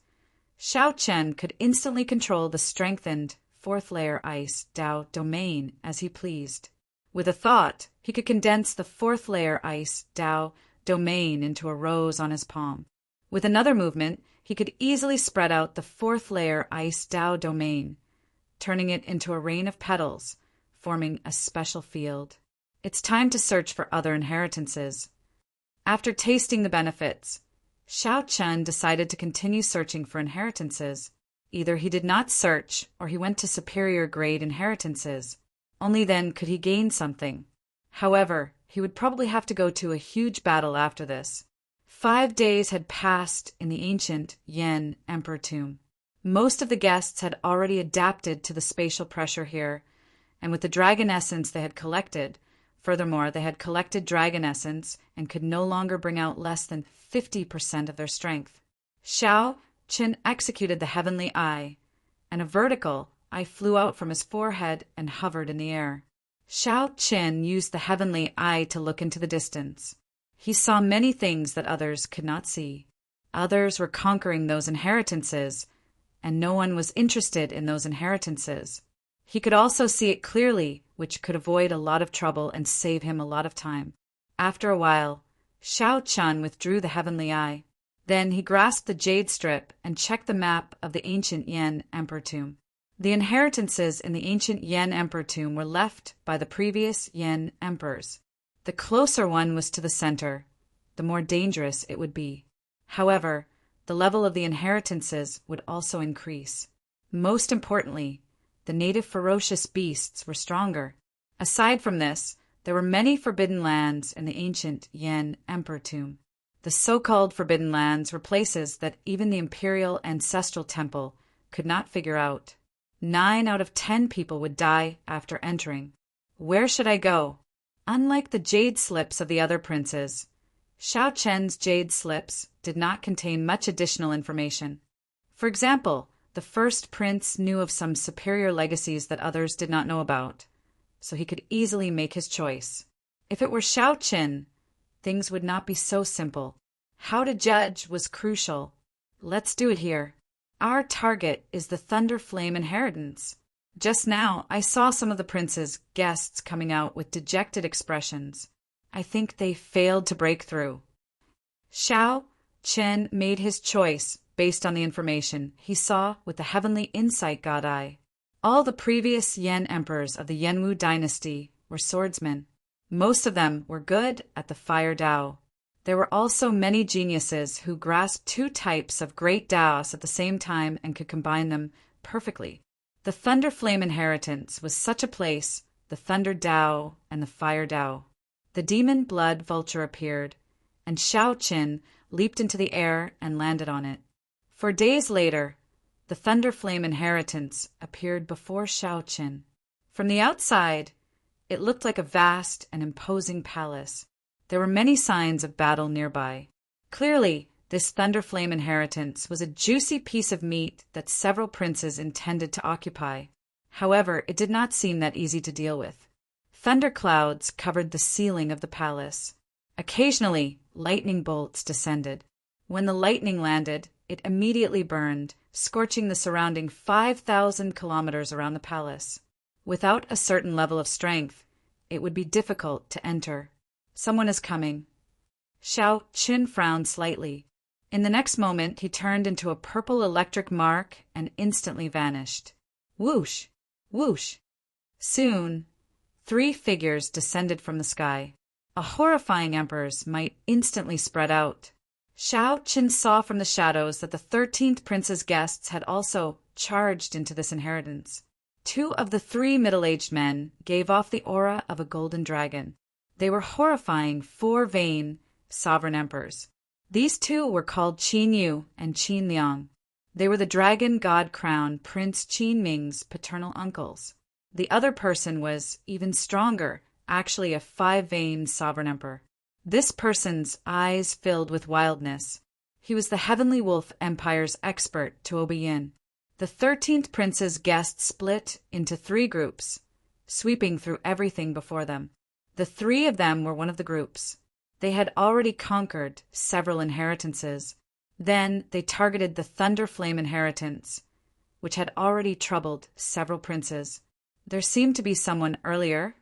Shao Qin could instantly control the strengthened 4th-layer ice Tao domain as he pleased. With a thought, he could condense the 4th-layer ice Tao domain into a rose on his palm. With another movement, he could easily spread out the 4th-layer ice Tao domain, turning it into a rain of petals, forming a special field. It's time to search for other inheritances. After tasting the benefits, Shao Qin decided to continue searching for inheritances. Either he did not search, or he went to superior grade inheritances. Only then could he gain something. However, he would probably have to go to a huge battle after this. 5 days had passed in the ancient Yin Emperor tomb. Most of the guests had already adapted to the spatial pressure here, and with the dragon essence they had collected, furthermore, they had collected dragon essence and could no longer bring out less than 50% of their strength. Shao Qin executed the heavenly eye, and a vertical eye flew out from his forehead and hovered in the air. Shao Qin used the heavenly eye to look into the distance. He saw many things that others could not see. Others were conquering those inheritances, and no one was interested in those inheritances. He could also see it clearly, which could avoid a lot of trouble and save him a lot of time. After a while, Shao Qin withdrew the heavenly eye. Then he grasped the jade strip and checked the map of the ancient Yin Emperor tomb. The inheritances in the ancient Yin Emperor tomb were left by the previous Yin Emperors. The closer one was to the center, the more dangerous it would be. However, the level of the inheritances would also increase. Most importantly, the native ferocious beasts were stronger. Aside from this, there were many forbidden lands in the ancient Yin Emperor tomb. The so-called forbidden lands were places that even the imperial ancestral temple could not figure out. 9 out of 10 people would die after entering. Where should I go? Unlike the jade slips of the other princes, Shao Qin's jade slips did not contain much additional information. For example, the first prince knew of some superior legacies that others did not know about, so he could easily make his choice. If it were Shao Qin, things would not be so simple. How to judge was crucial. Let's do it here. Our target is the Thunder Flame inheritance. Just now, I saw some of the prince's guests coming out with dejected expressions. I think they failed to break through. Shao Qin made his choice based on the information he saw with the heavenly insight god eye. All the previous Yin emperors of the Yenwu dynasty were swordsmen. Most of them were good at the fire Tao. There were also many geniuses who grasped 2 types of great Taos at the same time and could combine them perfectly. The Thunder Flame inheritance was such a place, the Thunder Tao and the Fire Tao. The demon blood vulture appeared, and Shao Qin leaped into the air and landed on it. 4 days later, the Thunder Flame inheritance appeared before Shao Qin. From the outside, it looked like a vast and imposing palace. There were many signs of battle nearby. Clearly, this Thunderflame inheritance was a juicy piece of meat that several princes intended to occupy. However, it did not seem that easy to deal with. Thunderclouds covered the ceiling of the palace. Occasionally, lightning bolts descended. When the lightning landed, it immediately burned, scorching the surrounding 5,000 kilometers around the palace. Without a certain level of strength, it would be difficult to enter. Someone is coming. Xiao Qin frowned slightly. In the next moment, he turned into a purple electric mark and instantly vanished. Whoosh! Whoosh! Soon, 3 figures descended from the sky. A horrifying emperor's might instantly spread out. Xiao Qin saw from the shadows that the 13th prince's guests had also charged into this inheritance. 2 of the 3 middle-aged men gave off the aura of a golden dragon. They were horrifying 4 vain sovereign emperors. These 2 were called Qin Yu and Qin Liang. They were the dragon god crown Prince Qin Ming's paternal uncles. The other person was even stronger, actually a 5 vain sovereign emperor. This person's eyes filled with wildness. He was the Heavenly Wolf Empire's expert, Tuobiyin. The 13th prince's guests split into 3 groups, sweeping through everything before them. The 3 of them were one of the groups. They had already conquered several inheritances. Then they targeted the Thunderflame inheritance, which had already troubled several princes. There seemed to be someone earlier.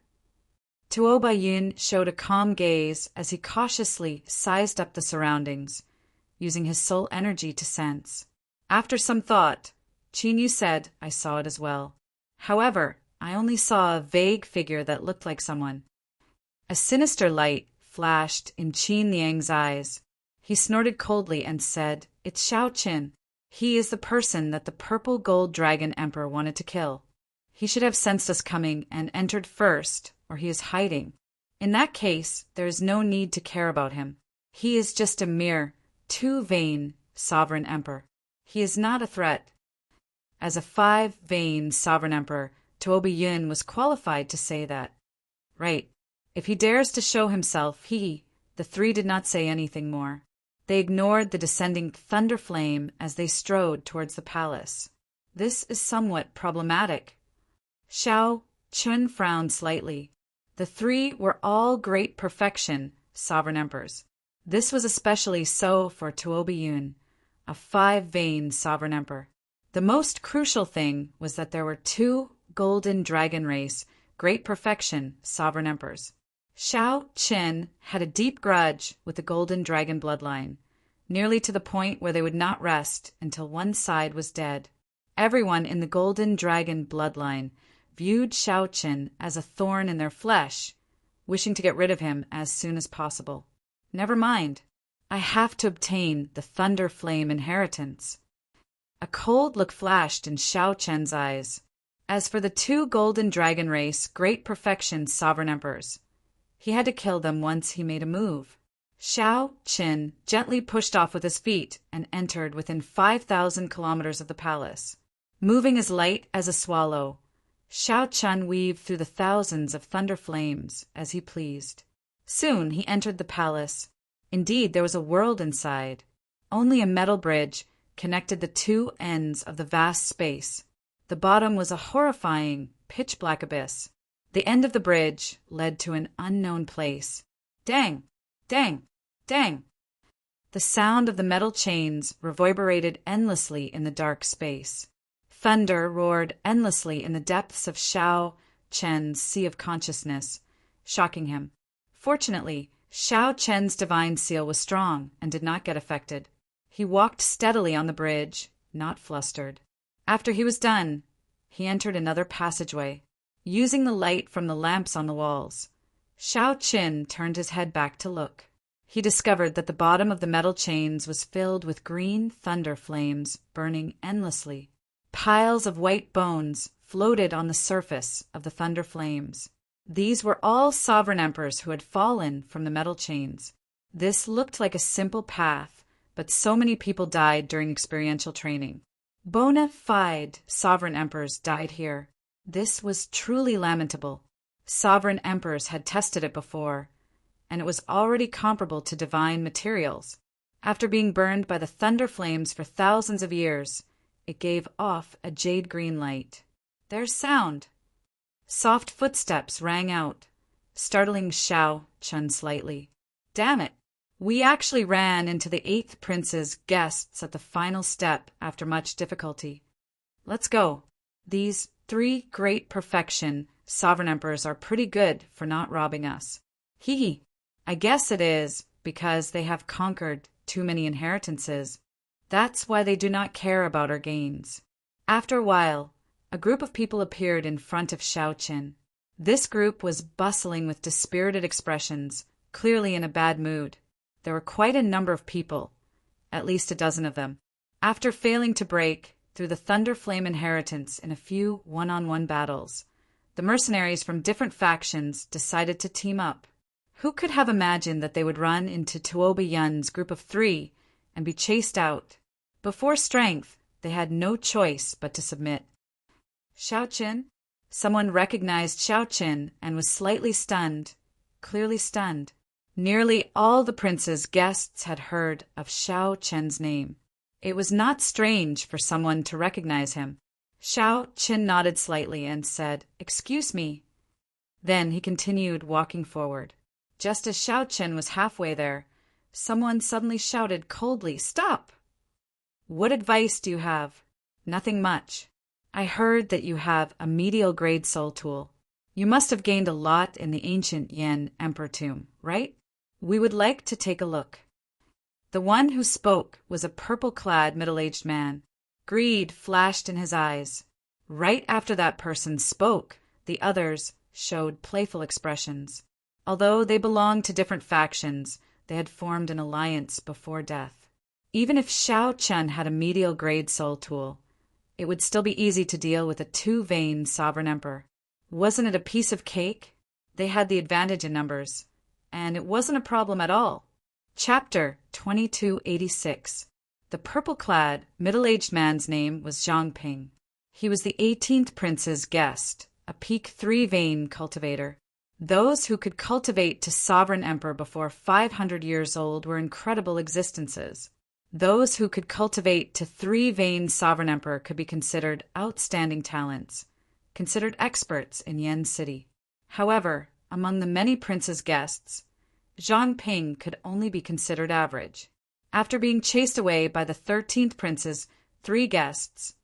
Tuobiyin showed a calm gaze as he cautiously sized up the surroundings, using his soul energy to sense. After some thought, Qin Yu said, "I saw it as well. However, I only saw a vague figure that looked like someone." A sinister light flashed in Qin Liang's eyes. He snorted coldly and said, "It's Xiao Qin. He is the person that the purple gold dragon emperor wanted to kill. He should have sensed us coming and entered first, or he is hiding. In that case, there is no need to care about him. He is just a mere, too vain sovereign emperor. He is not a threat." As a 5 vain sovereign emperor, Tuobiyin was qualified to say that. Right. If he dares to show himself, the 3 did not say anything more. They ignored the descending thunder flame as they strode towards the palace. This is somewhat problematic. Xiao Qin frowned slightly. The 3 were all great perfection sovereign emperors. This was especially so for Tuobiyin, a 5 vain sovereign emperor. The most crucial thing was that there were 2 golden dragon race, great perfection sovereign emperors. Xiao Qin had a deep grudge with the golden dragon bloodline, nearly to the point where they would not rest until one side was dead. Everyone in the golden dragon bloodline viewed Xiao Qin as a thorn in their flesh, wishing to get rid of him as soon as possible. Never mind. I have to obtain the Thunder Flame inheritance. A cold look flashed in Xiao Qin's eyes. As for the 2 golden dragon race, great perfection sovereign emperors, he had to kill them once he made a move. Xiao Qin gently pushed off with his feet and entered within 5,000 kilometers of the palace. Moving as light as a swallow, Xiao Qin weaved through the thousands of thunder flames as he pleased. Soon he entered the palace. Indeed, there was a world inside. Only a metal bridge connected the 2 ends of the vast space. The bottom was a horrifying, pitch-black abyss. The end of the bridge led to an unknown place. Dang! Dang! Dang! The sound of the metal chains reverberated endlessly in the dark space. Thunder roared endlessly in the depths of Xiao Qin's sea of consciousness, shocking him. Fortunately, Xiao Qin's divine seal was strong and did not get affected. He walked steadily on the bridge, not flustered. After he was done, he entered another passageway. Using the light from the lamps on the walls, Xiao Qin turned his head back to look. He discovered that the bottom of the metal chains was filled with green thunder flames burning endlessly. Piles of white bones floated on the surface of the thunder flames. These were all sovereign emperors who had fallen from the metal chains. This looked like a simple path, but so many people died during experiential training. Bona fide sovereign emperors died here. This was truly lamentable. Sovereign emperors had tested it before, and it was already comparable to divine materials. After being burned by the thunder flames for thousands of years, it gave off a jade-green light. There's sound. Soft footsteps rang out, startling Xiao Chen slightly. Damn it! We actually ran into the 8th prince's guests at the final step after much difficulty. Let's go. These 3 great perfection sovereign emperors are pretty good for not robbing us. Hee hee. I guess it is because they have conquered too many inheritances. That's why they do not care about our gains. After a while, a group of people appeared in front of Xiao Qin. This group was bustling with dispirited expressions, clearly in a bad mood. There were quite a number of people, at least a dozen of them. After failing to break through the Thunder Flame inheritance in a few one-on-one battles, the mercenaries from different factions decided to team up. Who could have imagined that they would run into Tuoba Yun's group of 3 and be chased out? Before strength, they had no choice but to submit. Xiao Qin? Someone recognized Xiao Qin and was slightly stunned, clearly stunned. Nearly all the prince's guests had heard of Xiao Qin's name. It was not strange for someone to recognize him. Xiao Qin nodded slightly and said, "Excuse me." Then he continued walking forward. Just as Xiao Qin was halfway there, someone suddenly shouted coldly, "Stop!" "What advice do you have?" "Nothing much. I heard that you have a medial grade soul tool. You must have gained a lot in the ancient Yin Emperor tomb, right? We would like to take a look." The one who spoke was a purple-clad middle-aged man. Greed flashed in his eyes. Right after that person spoke, the others showed playful expressions. Although they belonged to different factions, they had formed an alliance before death. Even if Xiao Chen had a medial grade soul tool, it would still be easy to deal with a 2-vein sovereign emperor. Wasn't it a piece of cake? They had the advantage in numbers, and it wasn't a problem at all. Chapter 2286. The purple-clad, middle-aged man's name was Zhang Ping. He was the 18th prince's guest, a peak 3-vein cultivator. Those who could cultivate to sovereign emperor before 500 years old were incredible existences. Those who could cultivate to 3-vein sovereign emperor could be considered outstanding talents, considered experts in Yen City. However, among the many prince's guests, Zhang Ping could only be considered average. After being chased away by the 13th prince's 3 guests,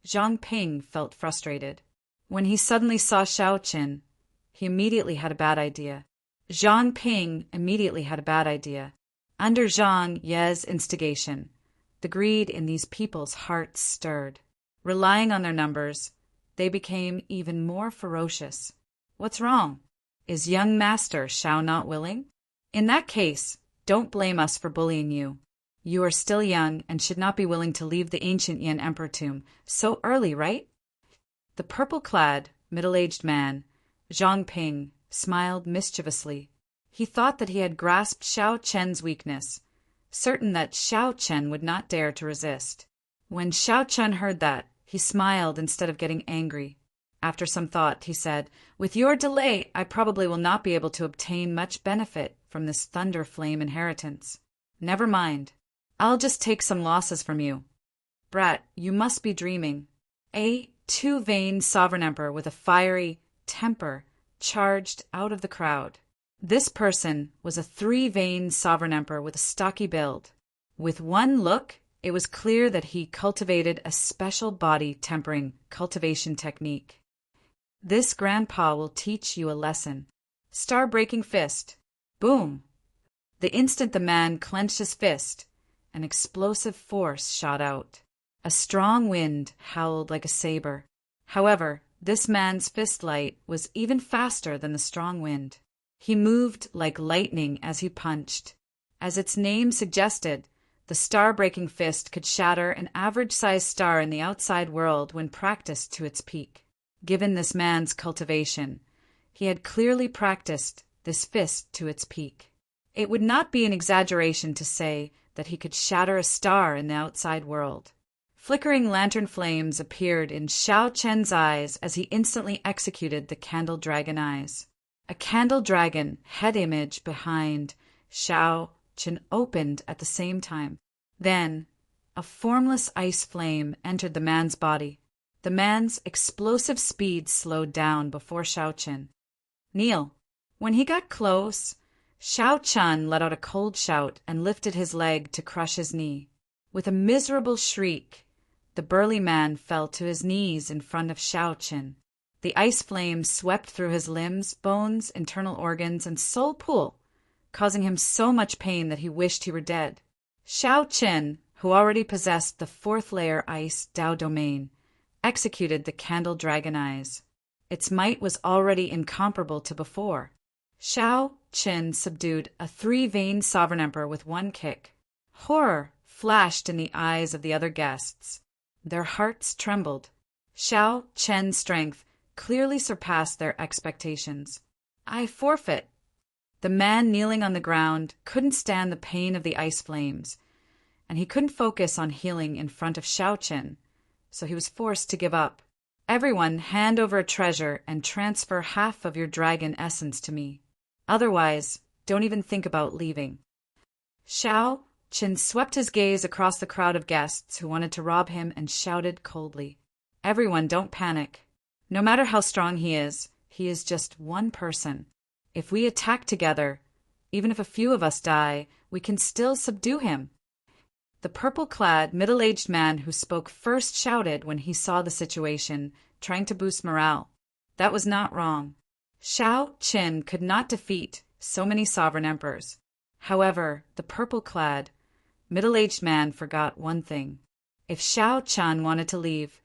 Zhang Ping felt frustrated. When he suddenly saw Xiao Qin, he immediately had a bad idea. Zhang Ping immediately had a bad idea. Under Zhang Ye's instigation, the greed in these people's hearts stirred. Relying on their numbers, they became even more ferocious. What's wrong? Is young master Xiao not willing? In that case, don't blame us for bullying you. You are still young and should not be willing to leave the ancient Yin Emperor tomb so early, right? The purple-clad, middle-aged man, Zhang Ping, smiled mischievously. He thought that he had grasped Xiao Chen's weakness, certain that Xiao Chen would not dare to resist. When Xiao Chen heard that, he smiled instead of getting angry. After some thought, he said, "With your delay, I probably will not be able to obtain much benefit from this Thunder Flame inheritance. Never mind. I'll just take some losses from you. Brat, you must be dreaming." A 2-vein sovereign emperor with a fiery temper charged out of the crowd. This person was a 3-vein sovereign emperor with a stocky build. With one look, it was clear that he cultivated a special body tempering cultivation technique. "This grandpa will teach you a lesson." Star-breaking fist. Boom! The instant the man clenched his fist, an explosive force shot out. A strong wind howled like a saber. However, this man's fist light was even faster than the strong wind. He moved like lightning as he punched. As its name suggested, the star-breaking fist could shatter an average-sized star in the outside world when practiced to its peak. Given this man's cultivation, he had clearly practiced this fist to its peak. It would not be an exaggeration to say that he could shatter a star in the outside world. Flickering lantern flames appeared in Xiao Chen's eyes as he instantly executed the candle dragon eyes. A candle dragon head image behind Shao Chen opened at the same time. Then, a formless ice flame entered the man's body. The man's explosive speed slowed down before Shao Chen. Kneel. When he got close, Shao Chen let out a cold shout and lifted his leg to crush his knee. With a miserable shriek, the burly man fell to his knees in front of Shao Chen. The ice flame swept through his limbs, bones, internal organs, and soul pool, causing him so much pain that he wished he were dead. Shao Chen, who already possessed the 4th layer ice Dao domain, executed the candle dragon eyes. Its might was already incomparable to before. Shao Chen subdued a 3-veined sovereign emperor with one kick. Horror flashed in the eyes of the other guests. Their hearts trembled. Shao Chen's strength clearly surpassed their expectations. I forfeit. The man kneeling on the ground couldn't stand the pain of the ice flames, and he couldn't focus on healing in front of Shao Chen, so he was forced to give up. Everyone hand over a treasure and transfer half of your dragon essence to me. Otherwise, don't even think about leaving. Shao Chen swept his gaze across the crowd of guests who wanted to rob him and shouted coldly, Everyone, don't panic. No matter how strong he is just one person. If we attack together, even if a few of us die, we can still subdue him. The purple-clad, middle-aged man who spoke first shouted when he saw the situation, trying to boost morale. That was not wrong. Shao Chen could not defeat so many sovereign emperors. However, the purple-clad, middle-aged man forgot one thing. If Shao Chen wanted to leave,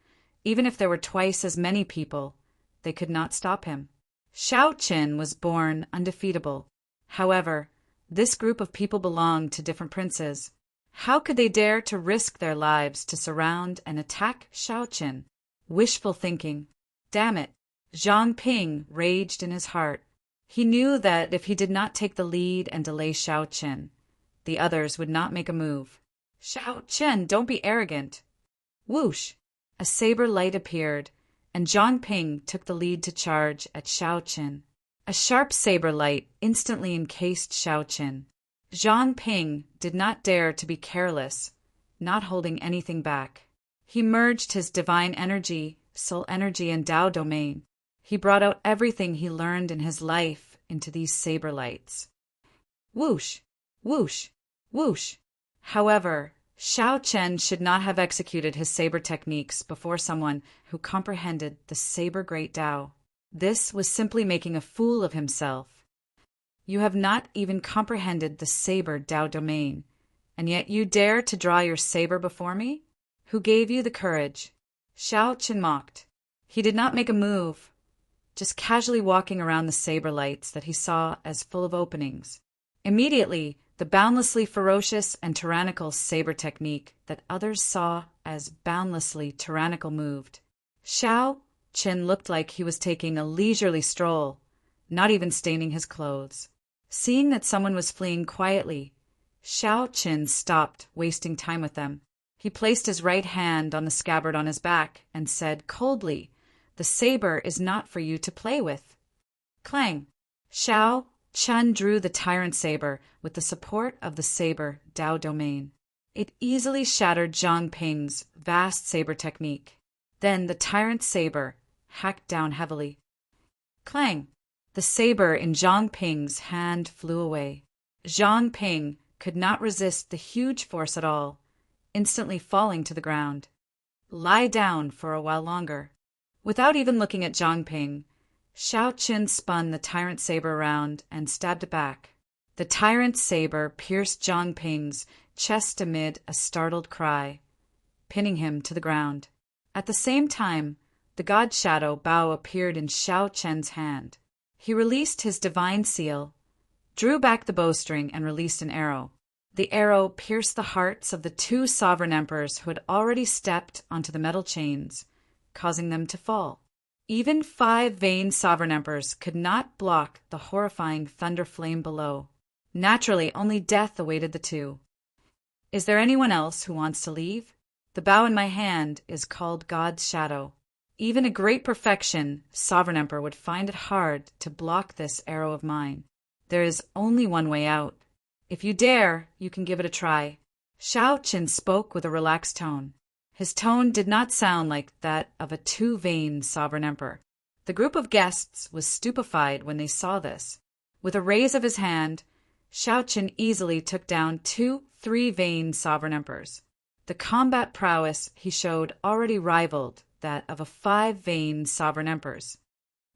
even if there were twice as many people, they could not stop him. Shao Chen was born undefeatable. However, this group of people belonged to different princes. How could they dare to risk their lives to surround and attack Shao Chen? Wishful thinking. Damn it. Zhang Ping raged in his heart. He knew that if he did not take the lead and delay Shao Chen, the others would not make a move. Shao Chen, don't be arrogant. Whoosh! A saber light appeared, and Zhang Ping took the lead to charge at Shao Chen. A sharp saber light instantly encased Shao Chen. Zhang Ping did not dare to be careless, not holding anything back. He merged his divine energy, soul energy, and Dao domain. He brought out everything he learned in his life into these saber lights. Whoosh! Whoosh! Whoosh! However, Shao Chen should not have executed his saber techniques before someone who comprehended the saber great Dao. This was simply making a fool of himself. You have not even comprehended the saber Dao domain, and yet you dare to draw your saber before me? Who gave you the courage? Shao Chen mocked. He did not make a move, just casually walking around the saber lights that he saw as full of openings. Immediately, the boundlessly ferocious and tyrannical saber technique that others saw as boundlessly tyrannical moved. Shao Chen looked like he was taking a leisurely stroll, not even staining his clothes. Seeing that someone was fleeing quietly, Shao Chen stopped wasting time with them. He placed his right hand on the scabbard on his back and said coldly, "The saber is not for you to play with." Clang! Shao Chen drew the tyrant saber with the support of the saber Dao domain. It easily shattered Zhang Ping's vast saber technique. Then the tyrant saber hacked down heavily. Clang! The saber in Zhang Ping's hand flew away. Zhang Ping could not resist the huge force at all, instantly falling to the ground. Lie down for a while longer. Without even looking at Zhang Ping, Shao Chen spun the tyrant saber around and stabbed it back. The tyrant saber pierced Zhang Ping's chest amid a startled cry, pinning him to the ground. At the same time, the god shadow Bao appeared in Shao Chen's hand. He released his divine seal, drew back the bowstring, and released an arrow. The arrow pierced the hearts of the two sovereign emperors who had already stepped onto the metal chains, causing them to fall. Even 5 vain sovereign emperors could not block the horrifying thunder flame below. Naturally, only death awaited the two. Is there anyone else who wants to leave? The bow in my hand is called God's shadow. Even a great perfection, Sovereign Emperor would find it hard to block this arrow of mine. There is only one way out. If you dare, you can give it a try. Shao Chen spoke with a relaxed tone. His tone did not sound like that of a too-vain Sovereign Emperor. The group of guests was stupefied when they saw this. With a raise of his hand, Shao Chen easily took down 2-3 vain Sovereign Emperors. The combat prowess he showed already rivaled that of a 5 vain Sovereign Emperors.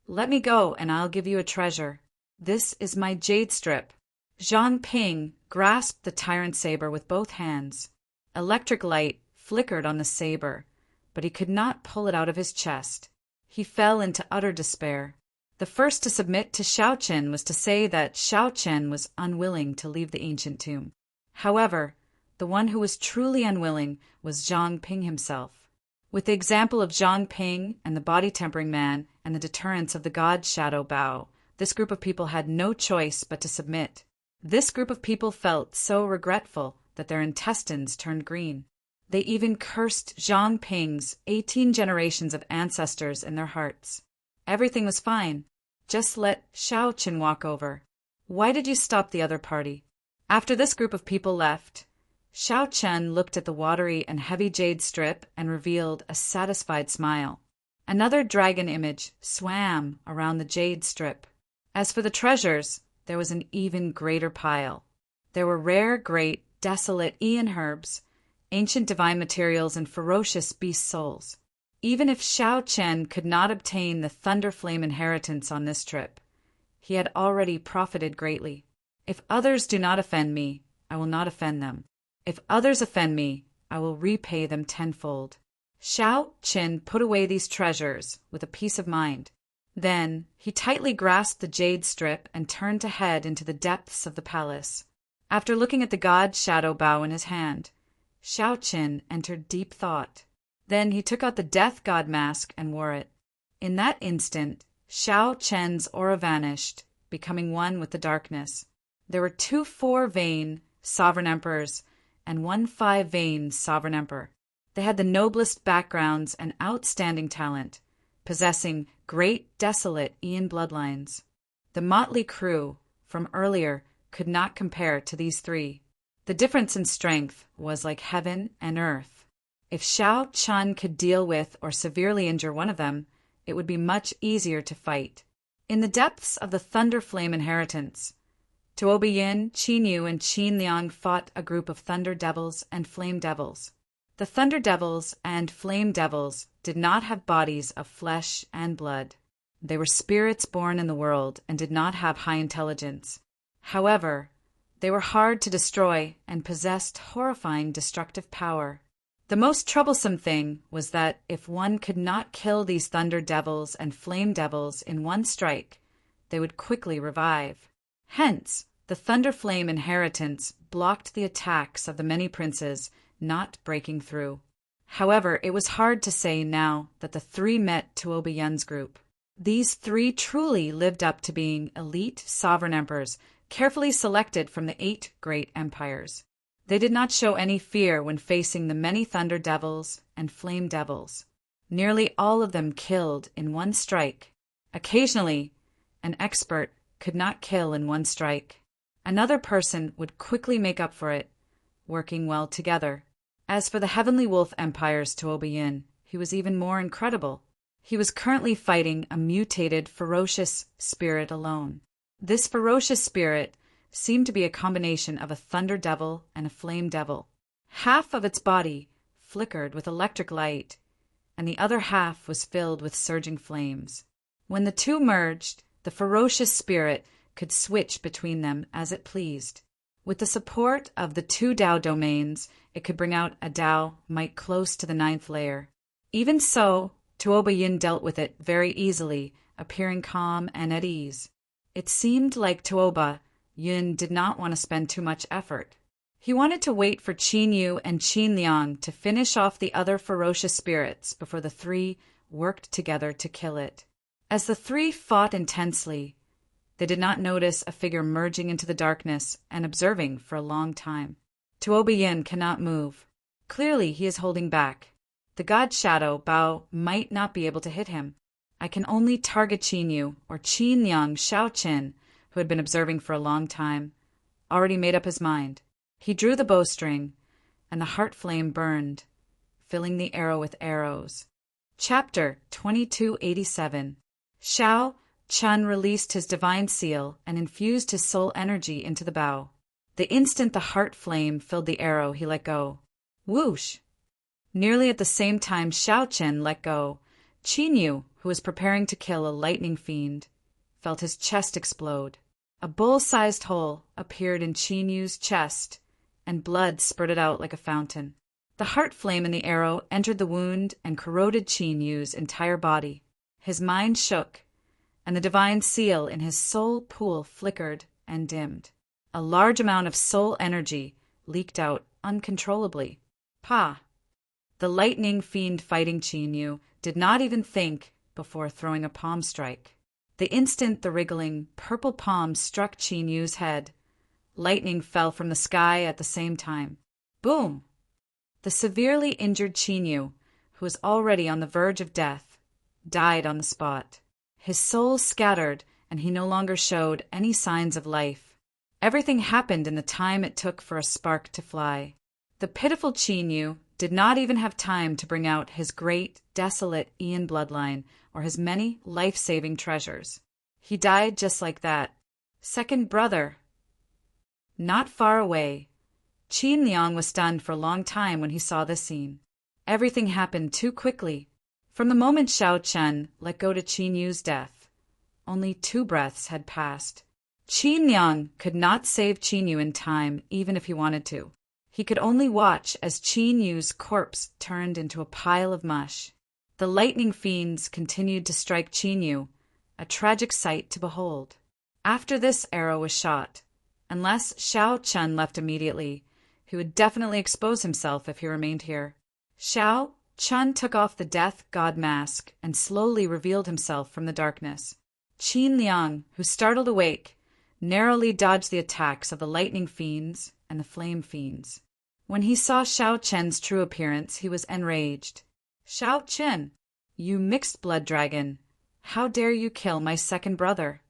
Let me go, and I'll give you a treasure. This is my jade strip. Zhang Ping grasped the tyrant saber with both hands. Electric light flickered on the saber, but he could not pull it out of his chest. He fell into utter despair. The first to submit to Shao Chen was to say that Shao Chen was unwilling to leave the ancient tomb. However, the one who was truly unwilling was Zhang Ping himself. With the example of Zhang Ping and the body-tempering man and the deterrence of the god Shadow Bao, this group of people had no choice but to submit. This group of people felt so regretful that their intestines turned green. They even cursed Zhang Ping's 18 generations of ancestors in their hearts. Everything was fine. Just let Shao Chen walk over. Why did you stop the other party? After this group of people left, Shao Chen looked at the watery and heavy jade strip and revealed a satisfied smile. Another dragon image swam around the jade strip. As for the treasures, there was an even greater pile. There were rare, great, desolate Aeon herbs, ancient divine materials, and ferocious beast souls. Even if Shao Chen could not obtain the Thunder Flame inheritance on this trip, he had already profited greatly. If others do not offend me, I will not offend them. If others offend me, I will repay them tenfold. Shao Chen put away these treasures with a peace of mind. Then he tightly grasped the jade strip and turned to head into the depths of the palace. After looking at the god Shadow Bao in his hand, Shao Chen entered deep thought. Then he took out the death god mask and wore it. In that instant, Shao Chen's aura vanished, becoming one with the darkness. There were 2 4 vain Sovereign Emperors and 1 5 vain Sovereign Emperor. They had the noblest backgrounds and outstanding talent, possessing great desolate Aeon bloodlines. The motley crew from earlier could not compare to these 3. The difference in strength was like heaven and earth. If Shao Chen could deal with or severely injure one of them, it would be much easier to fight. In the depths of the Thunder Flame inheritance, Tuo Biyin, Qin Yu, and Qin Liang fought a group of Thunder Devils and Flame Devils. The Thunder Devils and Flame Devils did not have bodies of flesh and blood. They were spirits born in the world and did not have high intelligence. However, they were hard to destroy and possessed horrifying destructive power. The most troublesome thing was that if one could not kill these Thunder Devils and Flame Devils in one strike, they would quickly revive. Hence, the Thunder Flame inheritance blocked the attacks of the many princes, not breaking through. However, it was hard to say now that the 3 met Tuo Biyan's group. These 3 truly lived up to being elite sovereign emperors, carefully selected from the 8 great empires. They did not show any fear when facing the many Thunder Devils and Flame Devils. Nearly all of them killed in one strike. Occasionally, an expert could not kill in one strike. Another person would quickly make up for it, working well together. As for the Heavenly Wolf Empire's Tuo Biyin, he was even more incredible. He was currently fighting a mutated, ferocious spirit alone. This ferocious spirit seemed to be a combination of a Thunder Devil and a Flame Devil. Half of its body flickered with electric light, and the other half was filled with surging flames. When the 2 merged, the ferocious spirit could switch between them as it pleased. With the support of the 2 Tao domains, it could bring out a Tao might close to the 9th layer. Even so, Tuo Biyin dealt with it very easily, appearing calm and at ease. It seemed like Tuo Biyin did not want to spend too much effort. He wanted to wait for Qin Yu and Qin Liang to finish off the other ferocious spirits before the 3 worked together to kill it. As the 3 fought intensely, they did not notice a figure merging into the darkness and observing for a long time. Tuo Biyin cannot move. Clearly he is holding back. The god shadow, Bao, might not be able to hit him. I can only target Qin Yu, or Qin Liang Shao Qin, who had been observing for a long time, already made up his mind. He drew the bowstring, and the heart flame burned, filling the arrow with arrows. Chapter 2287. Shao Chun released his divine seal and infused his soul energy into the bow. The instant the heart flame filled the arrow, he let go. Whoosh! Nearly at the same time Shao Chen let go, Qin Yu, who was preparing to kill a lightning fiend, felt his chest explode. A bull-sized hole appeared in Qin Yu's chest, and blood spurted out like a fountain. The heart flame in the arrow entered the wound and corroded Qin Yu's entire body. His mind shook, and the divine seal in his soul pool flickered and dimmed. A large amount of soul energy leaked out uncontrollably. Pa! The lightning fiend fighting Qin Yu did not even think before throwing a palm strike. The instant the wriggling purple palm struck Qin Yu's head, lightning fell from the sky at the same time. Boom! The severely injured Qin Yu, who was already on the verge of death, died on the spot. His soul scattered, and he no longer showed any signs of life. Everything happened in the time it took for a spark to fly. The pitiful Qin Yu did not even have time to bring out his great, desolate Ian bloodline or his many life-saving treasures. He died just like that. Second brother. Not far away, Qin Liang was stunned for a long time when he saw this scene. Everything happened too quickly. From the moment Shao Chen let go to Qin Yu's death, only 2 breaths had passed. Qin Liang could not save Qin Yu in time, even if he wanted to. He could only watch as Qin Yu's corpse turned into a pile of mush. The lightning fiends continued to strike Qin Yu, a tragic sight to behold. After this arrow was shot, unless Shao Chen left immediately, he would definitely expose himself if he remained here. Shao Chen took off the death god mask and slowly revealed himself from the darkness. Qin Liang, who startled awake, narrowly dodged the attacks of the lightning fiends and the flame fiends. When he saw Shao Chen's true appearance, he was enraged. Shao Chen, you mixed blood dragon, how dare you kill my second brother?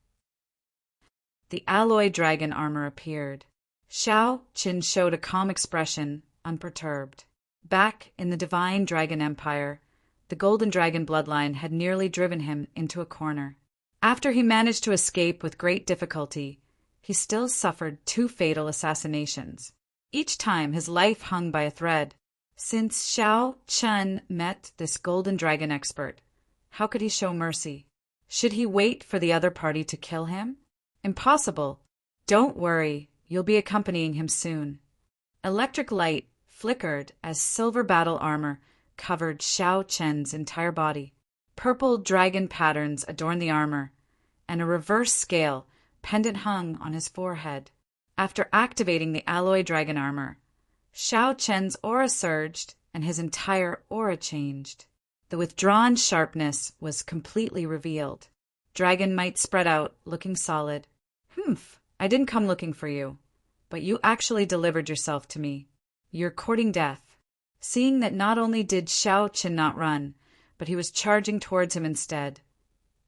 The alloy dragon armor appeared. Shao Chen showed a calm expression, unperturbed. Back in the divine dragon empire, the golden dragon bloodline had nearly driven him into a corner. After he managed to escape with great difficulty, he still suffered 2 fatal assassinations. Each time his life hung by a thread. Since Shao Chen met this golden dragon expert, how could he show mercy? Should he wait for the other party to kill him? Impossible. Don't worry, you'll be accompanying him soon. Electric light flickered as silver battle armor covered Shao Chen's entire body. Purple dragon patterns adorned the armor, and a reverse scale pendant hung on his forehead. After activating the alloy dragon armor, Shao Chen's aura surged and his entire aura changed. The withdrawn sharpness was completely revealed. Dragon might spread out, looking solid. Humph, I didn't come looking for you, but you actually delivered yourself to me. You're courting death. Seeing that not only did Shao Chen not run, but he was charging towards him instead,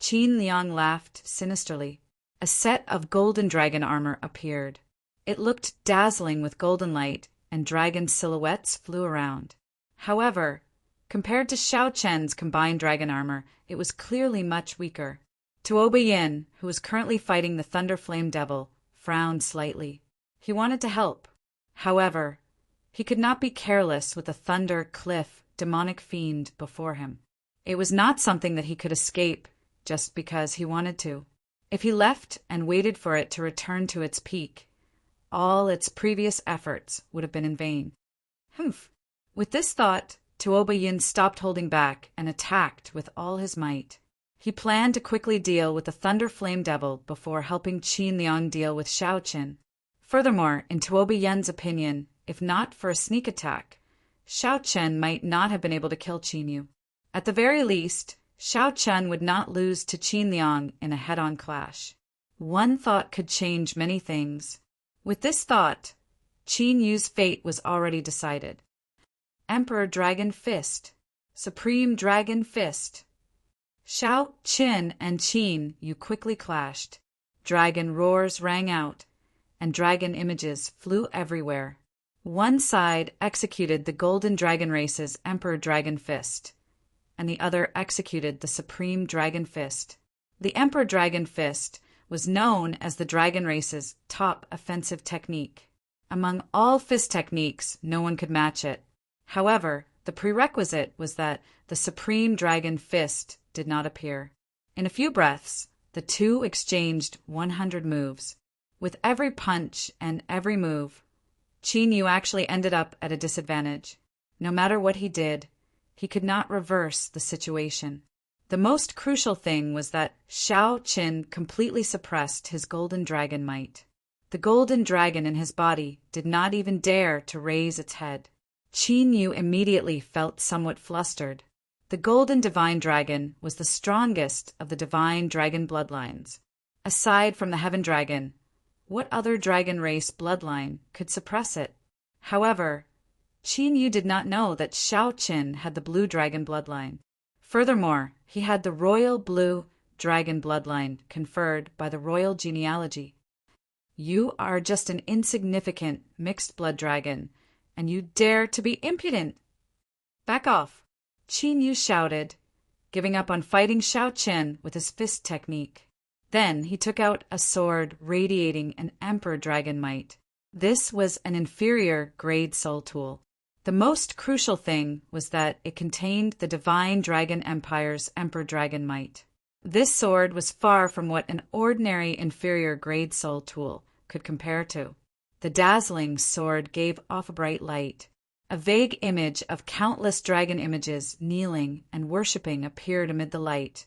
Qin Liang laughed sinisterly. A set of golden dragon armor appeared. It looked dazzling with golden light, and dragon silhouettes flew around. However, compared to Shao Chen's combined dragon armor, it was clearly much weaker. Tuoba Yin, who was currently fighting the Thunder Flame Devil, frowned slightly. He wanted to help. However, he could not be careless with the Thunder Cliff demonic fiend before him. It was not something that he could escape just because he wanted to. If he left and waited for it to return to its peak, all its previous efforts would have been in vain. Humph! With this thought, Tuoba Yin stopped holding back and attacked with all his might. He planned to quickly deal with the Thunder Flame Devil before helping Qin Liang deal with Shao Chen. Furthermore, in Tuoba Yin's opinion, if not for a sneak attack, Shao Chen might not have been able to kill Qin Yu. At the very least, Shao Chen would not lose to Qin Liang in a head-on clash. One thought could change many things. With this thought, Qin Yu's fate was already decided. Emperor Dragon Fist. Supreme Dragon Fist. Shao, Qin, and Qin Yu quickly clashed. Dragon roars rang out, and dragon images flew everywhere. One side executed the Golden Dragon Race's Emperor Dragon Fist, and the other executed the Supreme Dragon Fist. The Emperor Dragon Fist was known as the Dragon Race's top offensive technique. Among all fist techniques, no one could match it. However, the prerequisite was that the Supreme Dragon Fist did not appear. In a few breaths, the two exchanged 100 moves. With every punch and every move, Qin Yu actually ended up at a disadvantage. No matter what he did, he could not reverse the situation. The most crucial thing was that Shao Qin completely suppressed his golden dragon might. The golden dragon in his body did not even dare to raise its head. Qin Yu immediately felt somewhat flustered. The golden divine dragon was the strongest of the divine dragon bloodlines. Aside from the heaven dragon, what other dragon race bloodline could suppress it? However, Qin Yu did not know that Shao Qin had the blue dragon bloodline. Furthermore, he had the royal blue dragon bloodline conferred by the royal genealogy. You are just an insignificant mixed blood dragon, and you dare to be impudent. Back off, Qin Yu shouted, giving up on fighting Shao Qin with his fist technique. Then he took out a sword radiating an Emperor Dragon might. This was an inferior grade soul tool. The most crucial thing was that it contained the Divine Dragon Empire's Emperor Dragon might. This sword was far from what an ordinary inferior grade soul tool could compare to. The dazzling sword gave off a bright light. A vague image of countless dragon images kneeling and worshipping appeared amid the light,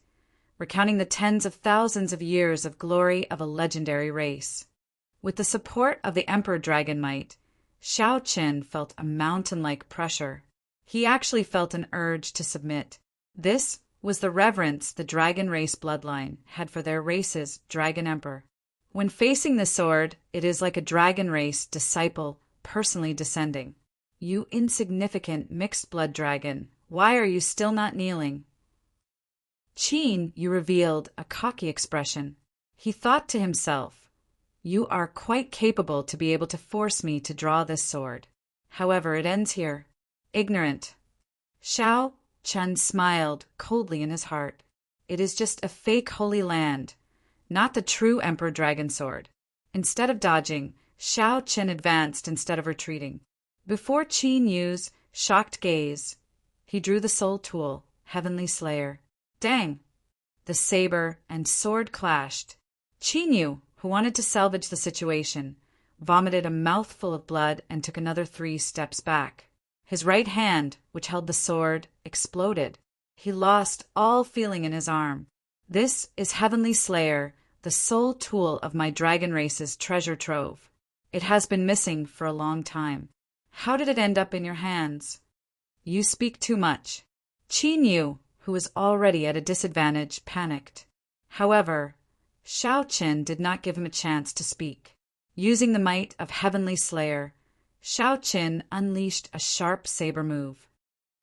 recounting the tens of thousands of years of glory of a legendary race. With the support of the Emperor Dragon might, Shao Qin felt a mountain-like pressure. He actually felt an urge to submit. This was the reverence the dragon race bloodline had for their race's dragon emperor. When facing the sword, it is like a dragon race disciple personally descending. You insignificant mixed blood dragon, why are you still not kneeling? Qin Yu revealed a cocky expression. He thought to himself, you are quite capable to be able to force me to draw this sword. However, it ends here. Ignorant. Shao Chen smiled coldly in his heart. It is just a fake holy land, not the true Emperor Dragon Sword. Instead of dodging, Shao Chen advanced instead of retreating. Before Qin Yu's shocked gaze, he drew the soul tool, Heavenly Slayer. Dang! The saber and sword clashed. Qin Yu, who wanted to salvage the situation, vomited a mouthful of blood and took another 3 steps back. His right hand, which held the sword, exploded. He lost all feeling in his arm. This is Heavenly Slayer, the sole tool of my dragon race's treasure trove. It has been missing for a long time. How did it end up in your hands? You speak too much. Qin Yu, who was already at a disadvantage, panicked. However, Shao Chen did not give him a chance to speak. Using the might of Heavenly Slayer, Shao Chen unleashed a sharp saber move.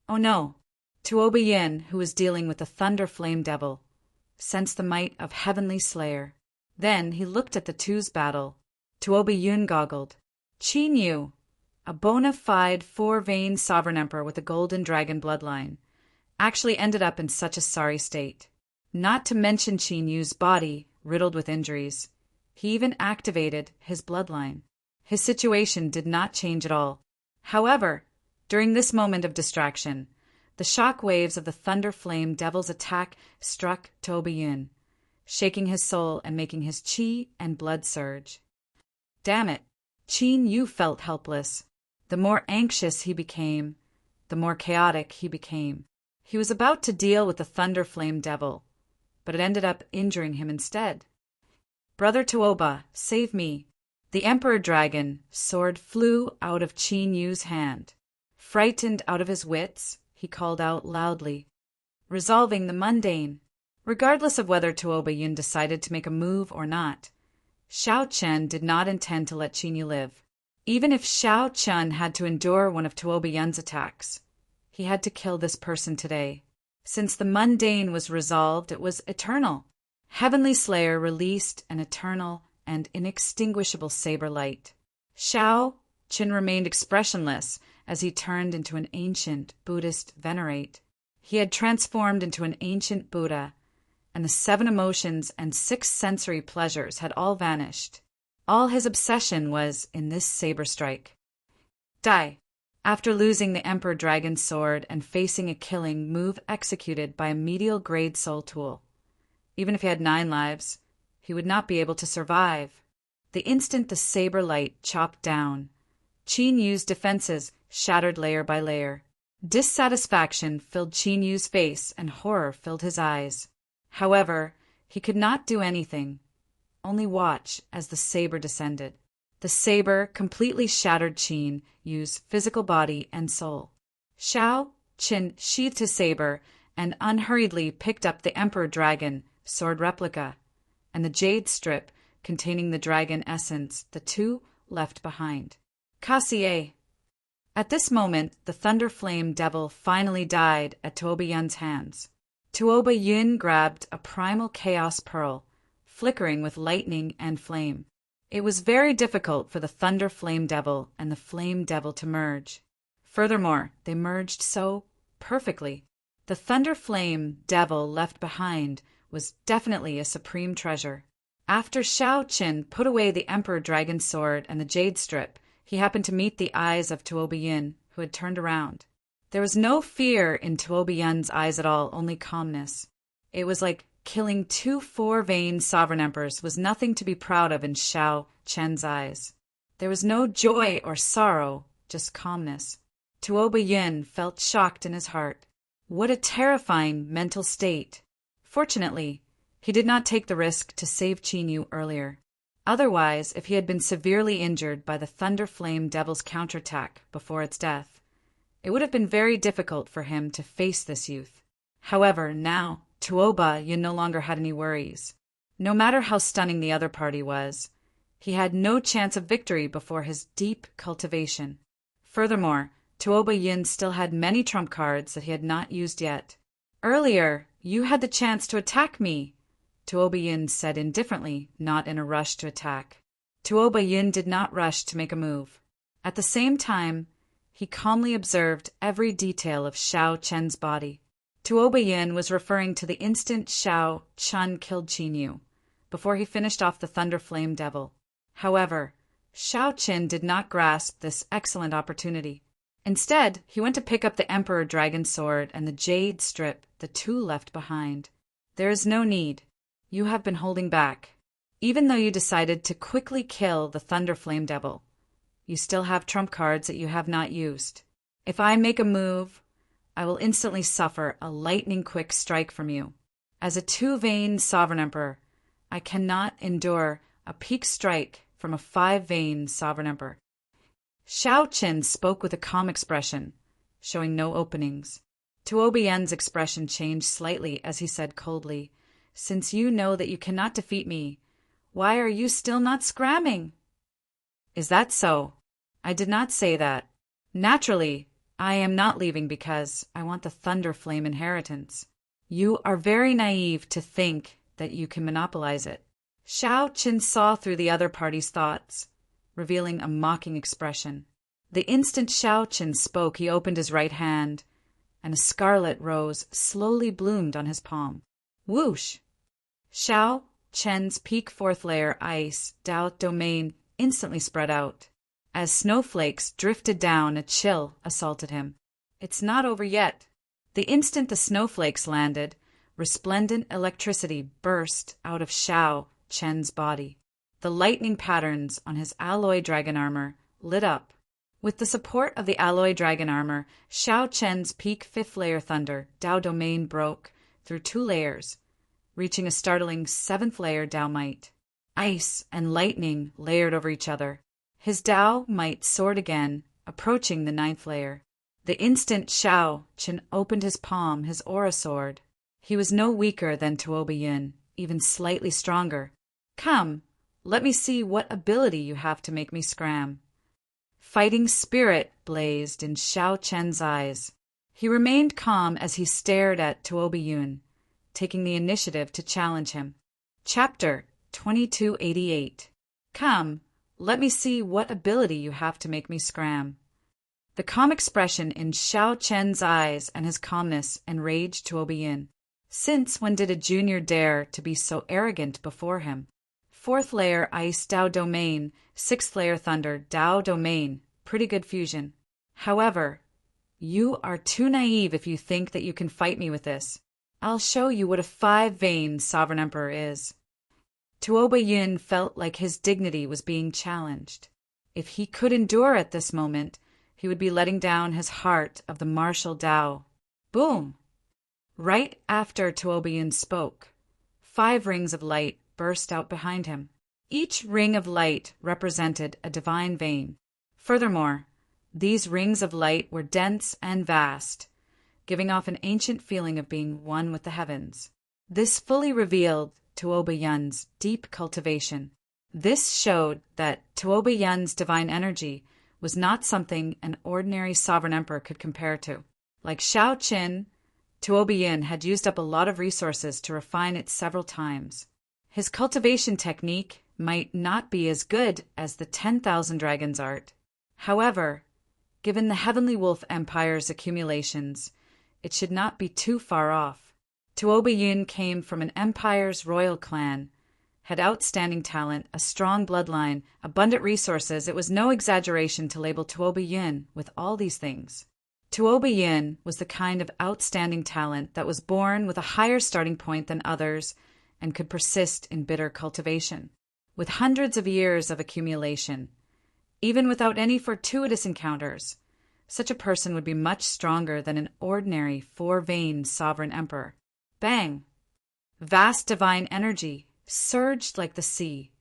Oh no! Tuoba Yin, who was dealing with the Thunder Flame Devil, sensed the might of Heavenly Slayer. Then he looked at the two's battle. Tuoba Yin goggled. Qin Yu, a bona fide 4-vein sovereign emperor with a golden dragon bloodline, actually ended up in such a sorry state. Not to mention Qin Yu's body riddled with injuries. He even activated his bloodline. His situation did not change at all. However, during this moment of distraction, the shock waves of the Thunder Flame Devil's attack struck Tuoba Yin, shaking his soul and making his qi and blood surge. Damn it! Qin Yu felt helpless. The more anxious he became, the more chaotic he became. He was about to deal with the Thunder Flame Devil, but it ended up injuring him instead. Brother Tuoba, save me! The Emperor Dragon sword flew out of Qin Yu's hand. Frightened out of his wits, he called out loudly, resolving the mundane. Regardless of whether Tuoba Yin decided to make a move or not, Shao Chen did not intend to let Qin Yu live. Even if Shao Chen had to endure one of Tuoba Yin's attacks, He had to kill this person today. Since the mundane was resolved, it was eternal. Heavenly Slayer released an eternal and inextinguishable saber light. Shao Qin remained expressionless as he turned into an ancient Buddhist venerate. He had transformed into an ancient Buddha, and the 7 emotions and 6 sensory pleasures had all vanished. All his obsession was in this saber strike. Die. After losing the Emperor Dragon's sword and facing a killing move executed by a medial grade soul tool, even if he had 9 lives, he would not be able to survive. The instant the saber light chopped down, Qin Yu's defenses shattered layer by layer. Dissatisfaction filled Qin Yu's face and horror filled his eyes. However, he could not do anything, only watch as the saber descended. The saber completely shattered Qin Yu's physical body and soul. Shao Qin sheathed his saber and unhurriedly picked up the Emperor Dragon sword replica and the jade strip containing the dragon essence, the 2 left behind. Cassier. At this moment, the Thunder Flame Devil finally died at Tuoba Yun's hands. Tuoba Yun grabbed a primal chaos pearl, flickering with lightning and flame. It was very difficult for the Thunder Flame Devil and the Flame Devil to merge. Furthermore, they merged so perfectly. The Thunder Flame Devil left behind was definitely a supreme treasure. After Shao Qin put away the Emperor Dragon sword and the jade strip, he happened to meet the eyes of Tuoba Yun, who had turned around. There was no fear in Tuoba Yun's eyes at all, only calmness. It was like killing 2 4-vein sovereign emperors was nothing to be proud of in Shao Qin's eyes. There was no joy or sorrow, just calmness. Tuoba Yun felt shocked in his heart. What a terrifying mental state. Fortunately, he did not take the risk to save Qin Yu earlier. Otherwise, if he had been severely injured by the Thunder Flame Devil's counterattack before its death, it would have been very difficult for him to face this youth. However, now, Tuoba Yun no longer had any worries. No matter how stunning the other party was, he had no chance of victory before his deep cultivation. Furthermore, Tuoba Yun still had many trump cards that he had not used yet. Earlier, you had the chance to attack me, Tuoba Yun said indifferently, not in a rush to attack. Tuoba Yun did not rush to make a move. At the same time, he calmly observed every detail of Shao Qin's body. Tuoba Yun was referring to the instant Shao Qin killed Qin Yu, before he finished off the Thunder Flame Devil. However, Shao Qin did not grasp this excellent opportunity. Instead, he went to pick up the Emperor Dragon sword and the jade strip, the 2 left behind. There is no need. You have been holding back. Even though you decided to quickly kill the Thunder Flame Devil, you still have trump cards that you have not used. If I make a move, I will instantly suffer a lightning-quick strike from you. As a 2-vein Sovereign Emperor, I cannot endure a peak strike from a 5-vein Sovereign Emperor. Shao Qin spoke with a calm expression, showing no openings. Tuoba Yun's expression changed slightly as he said coldly, "Since you know that you cannot defeat me, why are you still not scramming?" "Is that so? I did not say that. Naturally, I am not leaving because I want the Thunder Flame inheritance. You are very naive to think that you can monopolize it." Shao Qin saw through the other party's thoughts, revealing a mocking expression. The instant Shao Qin spoke, he opened his right hand, and a scarlet rose slowly bloomed on his palm. Whoosh! Shao Qin's peak 4th layer ice Dao domain instantly spread out. As snowflakes drifted down, a chill assaulted him. It's not over yet. The instant the snowflakes landed, resplendent electricity burst out of Shao Qin's body. The lightning patterns on his alloy dragon armor lit up. With the support of the alloy dragon armor, Shao Qin's peak 5th layer thunder Dao domain broke through 2 layers, reaching a startling 7th layer Dao might. Ice and lightning layered over each other. His Dao might soared again, approaching the 9th layer. The instant Shao Qin opened his palm, his aura soared. He was no weaker than Tuoba Yun, even slightly stronger. "Come, let me see what ability you have to make me scram." Fighting spirit blazed in Shao Qin's eyes. He remained calm as he stared at Tuoba Yun, taking the initiative to challenge him. Chapter 2288. Come, let me see what ability you have to make me scram. The calm expression in Xiao Chen's eyes and his calmness enraged Tuoba Yun. Since when did a junior dare to be so arrogant before him? 4th layer Ice Dao Domain, 6th layer Thunder Dao Domain. Pretty good fusion. However, you are too naive if you think that you can fight me with this. I'll show you what a 5-vein Sovereign Emperor is. Tuoba Yun felt like his dignity was being challenged. If he could endure at this moment, he would be letting down his heart of the martial Dao. Boom! Right after Tuoba Yun spoke, 5 rings of light burst out behind him. Each ring of light represented a divine vein. Furthermore, these rings of light were dense and vast, giving off an ancient feeling of being one with the heavens. This fully revealed Tuoba Yun's deep cultivation. This showed that Tuoba Yun's divine energy was not something an ordinary sovereign emperor could compare to. Like Xiao Qin, Tuoba Yun had used up a lot of resources to refine it several times. His cultivation technique might not be as good as the 10,000 Dragons art. However, given the Heavenly Wolf Empire's accumulations, it should not be too far off. Tuoba Yun came from an empire's royal clan, had outstanding talent, a strong bloodline, abundant resources. It was no exaggeration to label Tuoba Yun with all these things. Tuoba Yun was the kind of outstanding talent that was born with a higher starting point than others and could persist in bitter cultivation. With hundreds of years of accumulation, even without any fortuitous encounters, such a person would be much stronger than an ordinary 4-vein sovereign emperor. Bang! Vast divine energy surged like the sea,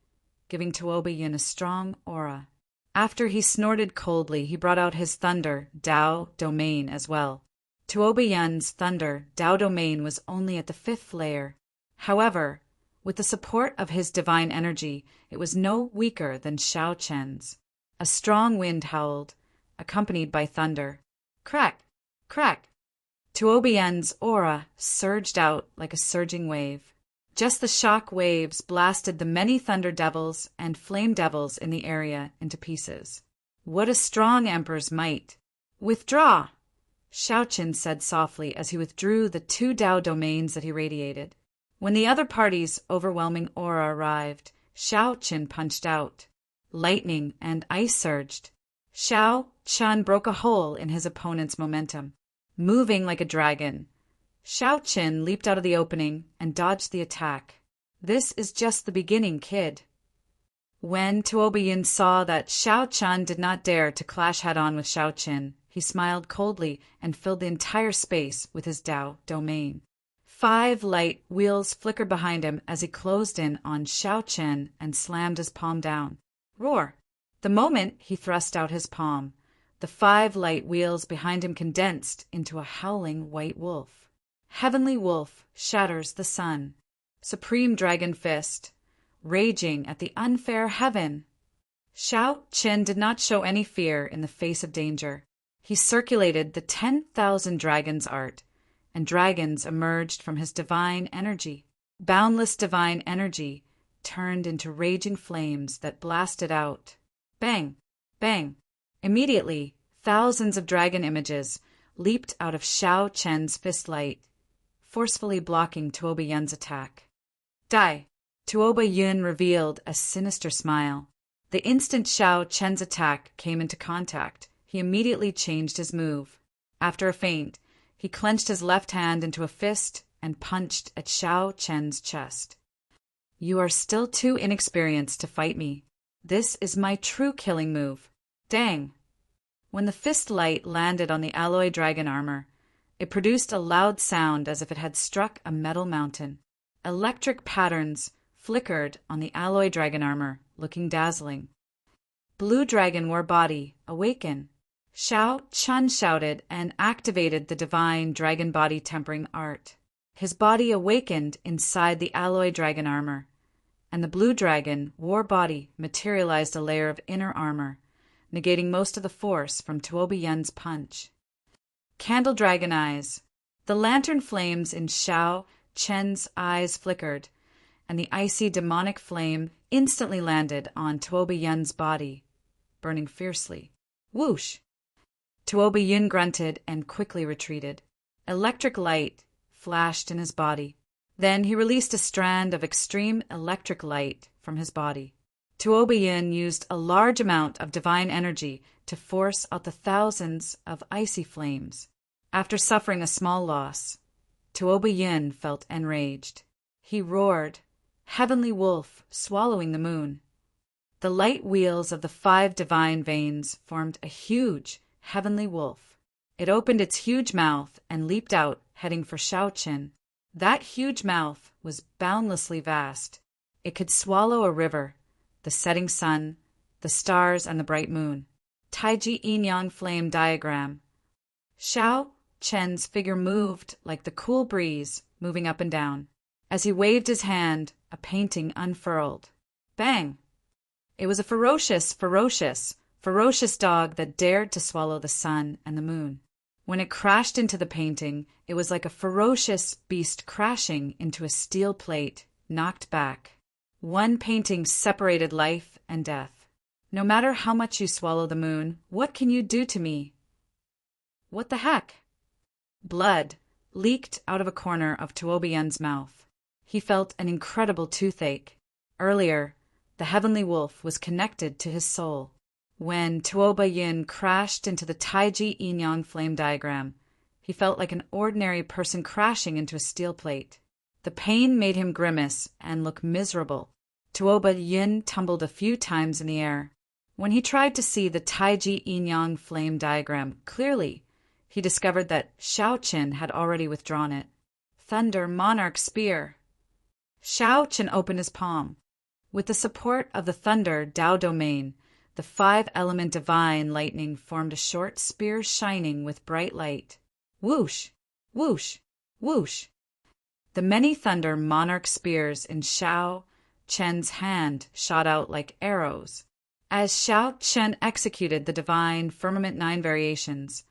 giving Tuoba Yun a strong aura. After he snorted coldly, he brought out his Thunder Dao Domain as well. Tuoba Yun's Thunder Dao Domain was only at the 5th layer. However, with the support of his divine energy, it was no weaker than Xiao Chen's. A strong wind howled, accompanied by thunder. Crack! Crack! Tuoba Yun's aura surged out like a surging wave. Just the shock waves blasted the many thunder devils and flame devils in the area into pieces. What a strong emperor's might! Withdraw! Xiao Qin said softly as he withdrew the 2 Dao domains that he radiated. When the other party's overwhelming aura arrived, Xiao Qin punched out. Lightning and ice surged. Xiao Qin broke a hole in his opponent's momentum. Moving like a dragon, Xiao Qin leaped out of the opening and dodged the attack. This is just the beginning, kid. When Tuoba Yun saw that Xiao Qin did not dare to clash head-on with Xiao Qin, he smiled coldly and filled the entire space with his Dao domain. 5 light wheels flickered behind him as he closed in on Xiao Qin and slammed his palm down. Roar! The moment he thrust out his palm, the 5 light wheels behind him condensed into a howling white wolf. Heavenly Wolf shatters the sun. Supreme Dragon Fist, raging at the unfair heaven. Xiao Qin did not show any fear in the face of danger. He circulated the 10,000 Dragons art, and dragons emerged from his divine energy. Boundless divine energy turned into raging flames that blasted out. Bang! Bang! Immediately, thousands of dragon images leaped out of Xiao Chen's fist light, forcefully blocking Tuoba Yun's attack. Die! Tuoba Yun revealed a sinister smile. The instant Xiao Chen's attack came into contact, he immediately changed his move. After a feint, he clenched his left hand into a fist and punched at Xiao Chen's chest. You are still too inexperienced to fight me. This is my true killing move. Dang! When the fist light landed on the alloy dragon armor, it produced a loud sound as if it had struck a metal mountain. Electric patterns flickered on the alloy dragon armor, looking dazzling. Blue Dragon War Body, awaken! Xiao Qin shouted and activated the divine dragon body tempering art. His body awakened inside the alloy dragon armor, and the blue dragon war body materialized a layer of inner armor, negating most of the force from Tuoba Yun's punch. Candle dragon eyes. The lantern flames in Xiao Chen's eyes flickered, and the icy demonic flame instantly landed on Tuoba Yun's body, burning fiercely. Whoosh! Tuoba Yun grunted and quickly retreated. Electric light flashed in his body. Then he released a strand of extreme electric light from his body. Tuoba Yun used a large amount of divine energy to force out the thousands of icy flames. After suffering a small loss, Tuoba Yun felt enraged. He roared, heavenly wolf swallowing the moon. The light wheels of the 5 divine veins formed a huge heavenly wolf. It opened its huge mouth and leaped out, heading for Xiaoqin. That huge mouth was boundlessly vast. It could swallow a river, the setting sun, the stars, and the bright moon. Taiji Yin-Yang flame diagram. Xiao Chen's figure moved like the cool breeze moving up and down. As he waved his hand, a painting unfurled. Bang! It was a ferocious dog that dared to swallow the sun and the moon. When it crashed into the painting, it was like a ferocious beast crashing into a steel plate, knocked back. One painting separated life and death. No matter how much you swallow the moon, what can you do to me? What the heck? Blood leaked out of a corner of Tuoba Yun's mouth. He felt an incredible toothache. Earlier, the heavenly wolf was connected to his soul. When Tuoba Yun crashed into the Taiji Yin-Yang flame diagram, he felt like an ordinary person crashing into a steel plate. The pain made him grimace and look miserable. Tuoba Yun tumbled a few times in the air. When he tried to see the Taiji Yin-Yang flame diagram clearly, he discovered that Xiaoqin had already withdrawn it. Thunder Monarch Spear. Xiaoqin opened his palm. With the support of the Thunder Dao domain, the 5-element divine lightning formed a short spear shining with bright light. Whoosh! Whoosh! Whoosh! The many Thunder Monarch spears in Xiao Chen's hand shot out like arrows. As Xiao Chen executed the divine Firmament 9 variations,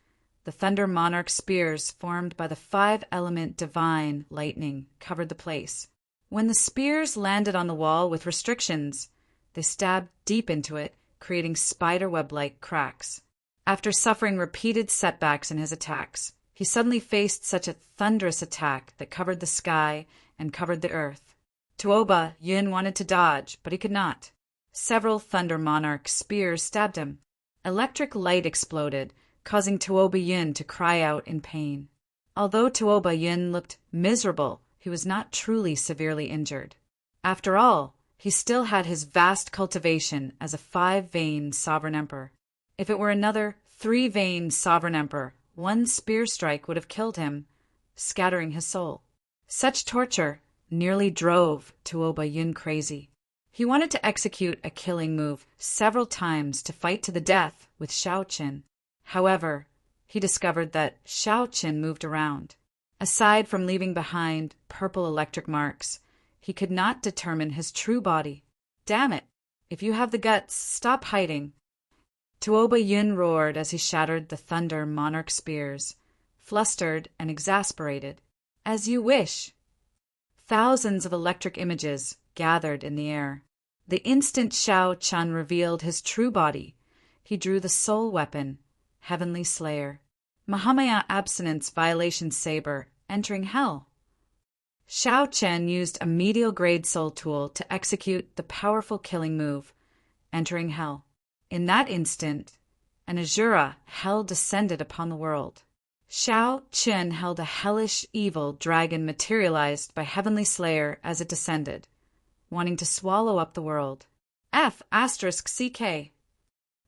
the Thunder Monarch spears formed by the 5-element divine lightning covered the place. When the spears landed on the wall with restrictions, they stabbed deep into it, creating spiderweb-like cracks. After suffering repeated setbacks in his attacks, he suddenly faced such a thunderous attack that covered the sky and covered the earth. Tuoba Yun wanted to dodge, but he could not. Several Thunder Monarch spears stabbed him. Electric light exploded, causing Tuoba Yun to cry out in pain. Although Tuoba Yun looked miserable, he was not truly severely injured. After all, he still had his vast cultivation as a 5-vein sovereign emperor. If it were another 3-vein sovereign emperor, one spear strike would have killed him, scattering his soul. Such torture nearly drove Tuoba Yun crazy. He wanted to execute a killing move several times to fight to the death with Xiaoqin. However, he discovered that Xiaoqin moved around. Aside from leaving behind purple electric marks, he could not determine his true body. Damn it! If you have the guts, stop hiding. Tuoba Yun roared as he shattered the Thunder Monarch spears, flustered and exasperated. As you wish. Thousands of electric images gathered in the air. The instant Xiao Chun revealed his true body, he drew the soul weapon, Heavenly Slayer, Mahamaya Abstinence Violation Saber, entering hell. Xiao Chen used a medial grade soul tool to execute the powerful killing move, entering hell. In that instant, an Azura hell descended upon the world. Xiao Chen held a hellish evil dragon materialized by Heavenly Slayer as it descended, wanting to swallow up the world. F***CK.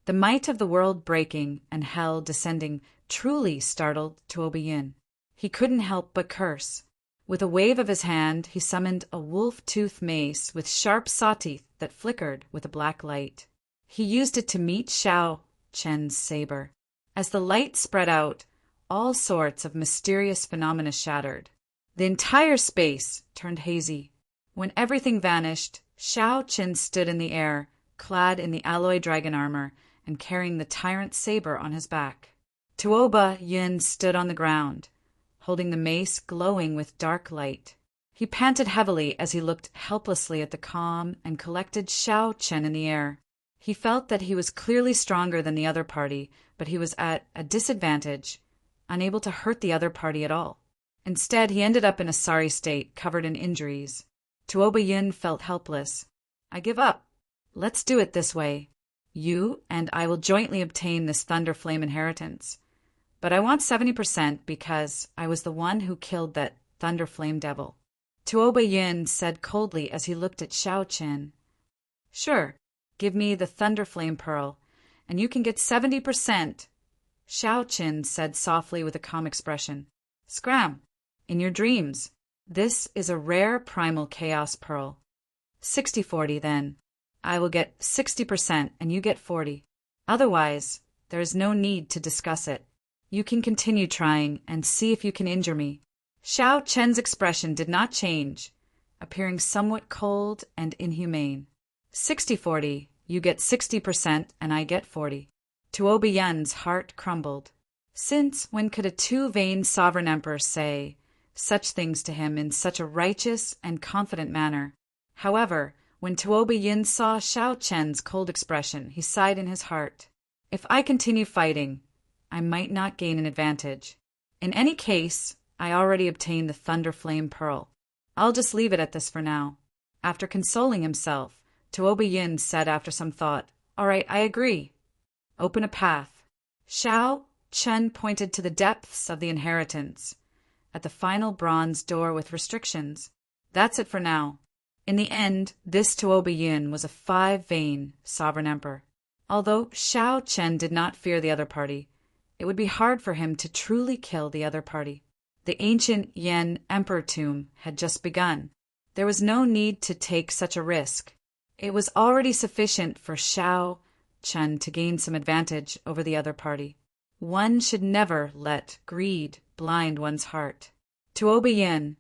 The might of the world breaking and hell descending truly startled Tuoba Yun. He couldn't help but curse. With a wave of his hand, he summoned a wolf-tooth mace with sharp saw-teeth that flickered with a black light. He used it to meet Xiao Chen's saber. As the light spread out, all sorts of mysterious phenomena shattered. The entire space turned hazy. When everything vanished, Xiao Chen stood in the air, clad in the alloy dragon armor and carrying the tyrant saber on his back. Tuoba Yin stood on the ground, holding the mace glowing with dark light. He panted heavily as he looked helplessly at the calm and collected Xiao Chen in the air. He felt that he was clearly stronger than the other party, but he was at a disadvantage, unable to hurt the other party at all. Instead, he ended up in a sorry state, covered in injuries. Tuoba Yin felt helpless. I give up. Let's do it this way. You and I will jointly obtain this Thunder Flame inheritance. But I want 70% because I was the one who killed that Thunder Flame devil. Tuoba Yin said coldly as he looked at Xiao Chen. Sure, give me the Thunder Flame Pearl, and you can get 70%. Xiao Chen said softly with a calm expression. Scram, in your dreams. This is a rare primal chaos pearl. 60-40 then. I will get 60% and you get 40. Otherwise, there is no need to discuss it. You can continue trying and see if you can injure me. Xiao Chen's expression did not change, appearing somewhat cold and inhumane. 60-40, you get 60% and I get 40. Tuoba Yin's heart crumbled. Since when could a two-veined sovereign emperor say such things to him in such a righteous and confident manner? However, when Tuoba Yin saw Xiao Chen's cold expression, he sighed in his heart. If I continue fighting, I might not gain an advantage. In any case, I already obtained the Thunder Flame Pearl. I'll just leave it at this for now. After consoling himself, Tuoba Yin said after some thought, All right, I agree. Open a path. Xiao Chen pointed to the depths of the inheritance, at the final bronze door with restrictions. That's it for now. In the end, this Tuoba Yin was a 5-vein sovereign emperor. Although Xiao Chen did not fear the other party, it would be hard for him to truly kill the other party. The ancient Yen emperor tomb had just begun. There was no need to take such a risk. It was already sufficient for Xiao Chen to gain some advantage over the other party. One should never let greed blind one's heart. Tuoba Yin,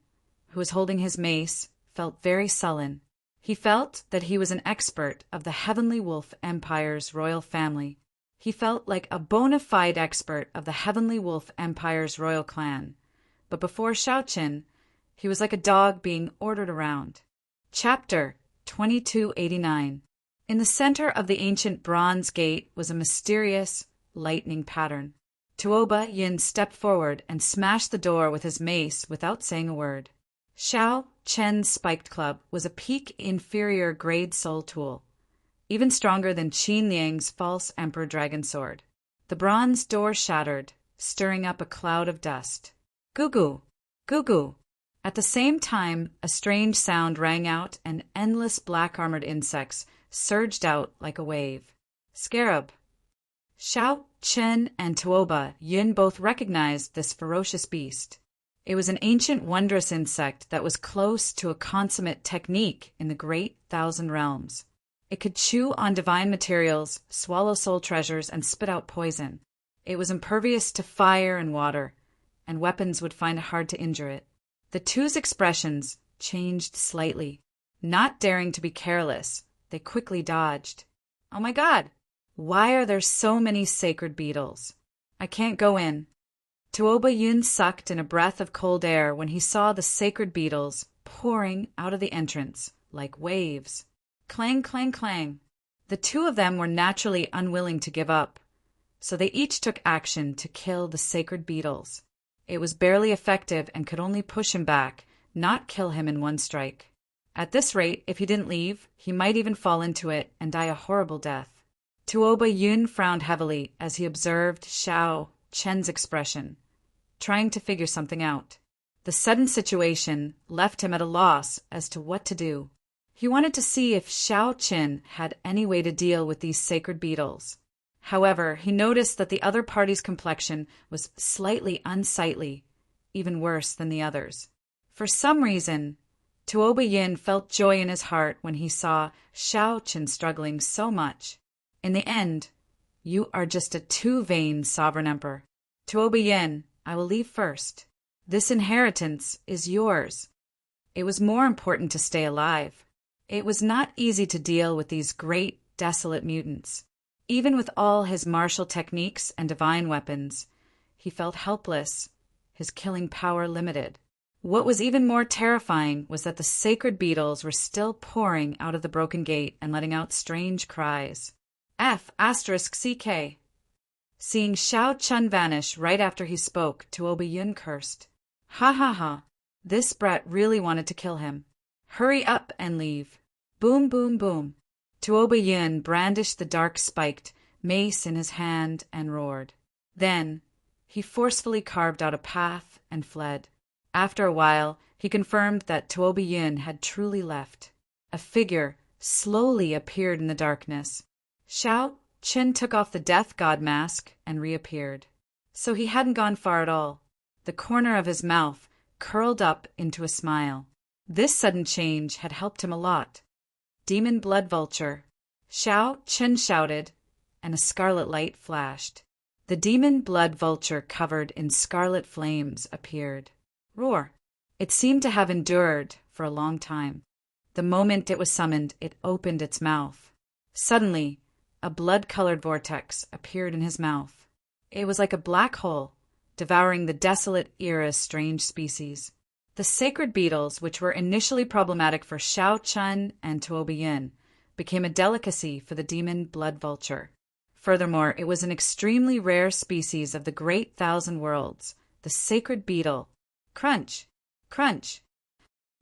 who was holding his mace, felt very sullen. He felt that he was an expert of the Heavenly Wolf Empire's royal family. He felt like a bona fide expert of the Heavenly Wolf Empire's royal clan. But before Xiao Chen, he was like a dog being ordered around. Chapter 2289. In the center of the ancient bronze gate was a mysterious, lightning pattern. Tuoba Yin stepped forward and smashed the door with his mace without saying a word. Xiao Chen's spiked club was a peak inferior grade soul tool, even stronger than Qin Liang's false emperor dragon sword. The bronze door shattered, stirring up a cloud of dust. Goo-goo! Goo-goo! At the same time, a strange sound rang out and endless black-armored insects surged out like a wave. Scarab! Xiao Chen and Tuoba Yin both recognized this ferocious beast. It was an ancient wondrous insect that was close to a consummate technique in the great Thousand Realms. It could chew on divine materials, swallow soul treasures, and spit out poison. It was impervious to fire and water, and weapons would find it hard to injure it. The two's expressions changed slightly. Not daring to be careless, they quickly dodged. Oh my God! Why are there so many sacred beetles? I can't go in. Tuoba Yin sucked in a breath of cold air when he saw the sacred beetles pouring out of the entrance like waves. Clang, clang, clang. The two of them were naturally unwilling to give up, so they each took action to kill the sacred beetles. It was barely effective and could only push him back, not kill him in one strike. At this rate, if he didn't leave, he might even fall into it and die a horrible death. Tuoba Yin frowned heavily as he observed Xiao Chen's expression, trying to figure something out. The sudden situation left him at a loss as to what to do. He wanted to see if Xiao Chen had any way to deal with these sacred beetles. However, he noticed that the other party's complexion was slightly unsightly, even worse than the others. For some reason, Tuoba Yin felt joy in his heart when he saw Xiao Chen struggling so much. In the end, you are just a two-vein sovereign emperor. Tuoba Yin, I will leave first. This inheritance is yours. It was more important to stay alive. It was not easy to deal with these great, desolate mutants. Even with all his martial techniques and divine weapons, He felt helpless, his killing power limited. What was even more terrifying was that the sacred beetles were still pouring out of the broken gate and letting out strange cries. F***CK. Seeing Xiao Chun vanish right after he spoke, Tuoba Yun cursed. Ha ha ha. This brat really wanted to kill him. Hurry up and leave. Boom boom boom. Tuoba Yun brandished the dark-spiked mace in his hand and roared. Then, he forcefully carved out a path and fled. After a while, he confirmed that Tuoba Yun had truly left. A figure slowly appeared in the darkness. Xiao Qin took off the death god mask and reappeared. So he hadn't gone far at all. The corner of his mouth curled up into a smile. This sudden change had helped him a lot. Demon blood vulture. Xiao Qin shouted, and a scarlet light flashed. The demon blood vulture covered in scarlet flames appeared. Roar. It seemed to have endured for a long time. The moment it was summoned, it opened its mouth. Suddenly, a blood-colored vortex appeared in his mouth. It was like a black hole, devouring the desolate era's strange species. The sacred beetles, which were initially problematic for Xiao Chun and Tuoba Yun, became a delicacy for the demon blood vulture. Furthermore, it was an extremely rare species of the Great Thousand Worlds, the sacred beetle. Crunch! Crunch!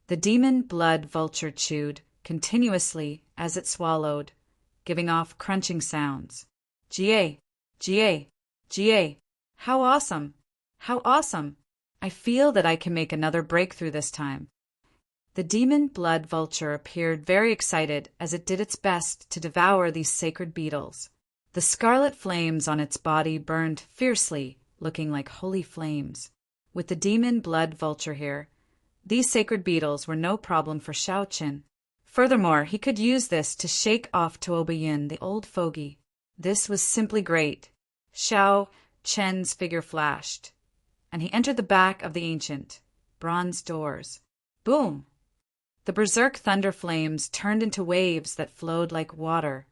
The demon blood vulture chewed continuously as it swallowed, giving off crunching sounds. Ga! Ga! Ga! How awesome! How awesome! I feel that I can make another breakthrough this time. The demon blood vulture appeared very excited as it did its best to devour these sacred beetles. The scarlet flames on its body burned fiercely, looking like holy flames. With the demon blood vulture here, these sacred beetles were no problem for Xiao Qin. Furthermore, he could use this to shake off Tuoba Yun, the old fogey. This was simply great. Xiao Qin's figure flashed, and he entered the back of the ancient bronze doors. Boom! The berserk thunder flames turned into waves that flowed like water,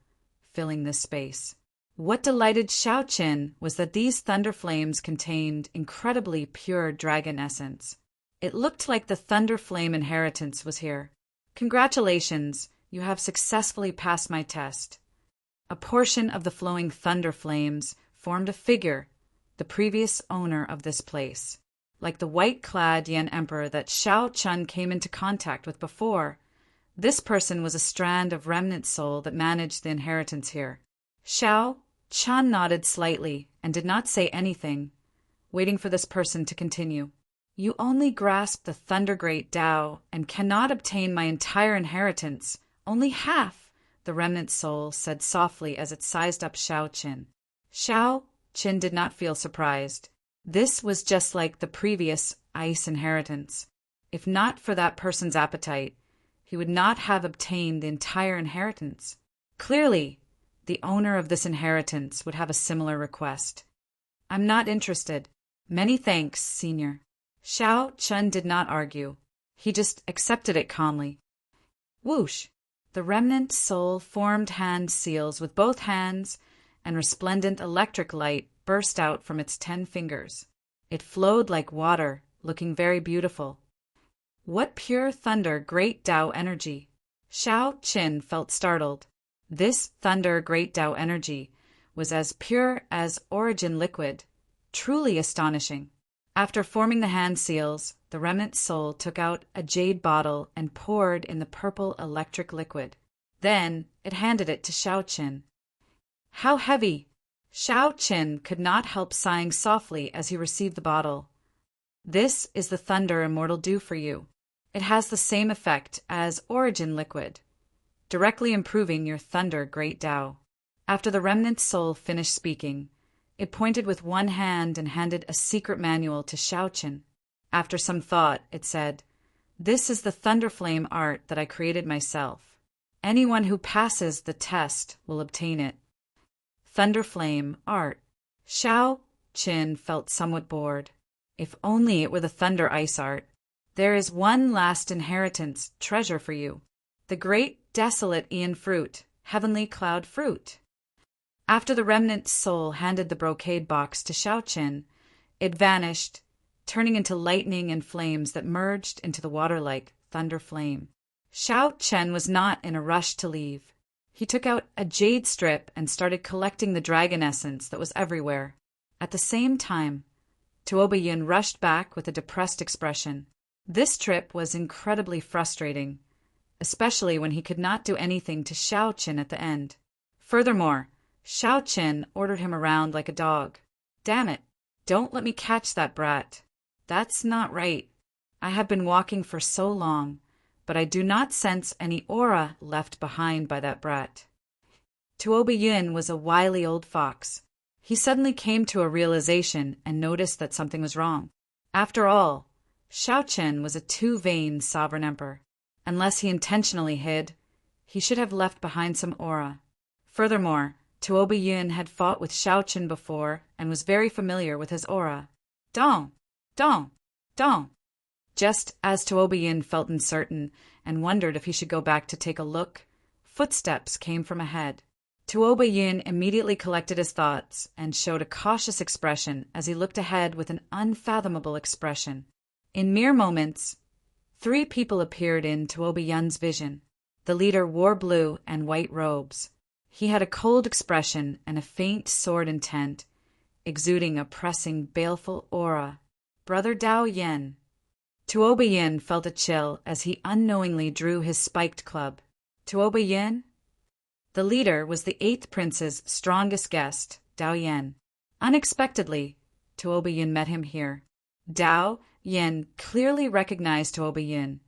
filling this space. What delighted Xiao Qin was that these thunder flames contained incredibly pure dragon essence. It looked like the thunder flame inheritance was here. Congratulations, you have successfully passed my test. A portion of the flowing thunder flames formed a figure, the previous owner of this place. Like the white-clad Yan Emperor that Xiao Chun came into contact with before, this person was a strand of remnant soul that managed the inheritance here. Xiao Chun nodded slightly and did not say anything, waiting for this person to continue. You only grasp the Thunder Great Tao and cannot obtain my entire inheritance. Only half, the remnant soul said softly as it sized up Xiao Qin. Xiao Qin did not feel surprised. This was just like the previous ice inheritance. If not for that person's appetite, he would not have obtained the entire inheritance. Clearly, the owner of this inheritance would have a similar request. I'm not interested. Many thanks, Senior. Xiao Chun did not argue. He just accepted it calmly. Whoosh! The remnant soul formed hand seals with both hands, and resplendent electric light burst out from its 10 fingers. It flowed like water, looking very beautiful. What pure thunder great Tao energy! Xiao Qin felt startled. This thunder great Tao energy was as pure as origin liquid, truly astonishing. After forming the hand seals, the remnant soul took out a jade bottle and poured in the purple electric liquid. Then it handed it to Xiao Qin. How heavy! Xiao Qin could not help sighing softly as he received the bottle. This is the thunder Immortal do for you. It has the same effect as origin liquid, directly improving your thunder great Tao. After the remnant soul finished speaking, it pointed with one hand and handed a secret manual to Xiao Qin. After some thought, it said, This is the thunder flame art that I created myself. Anyone who passes the test will obtain it. Thunder flame art. Xiao Qin felt somewhat bored. If only it were the thunder ice art. There is one last inheritance treasure for you. The great desolate Aeon fruit, heavenly cloud fruit. After the remnant soul handed the brocade box to Xiao Qin, It vanished, turning into lightning and flames that merged into the water like thunder flame. Xiao Chen was not in a rush to leave. He took out a jade strip and started collecting the dragon essence that was everywhere. At the same time, Tuoba Yin rushed back with a depressed expression. This trip was incredibly frustrating, especially when he could not do anything to Xiao Qin at the end. Furthermore, Xiao Qin ordered him around like a dog. Damn it, don't let me catch that brat. That's not right. I have been walking for so long, but I do not sense any aura left behind by that brat. Tuoba Yin was a wily old fox. He suddenly came to a realization and noticed that something was wrong. After all, Xiao Chen was a too-vain sovereign emperor. Unless he intentionally hid, he should have left behind some aura. Furthermore, Tuoba Yin had fought with Xiao Chen before and was very familiar with his aura. Dong! Dong! Dong! Just as Tuoba Yin felt uncertain and wondered if he should go back to take a look, footsteps came from ahead. Tuoba Yin immediately collected his thoughts and showed a cautious expression as he looked ahead with an unfathomable expression. In mere moments, 3 people appeared in Tuoba Yin's vision. The leader wore blue and white robes. He had a cold expression and a faint sword intent, exuding a pressing, baleful aura. Brother Dao Yin. Tuoba Yin felt a chill as he unknowingly drew his spiked club. Tuoba Yin? The leader was the 8th prince's strongest guest, Dao Yin. Unexpectedly, Tuoba Yin met him here. Dao Yin clearly recognized Tuoba Yin,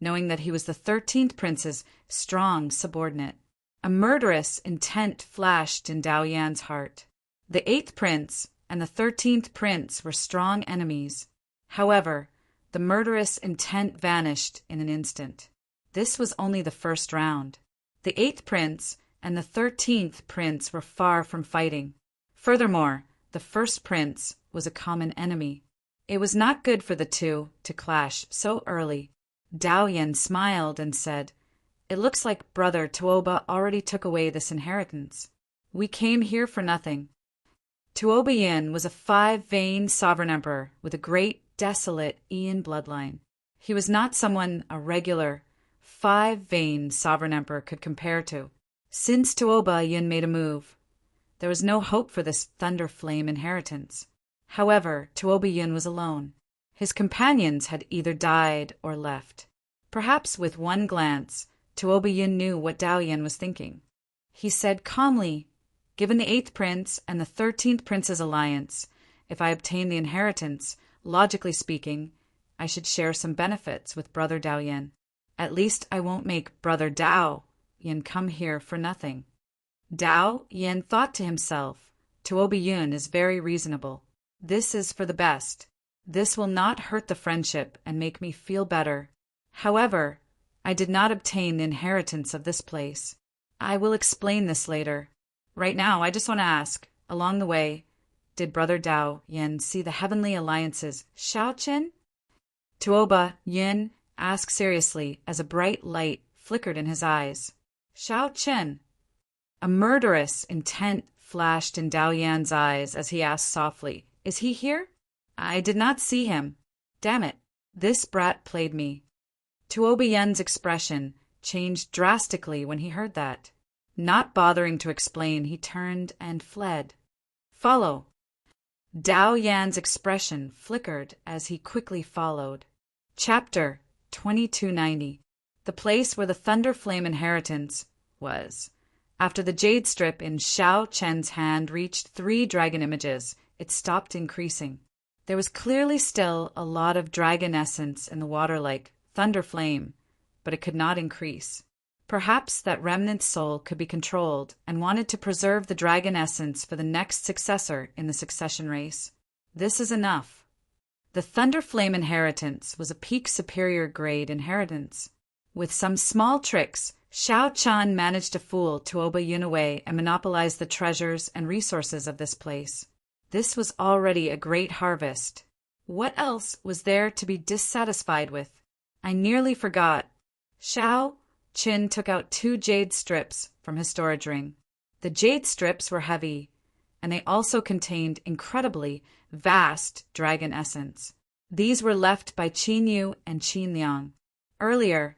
knowing that he was the 13th prince's strong subordinate. A murderous intent flashed in Dao Yan's heart. The 8th prince and the 13th prince were strong enemies. However, the murderous intent vanished in an instant. This was only the first round. The 8th prince and the 13th prince were far from fighting. Furthermore, the first prince was a common enemy. It was not good for the two to clash so early. Dao Yin smiled and said, "It looks like Brother Tuoba already took away this inheritance. We came here for nothing." Tuoba Yin was a 5-vein sovereign emperor with a great, desolate Ian bloodline. He was not someone a regular 5-vein sovereign emperor could compare to. Since Tuoba Yin made a move, there was no hope for this thunder flame inheritance. However, Tuoba Yin was alone. His companions had either died or left. Perhaps with one glance, Tuoba Yin knew what Dao Yin was thinking. He said calmly, "Given the 8th prince and the 13th prince's alliance, if I obtain the inheritance, logically speaking, I should share some benefits with Brother Dao Yin. At least I won't make Brother Dao Yin come here for nothing." Dao Yin thought to himself, Tuoba Yin is very reasonable. This is for the best. This will not hurt the friendship and make me feel better. However, I did not obtain the inheritance of this place. I will explain this later. Right now, I just want to ask, along the way, did Brother Dao Yin see the heavenly alliance's Xiao Qin? Tuoba Yin asked seriously as a bright light flickered in his eyes. Xiao Qin. A murderous intent flashed in Dao Yan's eyes as he asked softly, "Is he here? I did not see him. Damn it, this brat played me." Tuoba Yin's expression changed drastically when he heard that. Not bothering to explain, he turned and fled. "Follow." Dao Yan's expression flickered as he quickly followed. Chapter 2290. The place where the Thunder Flame inheritance was. After the jade strip in Xiao Chen's hand reached 3 dragon images, it stopped increasing. There was clearly still a lot of dragon essence in the water like thunder flame, but it could not increase. Perhaps that remnant soul could be controlled and wanted to preserve the dragon essence for the next successor in the succession race. This is enough. The Thunder Flame inheritance was a peak superior grade inheritance. With some small tricks, Xiao Chan managed to fool Tuoba Yin away and monopolize the treasures and resources of this place. This was already a great harvest. What else was there to be dissatisfied with? I nearly forgot. Xiao Qin took out 2 jade strips from his storage ring. The jade strips were heavy, and they also contained incredibly vast dragon essence. These were left by Qin Yu and Qin Liang. Earlier,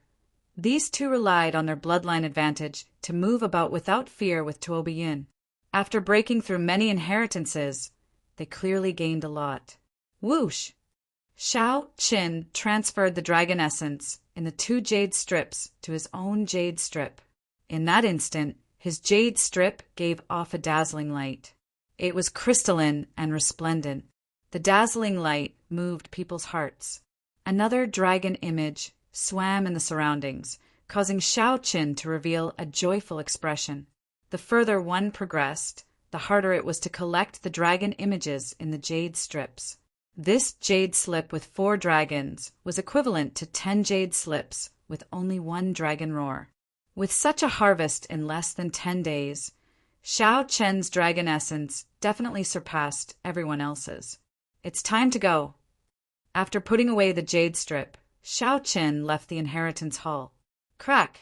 these two relied on their bloodline advantage to move about without fear with Tuo Biyin. After breaking through many inheritances, they clearly gained a lot. Whoosh! Shao Qin transferred the dragon essence in the 2 jade strips to his own jade strip. In that instant, his jade strip gave off a dazzling light. It was crystalline and resplendent. The dazzling light moved people's hearts. Another dragon image swam in the surroundings, causing Shao Qin to reveal a joyful expression. The further one progressed, the harder it was to collect the dragon images in the jade strips. This jade slip with 4 dragons was equivalent to 10 jade slips with only 1 dragon roar. With such a harvest in less than 10 days, Shao Qin's dragon essence definitely surpassed everyone else's. It's time to go. After putting away the jade strip, Shao Qin left the inheritance hall. Crack!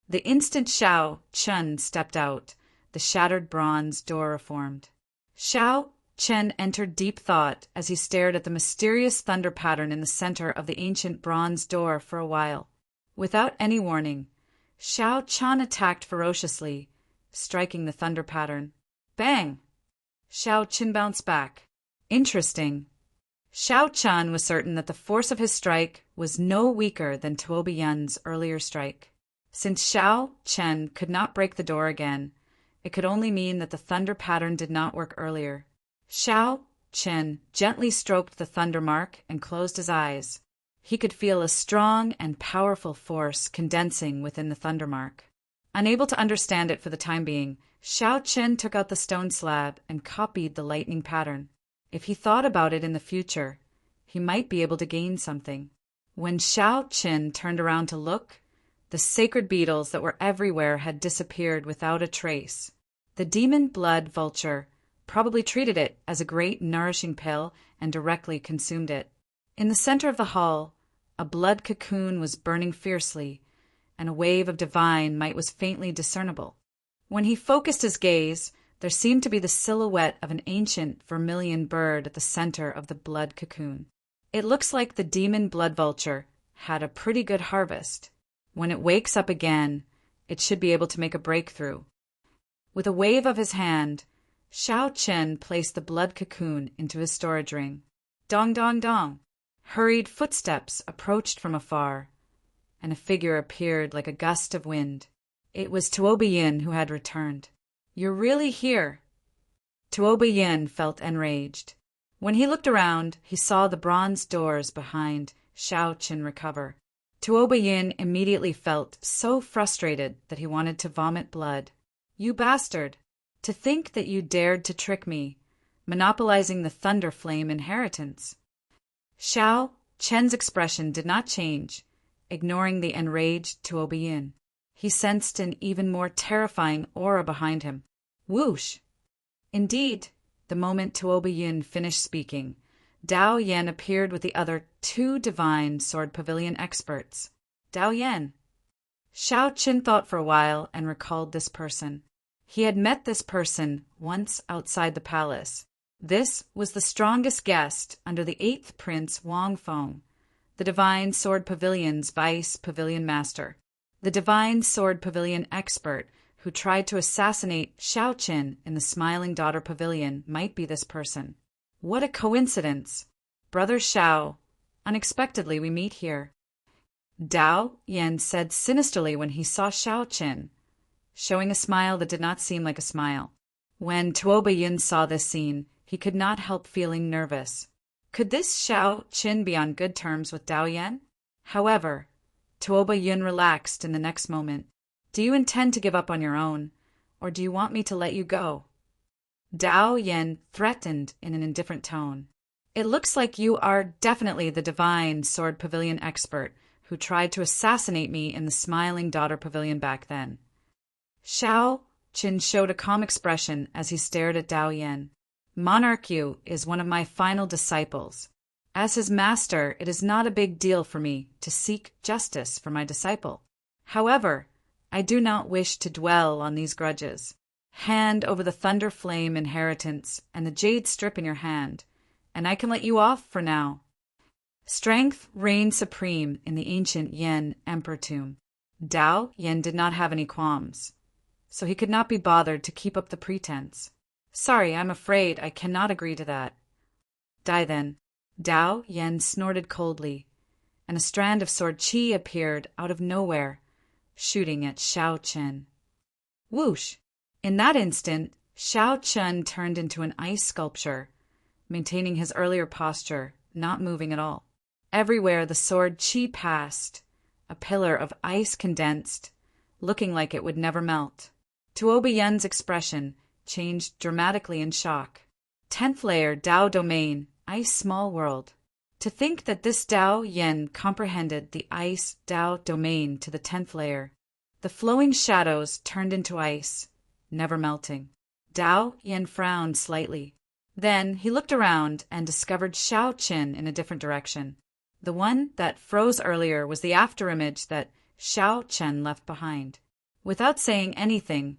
The instant Shao Qin stepped out, the shattered bronze door reformed. Shao Qin entered deep thought as he stared at the mysterious thunder pattern in the center of the ancient bronze door for a while. Without any warning, Shao Qin attacked ferociously, striking the thunder pattern. Bang! Shao Qin bounced back. Interesting. Shao Qin was certain that the force of his strike was no weaker than Tuo Biyin's earlier strike. Since Shao Qin could not break the door again, it could only mean that the thunder pattern did not work earlier. Shao Qin gently stroked the thunder mark and closed his eyes. He could feel a strong and powerful force condensing within the thunder mark. Unable to understand it for the time being, Shao Qin took out the stone slab and copied the lightning pattern. If he thought about it in the future, he might be able to gain something. When Shao Qin turned around to look, the sacred beetles that were everywhere had disappeared without a trace. The demon blood vulture probably treated it as a great nourishing pill and directly consumed it. In the center of the hall, a blood cocoon was burning fiercely, and a wave of divine might was faintly discernible. When he focused his gaze, there seemed to be the silhouette of an ancient vermilion bird at the center of the blood cocoon. It looks like the demon blood vulture had a pretty good harvest. When it wakes up again, it should be able to make a breakthrough. With a wave of his hand, Shao Qin placed the blood cocoon into his storage ring. Dong dong dong. Hurried footsteps approached from afar, and a figure appeared like a gust of wind. It was Tuo Biyin who had returned. You're really here. Tuo Biyin felt enraged. When he looked around, he saw the bronze doors behind Shao Qin recover. Tuo Biyin immediately felt so frustrated that he wanted to vomit blood. You bastard! To think that you dared to trick me, monopolizing the Thunder Flame inheritance. Shao Qin's expression did not change, ignoring the enraged Tuo Biyin. He sensed an even more terrifying aura behind him. Whoosh! Indeed, the moment Tuo Biyin finished speaking, Dao Yan appeared with the other 2 divine sword pavilion experts. Dao Yan. Shao Qin thought for a while and recalled this person. He had met this person once outside the palace. This was the strongest guest under the 8th Prince Wang Feng, the Divine Sword Pavilion's Vice Pavilion Master. The Divine Sword Pavilion expert who tried to assassinate Shao Qin in the Smiling Daughter Pavilion might be this person. What a coincidence! Brother Shao, unexpectedly we meet here. Dao Yan said sinisterly when he saw Shao Qin, showing a smile that did not seem like a smile. When Tuo Biyin saw this scene, he could not help feeling nervous. Could this Shao Qin be on good terms with Dao Yan? However, Tuo Biyin relaxed in the next moment. Do you intend to give up on your own, or do you want me to let you go? Dao Yan threatened in an indifferent tone. It looks like you are definitely the Divine Sword Pavilion expert who tried to assassinate me in the Smiling Daughter Pavilion back then. Shao Qin showed a calm expression as he stared at Dao Yan. Monarch Yu is one of my final disciples. As his master, it is not a big deal for me to seek justice for my disciple. However, I do not wish to dwell on these grudges. Hand over the Thunder Flame inheritance and the jade strip in your hand, and I can let you off for now." Strength reigned supreme in the ancient Yen emperor tomb. Dao Yen did not have any qualms, so he could not be bothered to keep up the pretense. "Sorry, I'm afraid I cannot agree to that." "Die then." Dao Yen snorted coldly, and a strand of sword qi appeared out of nowhere, shooting at Shao Chen. Whoosh! In that instant, Shao Chen turned into an ice sculpture, maintaining his earlier posture, not moving at all. Everywhere the sword qi passed, a pillar of ice condensed, looking like it would never melt. Tuoba Yen's expression changed dramatically in shock. 10th layer Dao domain, ice small world. To think that this Dao Yen comprehended the ice Dao domain to the 10th layer. The flowing shadows turned into ice, never melting. Dao Yen frowned slightly. Then he looked around and discovered Shao Chen in a different direction. The one that froze earlier was the afterimage that Shao Chen left behind. Without saying anything,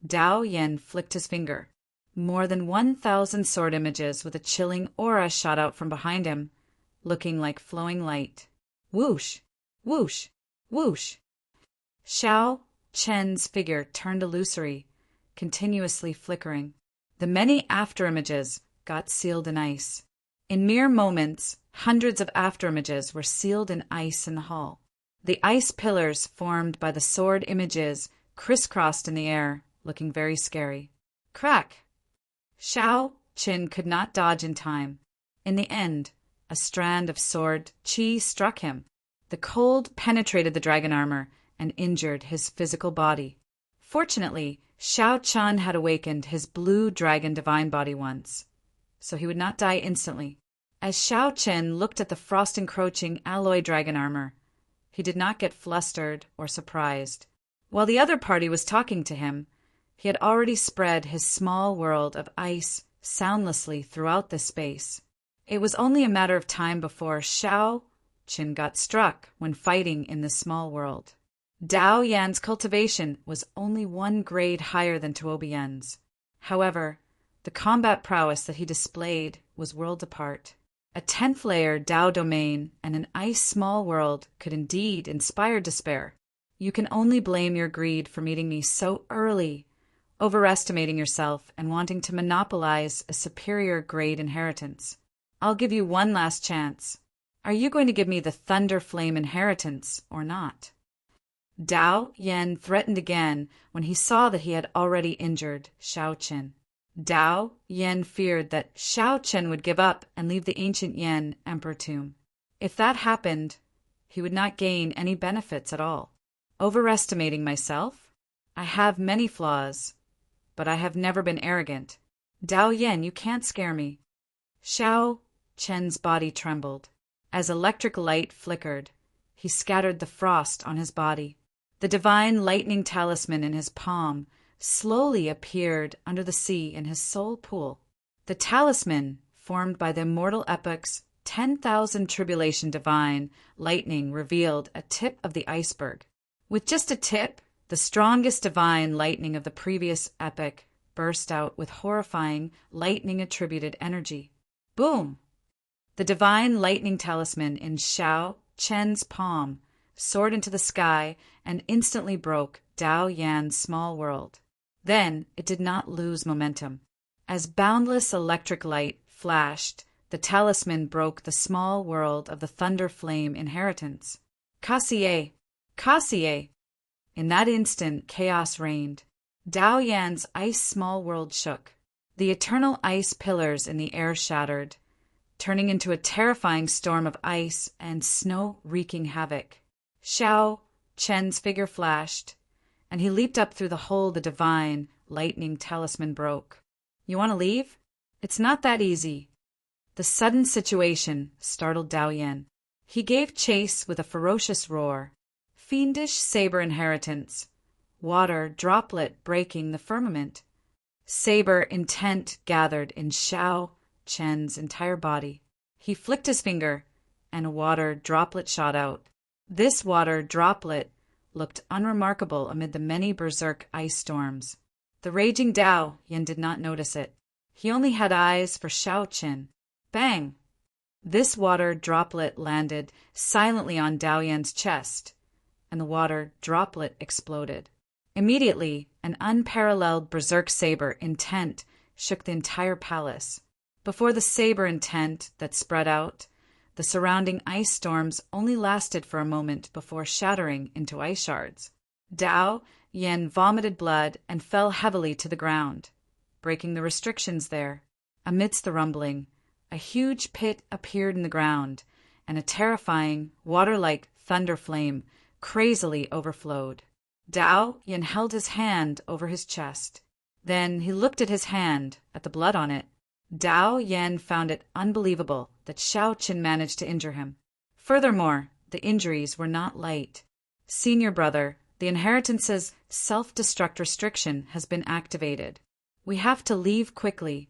Dao Yen flicked his finger. More than 1,000 sword images with a chilling aura shot out from behind him, looking like flowing light. Whoosh! Whoosh! Whoosh! Shao Chen's figure turned illusory, continuously flickering. The many afterimages got sealed in ice. In mere moments, hundreds of afterimages were sealed in ice in the hall. The ice pillars formed by the sword images crisscrossed in the air, looking very scary. Crack! Shao Chen could not dodge in time. In the end, a strand of sword qi struck him. The cold penetrated the dragon armor and injured his physical body. Fortunately, Shao Chen had awakened his blue dragon divine body once, so he would not die instantly. As Shao Chen looked at the frost-encroaching alloy dragon armor, he did not get flustered or surprised. While the other party was talking to him, he had already spread his small world of ice soundlessly throughout the space. It was only a matter of time before Shao Chen got struck when fighting in this small world. Dao Yan's cultivation was only one grade higher than Tuoba Yen's. However, the combat prowess that he displayed was worlds apart. A 10th layer Dao domain and an ice small world could indeed inspire despair. You can only blame your greed for meeting me so early, overestimating yourself and wanting to monopolize a superior grade inheritance. I'll give you one last chance. Are you going to give me the Thunder Flame inheritance or not? Dao Yen threatened again when he saw that he had already injured Shao Chen. Dao Yen feared that Shao Chen would give up and leave the ancient Yen emperor tomb. If that happened, he would not gain any benefits at all. Overestimating myself? I have many flaws, but I have never been arrogant. Dao Yen, you can't scare me. Shao Chen's body trembled. As electric light flickered, he scattered the frost on his body. The divine lightning talisman in his palm slowly appeared under the sea in his soul pool. The talisman, formed by the Immortal epoc's 10,000 tribulation divine lightning, revealed a tip of the iceberg. With just a tip, the strongest divine lightning of the previous epoch burst out with horrifying lightning-attributed energy. Boom! The divine lightning talisman in Shao Chen's palm soared into the sky and instantly broke Dao Yan's small world. Then it did not lose momentum. As boundless electric light flashed, the talisman broke the small world of the Thunder Flame inheritance. Kassier! Kassier! In that instant, chaos reigned. Dao Yan's ice small world shook. The eternal ice pillars in the air shattered, turning into a terrifying storm of ice and snow wreaking havoc. Shao Chen's figure flashed, and he leaped up through the hole the divine lightning talisman broke. You want to leave? It's not that easy. The sudden situation startled Dao Yan. He gave chase with a ferocious roar. Fiendish saber inheritance. Water droplet breaking the firmament. Saber intent gathered in Shao Chen's entire body. He flicked his finger, and a water droplet shot out. This water droplet looked unremarkable amid the many berserk ice storms. The raging Dao Yan did not notice it. He only had eyes for Shao Chen. Bang! This water droplet landed silently on Dao Yan's chest, and the water droplet exploded. Immediately, an unparalleled berserk saber intent shook the entire palace. Before the saber intent that spread out, the surrounding ice storms only lasted for a moment before shattering into ice shards. Dao Yan vomited blood and fell heavily to the ground, breaking the restrictions there. Amidst the rumbling, a huge pit appeared in the ground, and a terrifying, water-like thunder flame crazily overflowed. Dao Yan held his hand over his chest. Then he looked at his hand, at the blood on it. Dao Yan found it unbelievable that Xiao Qin managed to injure him. Furthermore, the injuries were not light. Senior brother, the inheritance's self-destruct restriction has been activated. We have to leave quickly.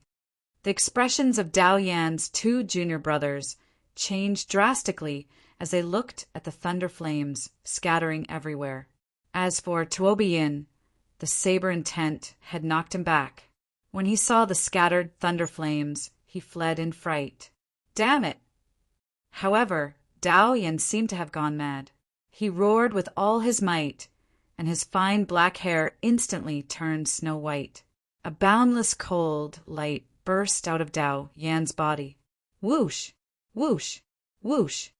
The expressions of Dao Yan's two junior brothers changed drastically as they looked at the thunder flames scattering everywhere. As for Tuobiyin, the saber intent had knocked him back. When he saw the scattered thunder flames, he fled in fright. Damn it! However, Dao Yan seemed to have gone mad. He roared with all his might, and his fine black hair instantly turned snow white. A boundless cold light burst out of Dao Yan's body. Whoosh! Whoosh! Whoosh!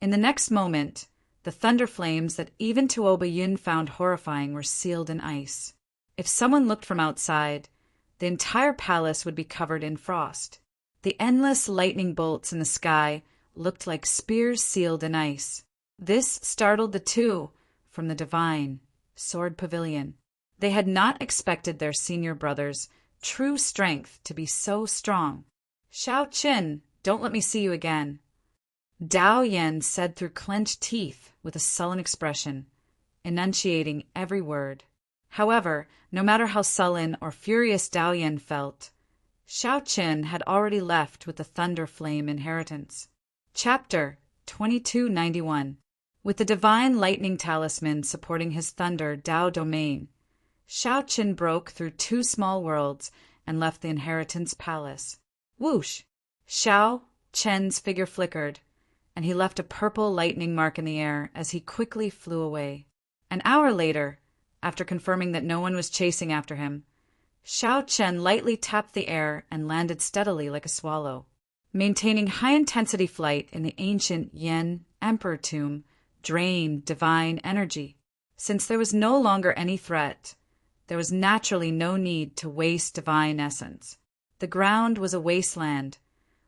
In the next moment, the thunder flames that even Tuobiyin found horrifying were sealed in ice. If someone looked from outside, the entire palace would be covered in frost. The endless lightning bolts in the sky looked like spears sealed in ice. This startled the two from the divine sword pavilion. They had not expected their senior brother's true strength to be so strong. Xiao Qin, don't let me see you again. Dao Yan said through clenched teeth with a sullen expression, enunciating every word. However, no matter how sullen or furious Dao Yan felt, Xiao Qin had already left with the Thunder Flame inheritance. Chapter 2291. With the divine lightning talisman supporting his thunder Dao domain, Xiao Qin broke through two small worlds and left the inheritance palace. Whoosh! Xiao Qin's figure flickered, and he left a purple lightning mark in the air as he quickly flew away. An hour later, after confirming that no one was chasing after him, Xiao Qin lightly tapped the air and landed steadily like a swallow. Maintaining high-intensity flight in the ancient Yen Emperor tomb drained divine energy. Since there was no longer any threat, there was naturally no need to waste divine essence. The ground was a wasteland,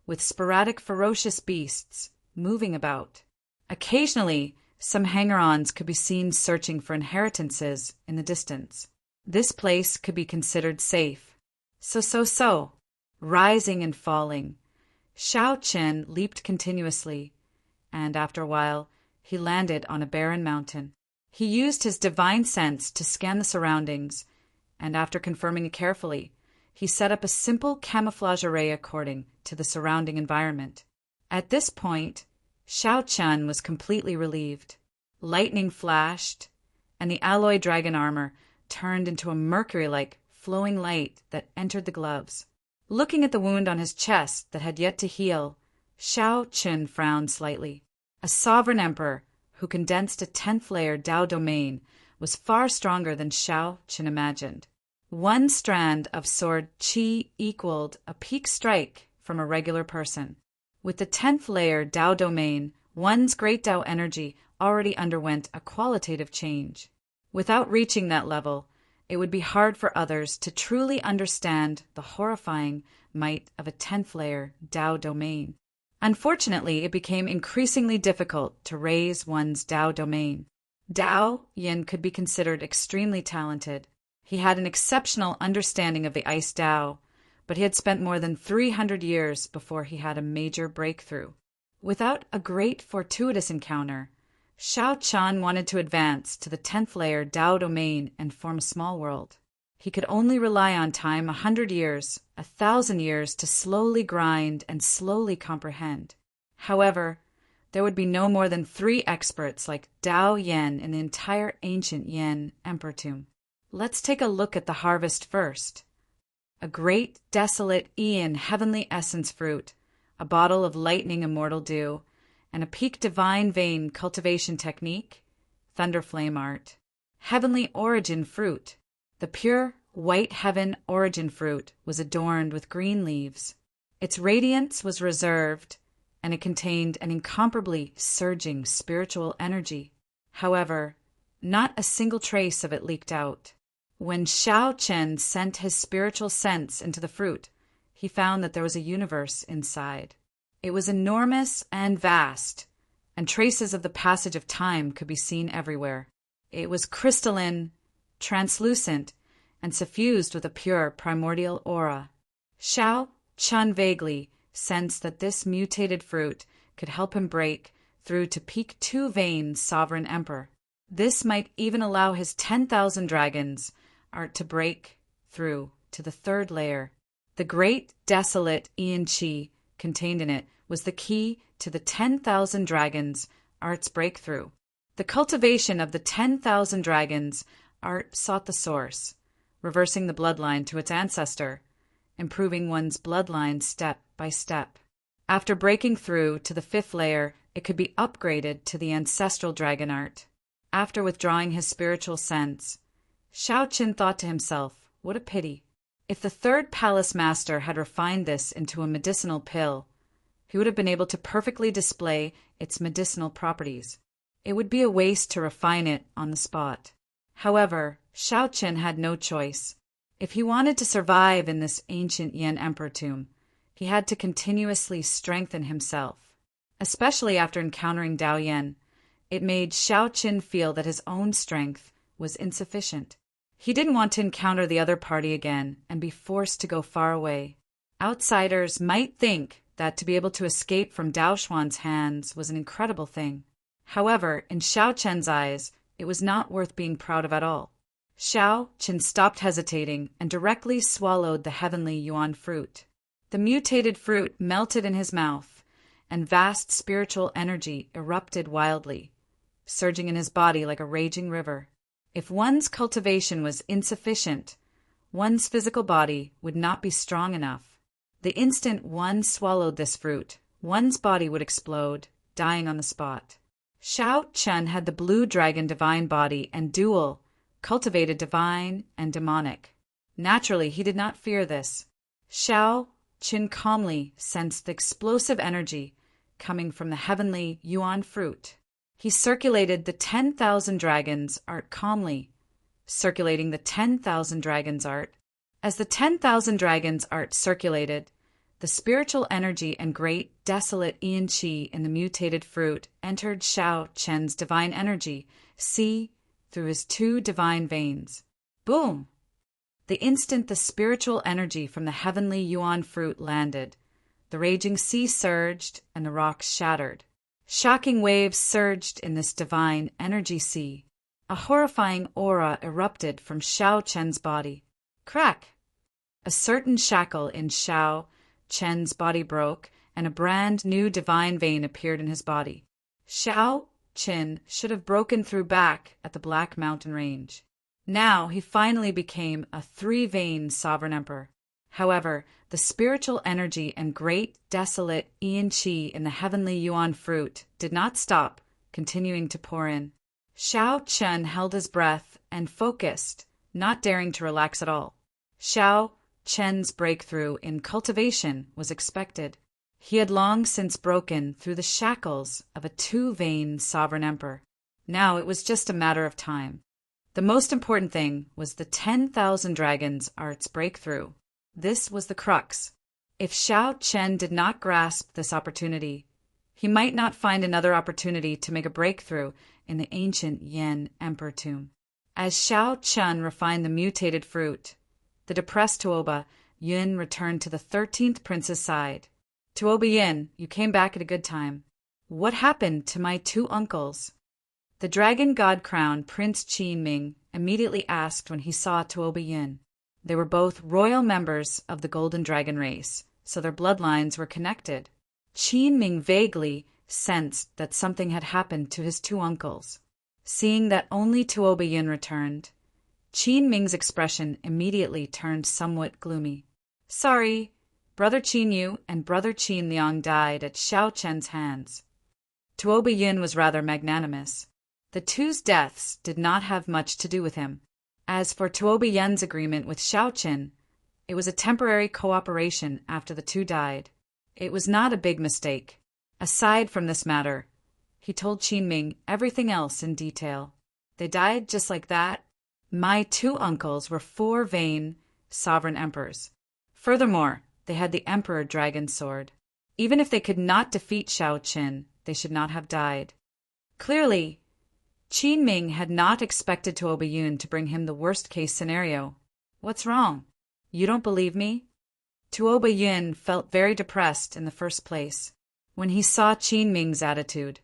with sporadic ferocious beasts moving about. Occasionally, some hanger-ons could be seen searching for inheritances in the distance. This place could be considered safe. So, rising and falling, Xiao Qin leaped continuously, and after a while, he landed on a barren mountain. He used his divine sense to scan the surroundings, and after confirming it carefully, he set up a simple camouflage array according to the surrounding environment. At this point, Xiao Qin was completely relieved. Lightning flashed, and the alloy dragon armor turned into a mercury-like flowing light that entered the gloves. Looking at the wound on his chest that had yet to heal, Xiao Qin frowned slightly. A sovereign emperor who condensed a 10th-layer Dao domain was far stronger than Xiao Qin imagined. One strand of sword qi equaled a peak strike from a regular person. With the 10th-layer Dao domain, one's great Dao energy already underwent a qualitative change. Without reaching that level, it would be hard for others to truly understand the horrifying might of a 10th-layer Dao domain. Unfortunately, it became increasingly difficult to raise one's Dao domain. Dao Yin could be considered extremely talented. He had an exceptional understanding of the Ice Dao, but he had spent more than 300 years before he had a major breakthrough. Without a great fortuitous encounter, Xiao Qin wanted to advance to the 10th-layer Dao domain and form a small world. He could only rely on time 100 years, 1,000 years to slowly grind and slowly comprehend. However, there would be no more than 3 experts like Dao Yan in the entire ancient Yen Emperor tomb. Let's take a look at the harvest first. A great, desolate Ian heavenly essence fruit a bottle of lightning immortal dew, and a peak divine vein cultivation technique, thunderflame art. Heavenly origin fruit. The pure white heaven origin fruit was adorned with green leaves. Its radiance was reserved, and it contained an incomparably surging spiritual energy. However, not a single trace of it leaked out. When Shao Chen sent his spiritual sense into the fruit, he found that there was a universe inside. It was enormous and vast, and traces of the passage of time could be seen everywhere. It was crystalline, translucent, and suffused with a pure primordial aura. Shao Chen vaguely sensed that this mutated fruit could help him break through to peak 2 vein sovereign emperor. This might even allow his 10,000 dragons art to break through to the 3rd layer. The great desolate Yin Qi contained in it was the key to the 10,000 dragons art's breakthrough. The cultivation of the 10,000 dragons art sought the source, reversing the bloodline to its ancestor, improving one's bloodline step by step. After breaking through to the 5th layer, it could be upgraded to the ancestral dragon art. After withdrawing his spiritual sense, Shao Chen thought to himself, what a pity. If the 3rd palace master had refined this into a medicinal pill, he would have been able to perfectly display its medicinal properties. It would be a waste to refine it on the spot. However, Shao Chen had no choice. If he wanted to survive in this ancient Yin Emperor tomb, he had to continuously strengthen himself. Especially after encountering Dao Yan, it made Shao Chen feel that his own strength was insufficient. He didn't want to encounter the other party again and be forced to go far away. Outsiders might think that to be able to escape from Dao Xuan's hands was an incredible thing. However, in Shao Chen's eyes, it was not worth being proud of at all. Shao Chen stopped hesitating and directly swallowed the heavenly yuan fruit. The mutated fruit melted in his mouth, and vast spiritual energy erupted wildly, surging in his body like a raging river. If one's cultivation was insufficient, one's physical body would not be strong enough. The instant one swallowed this fruit, one's body would explode, dying on the spot. Shao Chen had the blue dragon divine body and dual, cultivated divine and demonic. Naturally, he did not fear this. Shao Chen calmly sensed the explosive energy coming from the heavenly yuan fruit. He circulated the 10,000 dragons art calmly, circulating the 10,000 dragons art. As the 10,000 dragons art circulated, the spiritual energy and great desolate Yin Qi in the mutated fruit entered Shao Chen's divine energy, see through his 2 divine veins. Boom! The instant the spiritual energy from the heavenly yuan fruit landed, the raging sea surged and the rocks shattered. Shocking waves surged in this divine energy sea. A horrifying aura erupted from Shao Chen's body. Crack! A certain shackle in Shao Chen's body broke, and a brand new divine vein appeared in his body. Shao Chen should have broken through back at the Black Mountain Range. Now he finally became a 3-vein sovereign emperor. However, the spiritual energy and great desolate Yin Qi in the heavenly yuan fruit did not stop, continuing to pour in. Shao Chen held his breath and focused, not daring to relax at all. Shao Chen's breakthrough in cultivation was expected. He had long since broken through the shackles of a 2-vein sovereign emperor. Now it was just a matter of time. The most important thing was the 10,000 dragons art's breakthrough. This was the crux. If Shao Chen did not grasp this opportunity, he might not find another opportunity to make a breakthrough in the ancient Yin Emperor tomb. As Shao Chen refined the mutated fruit, the depressed Tuoba Yin returned to the 13th prince's side. Tuoba Yin, you came back at a good time. What happened to my 2 uncles? The dragon god crown Prince Qin Ming immediately asked when he saw Tuoba Yin. They were both royal members of the Golden Dragon race, so their bloodlines were connected. Qin Ming vaguely sensed that something had happened to his 2 uncles. Seeing that only Tuoba Yin returned, Qin Ming's expression immediately turned somewhat gloomy. Sorry, Brother Qin Yu and Brother Qin Liang died at Xiao Chen's hands. Tuoba Yin was rather magnanimous. The two's deaths did not have much to do with him. As for Tuoba Yin's agreement with Xiao Chen, it was a temporary cooperation after the two died. It was not a big mistake. Aside from this matter, he told Qinming everything else in detail. They died just like that. My two uncles were 4 vain, sovereign emperors. Furthermore, they had the Emperor Dragon Sword. Even if they could not defeat Xiao Qin, they should not have died. Clearly, Qinming had not expected Tuoba Yun to bring him the worst-case scenario. What's wrong? You don't believe me? Tuoba Yun felt very depressed in the first place. When he saw Qinming's attitude,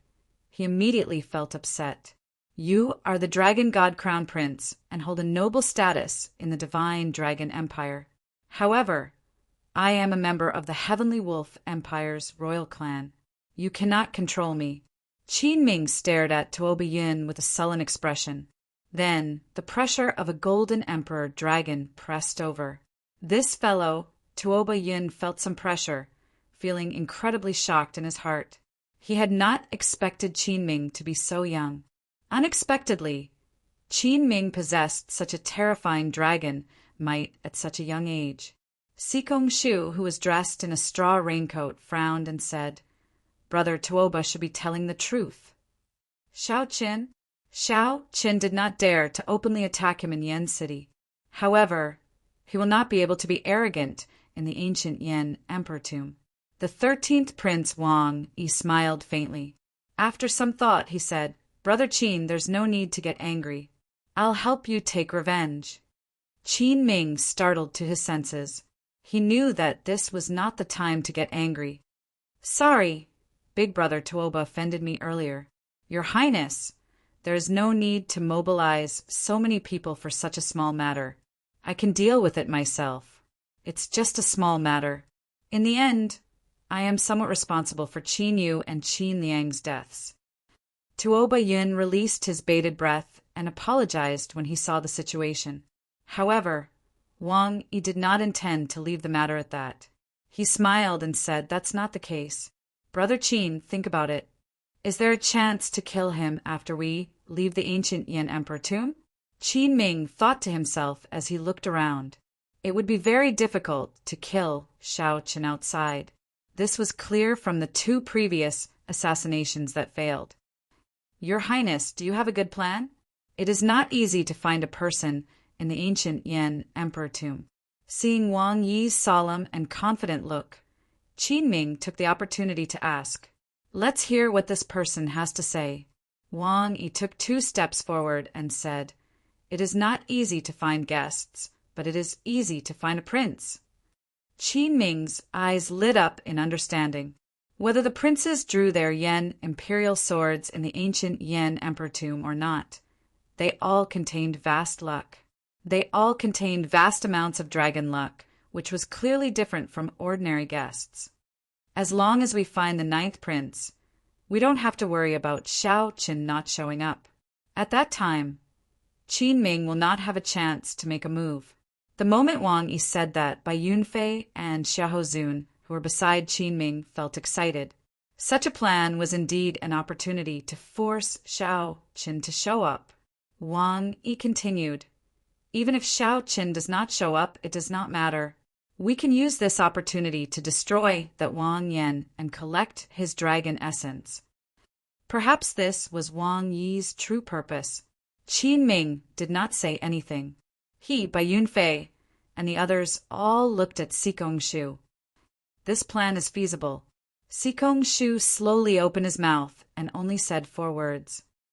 he immediately felt upset. You are the Dragon God Crown Prince and hold a noble status in the Divine Dragon Empire. However, I am a member of the Heavenly Wolf Empire's royal clan. You cannot control me. Qinming stared at Tuoba Yun with a sullen expression. Then, the pressure of a golden emperor dragon pressed over. This fellow, Tuoba Yun felt some pressure, feeling incredibly shocked in his heart. He had not expected Qinming to be so young. Unexpectedly, Qinming possessed such a terrifying dragon might at such a young age. Sikong Shu, who was dressed in a straw raincoat, frowned and said, Brother Tuoba should be telling the truth. Xiao Qin did not dare to openly attack him in Yen City. However, he will not be able to be arrogant in the ancient Yen Emperor tomb. The 13th Prince Wang Yi smiled faintly. After some thought, he said, Brother Qin, there's no need to get angry. I'll help you take revenge. Qinming startled to his senses. He knew that this was not the time to get angry. Sorry, Big Brother Tuoba offended me earlier. Your Highness, there is no need to mobilize so many people for such a small matter. I can deal with it myself. It's just a small matter. In the end, I am somewhat responsible for Qin Yu and Qin Liang's deaths. Tuoba Yun released his bated breath and apologized when he saw the situation. However, Wang Yi did not intend to leave the matter at that. He smiled and said, That's not the case. Brother Qin, think about it. Is there a chance to kill him after we leave the ancient Yin Emperor tomb? Qinming thought to himself as he looked around. It would be very difficult to kill Xiao Qin outside. This was clear from the 2 previous assassinations that failed. Your Highness, do you have a good plan? It is not easy to find a person in the ancient Yin Emperor tomb. Seeing Wang Yi's solemn and confident look, Qinming took the opportunity to ask, Let's hear what this person has to say. Wang Yi took 2 steps forward and said, It is not easy to find guests, but it is easy to find a prince. Qinming's eyes lit up in understanding. Whether the princes drew their Yen imperial swords in the ancient Yen Emperor tomb or not, they all contained vast luck. They all contained vast amounts of dragon luck, which was clearly different from ordinary guests. As long as we find the 9th prince, we don't have to worry about Xiao Qin not showing up. At that time, Qinming will not have a chance to make a move. The moment Wang Yi said that, Bai Yunfei and Xiahou Zun, who were beside Qinming, felt excited. Such a plan was indeed an opportunity to force Xiao Qin to show up. Wang Yi continued, Even if Xiao Qin does not show up, it does not matter. We can use this opportunity to destroy that Wang Yan and collect his dragon essence. Perhaps this was Wang Yi's true purpose. Qinming did not say anything. He, Bai Yunfei, and the others all looked at Sikong Shu. This plan is feasible. Sikong Shu slowly opened his mouth and only said 4 words.